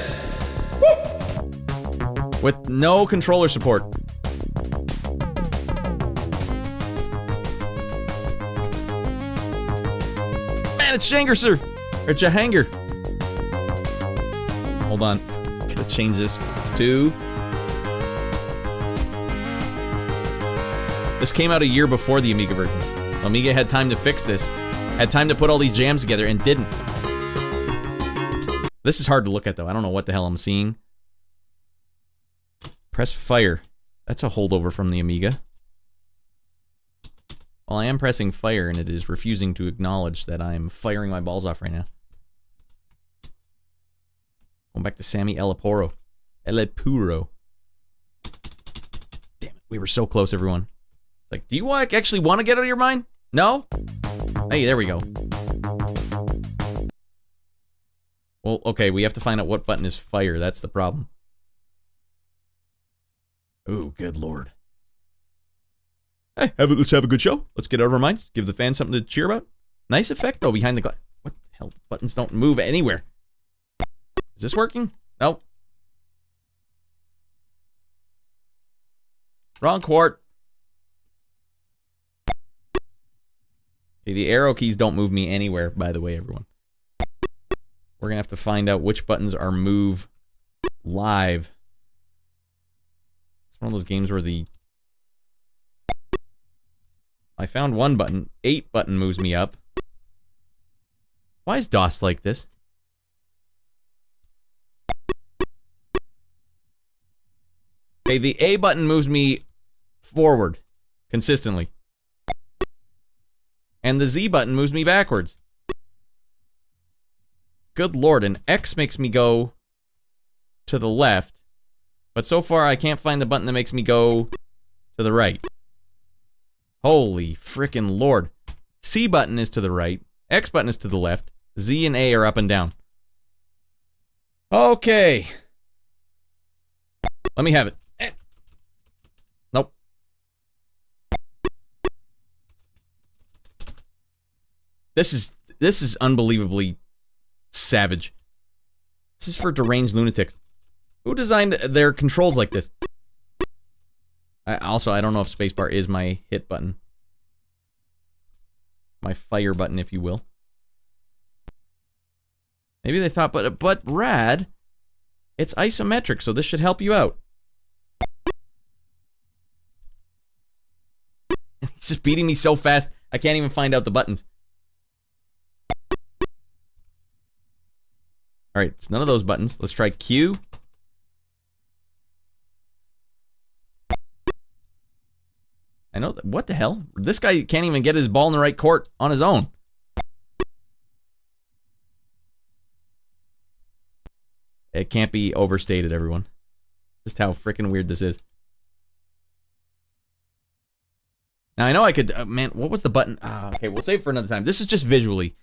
With no controller support. Man, it's Jahangir, sir. Or Jahangir. Hold on. Gotta change this to... This came out a year before the Amiga version. Amiga had time to fix this. Had time to put all these jams together and didn't. This is hard to look at, though. I don't know what the hell I'm seeing. Press fire. That's a holdover from the Amiga. Well, I am pressing fire, and it is refusing to acknowledge that I'm firing my balls off right now. Going back to Sammy Elapuro. Elapuro. Damn it. We were so close, everyone. Like, do you actually want to get out of your mind? No? Hey, there we go. Well, okay, we have to find out what button is fire. That's the problem. Oh, good lord. Hey, let's have a good show. Let's get out of our minds. Give the fans something to cheer about. Nice effect, though, behind the glass. What the hell? Buttons don't move anywhere. Is this working? No. Wrong quart. Okay, the arrow keys don't move me anywhere, by the way, everyone. We're going to have to find out which buttons are move live. It's one of those games where the... I found one button. 8 button moves me up. Why is DOS like this? Okay, the A button moves me forward consistently. And the Z button moves me backwards. Good lord, and X makes me go to the left. But so far, I can't find the button that makes me go to the right. Holy frickin' lord. C button is to the right. X button is to the left. Z and A are up and down. Okay. Let me have it. Nope. This is unbelievably savage. This is for deranged lunatics. Who designed their controls like this? I don't know if spacebar is my hit button. My fire button, if you will. Maybe they thought, but Radd, it's isometric, so this should help you out. He's just beating me so fast, I can't even find out the buttons. Alright, it's none of those buttons. Let's try Q. I know that. What the hell? This guy can't even get his ball in the right court on his own. It can't be overstated, everyone. Just how freaking weird this is. Now, I know I could... man, what was the button? Okay, we'll save it for another time. This is just visually.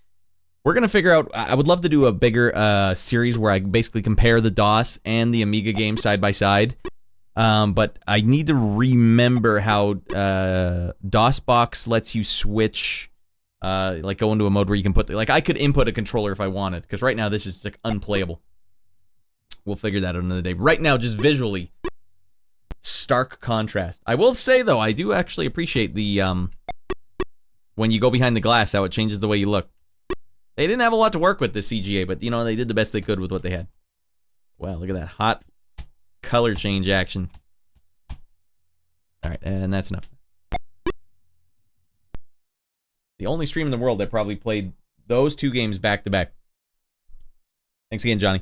We're going to figure out... I would love to do a bigger series where I basically compare the DOS and the Amiga game side by side. But I need to remember how DOSBox lets you switch... like, go into a mode where you can put... like, I could input a controller if I wanted. Because right now, this is, like, unplayable. We'll figure that out another day. Right now, just visually... stark contrast. I will say, though, I do actually appreciate the, when you go behind the glass, how it changes the way you look. They didn't have a lot to work with, this CGA, but, you know, they did the best they could with what they had. Wow, look at that hot color change action. Alright, and that's enough. The only stream in the world that probably played those two games back-to-back. Thanks again, Johnny.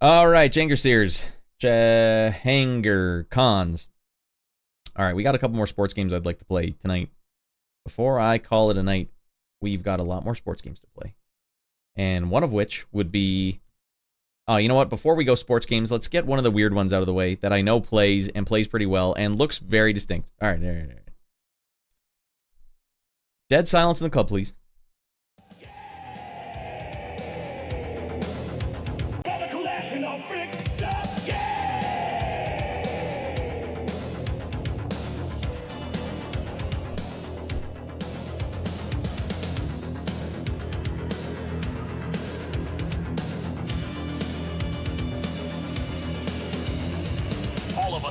Alright, Jahangir Sears. Jahangir Cons. Alright, we got a couple more sports games I'd like to play tonight. Before I call it a night, we've got a lot more sports games to play. And one of which would be... oh, you know what? Before we go sports games, let's get one of the weird ones out of the way that I know plays, and plays pretty well, and looks very distinct. Alright, alright. Dead silence in the club, please.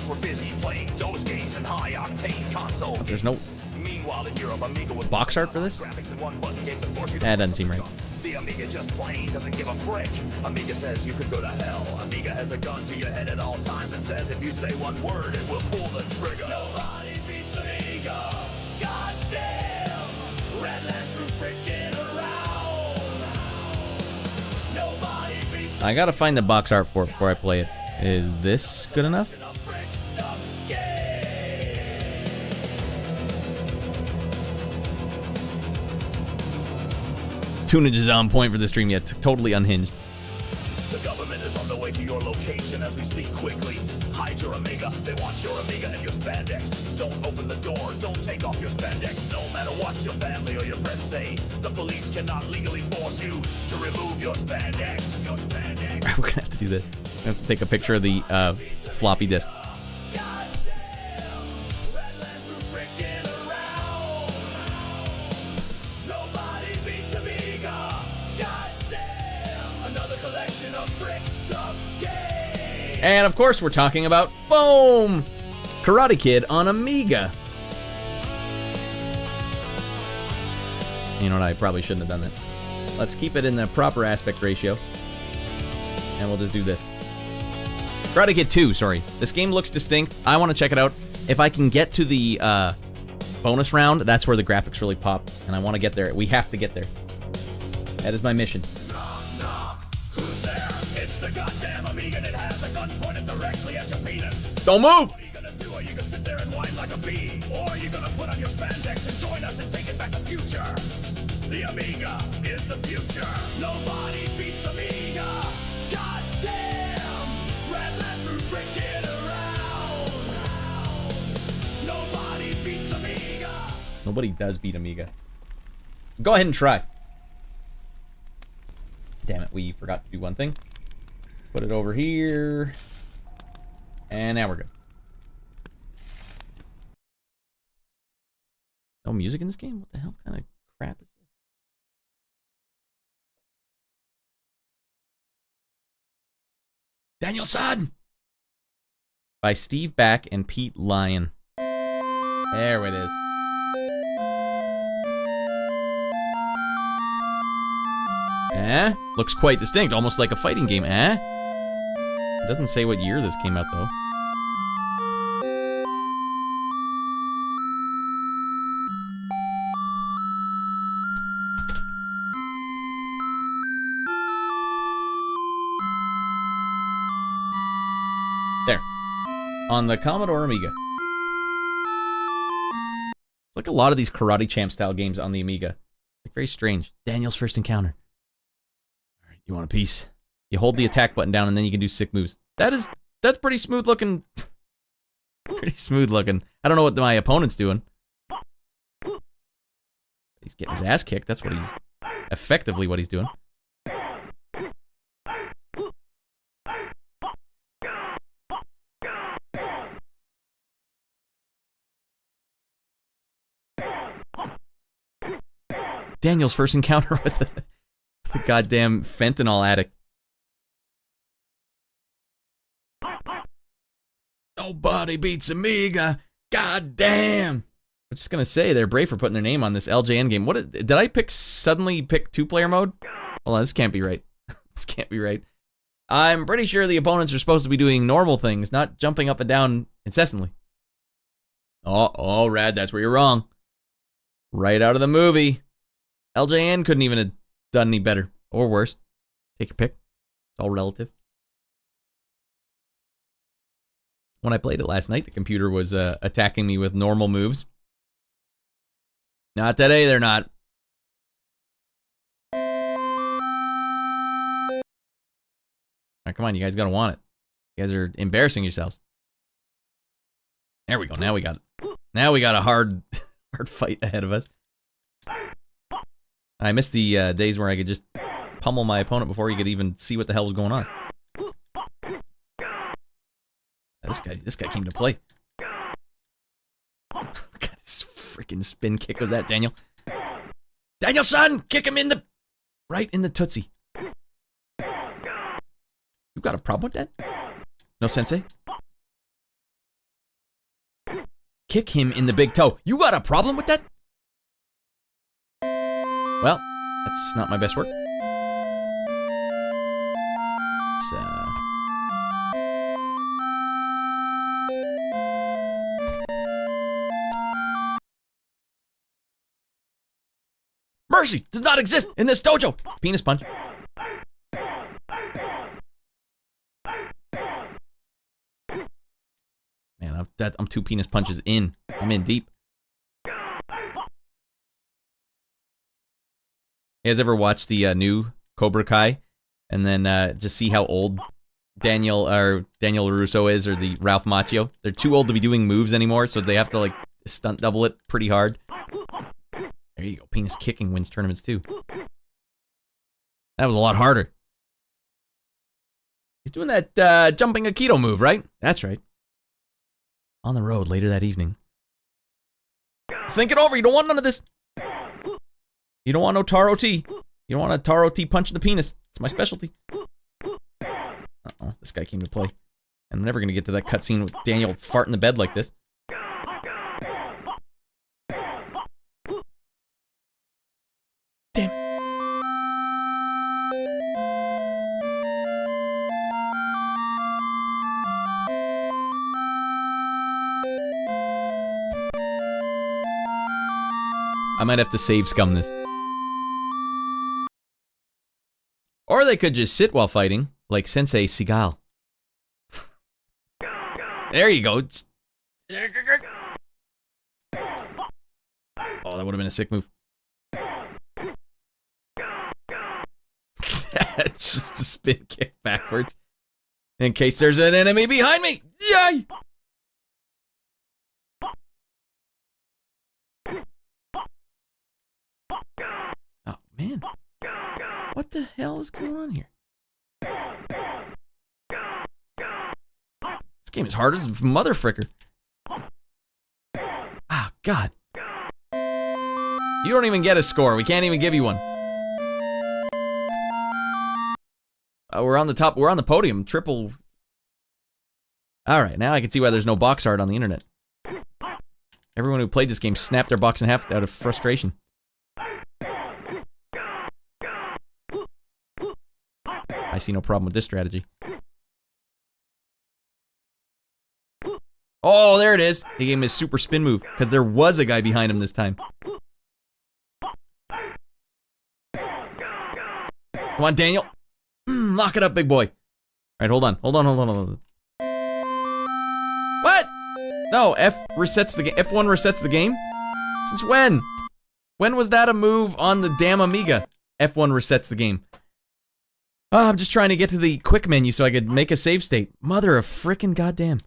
Were busy playing those games in high-octane console games. There's no Meanwhile, in Europe, Amiga was box art for this? graphics and one-button games that force you to That doesn't seem right. The Amiga just plain doesn't give a frick. Amiga says you could go to hell. Amiga has a gun to your head at all times and says if you say one word, it will pull the trigger. Nobody beats Amiga. Goddamn. Raddland through freaking around. Nobody beats I gotta find the box art for it before I play it. Is this good enough? Tunage is on point for the stream yet. Totally unhinged. The government is on the way to your location as we speak quickly. Hide your Amiga. They want your Amiga and your spandex. Don't open the door. Don't take off your spandex. No matter what your family or your friends say, the police cannot legally force you to remove your spandex. Your spandex. We're gonna have to do this. We have to take a picture of the floppy disk. And of course, we're talking about boom, Karate Kid on Amiga. You know what? I probably shouldn't have done that. Let's keep it in the proper aspect ratio, and we'll just do this. Karate Kid 2. Sorry, this game looks distinct. I want to check it out. If I can get to the bonus round, that's where the graphics really pop, and I want to get there. We have to get there. That is my mission. Knock, knock. Who's there? It's the goddamn Amiga that has a gun pointed directly at your penis. Don't move! What are you gonna do? Are you gonna sit there and whine like a bee? Or are you gonna put on your spandex and join us and take it back the future? The Amiga is the future. Nobody beats Amiga. Goddamn! Raddland through freaking around. Nobody beats Amiga. Nobody does beat Amiga. Go ahead and try. Damn it, we forgot to do one thing. Put it over here. And now we're good. No music in this game? What the hell kind of crap is this? Daniel-san! By Steve Back and Pete Lyon. There it is. Eh? Looks quite distinct, almost like a fighting game, eh? It doesn't say what year this came out, though. There. On the Commodore Amiga. It's like a lot of these Karate Champ style games on the Amiga. Like, very strange. Daniel's first encounter. Alright, you want a piece? You hold the attack button down and then you can do sick moves. That's pretty smooth looking. Pretty smooth looking. I don't know what my opponent's doing. He's getting his ass kicked. That's what he's... effectively what he's doing. Daniel's first encounter with the goddamn fentanyl addict. Nobody beats Amiga. God damn. I'm just gonna say they're brave for putting their name on this LJN game. What did I suddenly pick 2-player mode? Hold on, this can't be right. This can't be right. I'm pretty sure the opponents are supposed to be doing normal things, not jumping up and down incessantly. Oh, Radd, that's where you're wrong. Right out of the movie. LJN couldn't even have done any better. Or worse. Take your pick. It's all relative. When I played it last night, the computer was attacking me with normal moves. Not today, they're not. Alright, come on, you guys gotta want it. You guys are embarrassing yourselves. There we go, now we got it. Now we got a hard fight ahead of us. I missed the days where I could just pummel my opponent before he could even see what the hell was going on. This guy came to play. God, this freaking spin kick was that, Daniel. Daniel, son, kick him right in the tootsie. You got a problem with that? No, sensei? Kick him in the big toe. You got a problem with that? Well, that's not my best work. Mercy does not exist in this dojo. Penis punch. Man, I'm 2 penis punches in. I'm in deep. You guys ever watch the new Cobra Kai, and then just see how old Daniel LaRusso is, or the Ralph Macchio? They're too old to be doing moves anymore, so they have to like stunt double it pretty hard. There you go. Penis kicking wins tournaments too. That was a lot harder. He's doing that jumping Aikido move, right? That's right. On the road later that evening. Think it over. You don't want none of this. You don't want no Taro T. You don't want a Taro T punch in the penis. It's my specialty. Uh-oh. This guy came to play. I'm never going to get to that cutscene with Daniel fart in the bed like this. Damn it. I might have to save scum this. Or they could just sit while fighting, like Sensei Seagal. There you go. Oh, that would have been a sick move. That's just a spin kick backwards. In case there's an enemy behind me. Yay! Oh, man. What the hell is going on here? This game is hard as mother fricker. Ah, God. You don't even get a score. We can't even give you one. We're on the top. We're on the podium. Triple. Alright, now I can see why there's no box art on the internet. Everyone who played this game snapped their box in half out of frustration. I see no problem with this strategy. Oh, there it is. He gave him his super spin move, because there was a guy behind him this time. Come on, Daniel. Lock it up, big boy. All right, hold on. What? No, F1 resets the game? Since when? When was that a move on the damn Amiga? F1 resets the game. Oh, I'm just trying to get to the quick menu so I could make a save state. Mother of frickin' goddamn.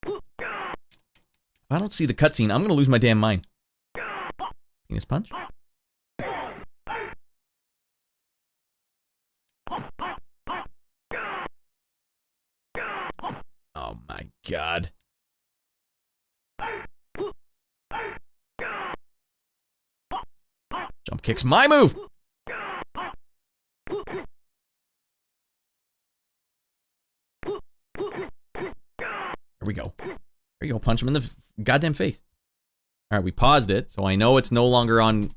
If I don't see the cutscene, I'm gonna lose my damn mind. Penis punch. Oh my god. Jump kick's my move! There we go. There you go, punch him in the goddamn face. Alright, we paused it, so I know it's no longer on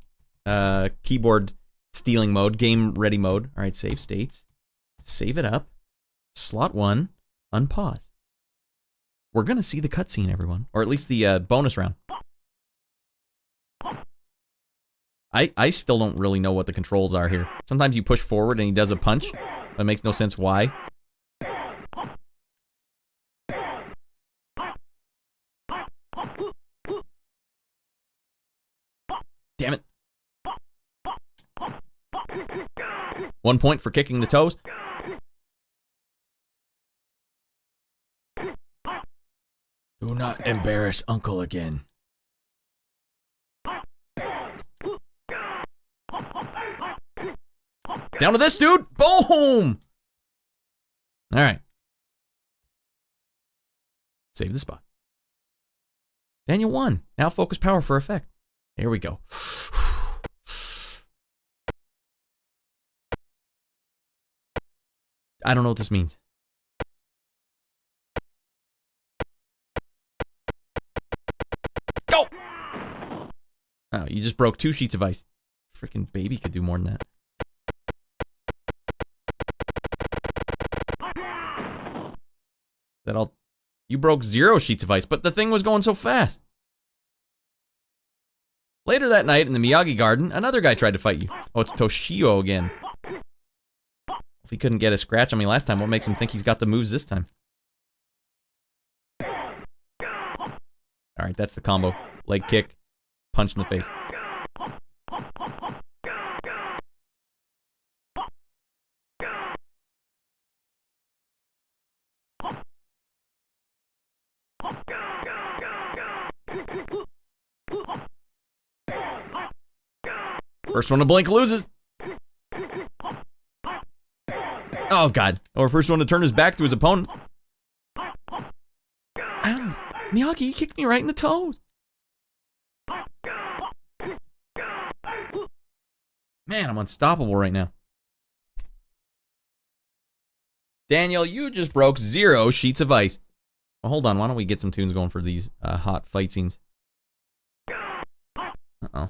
keyboard stealing mode, game ready mode. Alright, save states. Save it up. Slot 1, unpause. We're gonna see the cutscene, everyone. Or at least the bonus round. I still don't really know what the controls are here. Sometimes you push forward and he does a punch, but it makes no sense why. Damn it. 1 point for kicking the toes. Do not embarrass Uncle again. Down to this, dude! Boom! Alright. Save the spot. Daniel won. Now focus power for effect. Here we go. I don't know what this means. Go! Oh, you just broke 2 sheets of ice. Freaking baby could do more than that. That all. You broke 0 sheets of ice, but the thing was going so fast. Later that night in the Miyagi garden, another guy tried to fight you. Oh, it's Toshio again. If he couldn't get a scratch on me last time, what makes him think he's got the moves this time? Alright, that's the combo. Leg kick, punch in the face. First one to blink loses. Oh god. Or first one to turn his back to his opponent. Ow. Miyagi, you kicked me right in the toes. Man, I'm unstoppable right now. Daniel, you just broke 0 sheets of ice. Well, hold on. Why don't we get some tunes going for these hot fight scenes? Uh-oh.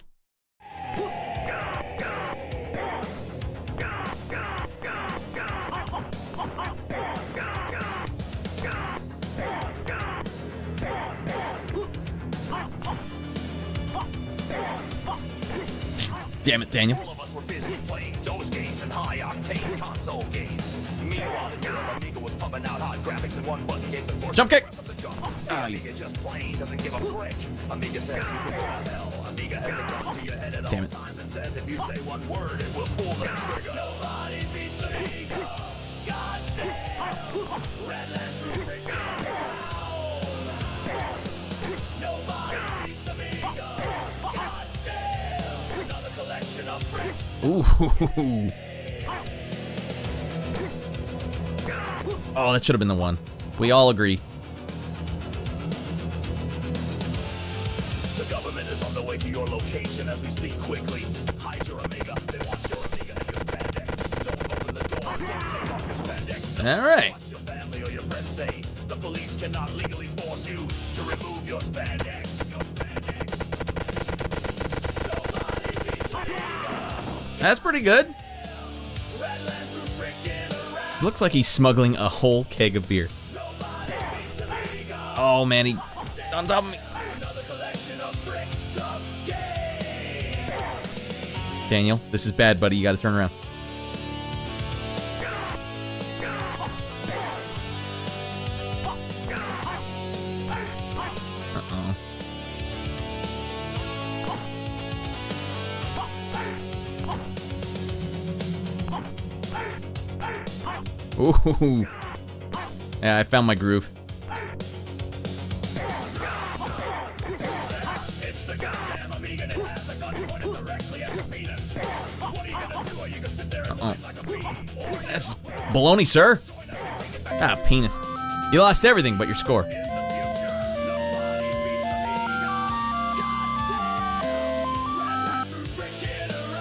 Damn it, Daniel. All of us were busy playing those games and high-octane console games. Meanwhile, in Europe, Amiga was pumping out hot graphics and one-button games and jump kick. Amiga just plain doesn't give a frick. Amiga says you can go to hell. Amiga has a gun to your head at all times and says if you say one word, it will pull the trigger. Nobody beats Amiga. Goddamn. Raddland through Radd. Nobody beats Amiga. Goddamn. Another collection of frick. Ooh. Oh, that should have been the one. We all agree. The government is on the way to your location as we speak quickly. Hide your Amiga. They want your Amiga and your spandex. Don't open the door. Don't take off your spandex. All right. What your family or your friends say. The police cannot legally force you to remove your spandex. Nobody beats Amiga. That's pretty good. Raddland through Looks like he's smuggling a whole keg of beer. Oh man, he on top of me. Daniel, this is bad, buddy. You gotta turn around. Ooh. Yeah, I found my groove. That's baloney, sir. Ah, penis. You lost everything but your score.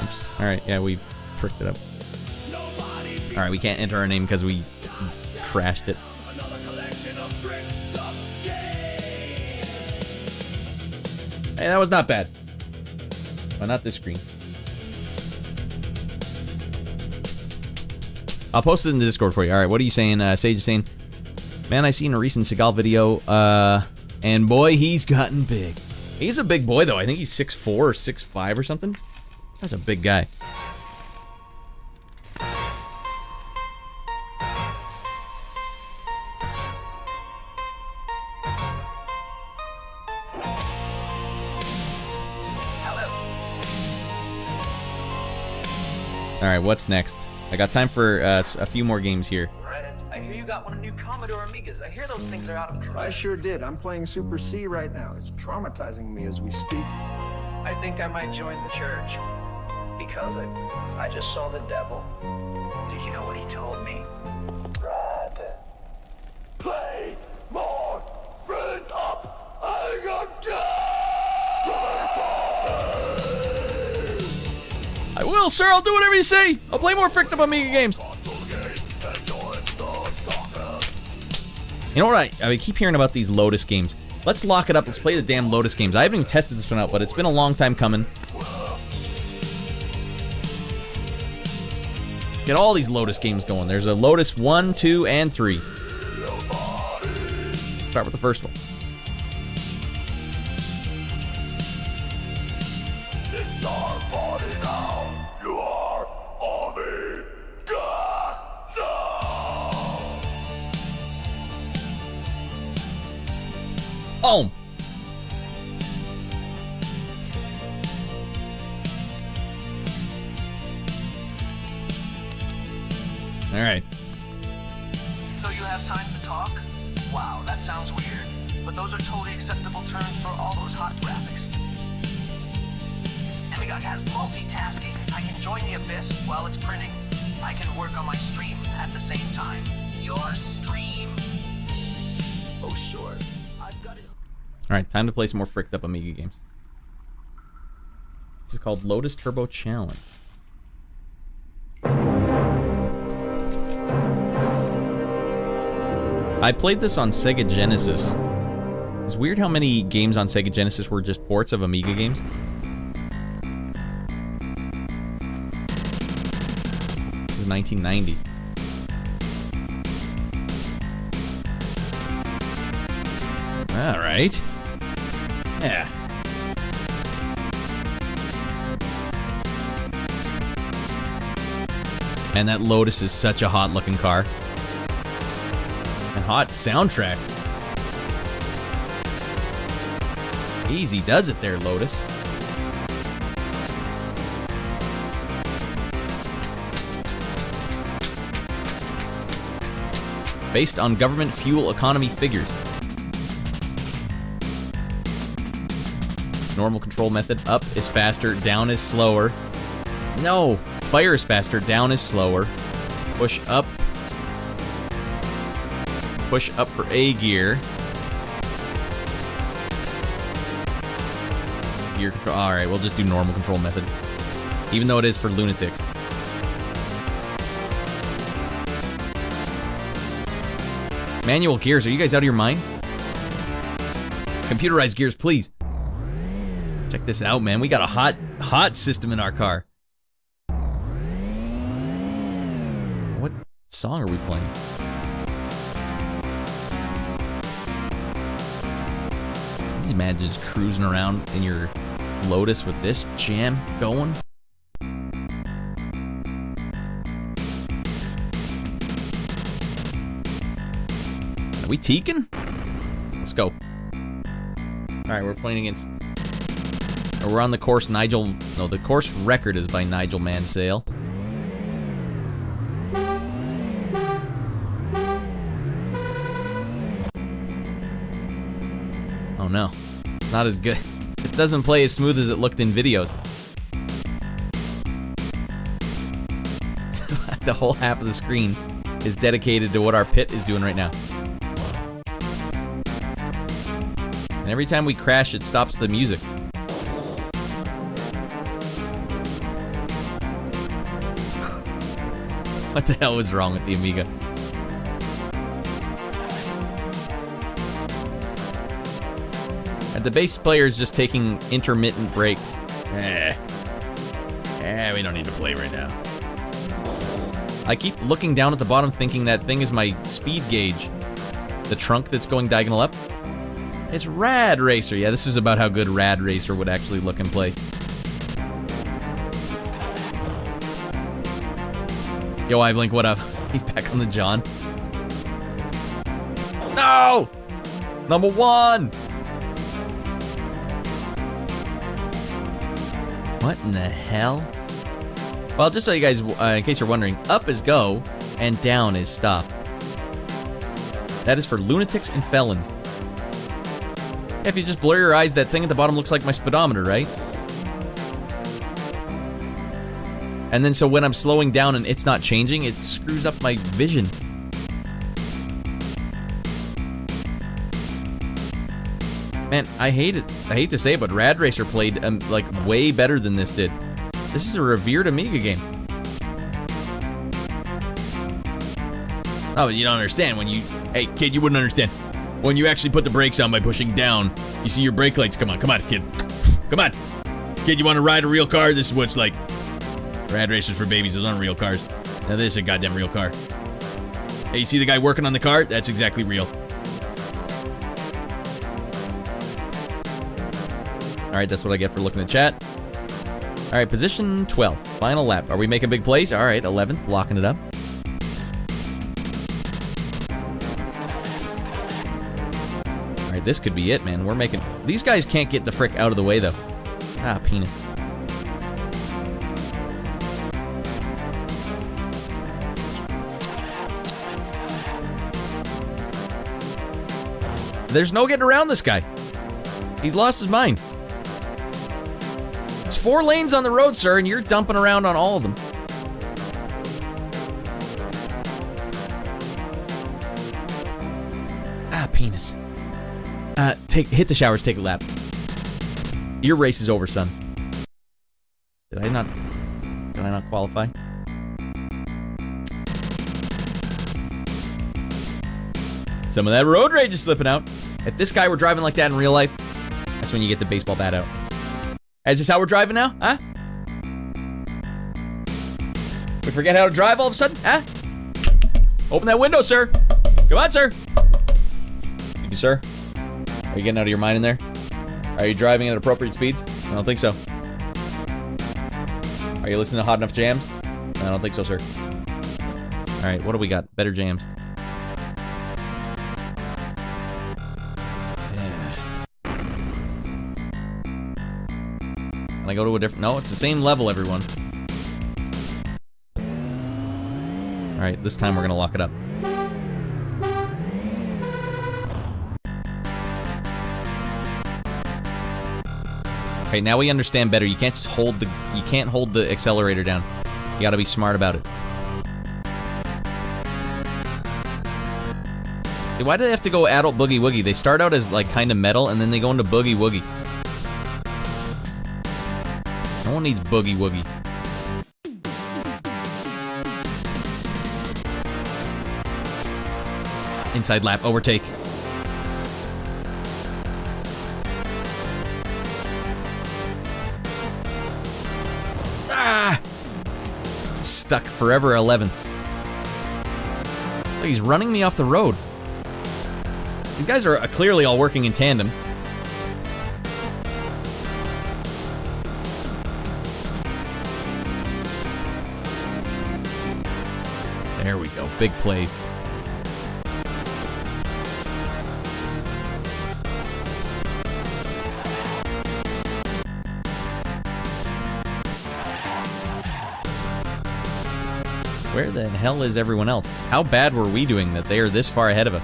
Oops. Alright, yeah, we've fricked it up. Alright, we can't enter our name because we crashed it. Hey, that was not bad. Well, not this screen. I'll post it in the Discord for you. Alright, what are you saying? Sage is saying, man, I seen a recent Seagal video, and boy, he's gotten big. He's a big boy, though. I think he's 6'4" or 6'5" or something. That's a big guy. Alright, what's next? I got time for a few more games here. Radd, I hear you got one of the new Commodore Amigas. I hear those things are out of control. I sure did. I'm playing Super C right now. It's traumatizing me as we speak. I think I might join the church. Because I just saw the devil. Did you know what he told me? Radd. Play more friend up. I got I will, sir. I'll do whatever you say. I'll play more fricked up Amiga games. You know what? I keep hearing about these Lotus games. Let's lock it up. Let's play the damn Lotus games. I haven't even tested this one out, but it's been a long time coming. Get all these Lotus games going. There's a Lotus 1, 2, and 3. Start with the first one. It's our party now. You are Amiga now. Boom. All right. So you have time to talk? Wow, that sounds weird. But those are totally acceptable terms for all those hot graphics. Amiga has multitasking. I can join the abyss while it's printing. I can work on my stream at the same time. Your stream? Oh, sure. I've got it. All right, time to play some more fricked up Amiga games. This is called Lotus Turbo Challenge. I played this on Sega Genesis. It's weird how many games on Sega Genesis were just ports of Amiga games. This is 1990. All right. Yeah. Man, that Lotus is such a hot-looking car. And hot soundtrack. Easy does it there, Lotus. Based on government fuel economy figures. Normal control method. Up is faster, down is slower. No! Fire is faster, down is slower. Push up. Push up for A gear. Gear control. Alright, we'll just do normal control method. Even though it is for lunatics. Manual gears, are you guys out of your mind? Computerized gears, please. Check this out, man. We got a hot system in our car. song are we playing? Can you imagine just cruising around in your Lotus with this jam going? Are we teaking? Let's go. Alright, we're playing against... Or we're on the course Nigel... No, the course record is by Nigel Mansell. Oh no. Not as good. It doesn't play as smooth as it looked in videos. The whole half of the screen is dedicated to what our pit is doing right now. And every time we crash, it stops the music. What the hell was wrong with the Amiga? And the bass player is just taking intermittent breaks. We don't need to play right now. I keep looking down at the bottom thinking that thing is my speed gauge. The trunk that's going diagonal up. It's Radd Racer. Yeah, this is about how good Radd Racer would actually look and play. Yo, Ivelink, what up? He's back on the John. No! Number 1! What in the hell? Well, just so you guys, in case you're wondering, up is go, and down is stop. That is for lunatics and felons. If you just blur your eyes, that thing at the bottom looks like my speedometer, right? And then so when I'm slowing down and it's not changing, it screws up my vision. Man, I hate it. I hate to say it, but Radd Racer played like way better than this did. This is a revered Amiga game. Oh, you don't understand when you... Hey, kid, you wouldn't understand. When you actually put the brakes on by pushing down, you see your brake lights. Come on, kid. Come on. Kid, you want to ride a real car? This is what it's like. Radd Racer's for babies. Those aren't real cars. Now this is a goddamn real car. Hey, you see the guy working on the car? That's exactly real. Alright, that's what I get for looking at chat. Alright, position 12. Final lap. Are we making big plays? Alright, 11th. Locking it up. Alright, this could be it, man. We're making... These guys can't get the frick out of the way, though. Ah, penis. There's no getting around this guy. He's lost his mind. There's 4 lanes on the road, sir, and you're dumping around on all of them. Ah, penis. Hit the showers, take a lap. Your race is over, son. Did I not qualify? Some of that road rage is slipping out. If this guy were driving like that in real life, that's when you get the baseball bat out. Is this how we're driving now? Huh? We forget how to drive all of a sudden? Huh? Open that window, sir. Come on, sir. Thank you, sir. Are you getting out of your mind in there? Are you driving at appropriate speeds? I don't think so. Are you listening to hot enough jams? I don't think so, sir. Alright, what do we got? Better jams. Can I go to a different... No, it's the same level, everyone. Alright, this time we're gonna lock it up. Okay, now we understand better. You can't just hold the... You can't hold the accelerator down. You gotta be smart about it. Hey, why do they have to go adult boogie woogie? They start out as, like, kind of metal, and then they go into boogie woogie. No one needs boogie woogie. Inside lap, overtake. Ah! Stuck forever 11th. Look, he's running me off the road. These guys are clearly all working in tandem. There we go. Big plays. Where the hell is everyone else? How bad were we doing that they are this far ahead of us?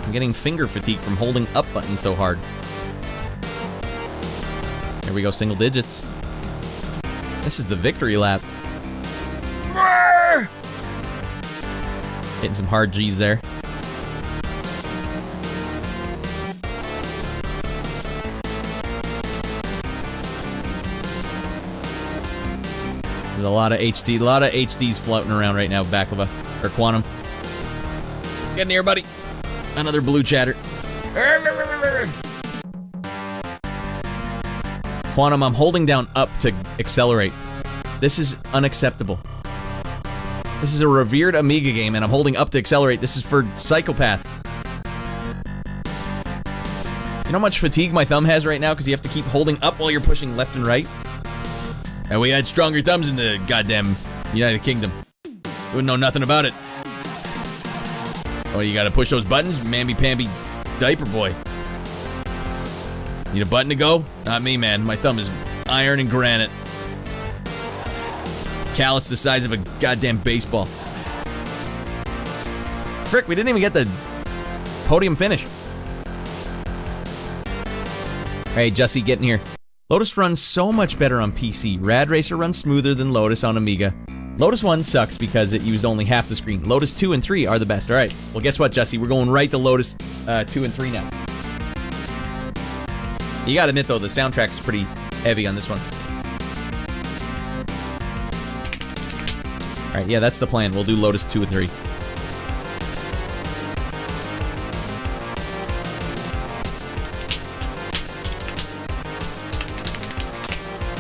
I'm getting finger fatigue from holding up button so hard. Here we go, single digits. This is the victory lap. Hitting some hard G's there. There's a lot of HDs floating around right now, Baklava. Or Quantum. Get in here, buddy. Another blue chatter. Quantum, I'm holding down up to accelerate. This is unacceptable. This is a revered Amiga game, and I'm holding up to accelerate. This is for psychopaths. You know how much fatigue my thumb has right now because you have to keep holding up while you're pushing left and right? And we had stronger thumbs in the goddamn United Kingdom. Wouldn't know nothing about it. Oh, you gotta push those buttons? Mamby-pamby diaper boy. Need a button to go? Not me, man. My thumb is iron and granite. Callus the size of a goddamn baseball. Frick, we didn't even get the podium finish. Hey, Jussie, get in here. Lotus runs so much better on PC. Rad Racer runs smoother than Lotus on Amiga. Lotus 1 sucks because it used only half the screen. Lotus 2 and 3 are the best. Alright, well guess what, Jussie? We're going right to Lotus 2 and 3 now. You gotta admit though, the soundtrack's pretty heavy on this one. Alright, yeah, that's the plan. We'll do Lotus 2 and 3.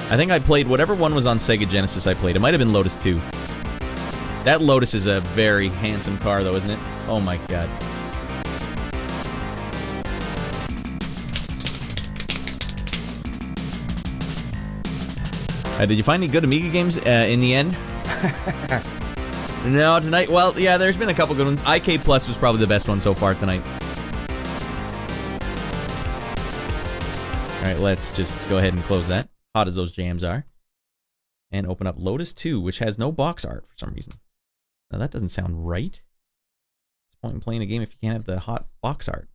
I think I played whatever one was on Sega Genesis I played. It might have been Lotus 2. That Lotus is a very handsome car though, isn't it? Oh my god. Did you find any good Amiga games in the end? No, tonight, well, yeah, there's been a couple good ones. IK Plus was probably the best one so far tonight. Alright, let's just go ahead and close that. Hot as those jams are. And open up Lotus 2, which has no box art for some reason. Now that doesn't sound right. What's the point in playing a game if you can't have the hot box art?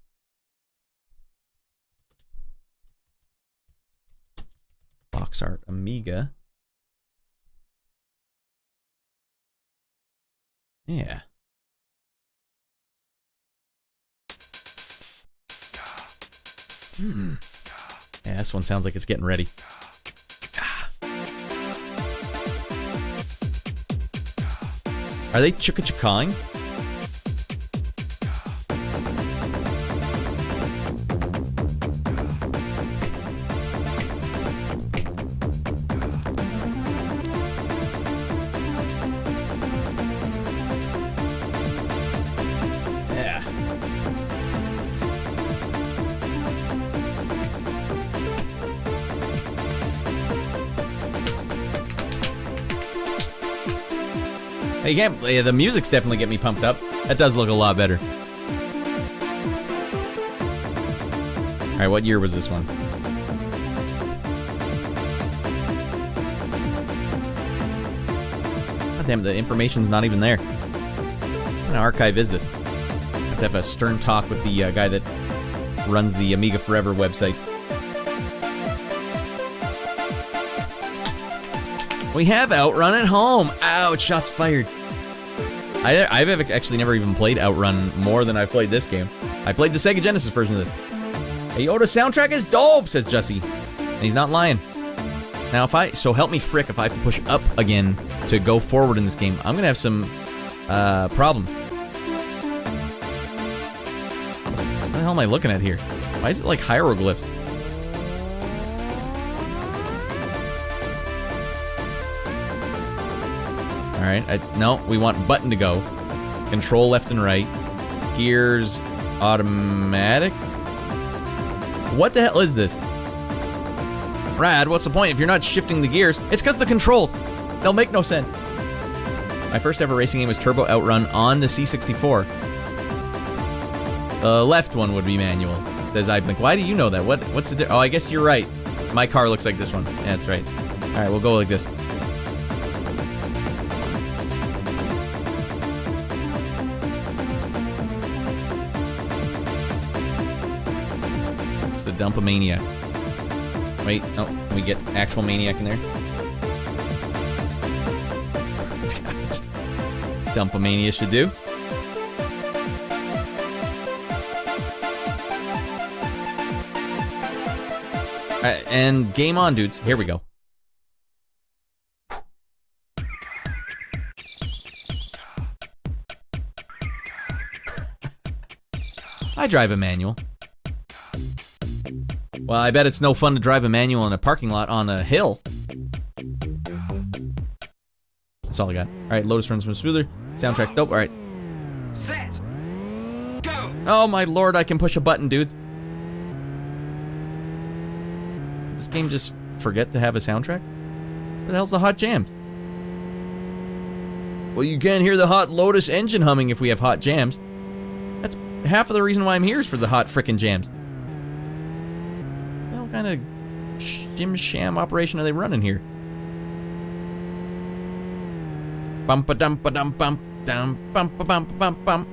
Box art, Amiga. Yeah. Yeah, this one sounds like it's getting ready. Are they chicka-chickaing? Yeah. Hey, yeah, the music's definitely getting me pumped up. That does look a lot better. Alright, what year was this one? God damn, the information's not even there. What kind of archive is this? I have to have a stern talk with the guy that runs the Amiga Forever website. We have Outrun at home! Ouch, shots fired. I've actually never even played Outrun more than I've played this game. I played the Sega Genesis version of this. Hey, Yoda soundtrack is dope, says Jussie. And he's not lying. Now, so help me frick, if I have to push up again to go forward in this game, I'm gonna have some, problem. What the hell am I looking at here? Why is it like hieroglyphs? Alright, no, we want button to go. Control left and right. Gears automatic. What the hell is this? Radd, what's the point if you're not shifting the gears? It's because the controls. They'll make no sense. My first ever racing game was Turbo Outrun on the C64. The left one would be manual. Says I blink. Why do you know that? What's the oh, I guess you're right. My car looks like this one. Yeah, that's right. Alright, we'll go like this. It's the Dump-a-Maniac. Wait, no, can we get actual Maniac in there? Dump-a-Mania should do. Alright, and game on, dudes. Here we go. I drive a manual. Well, I bet it's no fun to drive a manual in a parking lot on a hill. That's all I got. Alright, Lotus runs much smoother. Soundtrack's dope. Alright. Set. Go. Oh my lord, I can push a button, dudes. This game just forget to have a soundtrack? Where the hell's the hot jams? Well, you can't hear the hot Lotus engine humming if we have hot jams. That's half of the reason why I'm here is for the hot frickin' jams. What kind of shim-sham operation are they running here? Bump-a-dump-a-dump-bump, dum bump-a-bump-a-bump-bump.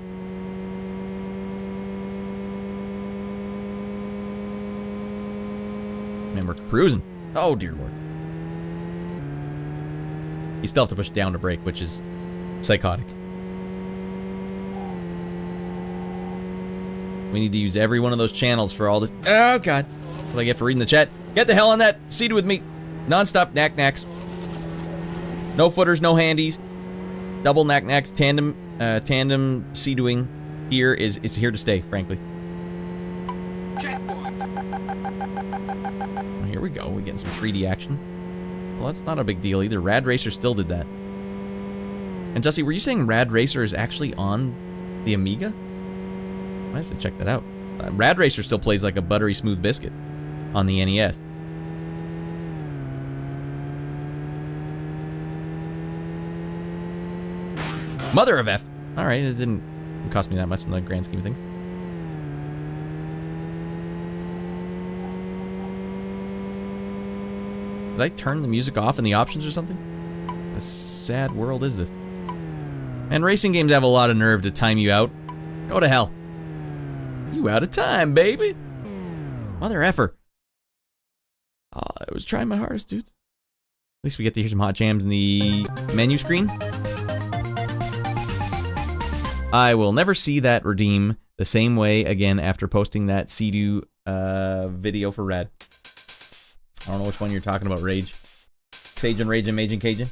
Man, we're cruising. Oh, dear lord. You still have to push down to brake, which is psychotic. We need to use every one of those channels for all this. Oh, God. That's what I get for reading the chat. Get the hell on that. Seated with me. Non-stop knack-knacks. No footers, no handies. Double knack-knacks. Tandem sea-doing here is here to stay, frankly. Here we go. We're getting some 3D action. Well, that's not a big deal either. Radd Racer still did that. And Jussie, were you saying Radd Racer is actually on the Amiga? I have to check that out. Radd Racer still plays like a buttery smooth biscuit on the NES. Mother of F. All right, it didn't cost me that much in the grand scheme of things. Did I turn the music off in the options or something? A sad world is this. And racing games have a lot of nerve to time you out. Go to hell. You out of time, baby. Mother effer. Oh, I was trying my hardest, dude. At least we get to hear some hot jams in the menu screen. I will never see that redeem the same way again after posting that Sea-Doo video for Radd. I don't know which one you're talking about, Rage. Sajin, Ragin', Majin', Cajun.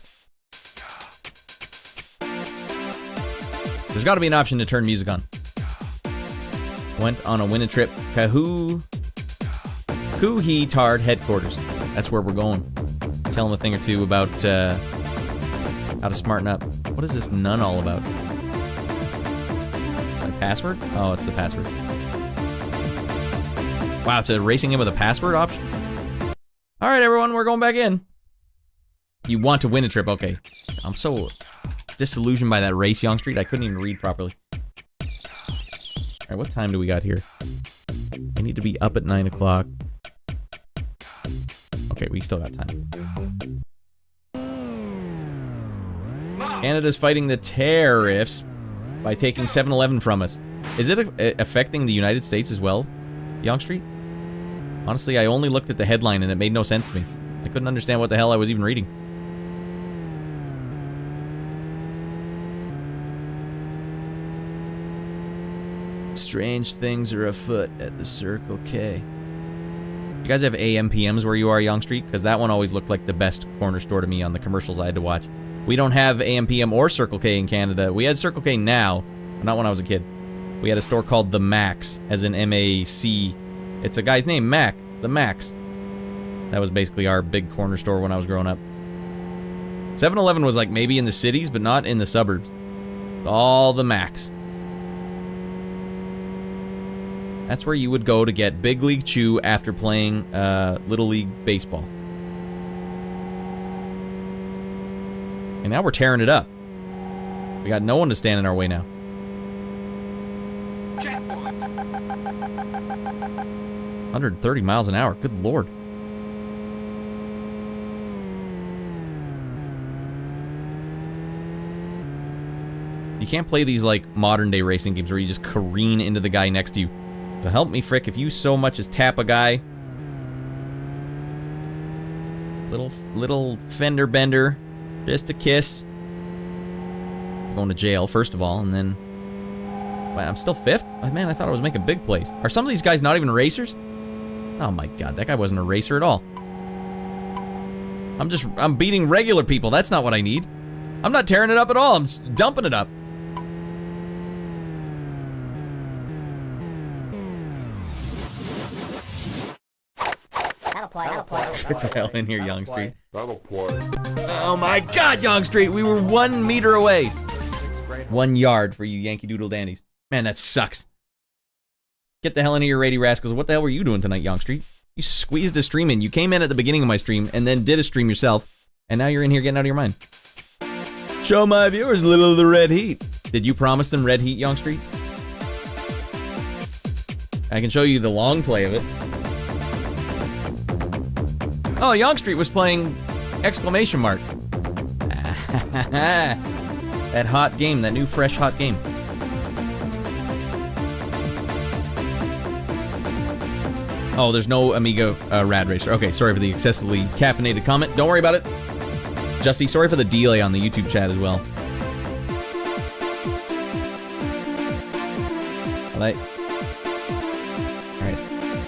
There's got to be an option to turn music on. Went on a winter trip. Kuhi-Tard headquarters. That's where we're going. Tell them a thing or two about how to smarten up. What is this nun all about? My password? Oh, it's the password. Wow, it's a racing game with a password option? Alright, everyone, we're going back in. You want to win a trip, okay. I'm so disillusioned by that race, Young Street, I couldn't even read properly. Alright, what time do we got here? I need to be up at 9 o'clock. Okay, we still got time. Canada's fighting the tariffs by taking 7-Eleven from us. Is it affecting the United States as well, Young Street? Honestly, I only looked at the headline and it made no sense to me. I couldn't understand what the hell I was even reading. Strange things are afoot at the Circle K. You guys have AM PMs where you are, Young Street? Because that one always looked like the best corner store to me on the commercials I had to watch. We don't have AM PM or Circle K in Canada. We had Circle K now, but not when I was a kid. We had a store called The Max, as in M-A-C. It's a guy's name, Mac. The Max. That was basically our big corner store when I was growing up. 7-Eleven was like maybe in the cities, but not in the suburbs. All the Macs. That's where you would go to get Big League Chew after playing Little League Baseball. And now we're tearing it up. We got no one to stand in our way now. 130 miles an hour. Good lord. You can't play these like modern day racing games where you just careen into the guy next to you. So help me, frick, if you so much as tap a guy. Little fender bender. Just a kiss. I'm going to jail, first of all, and then... Wait, I'm still 5th? Oh, man, I thought I was making big plays. Are some of these guys not even racers? Oh my god, that guy wasn't a racer at all. I'm beating regular people. That's not what I need. I'm not tearing it up at all. I'm just dumping it up. Get the hell in here, Young Street. Oh my god, Young Street, we were 1 meter away. 1 yard for you Yankee Doodle dandies. Man, that sucks. Get the hell in here, Rady Rascals. What the hell were you doing tonight, Young Street? You squeezed a stream in. You came in at the beginning of my stream and then did a stream yourself. And now you're in here getting out of your mind. Show my viewers a little of the red heat. Did you promise them red heat, Young Street? I can show you the long play of it. Oh, Young Street was playing exclamation mark. That hot game, that new fresh hot game. Oh, there's no Amiga Rad Racer. Okay, sorry for the excessively caffeinated comment. Don't worry about it. Justy, sorry for the delay on the YouTube chat as well. Alright.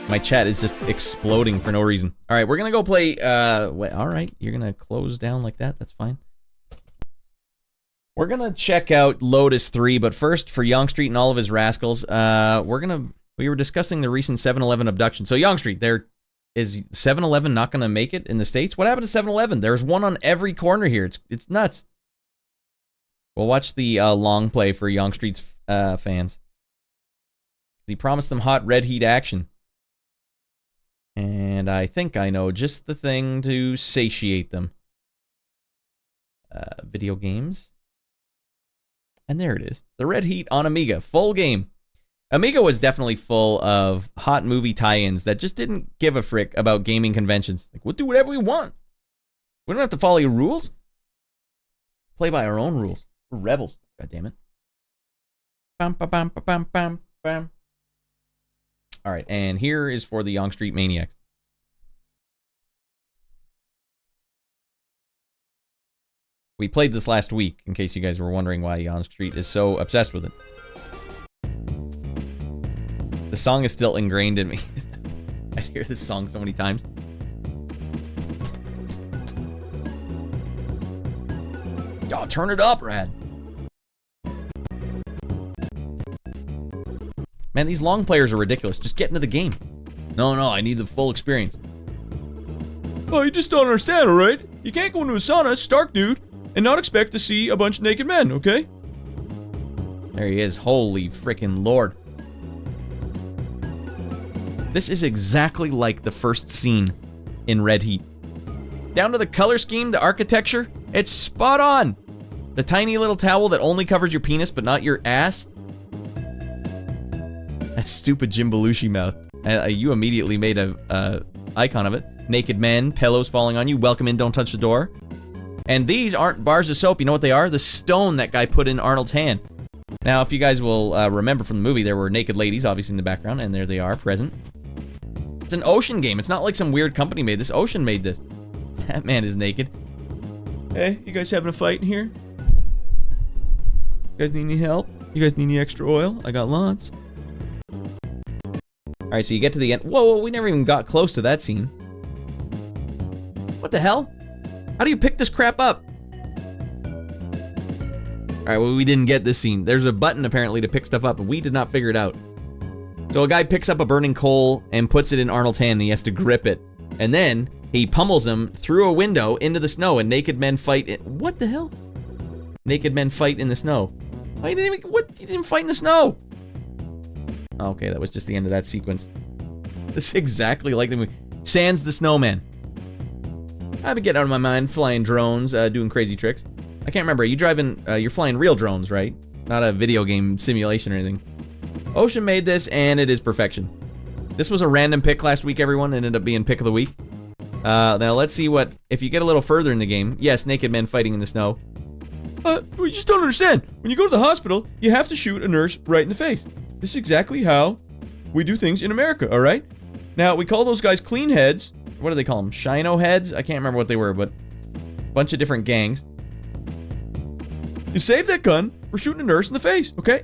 My chat is just exploding for no reason. Alright, we're gonna go play, alright, you're gonna close down like that, that's fine. We're gonna check out Lotus 3, but first, for Young Street and all of his rascals, we were discussing the recent 7-Eleven abduction. So, Young Street, is 7-Eleven not gonna make it in the States? What happened to 7-Eleven? There's one on every corner here. It's nuts. We'll watch the long play for Young Street's fans. He promised them hot red heat action. And I think I know just the thing to satiate them. Video games. And there it is. The Red Heat on Amiga. Full game. Amiga was definitely full of hot movie tie-ins that just didn't give a frick about gaming conventions. Like, we'll do whatever we want. We don't have to follow your rules. Play by our own rules. We're rebels. God damn it. Bam, bam, bam, bam, bam, bam. All right, and here is for the Young Street Maniacs. We played this last week, in case you guys were wondering why Young Street is so obsessed with it. The song is still ingrained in me. I hear this song so many times. Y'all turn it up, Radd. Man, these long players are ridiculous. Just get into the game. No, I need the full experience. Oh, you just don't understand, alright? You can't go into a sauna, stark dude, and not expect to see a bunch of naked men, okay? There he is. Holy frickin' lord. This is exactly like the first scene in Red Heat. Down to the color scheme, the architecture, it's spot on. The tiny little towel that only covers your penis but not your ass. That stupid Jim Belushi mouth. You immediately made a icon of it. Naked men, pillows falling on you, welcome in, don't touch the door. And these aren't bars of soap, you know what they are? The stone that guy put in Arnold's hand. Now, if you guys will remember from the movie, there were naked ladies, obviously, in the background, and there they are, present. It's an Ocean game. It's not like some weird company made this. Ocean made this. That man is naked. Hey, you guys having a fight in here? You guys need any help? You guys need any extra oil? I got lots. Alright, so you get to the end. Whoa, we never even got close to that scene. What the hell? How do you pick this crap up? Alright, well, we didn't get this scene. There's a button, apparently, to pick stuff up, but we did not figure it out. So a guy picks up a burning coal and puts it in Arnold's hand, and he has to grip it. And then, He pummels him through a window into the snow, and naked men fight in... What the hell? Naked men fight in the snow. Oh, he didn't even... What? He didn't fight in the snow! Okay, that was just the end of that sequence. This is exactly like the movie. Sans the Snowman. I've been getting out of my mind, flying drones, doing crazy tricks. I can't remember, are you driving... you're flying real drones, right? Not a video game simulation or anything. Ocean made this, and it is perfection. This was a random pick last week, everyone. It ended up being pick of the week. Now let's see what... If you get a little further in the game... Yes, naked men fighting in the snow. We just don't understand. When you go to the hospital, you have to shoot a nurse right in the face. This is exactly how we do things in America, alright? Now, we call those guys clean heads. What do they call them? Shino heads? I can't remember what they were, but... A bunch of different gangs. You save that gun for shooting a nurse in the face, okay?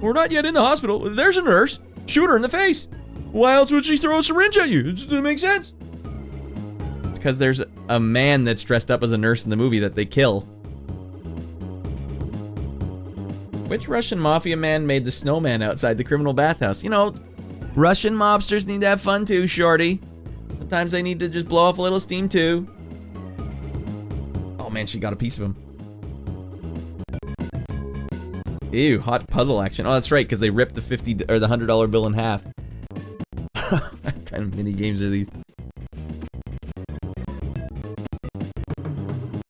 We're not yet in the hospital. There's a nurse. Shoot her in the face. Why else would she throw a syringe at you? It doesn't make sense. It's because there's a man that's dressed up as a nurse in the movie that they kill. Which Russian mafia man made the snowman outside the criminal bathhouse? You know, Russian mobsters need to have fun too, shorty. Sometimes they need to just blow off a little steam too. Oh man, she got a piece of him. Ew, hot puzzle action. Oh, that's right, because they ripped the $50 or the $100 bill in half. What kind of mini games are these?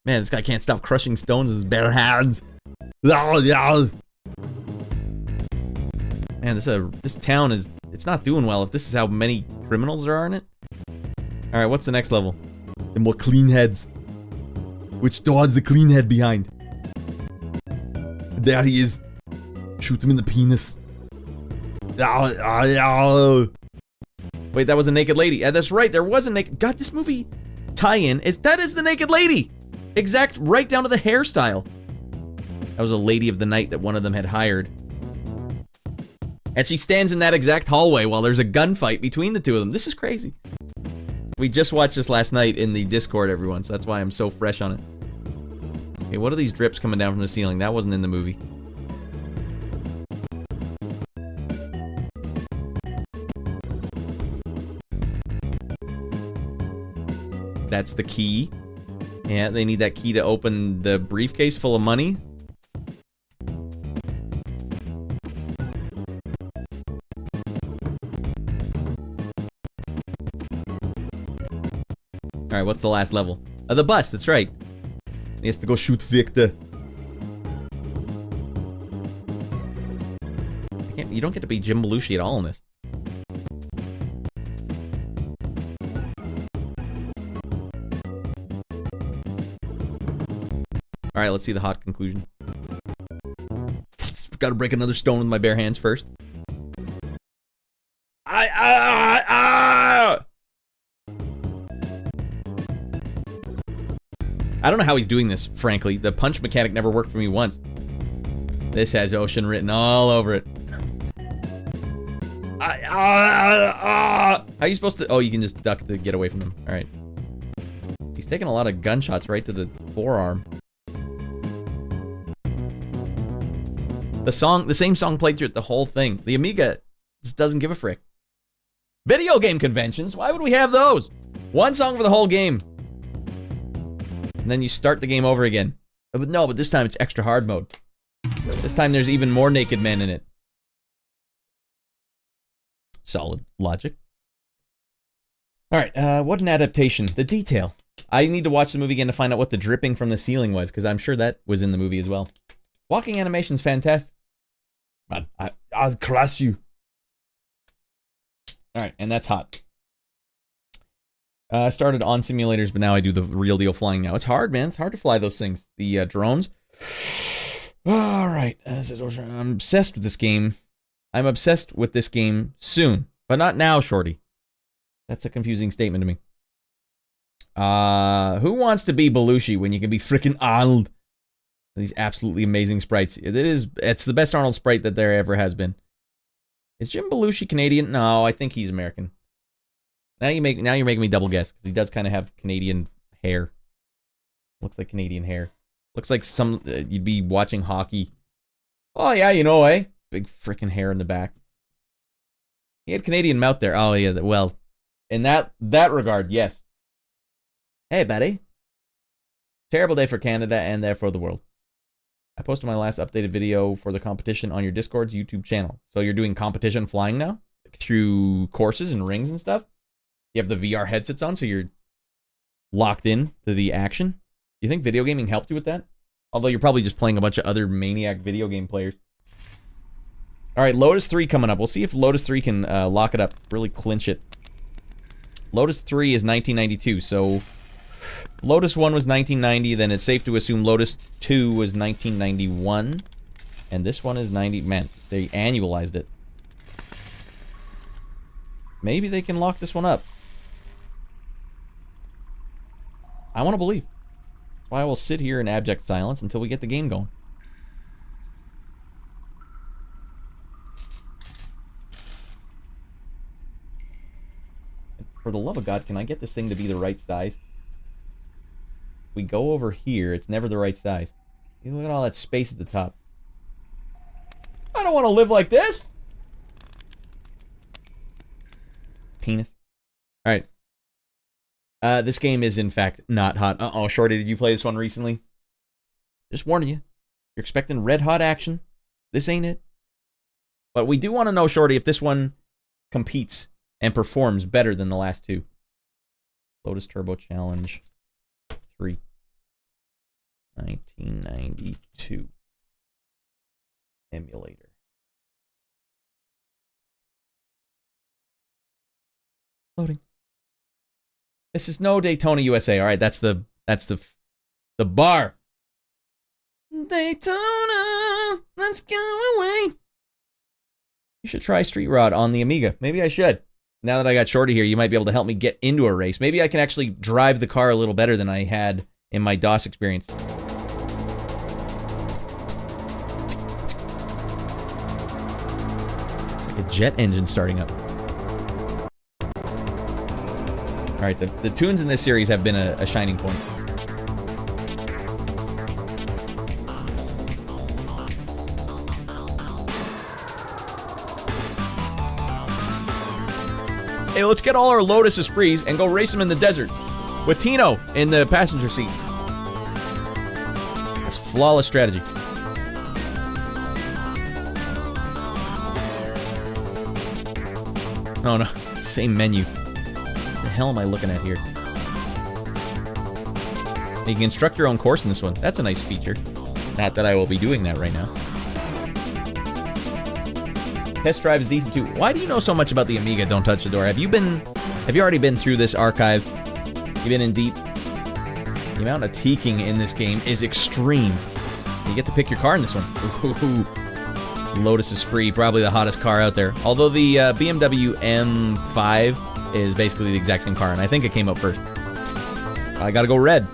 Man, this guy can't stop crushing stones with his bare hands. Man, this town is... It's not doing well if this is how many criminals there are in it. Alright, what's the next level? The more clean heads. Which door is the clean head behind? There he is. Shoot him in the penis. Wait, that was a naked lady. That's right, there was a naked... God, this movie tie-in, that is the naked lady! Exact, right down to the hairstyle. That was a lady of the night that one of them had hired. And she stands in that exact hallway while there's a gunfight between the two of them. This is crazy. We just watched this last night in the Discord, everyone, so that's why I'm so fresh on it. Okay, what are these drips coming down from the ceiling? That wasn't in the movie. That's the key. Yeah, they need that key to open the briefcase full of money. Alright, what's the last level? The bus, that's right. He has to go shoot Victor. You don't get to be Jim Belushi at all in this. Alright, let's see the hot conclusion. Gotta break another stone with my bare hands first. I don't know how he's doing this, frankly. The punch mechanic never worked for me once. This has ocean written all over it. How are you supposed to... Oh, you can just duck to get away from them. Alright. He's taking a lot of gunshots right to the forearm. The same song played through the whole thing. The Amiga just doesn't give a frick. Video game conventions? Why would we have those? One song for the whole game. And then you start the game over again. But no, but this time it's extra hard mode. This time there's even more naked men in it. Solid logic. Alright, what an adaptation. The detail. I need to watch the movie again to find out what the dripping from the ceiling was, because I'm sure that was in the movie as well. Walking animation's fantastic. I'll class you. Alright, and that's hot. I started on simulators, but now I do the real deal flying now. It's hard, man. It's hard to fly those things. The drones. Alright, I'm obsessed with this game. I'm obsessed with this game soon. But not now, shorty. That's a confusing statement to me. Who wants to be Belushi when you can be frickin' Arnold? These absolutely amazing sprites. It's the best Arnold sprite that there ever has been. Is Jim Belushi Canadian? No, I think he's American. Now you're making me double guess, because he does kind of have Canadian hair. Looks like Canadian hair. Looks like you'd be watching hockey. Oh yeah, you know, eh? Big frickin' hair in the back. He had Canadian mouth there. Oh, yeah, well, in that regard, yes. Hey, buddy. Terrible day for Canada and therefore the world. I posted my last updated video for the competition on your Discord's YouTube channel. So you're doing competition flying now? Through courses and rings and stuff? You have the VR headsets on, so you're locked in to the action? Do you think video gaming helped you with that? Although you're probably just playing a bunch of other maniac video game players. Alright, Lotus 3 coming up. We'll see if Lotus 3 can lock it up. Really clinch it. Lotus 3 is 1992, so... Lotus 1 was 1990, then it's safe to assume Lotus 2 was 1991. And this one is 90... Man, they annualized it. Maybe they can lock this one up. I want to believe. That's why I will sit here in abject silence until we get the game going. For the love of God, can I get this thing to be the right size? We go over here, it's never the right size. You look at all that space at the top. I don't want to live like this! Penis. Alright. This game is, in fact, not hot. Uh-oh, Shorty, did you play this one recently? Just warning you. You're expecting red-hot action. This ain't it. But we do want to know, Shorty, if this one competes and performs better than the last two. Lotus Turbo Challenge 3. 1992. Emulator. Loading. This is no Daytona USA. All right, that's the bar. Daytona, let's go away. You should try Street Rod on the Amiga. Maybe I should. Now that I got Shorty here, you might be able to help me get into a race. Maybe I can actually drive the car a little better than I had in my DOS experience. It's like a jet engine starting up. Alright, the tunes in this series have been a shining point. Hey, let's get all our Lotus Esprits and go race them in the deserts. With Tino in the passenger seat. That's flawless strategy. Oh no, same menu. What the hell am I looking at here? You can construct your own course in this one. That's a nice feature. Not that I will be doing that right now. Test drive is decent too. Why do you know so much about the Amiga? Don't touch the door. Have you already been through this archive? You've been in deep. The amount of teaking in this game is extreme. You get to pick your car in this one. Ooh. Lotus Esprit, probably the hottest car out there. Although the BMW M5 is basically the exact same car, and I think it came out first. I gotta go red.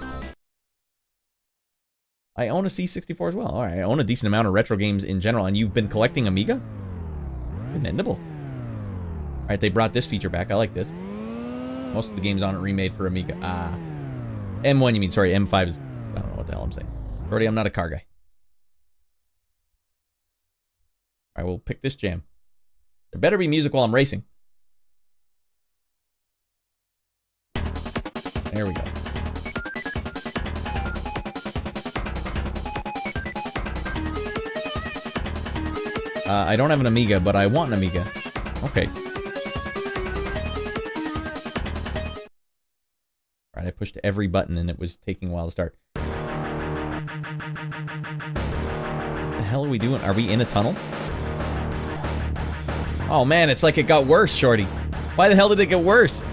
I own a C64 as well. Alright, I own a decent amount of retro games in general, and you've been collecting Amiga? Commendable. Alright, they brought this feature back. I like this. Most of the games on it remade for Amiga. M1 you mean, sorry, M5 is... I don't know what the hell I'm saying. Already, I'm not a car guy. Alright, we'll pick this jam. There better be music while I'm racing. There we go. I don't have an Amiga, but I want an Amiga. Okay. Alright, I pushed every button and it was taking a while to start. What the hell are we doing? Are we in a tunnel? Oh man, it's like it got worse, Shorty. Why the hell did it get worse?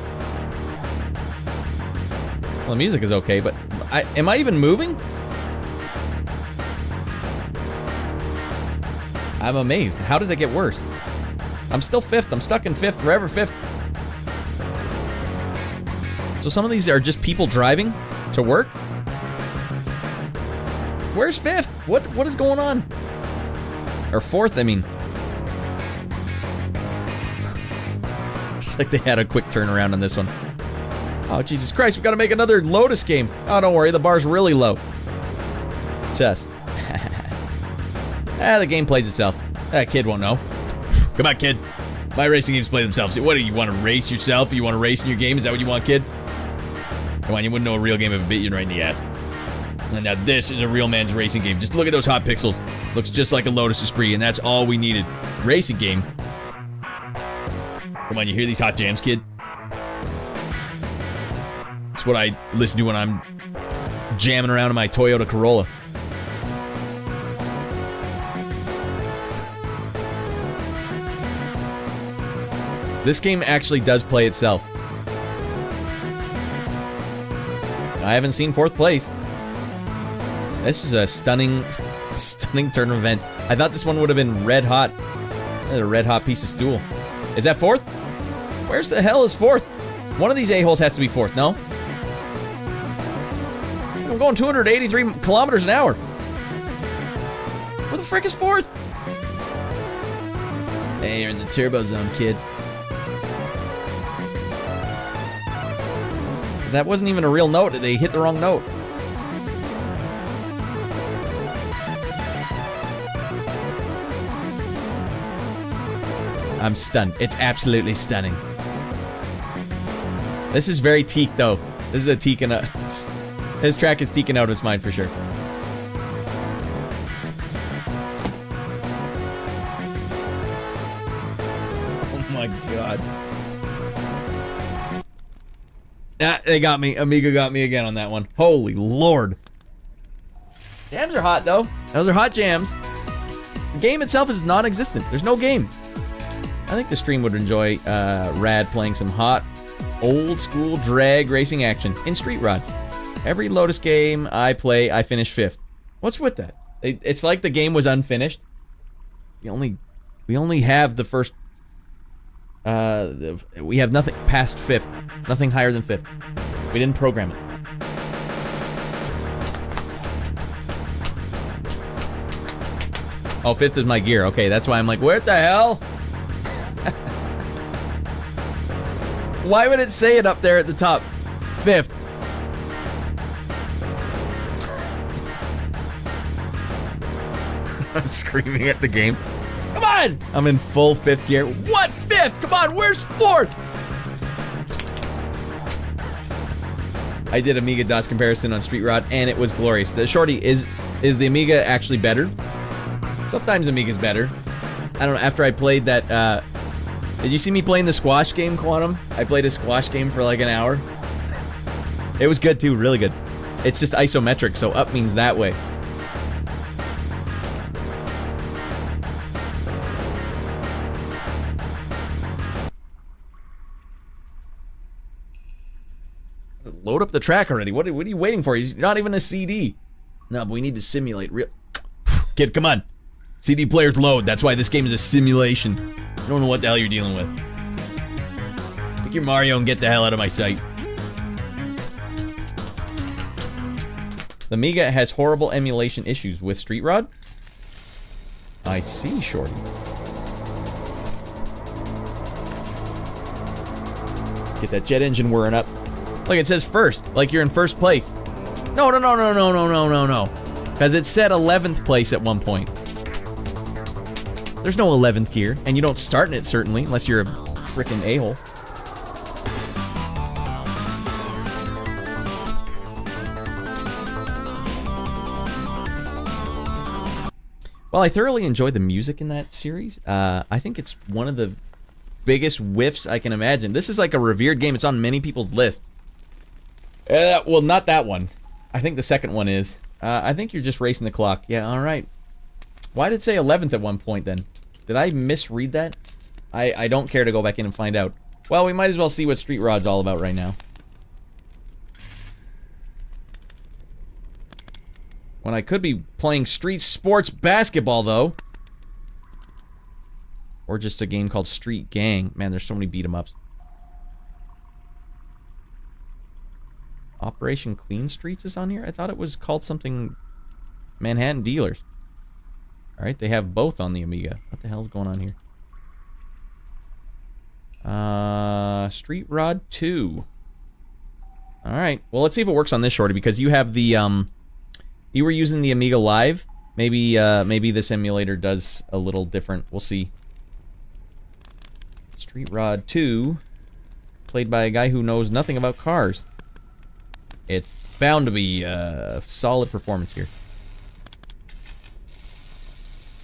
Well, the music is okay, but... am I even moving? I'm amazed. How did it get worse? I'm still fifth. I'm stuck in fifth, forever fifth. So some of these are just people driving to work? Where's fifth? What is going on? Or fourth, I mean. It's like they had a quick turnaround on this one. Oh, Jesus Christ, we gotta make another Lotus game. Oh, don't worry, the bar's really low. Chess. The game plays itself. That kid won't know. Come on, kid. My racing games play themselves. What do you want to race yourself? You want to race in your game? Is that what you want, kid? Come on, you wouldn't know a real game if it bit you right in the ass. And now this is a real man's racing game. Just look at those hot pixels. Looks just like a Lotus Esprit, and that's all we needed. Racing game. Come on, you hear these hot jams, kid? That's what I listen to when I'm jamming around in my Toyota Corolla. This game actually does play itself. I haven't seen 4th place. This is a stunning turn of events. I thought this one would have been red hot. A red hot piece of stool. Is that 4th? Where's the hell is 4th? One of these a-holes has to be 4th, no? I'm going 283 kilometers an hour. Where the frick is 4th? Hey, you're in the turbo zone, kid. That wasn't even a real note. They hit the wrong note. I'm stunned. It's absolutely stunning. This is very teak, though. This is a teaking out. This track is teaking out its mind for sure. Oh my god. They got me. Amiga got me again on that one. Holy lord. Jams are hot, though. Those are hot jams. The game itself is non-existent. There's no game. I think the stream would enjoy Radd playing some hot, old-school drag racing action in Street Rod. Every Lotus game I play, I finish 5th. What's with that? It's like the game was unfinished. We only have the first... we have nothing past 5th. Nothing higher than 5th. We didn't program it. Oh, 5th is my gear. Okay, that's why I'm like, where the hell? Why would it say it up there at the top? 5th. I'm screaming at the game. Come on! I'm in full 5th gear. What 5th? Come on, where's 4th? I did Amiga DOS comparison on Street Rod, and it was glorious. The shorty, is the Amiga actually better? Sometimes Amiga's better. I don't know, after I played that, did you see me playing the squash game, Quantum? I played a squash game for like an hour. It was good too, really good. It's just isometric, so up means that way. Load up the track already. What are you waiting for? He's not even a CD. No, but we need to simulate real... Kid, come on. CD players load. That's why this game is a simulation. You don't know what the hell you're dealing with. Take your Mario and get the hell out of my sight. The Amiga has horrible emulation issues with Street Rod. I see, shorty. Get that jet engine whirring up. Look, it says first, like you're in first place. No. Because it said 11th place at one point. There's no 11th gear, and you don't start in it, certainly, unless you're a frickin' a-hole. Well, I thoroughly enjoyed the music in that series. I think it's one of the biggest whiffs I can imagine. This is like a revered game. It's on many people's lists. Well, not that one. I think the second one is. I think you're just racing the clock. Yeah, alright. Why did it say 11th at one point, then? Did I misread that? I don't care to go back in and find out. Well, we might as well see what Street Rod's all about right now. When I could be playing Street Sports Basketball, though. Or just a game called Street Gang. Man, there's so many beat-em-ups. Operation Clean Streets is on here? I thought it was called something... Manhattan Dealers. Alright, they have both on the Amiga. What the hell's going on here? Street Rod 2. Alright, well, let's see if it works on this shorty, because you have the, you were using the Amiga Live. Maybe this emulator does a little different. We'll see. Street Rod 2, played by a guy who knows nothing about cars. It's bound to be a solid performance here.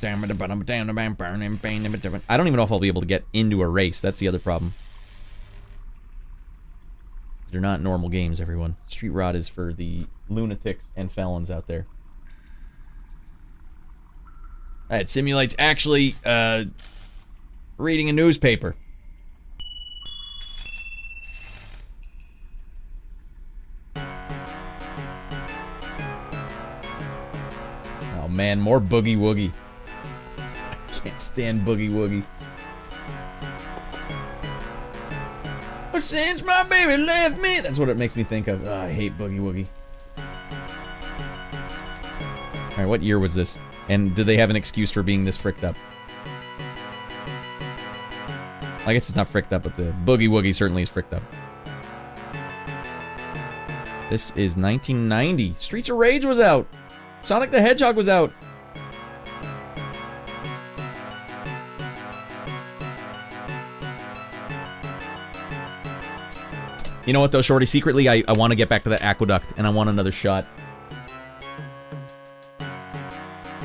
I don't even know if I'll be able to get into a race. That's the other problem. They're not normal games, everyone. Street Rod is for the lunatics and felons out there. It simulates actually reading a newspaper. Oh man, more Boogie Woogie. I can't stand Boogie Woogie. But since my baby left me, that's what it makes me think of. Oh, I hate Boogie Woogie. Alright, what year was this? And do they have an excuse for being this fricked up? I guess it's not fricked up, but the Boogie Woogie certainly is fricked up. This is 1990. Streets of Rage was out. Sonic the Hedgehog was out. You know what though, Shorty? Secretly, I want to get back to that aqueduct, and I want another shot.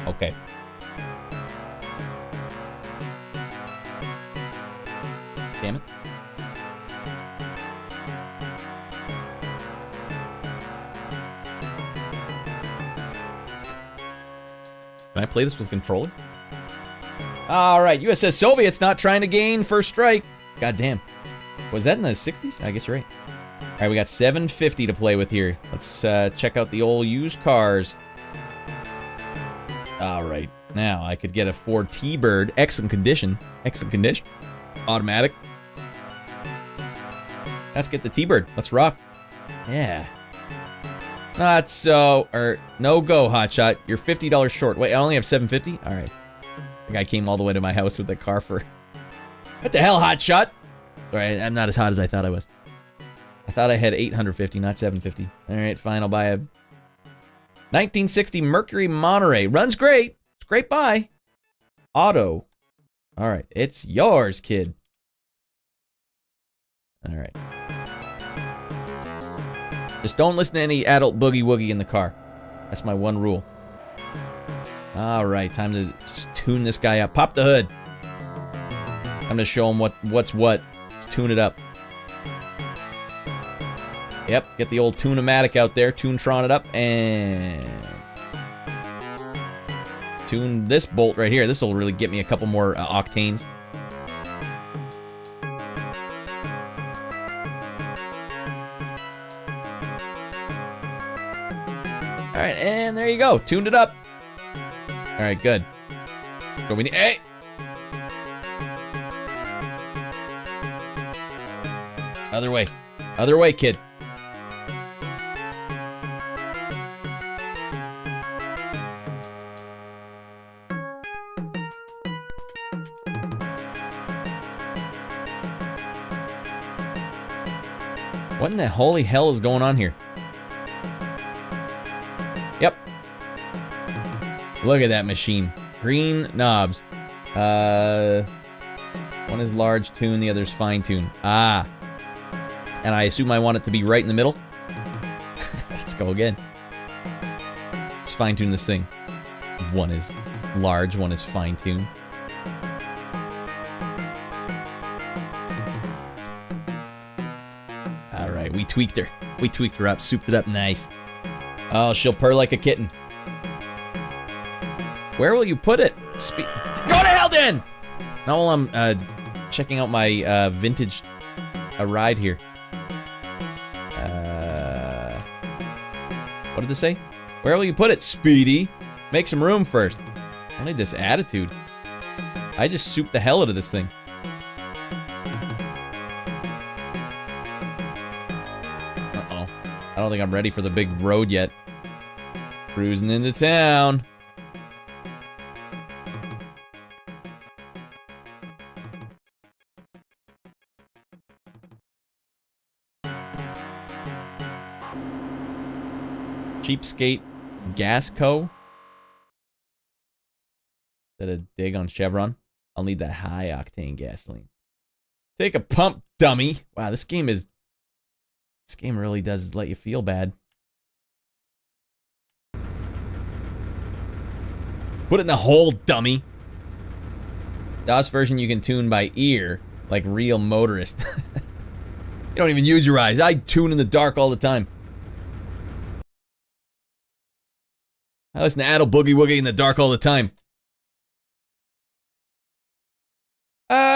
Okay. Damn it. Can I play this with controller? Alright, USS Soviet's not trying to gain first strike. God damn. Was that in the 60s? I guess you're right. Alright, we got 750 to play with here. Let's check out the old used cars. Alright, now I could get a Ford T-Bird. Excellent condition. Excellent condition. Automatic. Let's get the T-Bird. Let's rock. Yeah. Not so, no go, hotshot. You're $50 short. Wait, I only have $750? Alright. The guy came all the way to my house with the car for... What the hell, hotshot? Alright, I'm not as hot as I thought I was. I thought I had $850, not $750. Alright, fine, I'll buy a 1960 Mercury Monterey. Runs great. It's great buy. Auto. Alright, it's yours, kid. Alright. Just don't listen to any adult Boogie Woogie in the car. That's my one rule. Alright, time to just tune this guy up. Pop the hood. I'm gonna show him what's what. Let's tune it up. Yep, get the old Tune-O-Matic out there. Tune-tron it up, and... tune this bolt right here. This will really get me a couple more octanes. Alright, and there you go. Tuned it up. Alright, good. Go we need... Hey! Other way. Other way, kid. What in the holy hell is going on here? Yep. Look at that machine. Green knobs. One is large tune, the other's fine tune. Ah. And I assume I want it to be right in the middle. Let's go again. Let's fine tune this thing. One is large, one is fine tune. Alright, we tweaked her. We tweaked her up, souped it up nice. Oh, she'll purr like a kitten. Where will you put it? Go to hell then! Now while I'm checking out my vintage ride here. What did this say? Where will you put it, Speedy? Make some room first. I need this attitude. I just souped the hell out of this thing. Uh-oh. I don't think I'm ready for the big road yet. Cruising into town. Cheapskate Gas Co. Is that a dig on Chevron? I'll need that high octane gasoline. Take a pump, dummy. Wow, this game really does let you feel bad. Put it in the hole, dummy. DOS version you can tune by ear, like real motorists. You don't even use your eyes. I tune in the dark all the time. I listen to Adult Boogie Woogie in the dark all the time.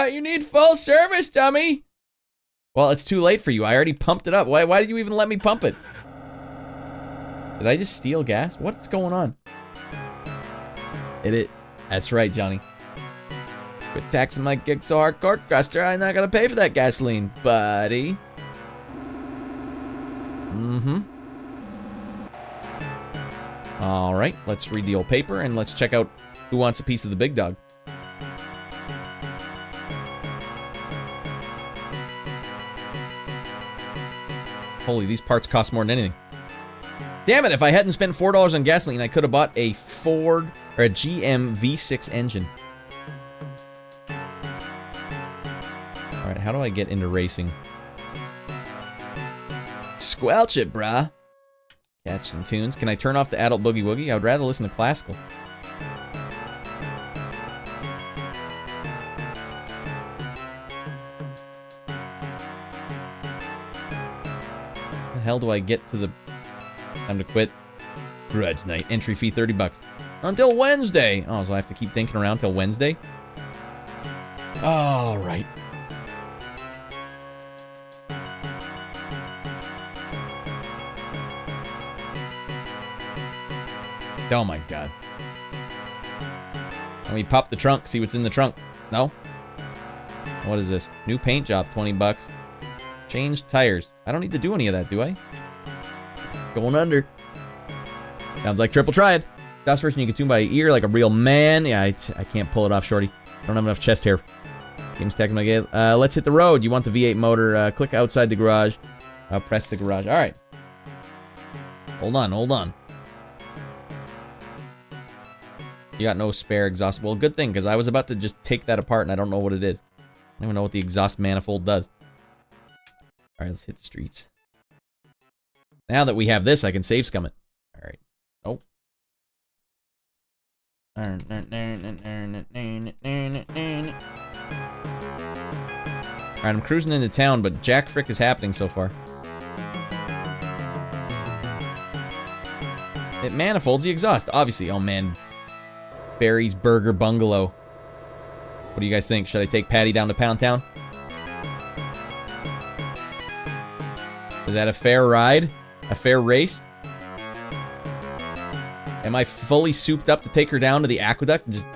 You need full service, dummy. Well, it's too late for you. I already pumped it up. Why did you even let me pump it? Did I just steal gas? What's going on? That's right, Johnny. Quit taxing my gig so hardcore, Guster. I'm not gonna pay for that gasoline, buddy. Alright, let's read the old paper and let's check out who wants a piece of the big dog. Holy, these parts cost more than anything. Damn it, if I hadn't spent $4 on gasoline, I could have bought a Ford or a GM V6 engine. Alright, how do I get into racing? Squelch it, brah. Catch some tunes. Can I turn off the Adult Boogie Woogie? I would rather listen to classical. How the hell do I get to the... Time to quit. Grudge night. Entry fee $30. Until Wednesday! Oh, so I have to keep thinking around till Wednesday? Alright. Oh my god. Let me pop the trunk, see what's in the trunk. No? What is this? New paint job, $20. Change tires. I don't need to do any of that, do I? Going under. Sounds like triple triad. DOS version you can tune by ear like a real man. Yeah, I can't pull it off, shorty. I don't have enough chest hair. Game's technical again. Let's hit the road. You want the V8 motor. Click outside the garage. Press the garage. Alright. Hold on. You got no spare exhaust. Well, good thing, because I was about to just take that apart and I don't know what it is. I don't even know what the exhaust manifold does. Alright, let's hit the streets. Now that we have this, I can save scum it. Alright. Oh. Alright, I'm cruising into town, but jack frick is happening so far. It manifolds the exhaust, obviously. Oh man. Barry's Burger Bungalow. What do you guys think? Should I take Patty down to Pound Town? Is that a fair ride? A fair race? Am I fully souped up to take her down to the aqueduct and just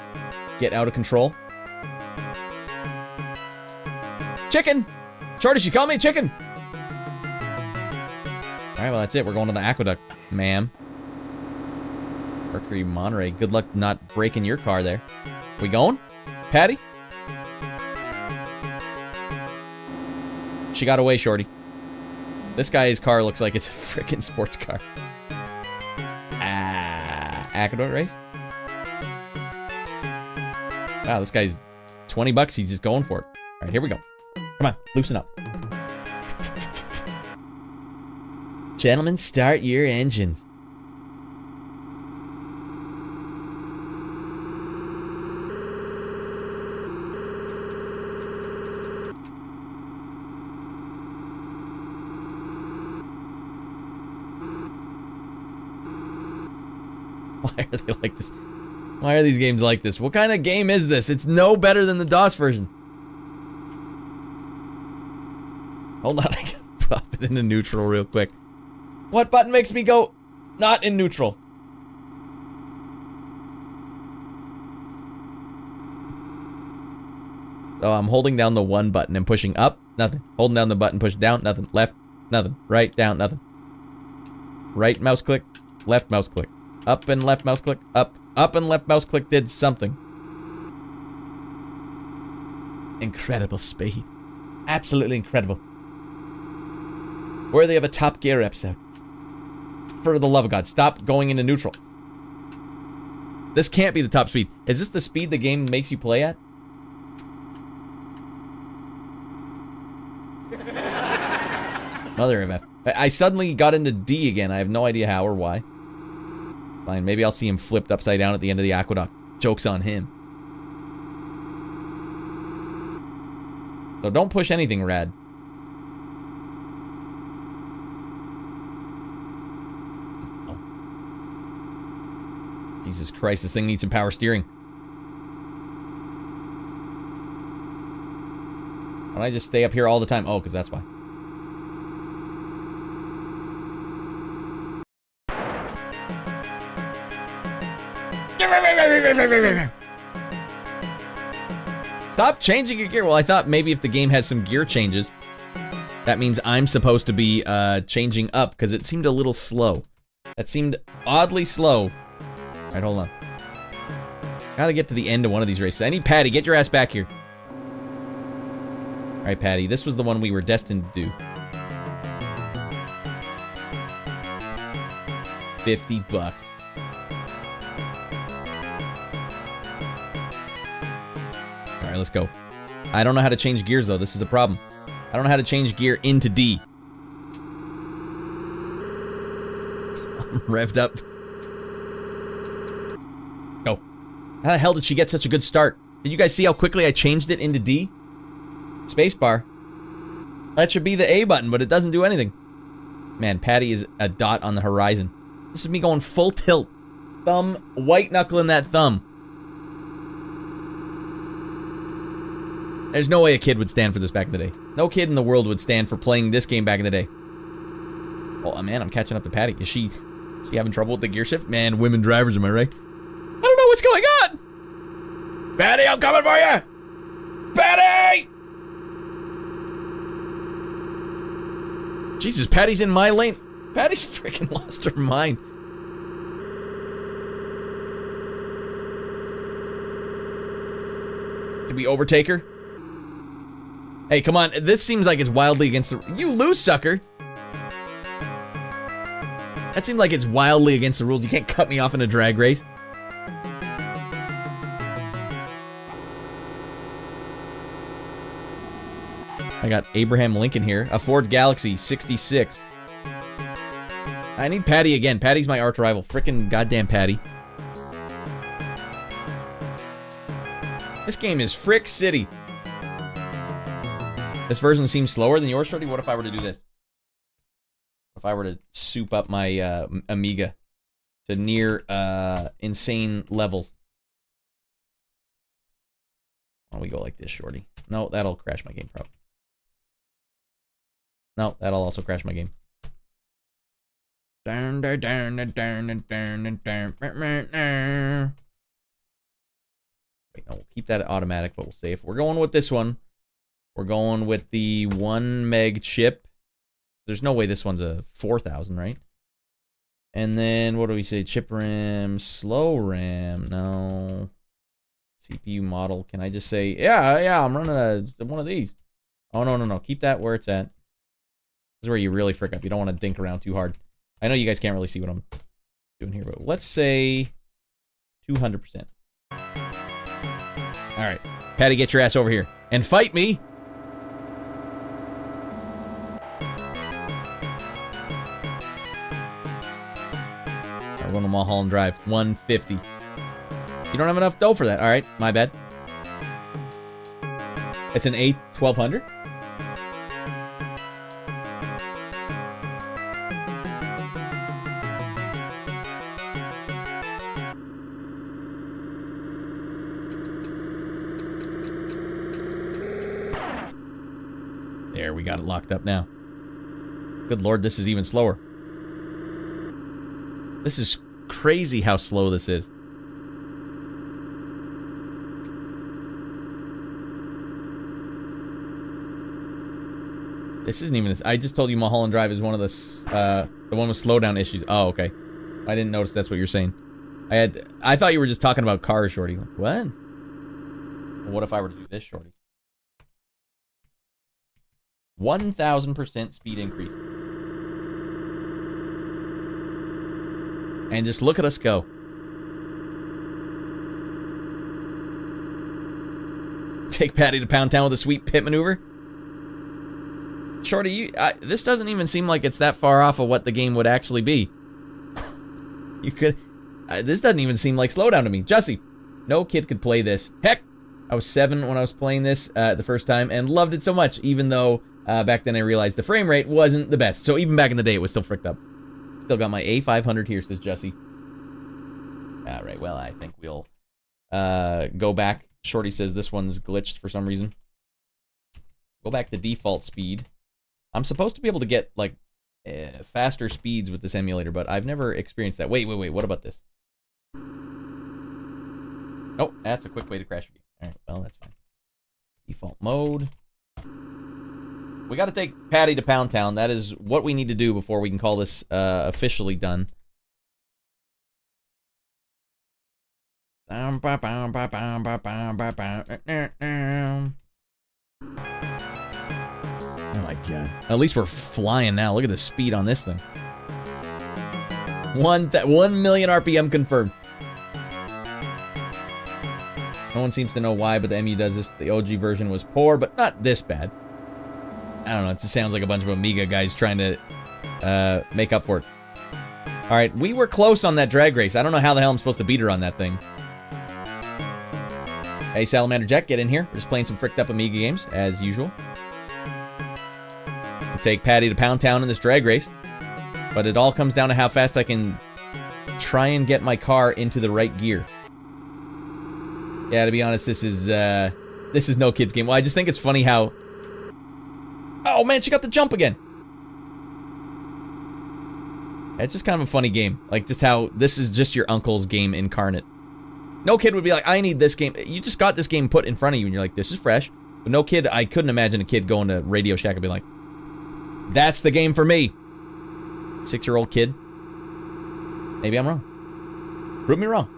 get out of control? Chicken! Shorty, she called me chicken! Alright, well that's it. We're going to the aqueduct, ma'am. Mercury Monterey. Good luck not breaking your car there. We going? Patty? She got away, shorty. This guy's car looks like it's a freaking sports car. Aqueduct race? Wow, this guy's $20. He's just going for it. Alright, here we go. Come on, loosen up. Gentlemen, start your engines. Why are they like this? Why are these games like this? What kind of game is this? It's no better than the DOS version. Hold on, I gotta pop it into neutral real quick. What button makes me go not in neutral? Oh, I'm holding down the 1 button and pushing up, nothing. Holding down the button, push down, nothing. Left, nothing. Right, down, nothing. Right mouse click, left mouse click. Up and left mouse click, up and left mouse click did something. Incredible speed. Absolutely incredible. Worthy of a Top Gear episode. For the love of God, stop going into neutral. This can't be the top speed. Is this the speed the game makes you play at? Mother of F. I suddenly got into D again. I have no idea how or why. Fine, maybe I'll see him flipped upside down at the end of the aqueduct. Joke's on him. So don't push anything, Radd. Oh. Jesus Christ, this thing needs some power steering. Why don't I just stay up here all the time? Oh, because that's why. Stop changing your gear. Well, I thought maybe if the game has some gear changes, that means I'm supposed to be changing up, because it seemed a little slow. That seemed oddly slow. Alright, hold on. Gotta get to the end of one of these races. I need Patty. Get your ass back here. Alright, Patty. This was the one we were destined to do. $50. Alright, let's go. I don't know how to change gears, though. This is the problem. I don't know how to change gear into D. I'm revved up. Go. How the hell did she get such a good start? Did you guys see how quickly I changed it into D? Spacebar. That should be the A button, but it doesn't do anything. Man, Patty is a dot on the horizon. This is me going full tilt. Thumb, white knuckling that thumb. There's no way a kid would stand for this back in the day. No kid in the world would stand for playing this game back in the day. Oh, man, I'm catching up to Patty. Is she having trouble with the gear shift? Man, women drivers, am I right? I don't know what's going on! Patty, I'm coming for you! Patty! Jesus, Patty's in my lane. Patty's freaking lost her mind. Did we overtake her? Hey, come on. This seems like it's wildly against the... You lose, sucker! That seemed like it's wildly against the rules. You can't cut me off in a drag race. I got Abraham Lincoln here. A Ford Galaxy 66. I need Patty again. Patty's my arch rival. Frickin' goddamn Patty. This game is Frick City. This version seems slower than yours, Shorty. What if I were to do this? If I were to soup up my Amiga to near insane levels. Why don't we go like this, Shorty? No, that'll crash my game, probably. No, that'll also crash my game. Wait, no, we'll keep that at automatic, but we'll say if we're going with this one, we're going with the 1 meg chip. There's no way this one's a 4000, right? And then, what do we say? Chip RAM, slow RAM, no. CPU model, can I just say, yeah, I'm running one of these. Oh, no, keep that where it's at. This is where you really frick up. You don't want to dink around too hard. I know you guys can't really see what I'm doing here, but let's say 200%. Alright, Patty, get your ass over here and fight me! We're going to Mulholland Drive. 150. You don't have enough dough for that. Alright, my bad. It's an A1200? There, we got it locked up now. Good lord, this is even slower. This is crazy how slow this is. This isn't even this. I just told you Mulholland Drive is one of the one with slowdown issues. Oh, okay. I didn't notice that's what you're saying. I thought you were just talking about cars, Shorty. Like, what? Well, what if I were to do this, Shorty? 1000% speed increase. And just look at us go. Take Patty to Pound Town with a sweet pit maneuver. Shorty, this doesn't even seem like it's that far off of what the game would actually be. You could... this doesn't even seem like Slowdown to me. Jesse, no kid could play this. Heck, I was 7 when I was playing this the first time and loved it so much, even though back then I realized the frame rate wasn't the best. So even back in the day, it was still fricked up. Still got my A500 here, says Jesse. Alright, well, I think we'll go back. Shorty says this one's glitched for some reason. Go back to default speed. I'm supposed to be able to get, like, faster speeds with this emulator, but I've never experienced that. Wait, what about this? Oh, that's a quick way to crash a game. Alright, well, that's fine. Default mode. We gotta take Patty to Pound Town. That is what we need to do before we can call this officially done. Oh my god. At least we're flying now. Look at the speed on this thing. 1 million RPM confirmed. No one seems to know why, but the MU does this. The OG version was poor, but not this bad. I don't know. It just sounds like a bunch of Amiga guys trying to make up for it. Alright, we were close on that drag race. I don't know how the hell I'm supposed to beat her on that thing. Hey, Salamander Jack, get in here. We're just playing some fricked up Amiga games, as usual. We'll take Patty to Pound Town in this drag race. But it all comes down to how fast I can try and get my car into the right gear. Yeah, to be honest, this is no kid's game. Well, I just think it's funny how... Oh man, she got the jump again! It's just kind of a funny game. Like, just how this is just your uncle's game incarnate. No kid would be like, I need this game. You just got this game put in front of you and you're like, this is fresh. But no kid, I couldn't imagine a kid going to Radio Shack and be like, that's the game for me. 6-year-old kid. Maybe I'm wrong. Prove me wrong.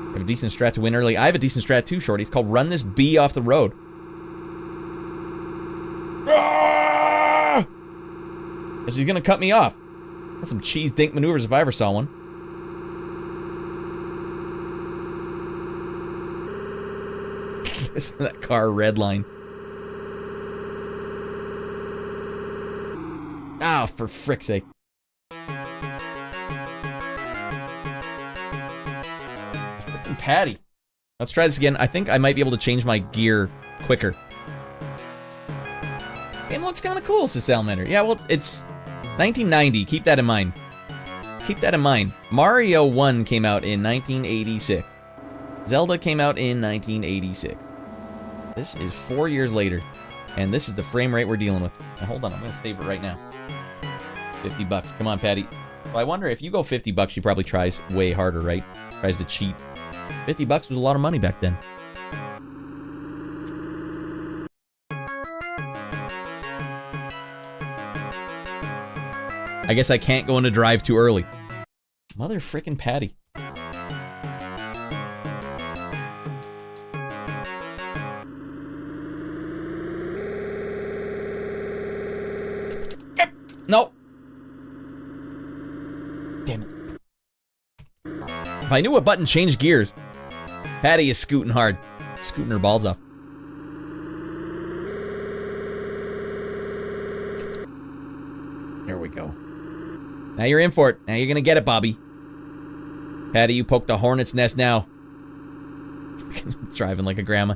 I have a decent strat to win early. I have a decent strat too, Shorty. It's called Run This Bee Off the Road. Ah! She's gonna cut me off. That's some cheese dink maneuvers if I ever saw one. Listen to that car red line. Ah, for frick's sake. Frickin' Patty. Let's try this again. I think I might be able to change my gear quicker. This game looks kind of cool, says Salamander. Yeah, well, it's 1990. Keep that in mind. Keep that in mind. Mario 1 came out in 1986. Zelda came out in 1986. This is 4 years later. And this is the frame rate we're dealing with. Now, hold on. I'm going to save it right now. $50. Come on, Patty. Well, I wonder if you go $50, she probably tries way harder, right? Tries to cheat. $50 was a lot of money back then. I guess I can't go into drive too early. Mother frickin' Patty. No. Damn it. If I knew what button changed gears. Patty is scooting hard. Scooting her balls off. There we go. Now you're in for it. Now you're gonna get it, Bobby. Patty, you poked a hornet's nest now. Driving like a grandma.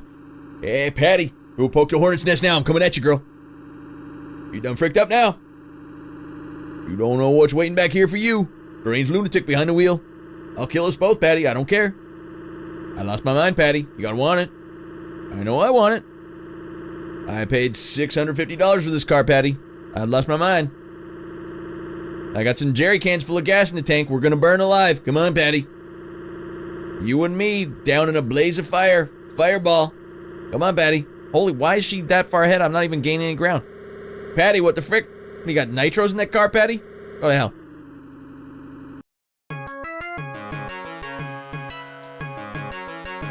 Hey, Patty. Who poked a hornet's nest now? I'm coming at you, girl. You done fricked up now? You don't know what's waiting back here for you. Strange lunatic behind the wheel. I'll kill us both, Patty. I don't care. I lost my mind, Patty. You gotta want it. I know I want it. I paid $650 for this car, Patty. I lost my mind. I got some jerry cans full of gas in the tank. We're gonna burn alive. Come on, Patty. You and me down in a blaze of fire. Fireball. Come on, Patty. Holy, why is she that far ahead? I'm not even gaining any ground. Patty, what the frick? You got nitros in that car, Patty? Go to hell.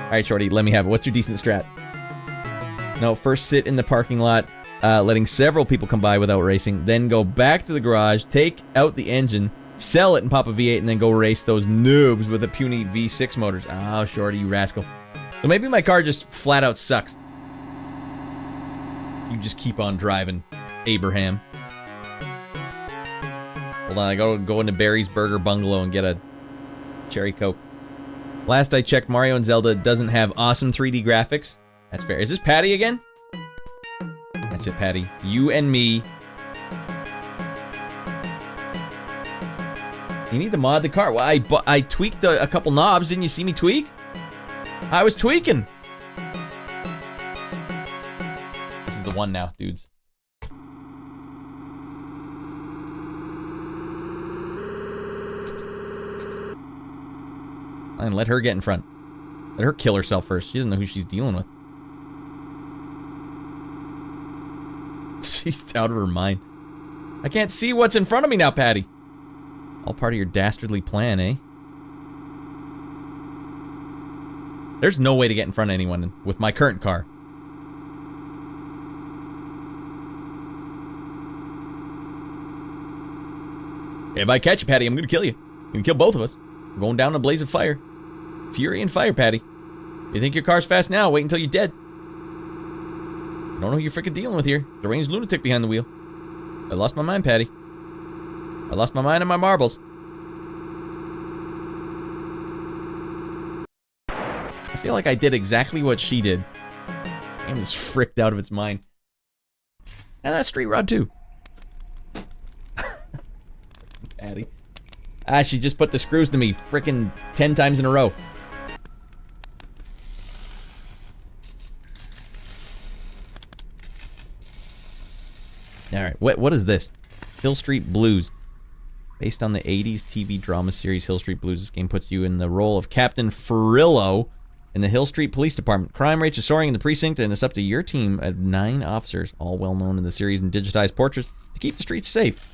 Alright, Shorty, let me have it. What's your decent strat? No, first sit in the parking lot, letting several people come by without racing, then go back to the garage, take out the engine, sell it and pop a V8, and then go race those noobs with the puny V6 motors. Oh, Shorty, you rascal. So maybe my car just flat out sucks. You just keep on driving, Abraham. Hold on, I gotta go into Barry's Burger Bungalow and get a cherry Coke. Last I checked, Mario and Zelda doesn't have awesome 3D graphics. That's fair. Is this Patty again? That's it, Patty. You and me. You need to mod the car. Well, I tweaked a couple knobs. Didn't you see me tweak? I was tweaking. This is the one now, dudes. And let her get in front. Let her kill herself first. She doesn't know who she's dealing with. She's out of her mind. I can't see what's in front of me now, Patty. All part of your dastardly plan, eh? There's no way to get in front of anyone with my current car. If I catch you, Patty, I'm gonna kill you. I'm gonna kill both of us. We're going down in a blaze of fire. Fury and fire, Patty. You think your car's fast now? Wait until you're dead. I don't know who you're freaking dealing with here. Deranged lunatic behind the wheel. I lost my mind, Patty. I lost my mind and my marbles. I feel like I did exactly what she did. Game is fricked out of its mind. And that's Street Rod 2. Patty. Ah, she just put the screws to me frickin' 10 times in a row. Alright, what is this? Hill Street Blues. Based on the 80s TV drama series Hill Street Blues, this game puts you in the role of Captain Furillo in the Hill Street Police Department. Crime rates are soaring in the precinct, and it's up to your team of 9 officers, all well known in the series and digitized portraits, to keep the streets safe.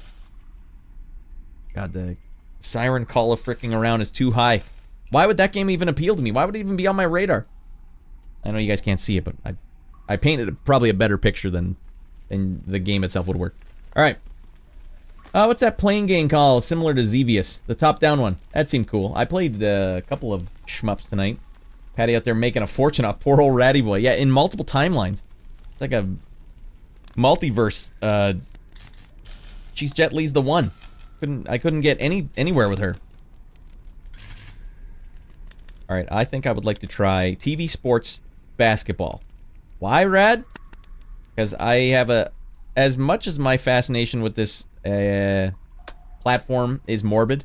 God, the siren call of fricking around is too high. Why would that game even appeal to me? Why would it even be on my radar? I know you guys can't see it, but I painted probably a better picture than the game itself would work. Alright. What's that playing game called? Similar to Xevious. The top-down one. That seemed cool. I played a couple of shmups tonight. Patty out there making a fortune off poor old Ratty Boy. Yeah, in multiple timelines. It's like a multiverse. She's Jet Li's the one. I couldn't get anywhere with her. Alright, I think I would like to try TV Sports Basketball. Why, Radd? Because I have as much as my fascination with this platform is morbid,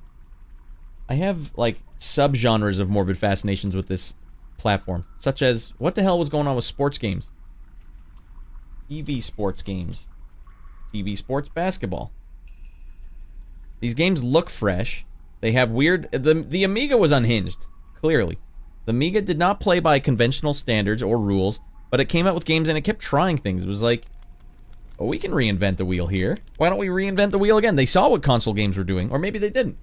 I have, like, subgenres of morbid fascinations with this platform. Such as, what the hell was going on with sports games? TV sports games. TV Sports Basketball. These games look fresh. They have weird... The Amiga was unhinged, clearly. The Amiga did not play by conventional standards or rules, but it came out with games and it kept trying things. It was like, oh, we can reinvent the wheel here. Why don't we reinvent the wheel again? They saw what console games were doing, or maybe they didn't.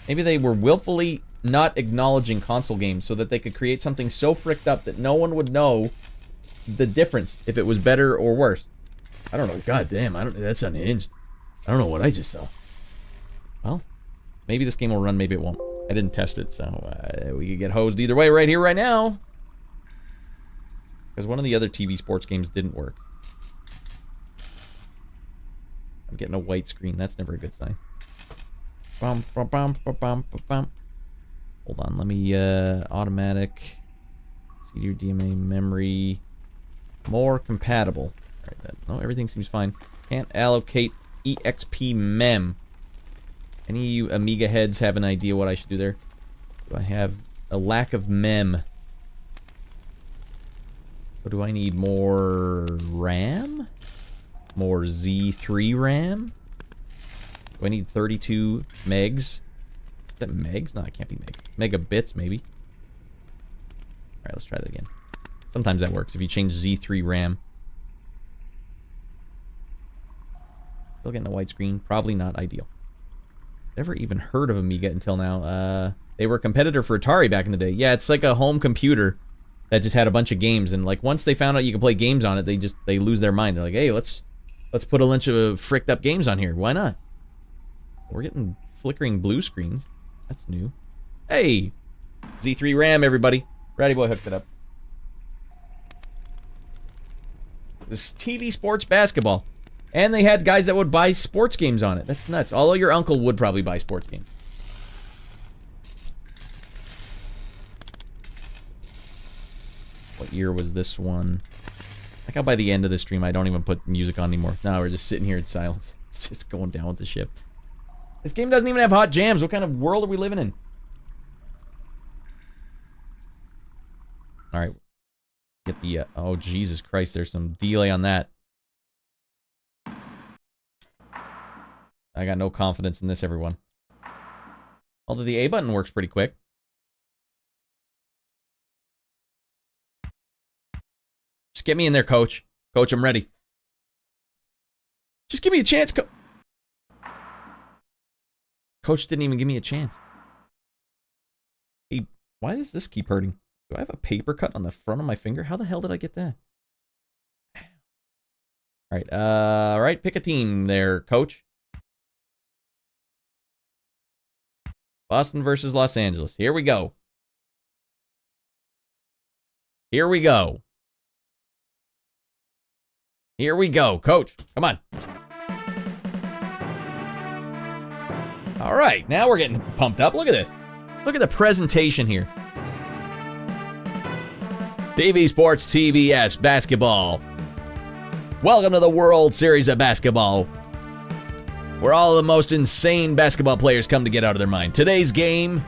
Maybe they were willfully not acknowledging console games so that they could create something so fricked up that no one would know the difference if it was better or worse. I don't know. God damn, that's unhinged. I don't know what I just saw. Well, maybe this game will run, maybe it won't. I didn't test it, so we could get hosed either way right here, right now. Because one of the other TV sports games didn't work. I'm getting a white screen. That's never a good sign. Hold on, let me, automatic. CD or DMA memory. More compatible. Alright, no, everything seems fine. Can't allocate EXP mem. Any of you Amiga heads have an idea what I should do there? Do I have a lack of mem? So do I need more RAM? More Z3 RAM? Do I need 32 megs? Is that megs? No, it can't be megs. Megabits, maybe. Alright, let's try that again. Sometimes that works if you change Z3 RAM. Still getting a white screen. Probably not ideal. Never even heard of Amiga until now. They were a competitor for Atari back in the day. Yeah, it's like a home computer that just had a bunch of games, and like once they found out you could play games on it, they lose their mind. They're like, hey, let's put a bunch of fricked up games on here. Why not? We're getting flickering blue screens. That's new. Hey, Z3 RAM, everybody. Ratty Boy hooked it up. This is TV sports basketball. And they had guys that would buy sports games on it. That's nuts. Although your uncle would probably buy sports games. What year was this one? I think by the end of the stream, I don't even put music on anymore. No, we're just sitting here in silence. It's just going down with the ship. This game doesn't even have hot jams. What kind of world are we living in? Alright. Get the, oh, Jesus Christ, there's some delay on that. I got no confidence in this, everyone. Although the A button works pretty quick. Just get me in there, coach. Coach, I'm ready. Just give me a chance, Coach didn't even give me a chance. Hey, why does this keep hurting? Do I have a paper cut on the front of my finger? How the hell did I get that? Alright, pick a team there, coach. Boston versus Los Angeles. Here we go. Here we go. Here we go, coach. Come on. Alright, now we're getting pumped up. Look at this. Look at the presentation here. TV Sports TVS Basketball. Welcome to the World Series of Basketball, where all the most insane basketball players come to get out of their mind. Today's game,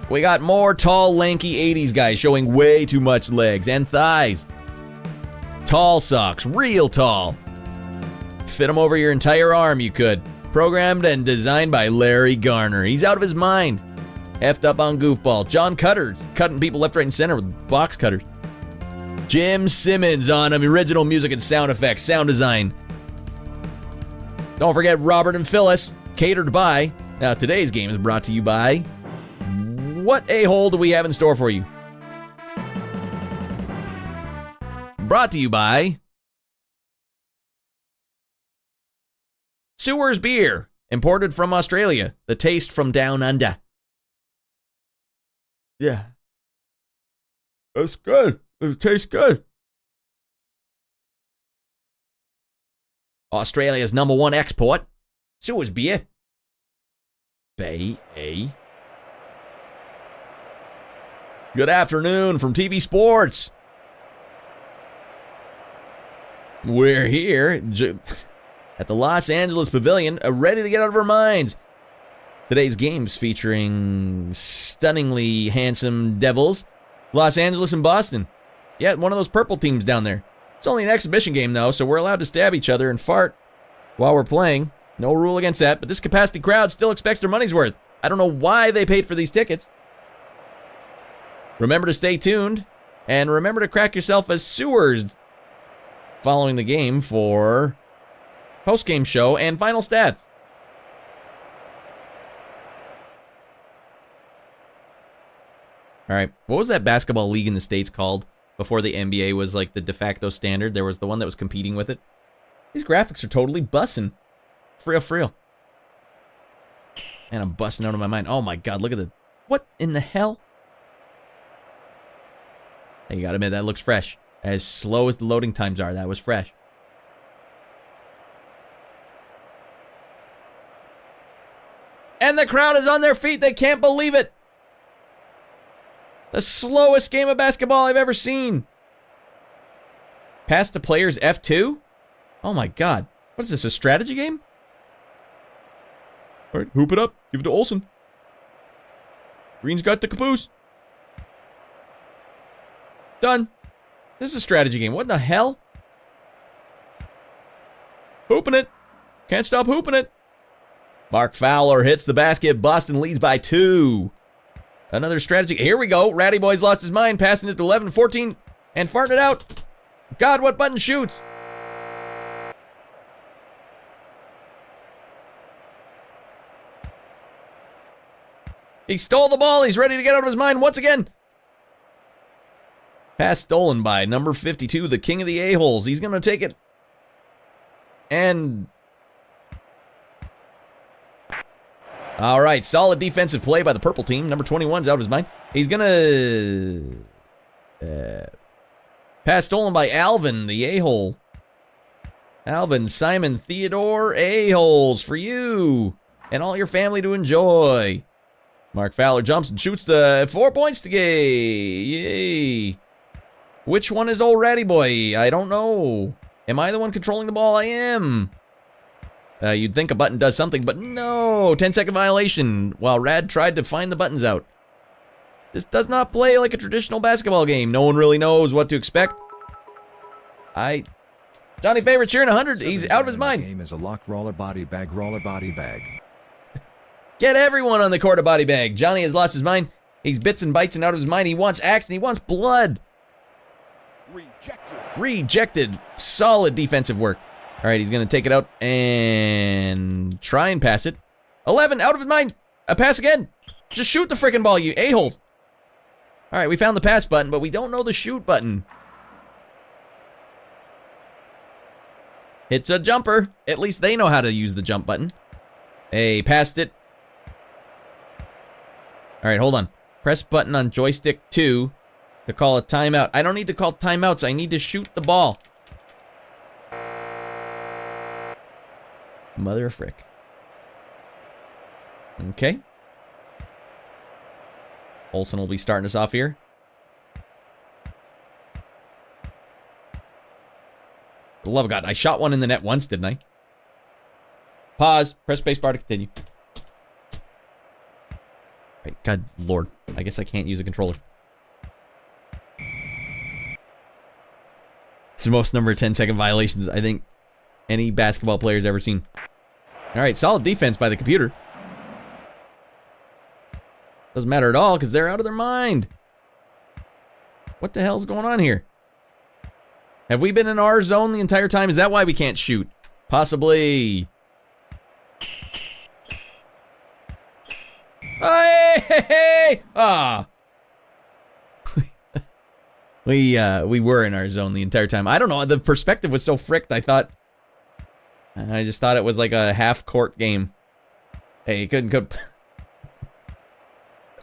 we got more tall, lanky 80s guys showing way too much legs and thighs. Tall socks, real tall. Fit them over your entire arm, you could. Programmed and designed by Larry Garner. He's out of his mind. Effed up on goofball. John Cutter, cutting people left, right, and center with box cutters. Jim Simmons on original music and sound effects, sound design. Don't forget Robert and Phyllis, catered by. Now today's game is brought to you by. What a-hole do we have in store for you? Brought to you by Sewers Beer, imported from Australia. The taste from down under. Yeah. That's good. It tastes good. Australia's #1 export. Sewers Beer. Bay A. Good afternoon from TV Sports. We're here at the Los Angeles Pavilion, ready to get out of our minds. Today's games featuring stunningly handsome devils, Los Angeles and Boston. Yeah, one of those purple teams down there. It's only an exhibition game, though, so we're allowed to stab each other and fart while we're playing. No rule against that, but this capacity crowd still expects their money's worth. I don't know why they paid for these tickets. Remember to stay tuned, and remember to crack yourself a Sewers following the game for post-game show and final stats. Alright, what was that basketball league in the States called before the NBA was like the de facto standard? There was the one that was competing with it. These graphics are totally bussin'. For real. And I'm busting out of my mind. Oh my god, look at the... What in the hell? Hey, you gotta admit, that looks fresh. As slow as the loading times are, that was fresh. And the crowd is on their feet. They can't believe it. The slowest game of basketball I've ever seen. Pass to players F2? Oh my god. What is this, a strategy game? Alright, hoop it up. Give it to Olsen. Green's got the caboose. Done. This is a strategy game. What in the hell? Hooping it. Can't stop hooping it. Mark Fowler hits the basket. Boston leads by 2. Another strategy. Here we go. Ratty Boy's lost his mind, passing it to 11, 14, and farting it out. God, what button shoots? He stole the ball. He's ready to get out of his mind once again. Pass stolen by number 52, the king of the a-holes. He's going to take it. And... all right, solid defensive play by the purple team. Number 21's out of his mind. He's going to Pass stolen by Alvin, the a-hole. Alvin, Simon, Theodore, a-holes for you and all your family to enjoy. Mark Fowler jumps and shoots the 4 points to Gay. Yay. Which one is old Ratty Boy? I don't know. Am I the one controlling the ball? I am. You'd think a button does something, but no. 10-second violation while Radd tried to find the buttons out. This does not play like a traditional basketball game. No one really knows what to expect. Johnny Favorite cheering 100. He's out of his mind. Game is a lock roller body bag. Get everyone on the court a body bag. Johnny has lost his mind. He's bits and bites and out of his mind. He wants action. He wants blood. Rejected. Solid defensive work. All right, he's going to take it out and try and pass it. 11, out of his mind. A pass again. Just shoot the freaking ball, you a-holes. All right, we found the pass button, but we don't know the shoot button. It's a jumper. At least they know how to use the jump button. Hey, passed it. All right, hold on. Press button on joystick 2 to call a timeout. I don't need to call timeouts. I need to shoot the ball. Mother of frick. Okay. Olsen will be starting us off here. For the love of God, I shot one in the net once, didn't I? Pause. Press spacebar to continue. Right, God Lord. I guess I can't use a controller. It's the most number of 10-second violations I think any basketball player's ever seen. Alright, solid defense by the computer. Doesn't matter at all because they're out of their mind. What the hell's going on here? Have we been in our zone the entire time? Is that why we can't shoot? Possibly. Hey! Ah. We were in our zone the entire time. I don't know. The perspective was so fricked. I just thought it was like a half-court game. Hey, you couldn't.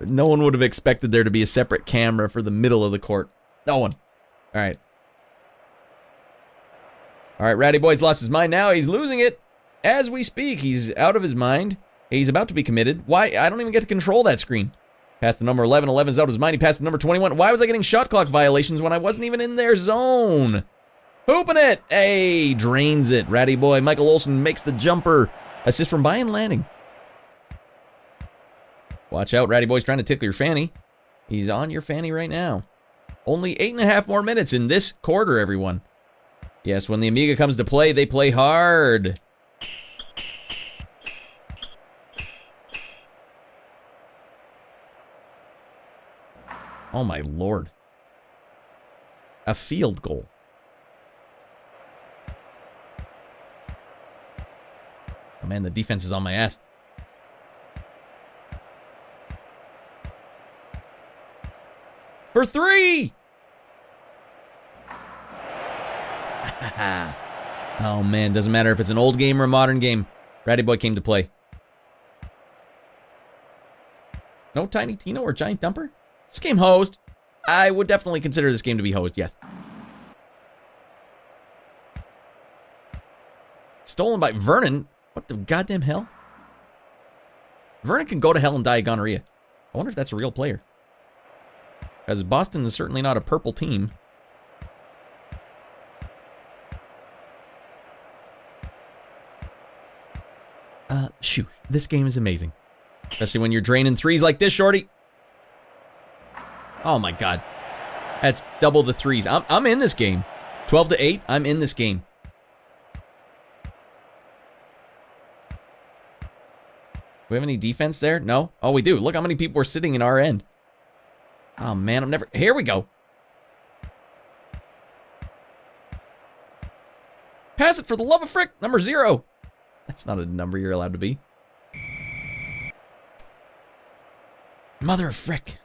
No one would have expected there to be a separate camera for the middle of the court. No one. All right. All right, Ratty Boy's lost his mind now. He's losing it as we speak. He's out of his mind. He's about to be committed. Why? I don't even get to control that screen. Passed the number 11. 11's out of his mind. He passed the number 21. Why was I getting shot clock violations when I wasn't even in their zone? Hooping it. Hey, drains it. Ratty Boy. Michael Olsen makes the jumper. Assist from Brian Lanning. Watch out. Ratty Boy's trying to tickle your fanny. He's on your fanny right now. Only 8.5 more minutes in this quarter, everyone. Yes, when the Amiga comes to play, they play hard. Oh my Lord. A field goal. Oh man, the defense is on my ass. For 3! Oh man, doesn't matter if it's an old game or a modern game. Ratty Boy came to play. No Tiny Tino or Giant Dumper? This game hosed. I would definitely consider this game to be hosed, yes. Stolen by Vernon? What the goddamn hell? Vernon can go to hell and die of gonorrhea. I wonder if that's a real player. Because Boston is certainly not a purple team. Shoot. This game is amazing. Especially when you're draining threes like this, shorty. Oh my God. That's double the threes. I'm in this game. 12-8, I'm in this game. We have any defense there? No? Oh, we do. Look how many people are sitting in our end. Oh man, I'm never... Here we go. Pass it for the love of frick. Number 0. That's not a number you're allowed to be. Mother of frick.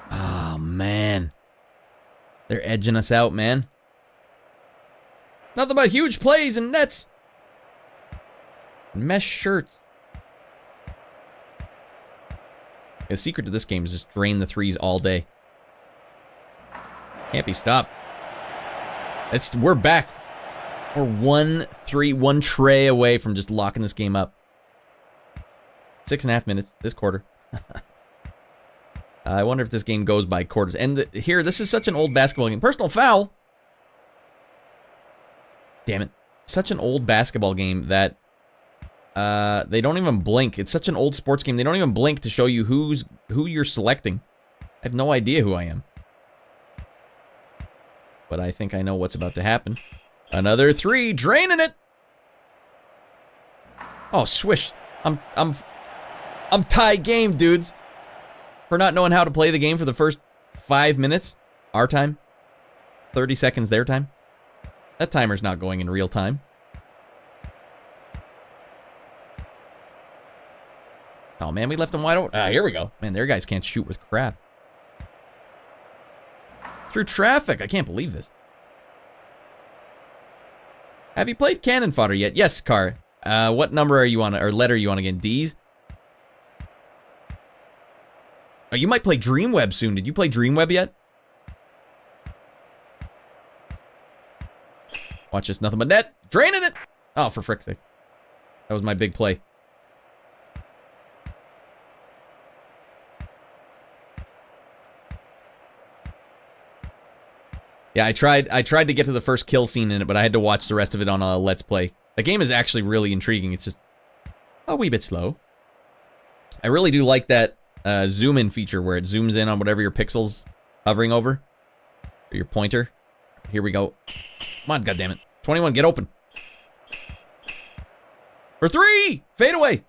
Oh, man. They're edging us out, man. Nothing but huge plays and nets. Mesh shirts. The secret to this game is just drain the threes all day. Can't be stopped. We're back. We're one tray away from just locking this game up. 6.5 minutes this quarter. I wonder if this game goes by quarters. And here, this is such an old basketball game. Personal foul. Damn it. Such an old basketball game that they don't even blink. It's such an old sports game. They don't even blink to show you who you're selecting. I have no idea who I am. But I think I know what's about to happen. Another three, draining it. Oh, swish. I'm tie game, dudes. For not knowing how to play the game for the first 5 minutes. Our time. 30 seconds their time. That timer's not going in real time. Oh man, we left them wide open. Here we go. Man, their guys can't shoot with crap. Through traffic. I can't believe this. Have you played Cannon Fodder yet? Yes, Car. What number are you on, or letter are you on again? D's? Oh, you might play DreamWeb soon. Did you play DreamWeb yet? Watch this, nothing but net. Draining it! Oh, for frick's sake. That was my big play. Yeah, I tried to get to the first kill scene in it, but I had to watch the rest of it on a Let's Play. The game is actually really intriguing. It's just a wee bit slow. I really do like that zoom in feature where it zooms in on whatever your pixel's hovering over. Or your pointer. Here we go. Come on, goddammit. 21, get open. For three! Fade away!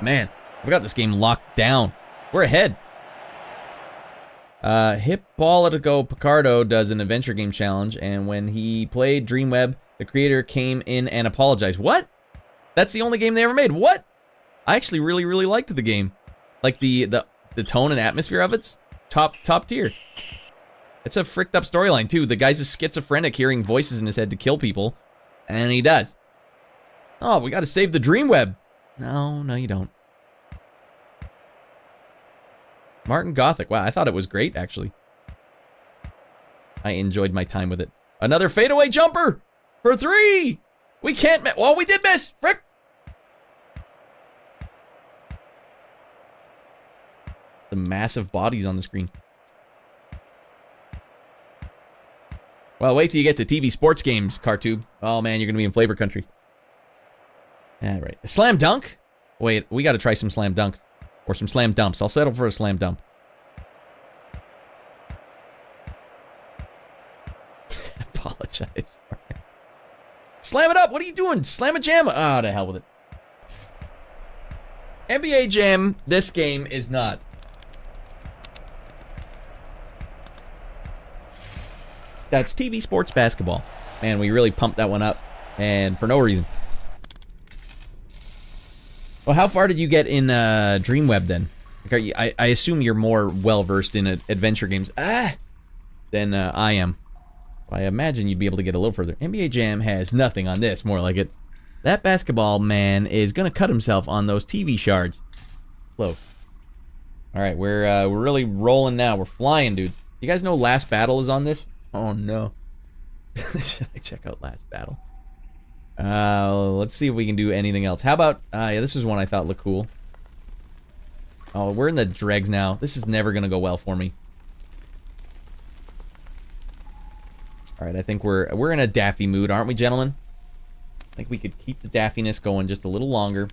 Man, I've got this game locked down. We're ahead. Hip Ball at a Go Picardo does an adventure game challenge, and when he played DreamWeb, the creator came in and apologized. What? That's the only game they ever made. What? I actually really liked the game. Like the tone and atmosphere of it's top tier. It's a fricked up storyline too. The guy's a schizophrenic hearing voices in his head to kill people, and he does. Oh, we got to save the DreamWeb. No, you don't. Martin Gothic. Wow, I thought it was great, actually. I enjoyed my time with it. Another fadeaway jumper for three. We can't miss. Well, we did miss. Frick. The massive bodies on the screen. Well, wait till you get to TV sports games, Cartube. Oh, man, you're going to be in flavor country. All right. Slam dunk? Wait, we got to try some slam dunks. Or some slam dumps. I'll settle for a slam dump. Apologize for it. Slam it up! What are you doing? Slam a jam! Ah, to hell with it. NBA Jam, this game is not. That's TV Sports Basketball. Man, we really pumped that one up. And for no reason. Well, how far did you get in DreamWeb then? Like, I assume you're more well-versed in adventure games than I am. I imagine you'd be able to get a little further. NBA Jam has nothing on this, more like it. That basketball man is going to cut himself on those TV shards. Close. Alright, we're really rolling now. We're flying, dudes. You guys know Last Battle is on this? Oh, no. Should I check out Last Battle? Let's see if we can do anything else. How about, yeah, this is one I thought looked cool. Oh, we're in the dregs now. This is never gonna go well for me. Alright, I think we're in a daffy mood, aren't we, gentlemen? I think we could keep the daffiness going just a little longer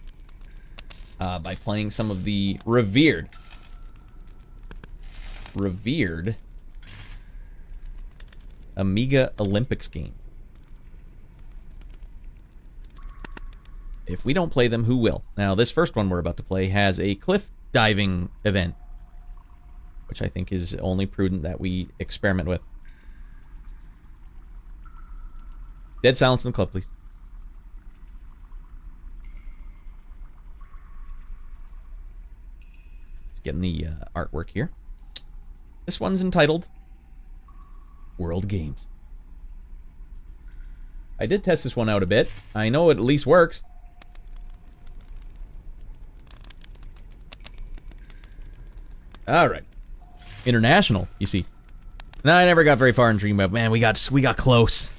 by playing some of the revered Amiga Olympics game. If we don't play them, who will? Now, this first one we're about to play has a cliff diving event, which I think is only prudent that we experiment with. Dead silence in the club, please. Just getting the artwork here. This one's entitled World Games. I did test this one out a bit. I know it at least works. Alright. International, you see. No, I never got very far in DreamWeb. Man, we got close. We got close.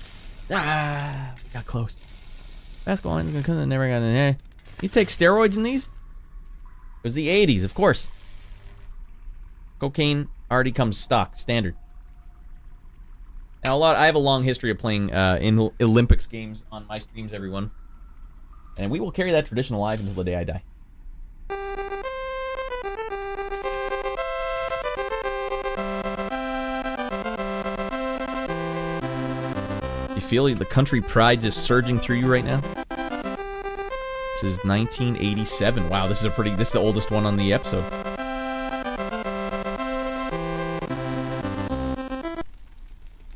Basketball, never got in there. You take steroids in these? It was the 80s, of course. Cocaine already comes stock, standard. Now, I have a long history of playing in Olympics games on my streams, everyone. And we will carry that tradition alive until the day I die. You feel the country pride just surging through you right now? This is 1987. Wow, this is the oldest one on the episode.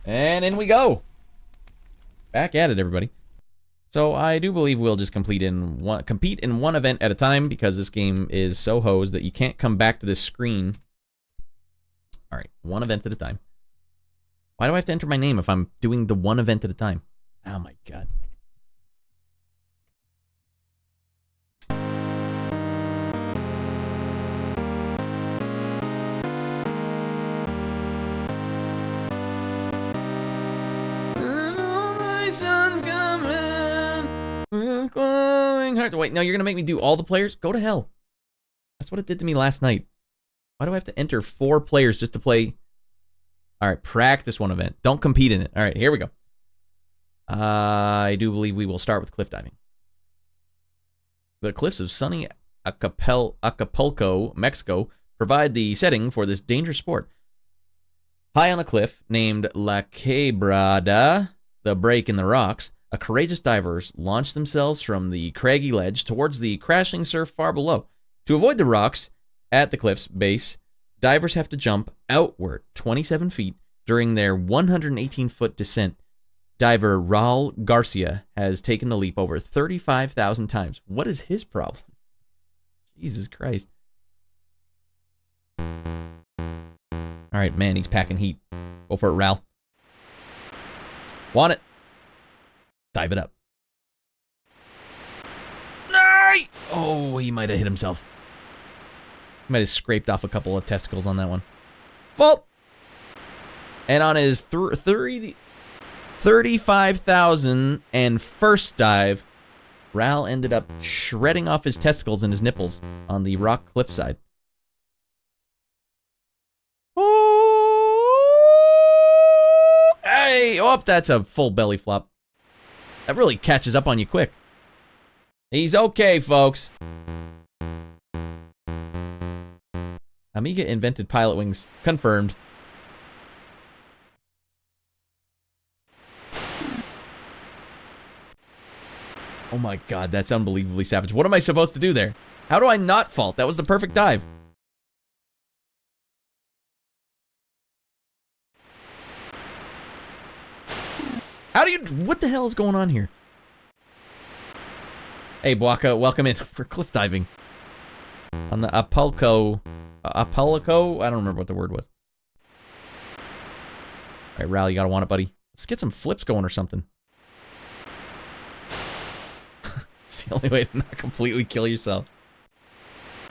And in we go. Back at it, everybody. So I do believe we'll just compete in one event at a time, because this game is so hosed that you can't come back to this screen. All right, one event at a time. Why do I have to enter my name if I'm doing the one event at a time? Oh my god. Sun's coming, glowing heart. Wait, no, you're gonna make me do all the players? Go to hell. That's what it did to me last night. Why do I have to enter 4 players just to play? All right, practice one event. Don't compete in it. All right, here we go. I do believe we will start with cliff diving. The cliffs of sunny Acapulco, Mexico, provide the setting for this dangerous sport. High on a cliff named La Quebrada, the break in the rocks, courageous divers launch themselves from the craggy ledge towards the crashing surf far below. To avoid the rocks at the cliff's base, divers have to jump outward 27 feet during their 118-foot descent. Diver Raul Garcia has taken the leap over 35,000 times. What is his problem? Jesus Christ. All right, man, he's packing heat. Go for it, Raul. Want it. Dive it up. Oh, he might have hit himself. He might have scraped off a couple of testicles on that one. Fault! And on his 35,000 and first dive, Raul ended up shredding off his testicles and his nipples on the rock cliffside. Hey! Oh, that's a full belly flop. That really catches up on you quick. He's okay, folks. Amiga invented pilot wings. Confirmed. Oh my god, that's unbelievably savage. What am I supposed to do there? How do I not fault? That was the perfect dive. How do you... What the hell is going on here? Hey, Bwaka, welcome in for cliff diving. On the Acapulco... Acapulco? I don't remember what the word was. Alright, Raul, you gotta want it, buddy. Let's get some flips going or something. It's the only way to not completely kill yourself.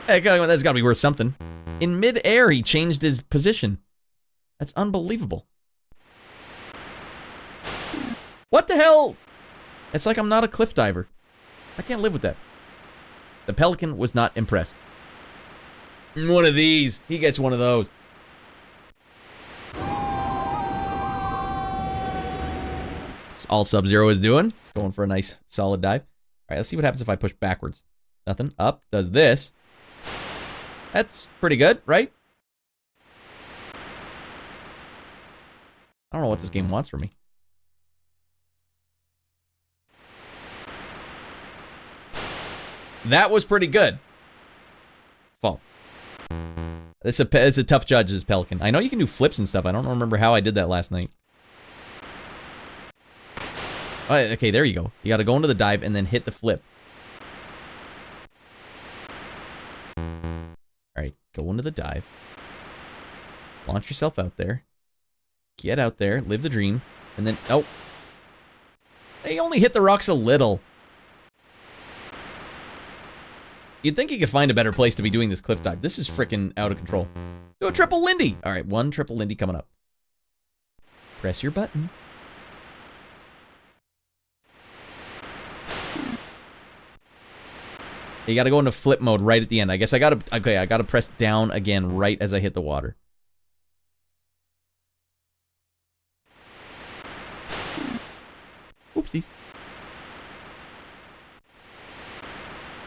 Hey, that's gotta be worth something. In mid-air, he changed his position. That's unbelievable. What the hell? It's like I'm not a cliff diver. I can't live with that. The pelican was not impressed. One of these. He gets one of those. That's all Sub-Zero is doing. It's going for a nice, solid dive. All right, let's see what happens if I push backwards. Nothing. Up. Does this. That's pretty good, right? I don't know what this game wants from me. That was pretty good. Fall. It's a tough judge, this Pelican. I know you can do flips and stuff. I don't remember how I did that last night. Oh, okay, there you go. You got to go into the dive and then hit the flip. All right, go into the dive. Launch yourself out there. Get out there, live the dream, and then... Oh. They only hit the rocks a little. You'd think you could find a better place to be doing this cliff dive. This is freaking out of control. Do a triple Lindy. All right, one triple Lindy coming up. Press your button. You gotta go into flip mode right at the end. I guess I gotta press down again right as I hit the water. Oopsies.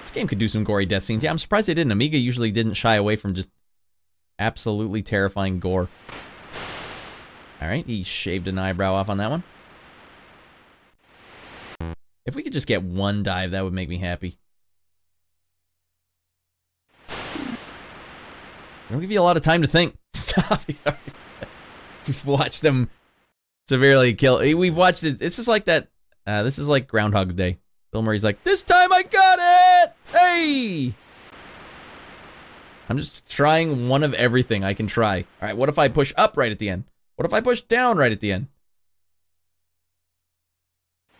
This game could do some gory death scenes. Yeah, I'm surprised they didn't. Amiga usually didn't shy away from just absolutely terrifying gore. Alright, he shaved an eyebrow off on that one. If we could just get one dive, that would make me happy. I don't give you a lot of time to think. Stop. We've watched him severely kill. We've watched it. This is like that. This is like Groundhog Day. Bill Murray's like, this time I got it! Hey! I'm just trying one of everything I can try. All right, what if I push up right at the end? What if I push down right at the end?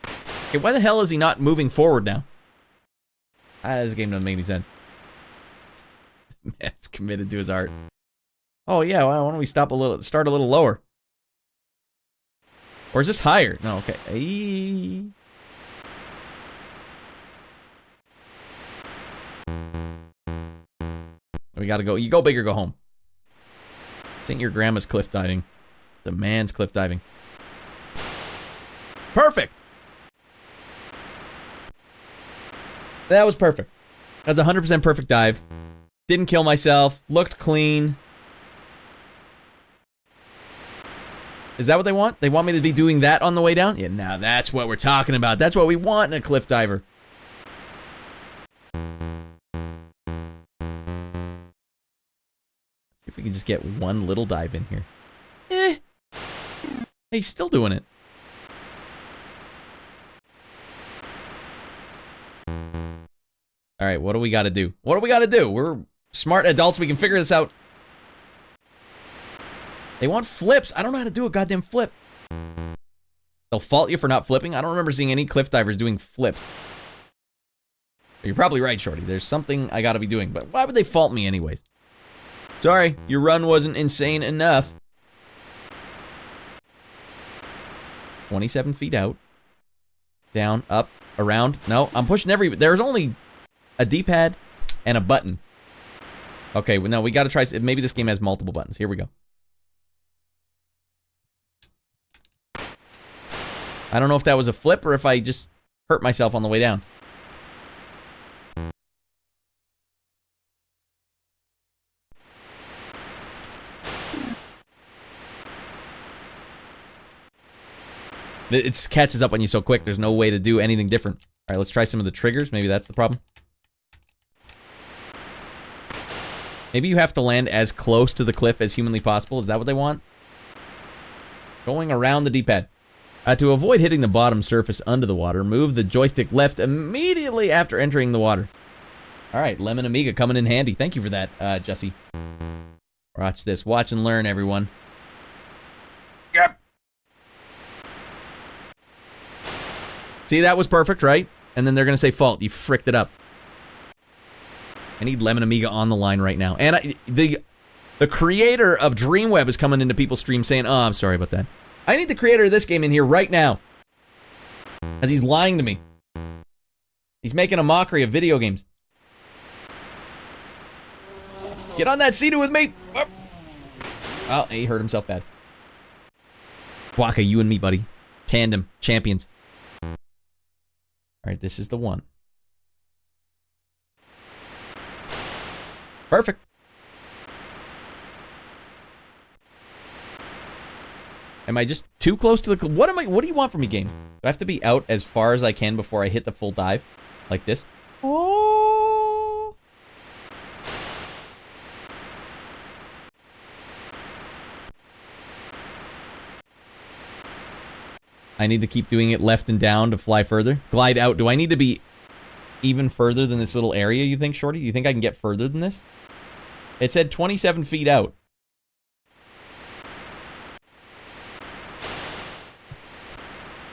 Okay, why the hell is he not moving forward now? This game doesn't make any sense. Man's committed to his art. Oh yeah, well, why don't we start a little lower? Or is this higher? No, okay. Hey. We gotta go. You go big or go home. This ain't your grandma's cliff diving. The man's cliff diving. Perfect! That was perfect. That's a 100% perfect dive. Didn't kill myself. Looked clean. Is that what they want? They want me to be doing that on the way down? Yeah, now that's what we're talking about. That's what we want in a cliff diver. See if we can just get one little dive in here. Hey, he's still doing it. All right, what do we got to do? What do we got to do? We're smart adults. We can figure this out. They want flips. I don't know how to do a goddamn flip. They'll fault you for not flipping. I don't remember seeing any cliff divers doing flips. You're probably right, Shorty. There's something I got to be doing. But why would they fault me anyways? Sorry, your run wasn't insane enough. 27 feet out. Down, up, around. No, I'm pushing every... There's only a D-pad and a button. Okay, well, no, we got to try... Maybe this game has multiple buttons. Here we go. I don't know if that was a flip or if I just hurt myself on the way down. It catches up on you so quick, there's no way to do anything different. All right, let's try some of the triggers. Maybe that's the problem. Maybe you have to land as close to the cliff as humanly possible. Is that what they want? Going around the D-pad. To avoid hitting the bottom surface under the water, move the joystick left immediately after entering the water. All right, Lemon Amiga coming in handy. Thank you for that, Jesse. Watch this. Watch and learn, everyone. Yep. See, that was perfect, right? And then they're going to say fault. You fricked it up. I need Lemon Amiga on the line right now. And the creator of DreamWeb is coming into people's streams saying, oh, I'm sorry about that. I need the creator of this game in here right now. As he's lying to me. He's making a mockery of video games. Get on that Sea-Doo with me! Oh, he hurt himself bad. Waka, you and me, buddy. Tandem. Champions. Alright, this is the one. Perfect. Am I just too close to the... What do you want from me, game? Do I have to be out as far as I can before I hit the full dive? Like this? Oh. I need to keep doing it left and down to fly further. Glide out. Do I need to be even further than this little area, you think, Shorty? You think I can get further than this? It said 27 feet out.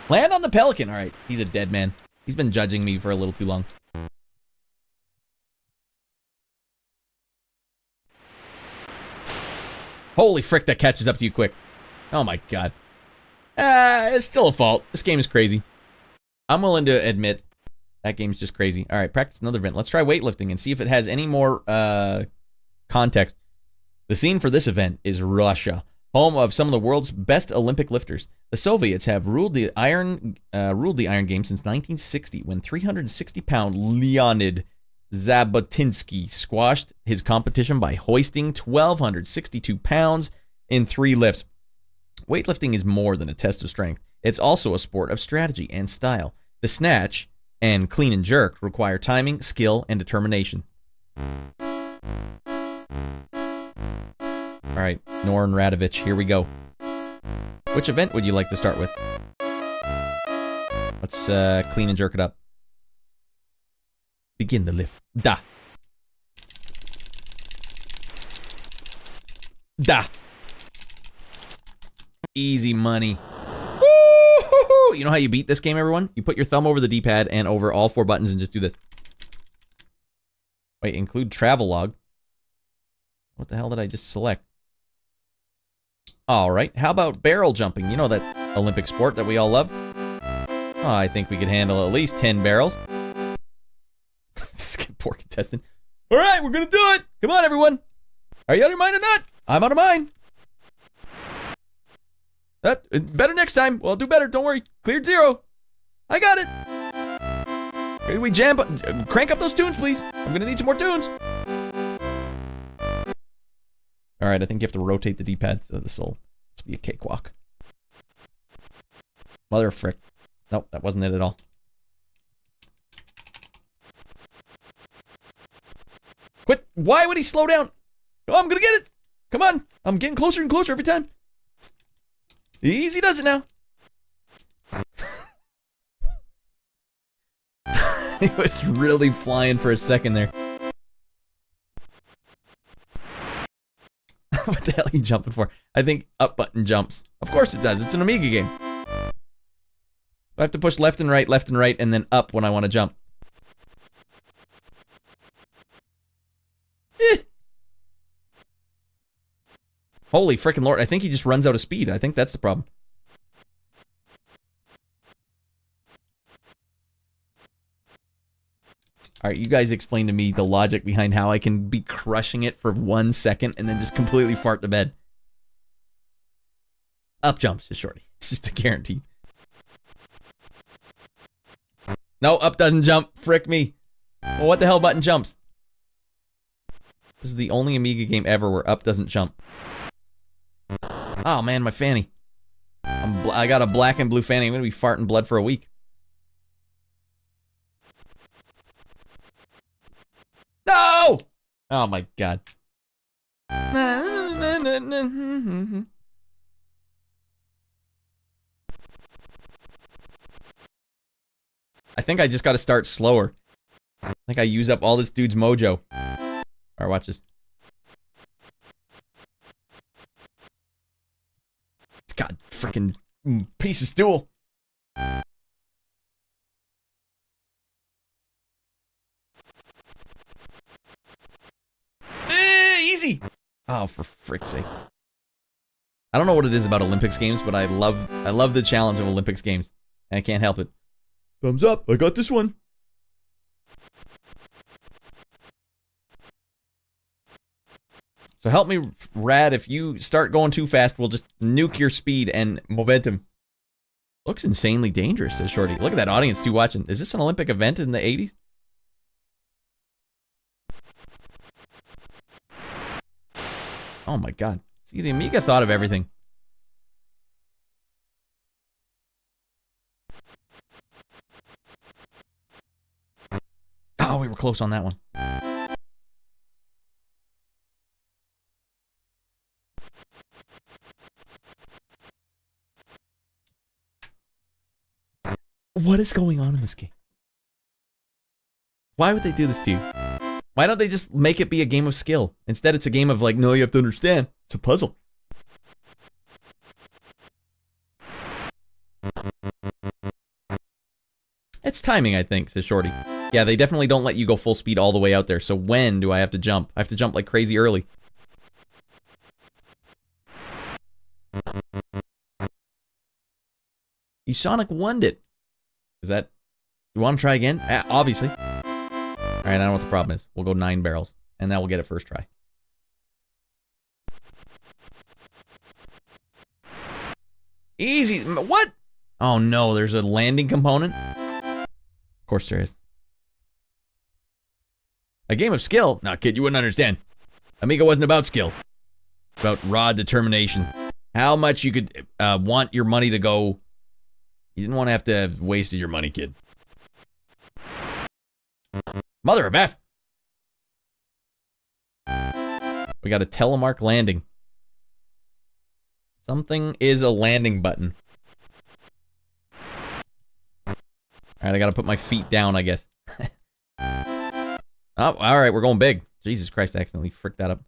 Land on the pelican. All right, he's a dead man. He's been judging me for a little too long. Holy frick, that catches up to you quick. Oh my god. It's still a fault. This game is crazy. I'm willing to admit that game's just crazy. All right, practice another event. Let's try weightlifting and see if it has any more context. The scene for this event is Russia, home of some of the world's best Olympic lifters. The Soviets have ruled the iron game since 1960, when 360-pound Leonid Zabotinsky squashed his competition by hoisting 1,262 pounds in 3 lifts. Weightlifting is more than a test of strength. It's also a sport of strategy and style. The snatch and clean and jerk require timing, skill, and determination. All right, Norin Radovich, here we go. Which event would you like to start with? Let's clean and jerk it up. Begin the lift. Da. Da. Easy money. Woo-hoo-hoo! You know how you beat this game, everyone? You put your thumb over the D-pad and over all 4 buttons and just do this. Wait, include travel log. What the hell did I just select? All right, how about barrel jumping? You know that Olympic sport that we all love? Oh, I think we could handle at least 10 barrels. Poor contestant. All right, we're gonna do it. Come on, everyone. Are you out of your mind or not? I'm out of mine. Better next time. Well, I'll do better. Don't worry. Cleared 0. I got it. Maybe we jam, crank up those tunes, please. I'm gonna need some more tunes. All right, I think you have to rotate the D-pad, so this will be a cakewalk. Mother of frick. Nope, that wasn't it at all. Quit. Why would he slow down? Oh, I'm gonna get it. Come on. I'm getting closer and closer every time. Easy does it now. He was really flying for a second there. What the hell are you jumping for? I think up button jumps. Of course it does. It's an Amiga game. I have to push left and right, and then up when I want to jump. Holy frickin' lord, I think he just runs out of speed. I think that's the problem. Alright, you guys explain to me the logic behind how I can be crushing it for 1 second and then just completely fart to bed. Up jumps is shorty. It's just a guarantee. No, up doesn't jump. Frick me. Well, what the hell button jumps? This is the only Amiga game ever where up doesn't jump. Oh man, my fanny. I got a black and blue fanny. I'm gonna be farting blood for a week. No! Oh my god. I think I just gotta start slower. I think I use up all this dude's mojo. Alright, watch this. God, freaking piece of stool. Easy. Oh, for frick's sake. I don't know what it is about Olympics games, but I love the challenge of Olympics games. And I can't help it. Thumbs up. I got this one. So help me, Radd. If you start going too fast, we'll just nuke your speed and momentum. Looks insanely dangerous, says Shorty. Look at that audience too watching. Is this an Olympic event in the 80s? Oh my god. See, the Amiga thought of everything. Oh, we were close on that one. What is going on in this game? Why would they do this to you? Why don't they just make it be a game of skill? Instead, it's a game of like, no, you have to understand. It's a puzzle. It's timing, I think, says Shorty. Yeah, they definitely don't let you go full speed all the way out there. So when do I have to jump? I have to jump like crazy early. You Sonic 1'd it. Is that... You want to try again? Obviously. Alright, I don't know what the problem is. We'll go 9 barrels. And that will get it first try. Easy. What? Oh no, there's a landing component? Of course there is. A game of skill? Nah, kid, you wouldn't understand. Amiga wasn't about skill. About raw determination. How much you could want your money to go. You didn't want to have wasted your money, kid. Mother of F! We got a telemark landing. Something is a landing button. Alright, I gotta put my feet down, I guess. Oh, alright, we're going big. Jesus Christ, I accidentally fricked that up.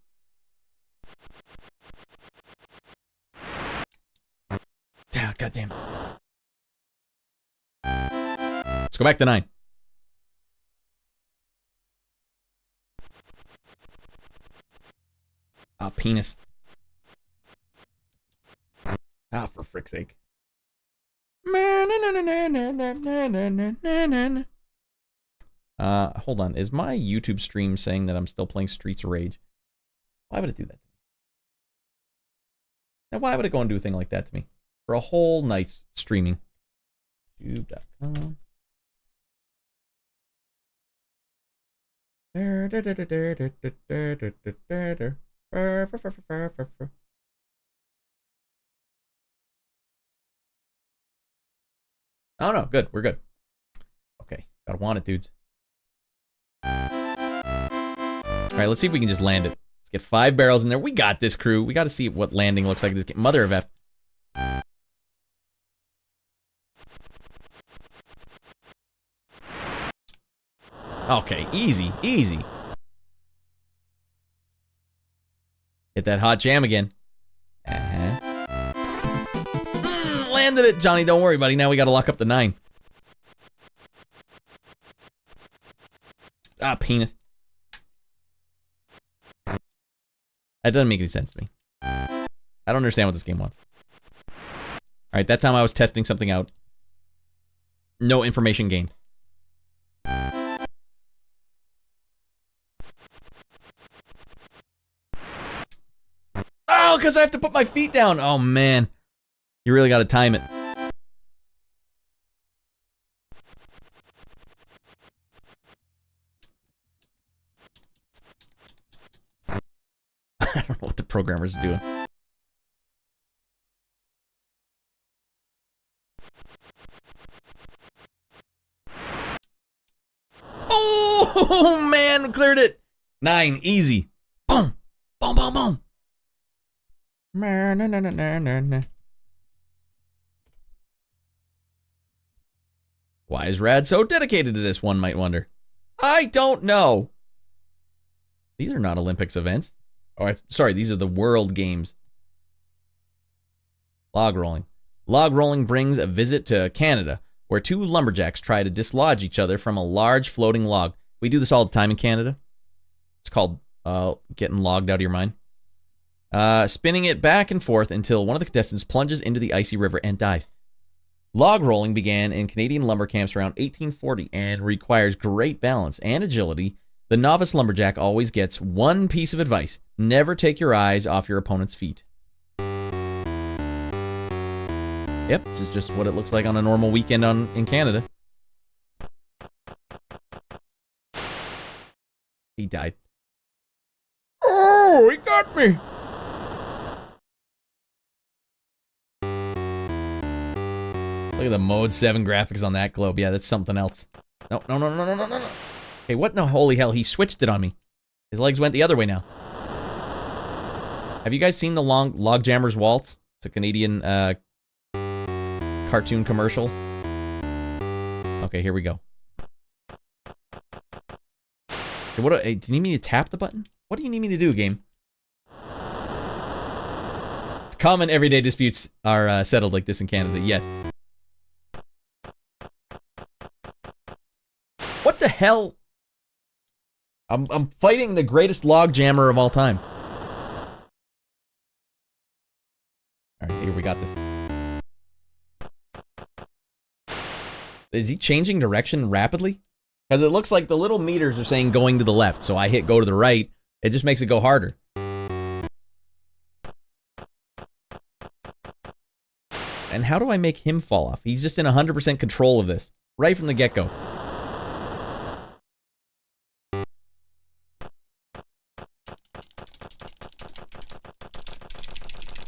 God damn. Let's go back to 9. Ah, penis. Ah, for frick's sake. Hold on. Is my YouTube stream saying that I'm still playing Streets of Rage? Why would it do that to me? Now, why would it go and do a thing like that to me? For a whole night's streaming. YouTube.com. Oh no, good. We're good. Okay, gotta want it, dudes. Alright, let's see if we can just land it. Let's get 5 barrels in there. We got this, crew. We gotta see what landing looks like. This game. Mother of F. Okay, easy, easy. Hit that hot jam again. Landed it, Johnny. Don't worry, buddy. Now we gotta lock up the 9. Ah, penis. That doesn't make any sense to me. I don't understand what this game wants. Alright, that time I was testing something out. No information gained. Oh, because I have to put my feet down. Oh, man. You really got to time it. I don't know what the programmer's doing. Oh, man. Cleared it. 9. Easy. Boom. Boom, boom, boom. Why is Radd so dedicated to this, one might wonder? I don't know. These are not Olympics events. Oh, sorry, these are the World Games. Log rolling. Log rolling brings a visit to Canada, where 2 lumberjacks try to dislodge each other from a large floating log. We do this all the time in Canada. It's called getting logged out of your mind. Spinning it back and forth until one of the contestants plunges into the icy river and dies. Log rolling began in Canadian lumber camps around 1840 and requires great balance and agility. The novice lumberjack always gets one piece of advice: never take your eyes off your opponent's feet. Yep, this is just what it looks like on a normal weekend in Canada. He died. Oh, he got me! Look at the Mode 7 graphics on that globe. Yeah, that's something else. No, no, no, no, no, no, no. Hey, what in the holy hell? He switched it on me. His legs went the other way now. Have you guys seen the Logjammer's Waltz? It's a Canadian cartoon commercial. Okay, here we go. Hey, do you need me to tap the button? What do you need me to do, game? Common everyday disputes are settled like this in Canada, yes. What the hell? I'm fighting the greatest log jammer of all time. Alright, here we got this. Is he changing direction rapidly? Because it looks like the little meters are saying going to the left, so I hit go to the right. It just makes it go harder. And how do I make him fall off? He's just in 100% control of this, right from the get-go.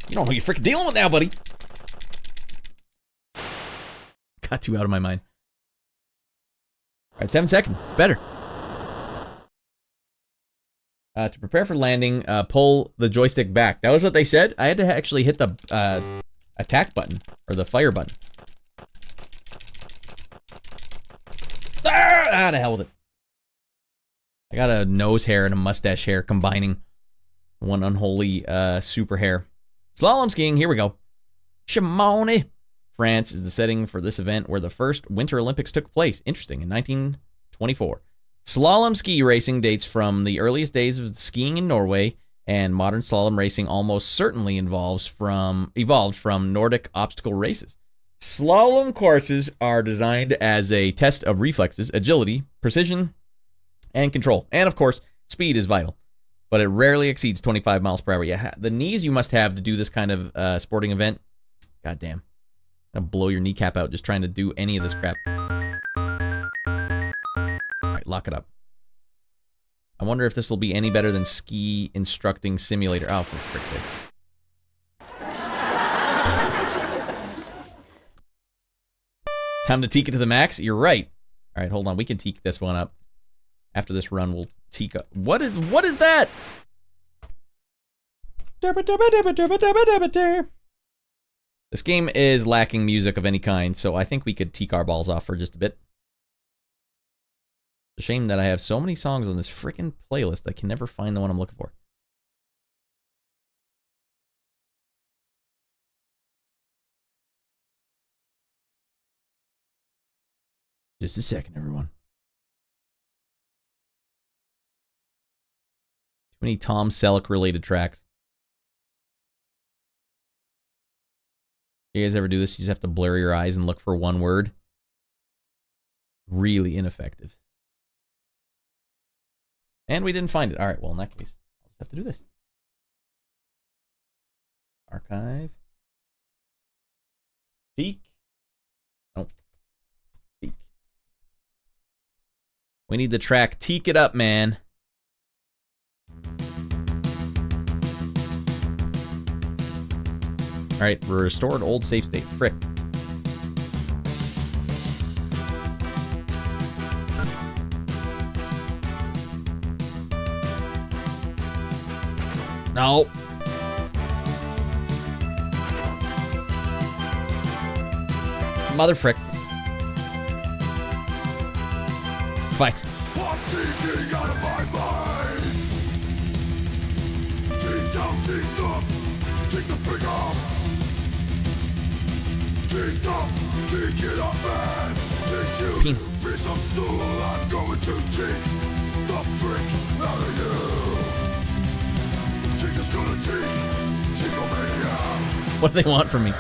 You don't know who you're freaking dealing with now, buddy. Got too out of my mind. All right, 7 seconds. Better. To prepare for landing, pull the joystick back. That was what they said. I had to actually hit the attack button, or the fire button. Ah, to hell with it. I got a nose hair and a mustache hair combining one unholy super hair. Slalom skiing, here we go. Chamonix, France is the setting for this event where the first Winter Olympics took place. Interesting, in 1924. Slalom ski racing dates from the earliest days of skiing in Norway, and modern slalom racing almost certainly evolved from Nordic obstacle races. Slalom courses are designed as a test of reflexes, agility, precision, and control. And of course, speed is vital, but it rarely exceeds 25 miles per hour. Yeah, the knees you must have to do this kind of sporting event. God damn. I'm gonna blow your kneecap out just trying to do any of this crap. Alright, lock it up. I wonder if this will be any better than Ski Instructing Simulator. Oh, for frick's sake. Time to teak it to the max? You're right. Alright, hold on. We can teak this one up. After this run, we'll teak up. What is that? This game is lacking music of any kind, so I think we could teak our balls off for just a bit. It's a shame that I have so many songs on this freaking playlist, I can never find the one I'm looking for. Just a second, everyone. Too many Tom Selleck related tracks. You guys ever do this? You just have to blur your eyes and look for one word. Really ineffective. And we didn't find it. All right, well, in that case, I'll just have to do this. Archive. Teak. Nope. Teak. We need the track Teak It Up, man. Alright, restored old save state. Frick. No. Mother frick. Fight. Take the freak off. Take off, take it up, man. Take you Penis. to be some stool. I'm going to take the freak out of you. Take is gonna take a mania. What do they want from me?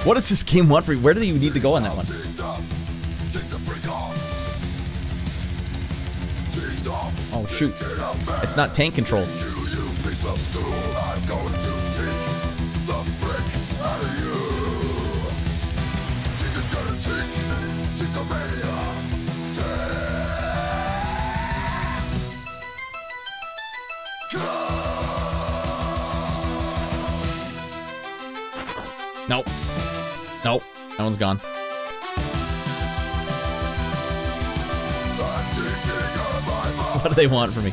What does this game want for you? Where do you need to go on that one? Oh, shoot. It's not tank control. Nope. Nope. That one's gone. What do they want from me?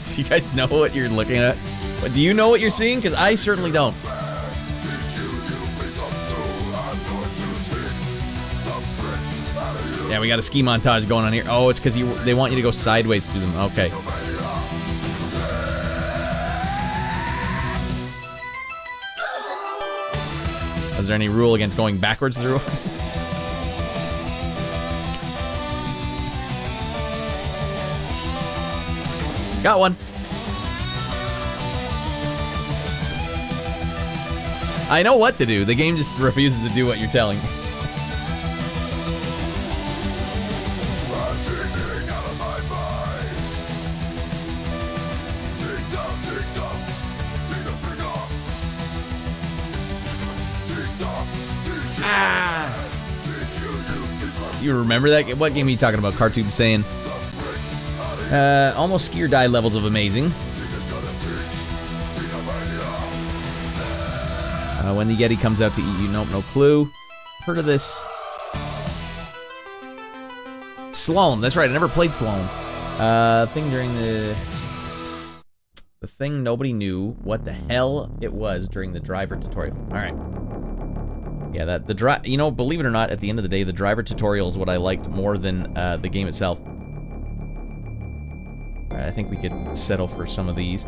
Do you guys know what you're looking at? But do you know what you're seeing? Because I certainly don't. Yeah, we got a ski montage going on here. Oh, it's because they want you to go sideways through them. Okay. Is there any rule against going backwards through? Got one. I know what to do. The game just refuses to do what you're telling me. You remember that? What game are you talking about? Cartoon saying almost ski or die levels of amazing. When the Yeti comes out to eat you. Nope, no clue. Heard of this. Slalom. That's right. I never played Slalom. Thing during the thing nobody knew what the hell it was during the driver tutorial. All right. Yeah, you know, believe it or not, at the end of the day, the driver tutorial is what I liked more than the game itself. All right, I think we could settle for some of these.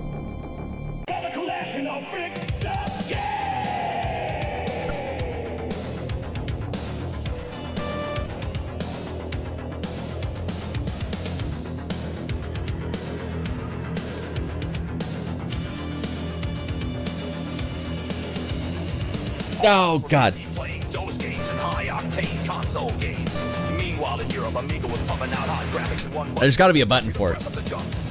Oh, God. Those games and high-octane console games. Meanwhile, in Europe, Amiga was pumping out hot graphics in one. There's got to be a button for it.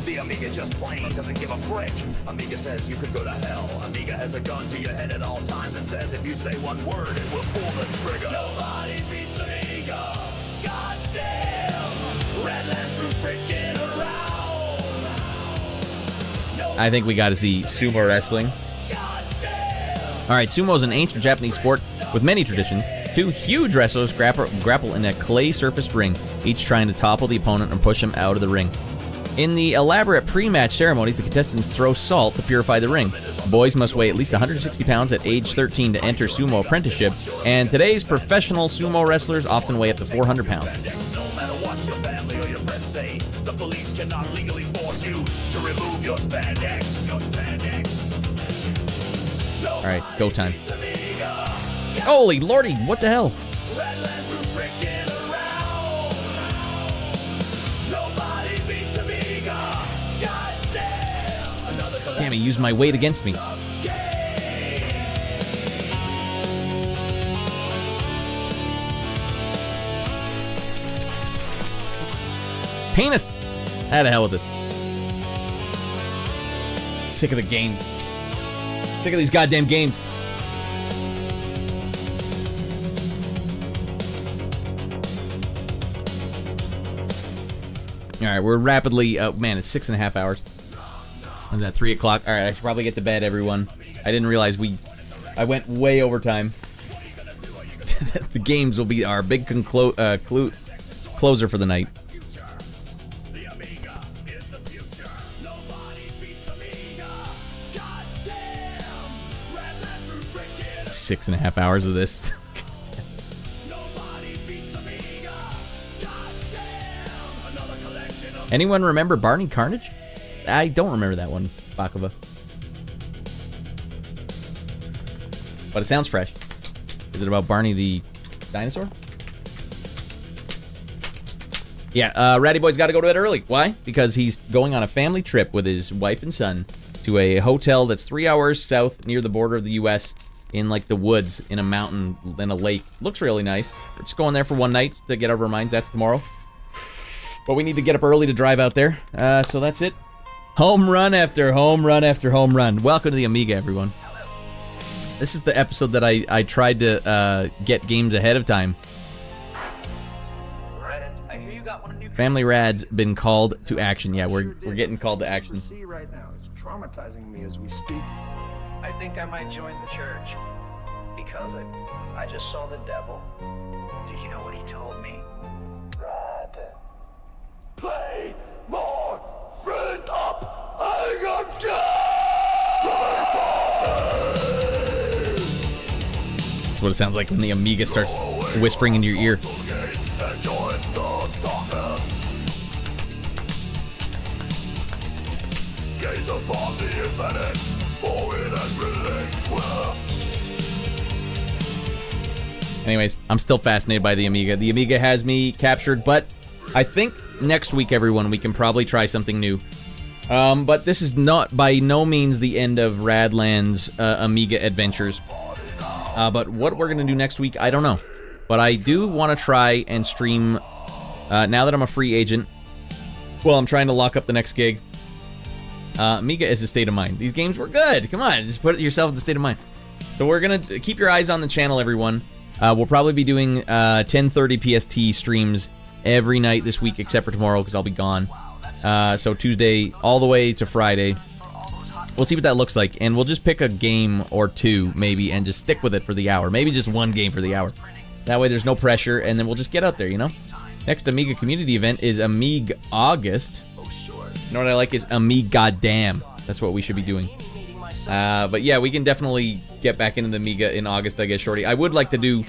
The Amiga just plain doesn't give a frick. Amiga says you could go to hell. Amiga has a gun to your head at all times and says if you say one word, it will pull the trigger. Nobody beats Amiga. Goddamn. Raddland through freaking around. I think we got to see sumo wrestling. All right, sumo is an ancient Japanese sport with many traditions. Two huge wrestlers grapple in a clay-surfaced ring, each trying to topple the opponent and push him out of the ring. In the elaborate pre-match ceremonies, the contestants throw salt to purify the ring. Boys must weigh at least 160 pounds at age 13 to enter sumo apprenticeship, and today's professional sumo wrestlers often weigh up to 400 pounds. No matter what your family or your friends say, the police cannot legally force you to remove your spandex. All right, go time. Holy lordy, what the hell? Damn, he used my weight against me. Penis! How the hell with this? Sick of the games. Sick of these goddamn games. Alright, we're rapidly... man, it's 6.5 hours. Is that 3 o'clock? Alright, I should probably get to bed, everyone. I didn't realize I went way over time. The games will be our big closer for the night. 6.5 hours of this. Anyone remember Barney Carnage? I don't remember that one, Baklava. But it sounds fresh. Is it about Barney the dinosaur? Yeah, Ratty Boy's got to go to bed early. Why? Because he's going on a family trip with his wife and son to a hotel that's 3 hours south near the border of the U.S. in like the woods in a mountain in a lake. Looks really nice. We're just going there for one night to get over our minds. That's tomorrow. But we need to get up early to drive out there. So that's it. Home run after home run after home run. Welcome to the Amiga, everyone. This is the episode that I tried to get games ahead of time. Family Radd's been called to action. Yeah, we're getting called to action. Right now, it's traumatizing me as we speak. I think I might join the church because I just saw the devil. Do you know what he told me? Radd. Play more friend up. I got That's what it sounds like when the Amiga starts whispering into your ear. join the pathetic, void and relentless. Anyways, I'm still fascinated by the Amiga. The Amiga has me captured, but I think next week, everyone, we can probably try something new. But this is not by no means the end of Raddland's Amiga adventures. But what we're going to do next week, I don't know. But I do want to try and stream, now that I'm a free agent, well, I'm trying to lock up the next gig. Amiga is a state of mind. These games were good. Come on, just put yourself in the state of mind. So we're going to keep your eyes on the channel, everyone. We'll probably be doing 10:30 PST streams every night this week, except for tomorrow, because I'll be gone. So Tuesday all the way to Friday. We'll see what that looks like, and we'll just pick a game or two, maybe, and just stick with it for the hour. Maybe just one game for the hour. That way there's no pressure, and then we'll just get out there, you know? Next Amiga community event is Amiga August. You know what I like is Amiga Damn. That's what we should be doing. But yeah, we can definitely get back into the Amiga in August, I guess, Shorty. I would like to do,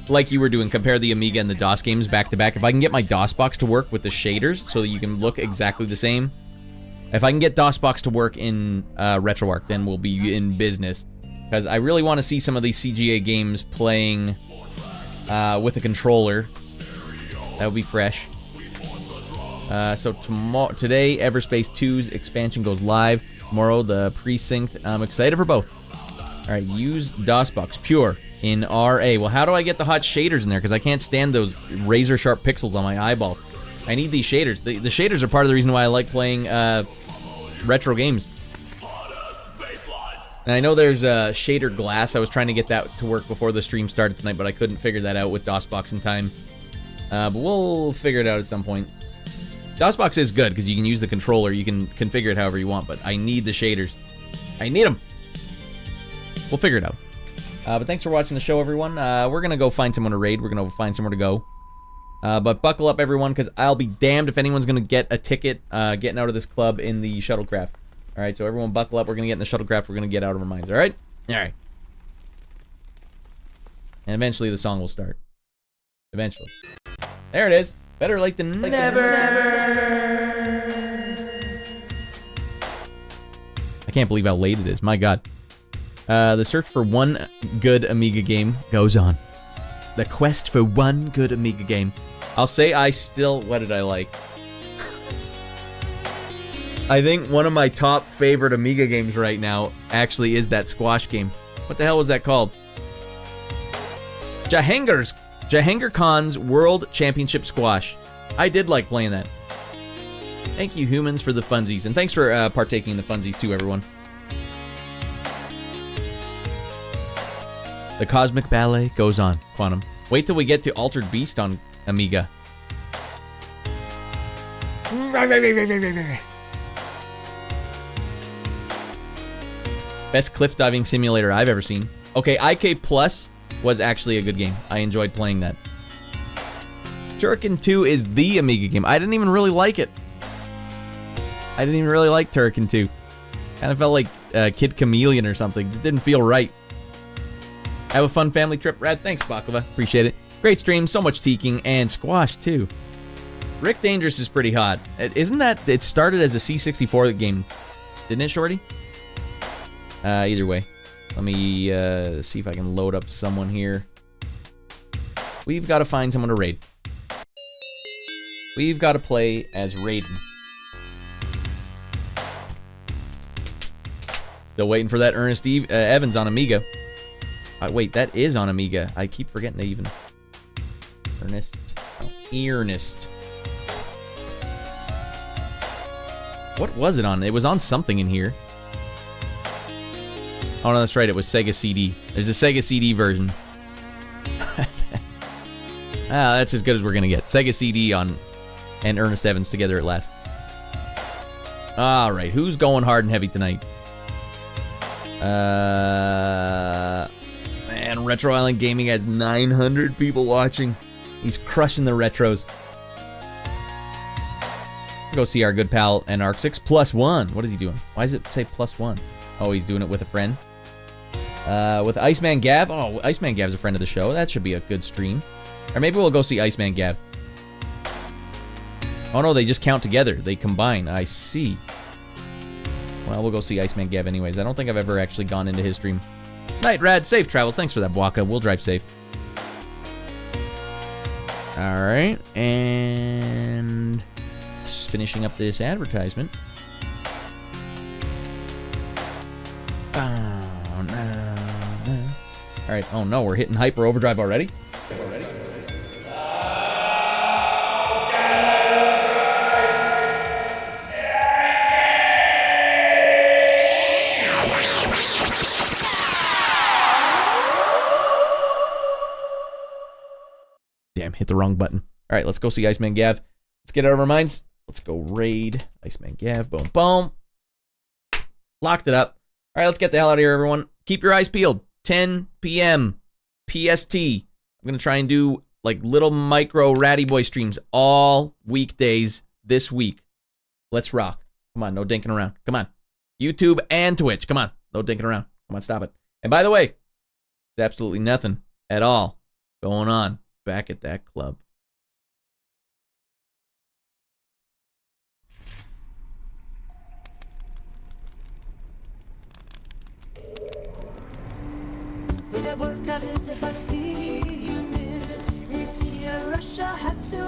like you were doing, compare the Amiga and the DOS games back to back. If I can get my DOS box to work with the shaders so that you can look exactly the same. If I can get DOSBox to work in RetroArch, then we'll be in business. Because I really want to see some of these CGA games playing with a controller. That would be fresh. So today, Everspace 2's expansion goes live. Tomorrow, the Precinct. I'm excited for both. Alright, use DOSBox Pure in RA. Well, how do I get the hot shaders in there? Because I can't stand those razor-sharp pixels on my eyeballs. I need these shaders. The shaders are part of the reason why I like playing retro games. And I know there's shader glass. I was trying to get that to work before the stream started tonight, but I couldn't figure that out with DOSBox in time. But we'll figure it out at some point. DOSBox is good because you can use the controller. You can configure it however you want, but I need the shaders. I need them. We'll figure it out. But thanks for watching the show, everyone. We're going to go find someone to raid. We're going to find somewhere to go. But buckle up, everyone, because I'll be damned if anyone's going to get a ticket getting out of this club in the shuttlecraft. All right, so everyone buckle up. We're going to get in the shuttlecraft. We're going to get out of our minds, all right? All right. And eventually the song will start. Eventually. There it is. Better late than never. I can't believe how late it is. My God. The search for one good Amiga game goes on. The quest for one good Amiga game. I'll say I still... What did I like? I think one of my top favorite Amiga games right now actually is that squash game. What the hell was that called? Jahangir Khan's World Championship Squash. I did like playing that. Thank you, humans, for the funsies. And thanks for partaking in the funsies, too, everyone. The cosmic ballet goes on, Quantum. Wait till we get to Altered Beast on Amiga. Best cliff diving simulator I've ever seen. Okay, IK Plus was actually a good game. I enjoyed playing that. Turrican 2 is the Amiga game. I didn't even really like it. I didn't even really like Turrican 2. Kind of felt like Kid Chameleon or something. Just didn't feel right. Have a fun family trip, Radd. Thanks, Baklava. Appreciate it. Great stream. So much teaking and squash, too. Rick Dangerous is pretty hot. Isn't that... It started as a C64 game. Didn't it, Shorty? Either way. Let me see if I can load up someone here. We've got to find someone to raid. We've got to play as Raiden. Still waiting for that Ernest Evans on Amiga. Wait, that is on Amiga. I keep forgetting to even... Ernest. Oh, Ernest. What was it on? It was on something in here. Oh, no, that's right. It was Sega CD. There's a Sega CD version. That's as good as we're going to get. Sega CD on and Ernest Evans together at last. All right. Who's going hard and heavy tonight? Man, Retro Island Gaming has 900 people watching. He's crushing the retros. Go see our good pal Anarch6 +1. What is he doing? Why does it say +1? Oh, he's doing it with a friend. With Iceman Gav. Oh, Iceman Gav's a friend of the show. That should be a good stream. Or maybe we'll go see Iceman Gav. Oh no, they just count together. They combine. I see. Well, we'll go see Iceman Gav anyways. I don't think I've ever actually gone into his stream. Night, Radd. Safe travels. Thanks for that, Waka. We'll drive safe. Alright, and just finishing up this advertisement. Oh, no. Alright, oh no, we're hitting hyper overdrive already? Damn, hit the wrong button. Alright, let's go see Iceman Gav. Let's get it out of our minds. Let's go raid Iceman Gav. Boom, boom. Locked it up. Alright, let's get the hell out of here, everyone. Keep your eyes peeled. 10 p.m. PST. I'm going to try and do like little micro Ratty Boy streams all weekdays this week. Let's rock. Come on, no dinking around. Come on. YouTube and Twitch. Come on. No dinking around. Come on, stop it. And by the way, there's absolutely nothing at all going on back at that club. Russia has to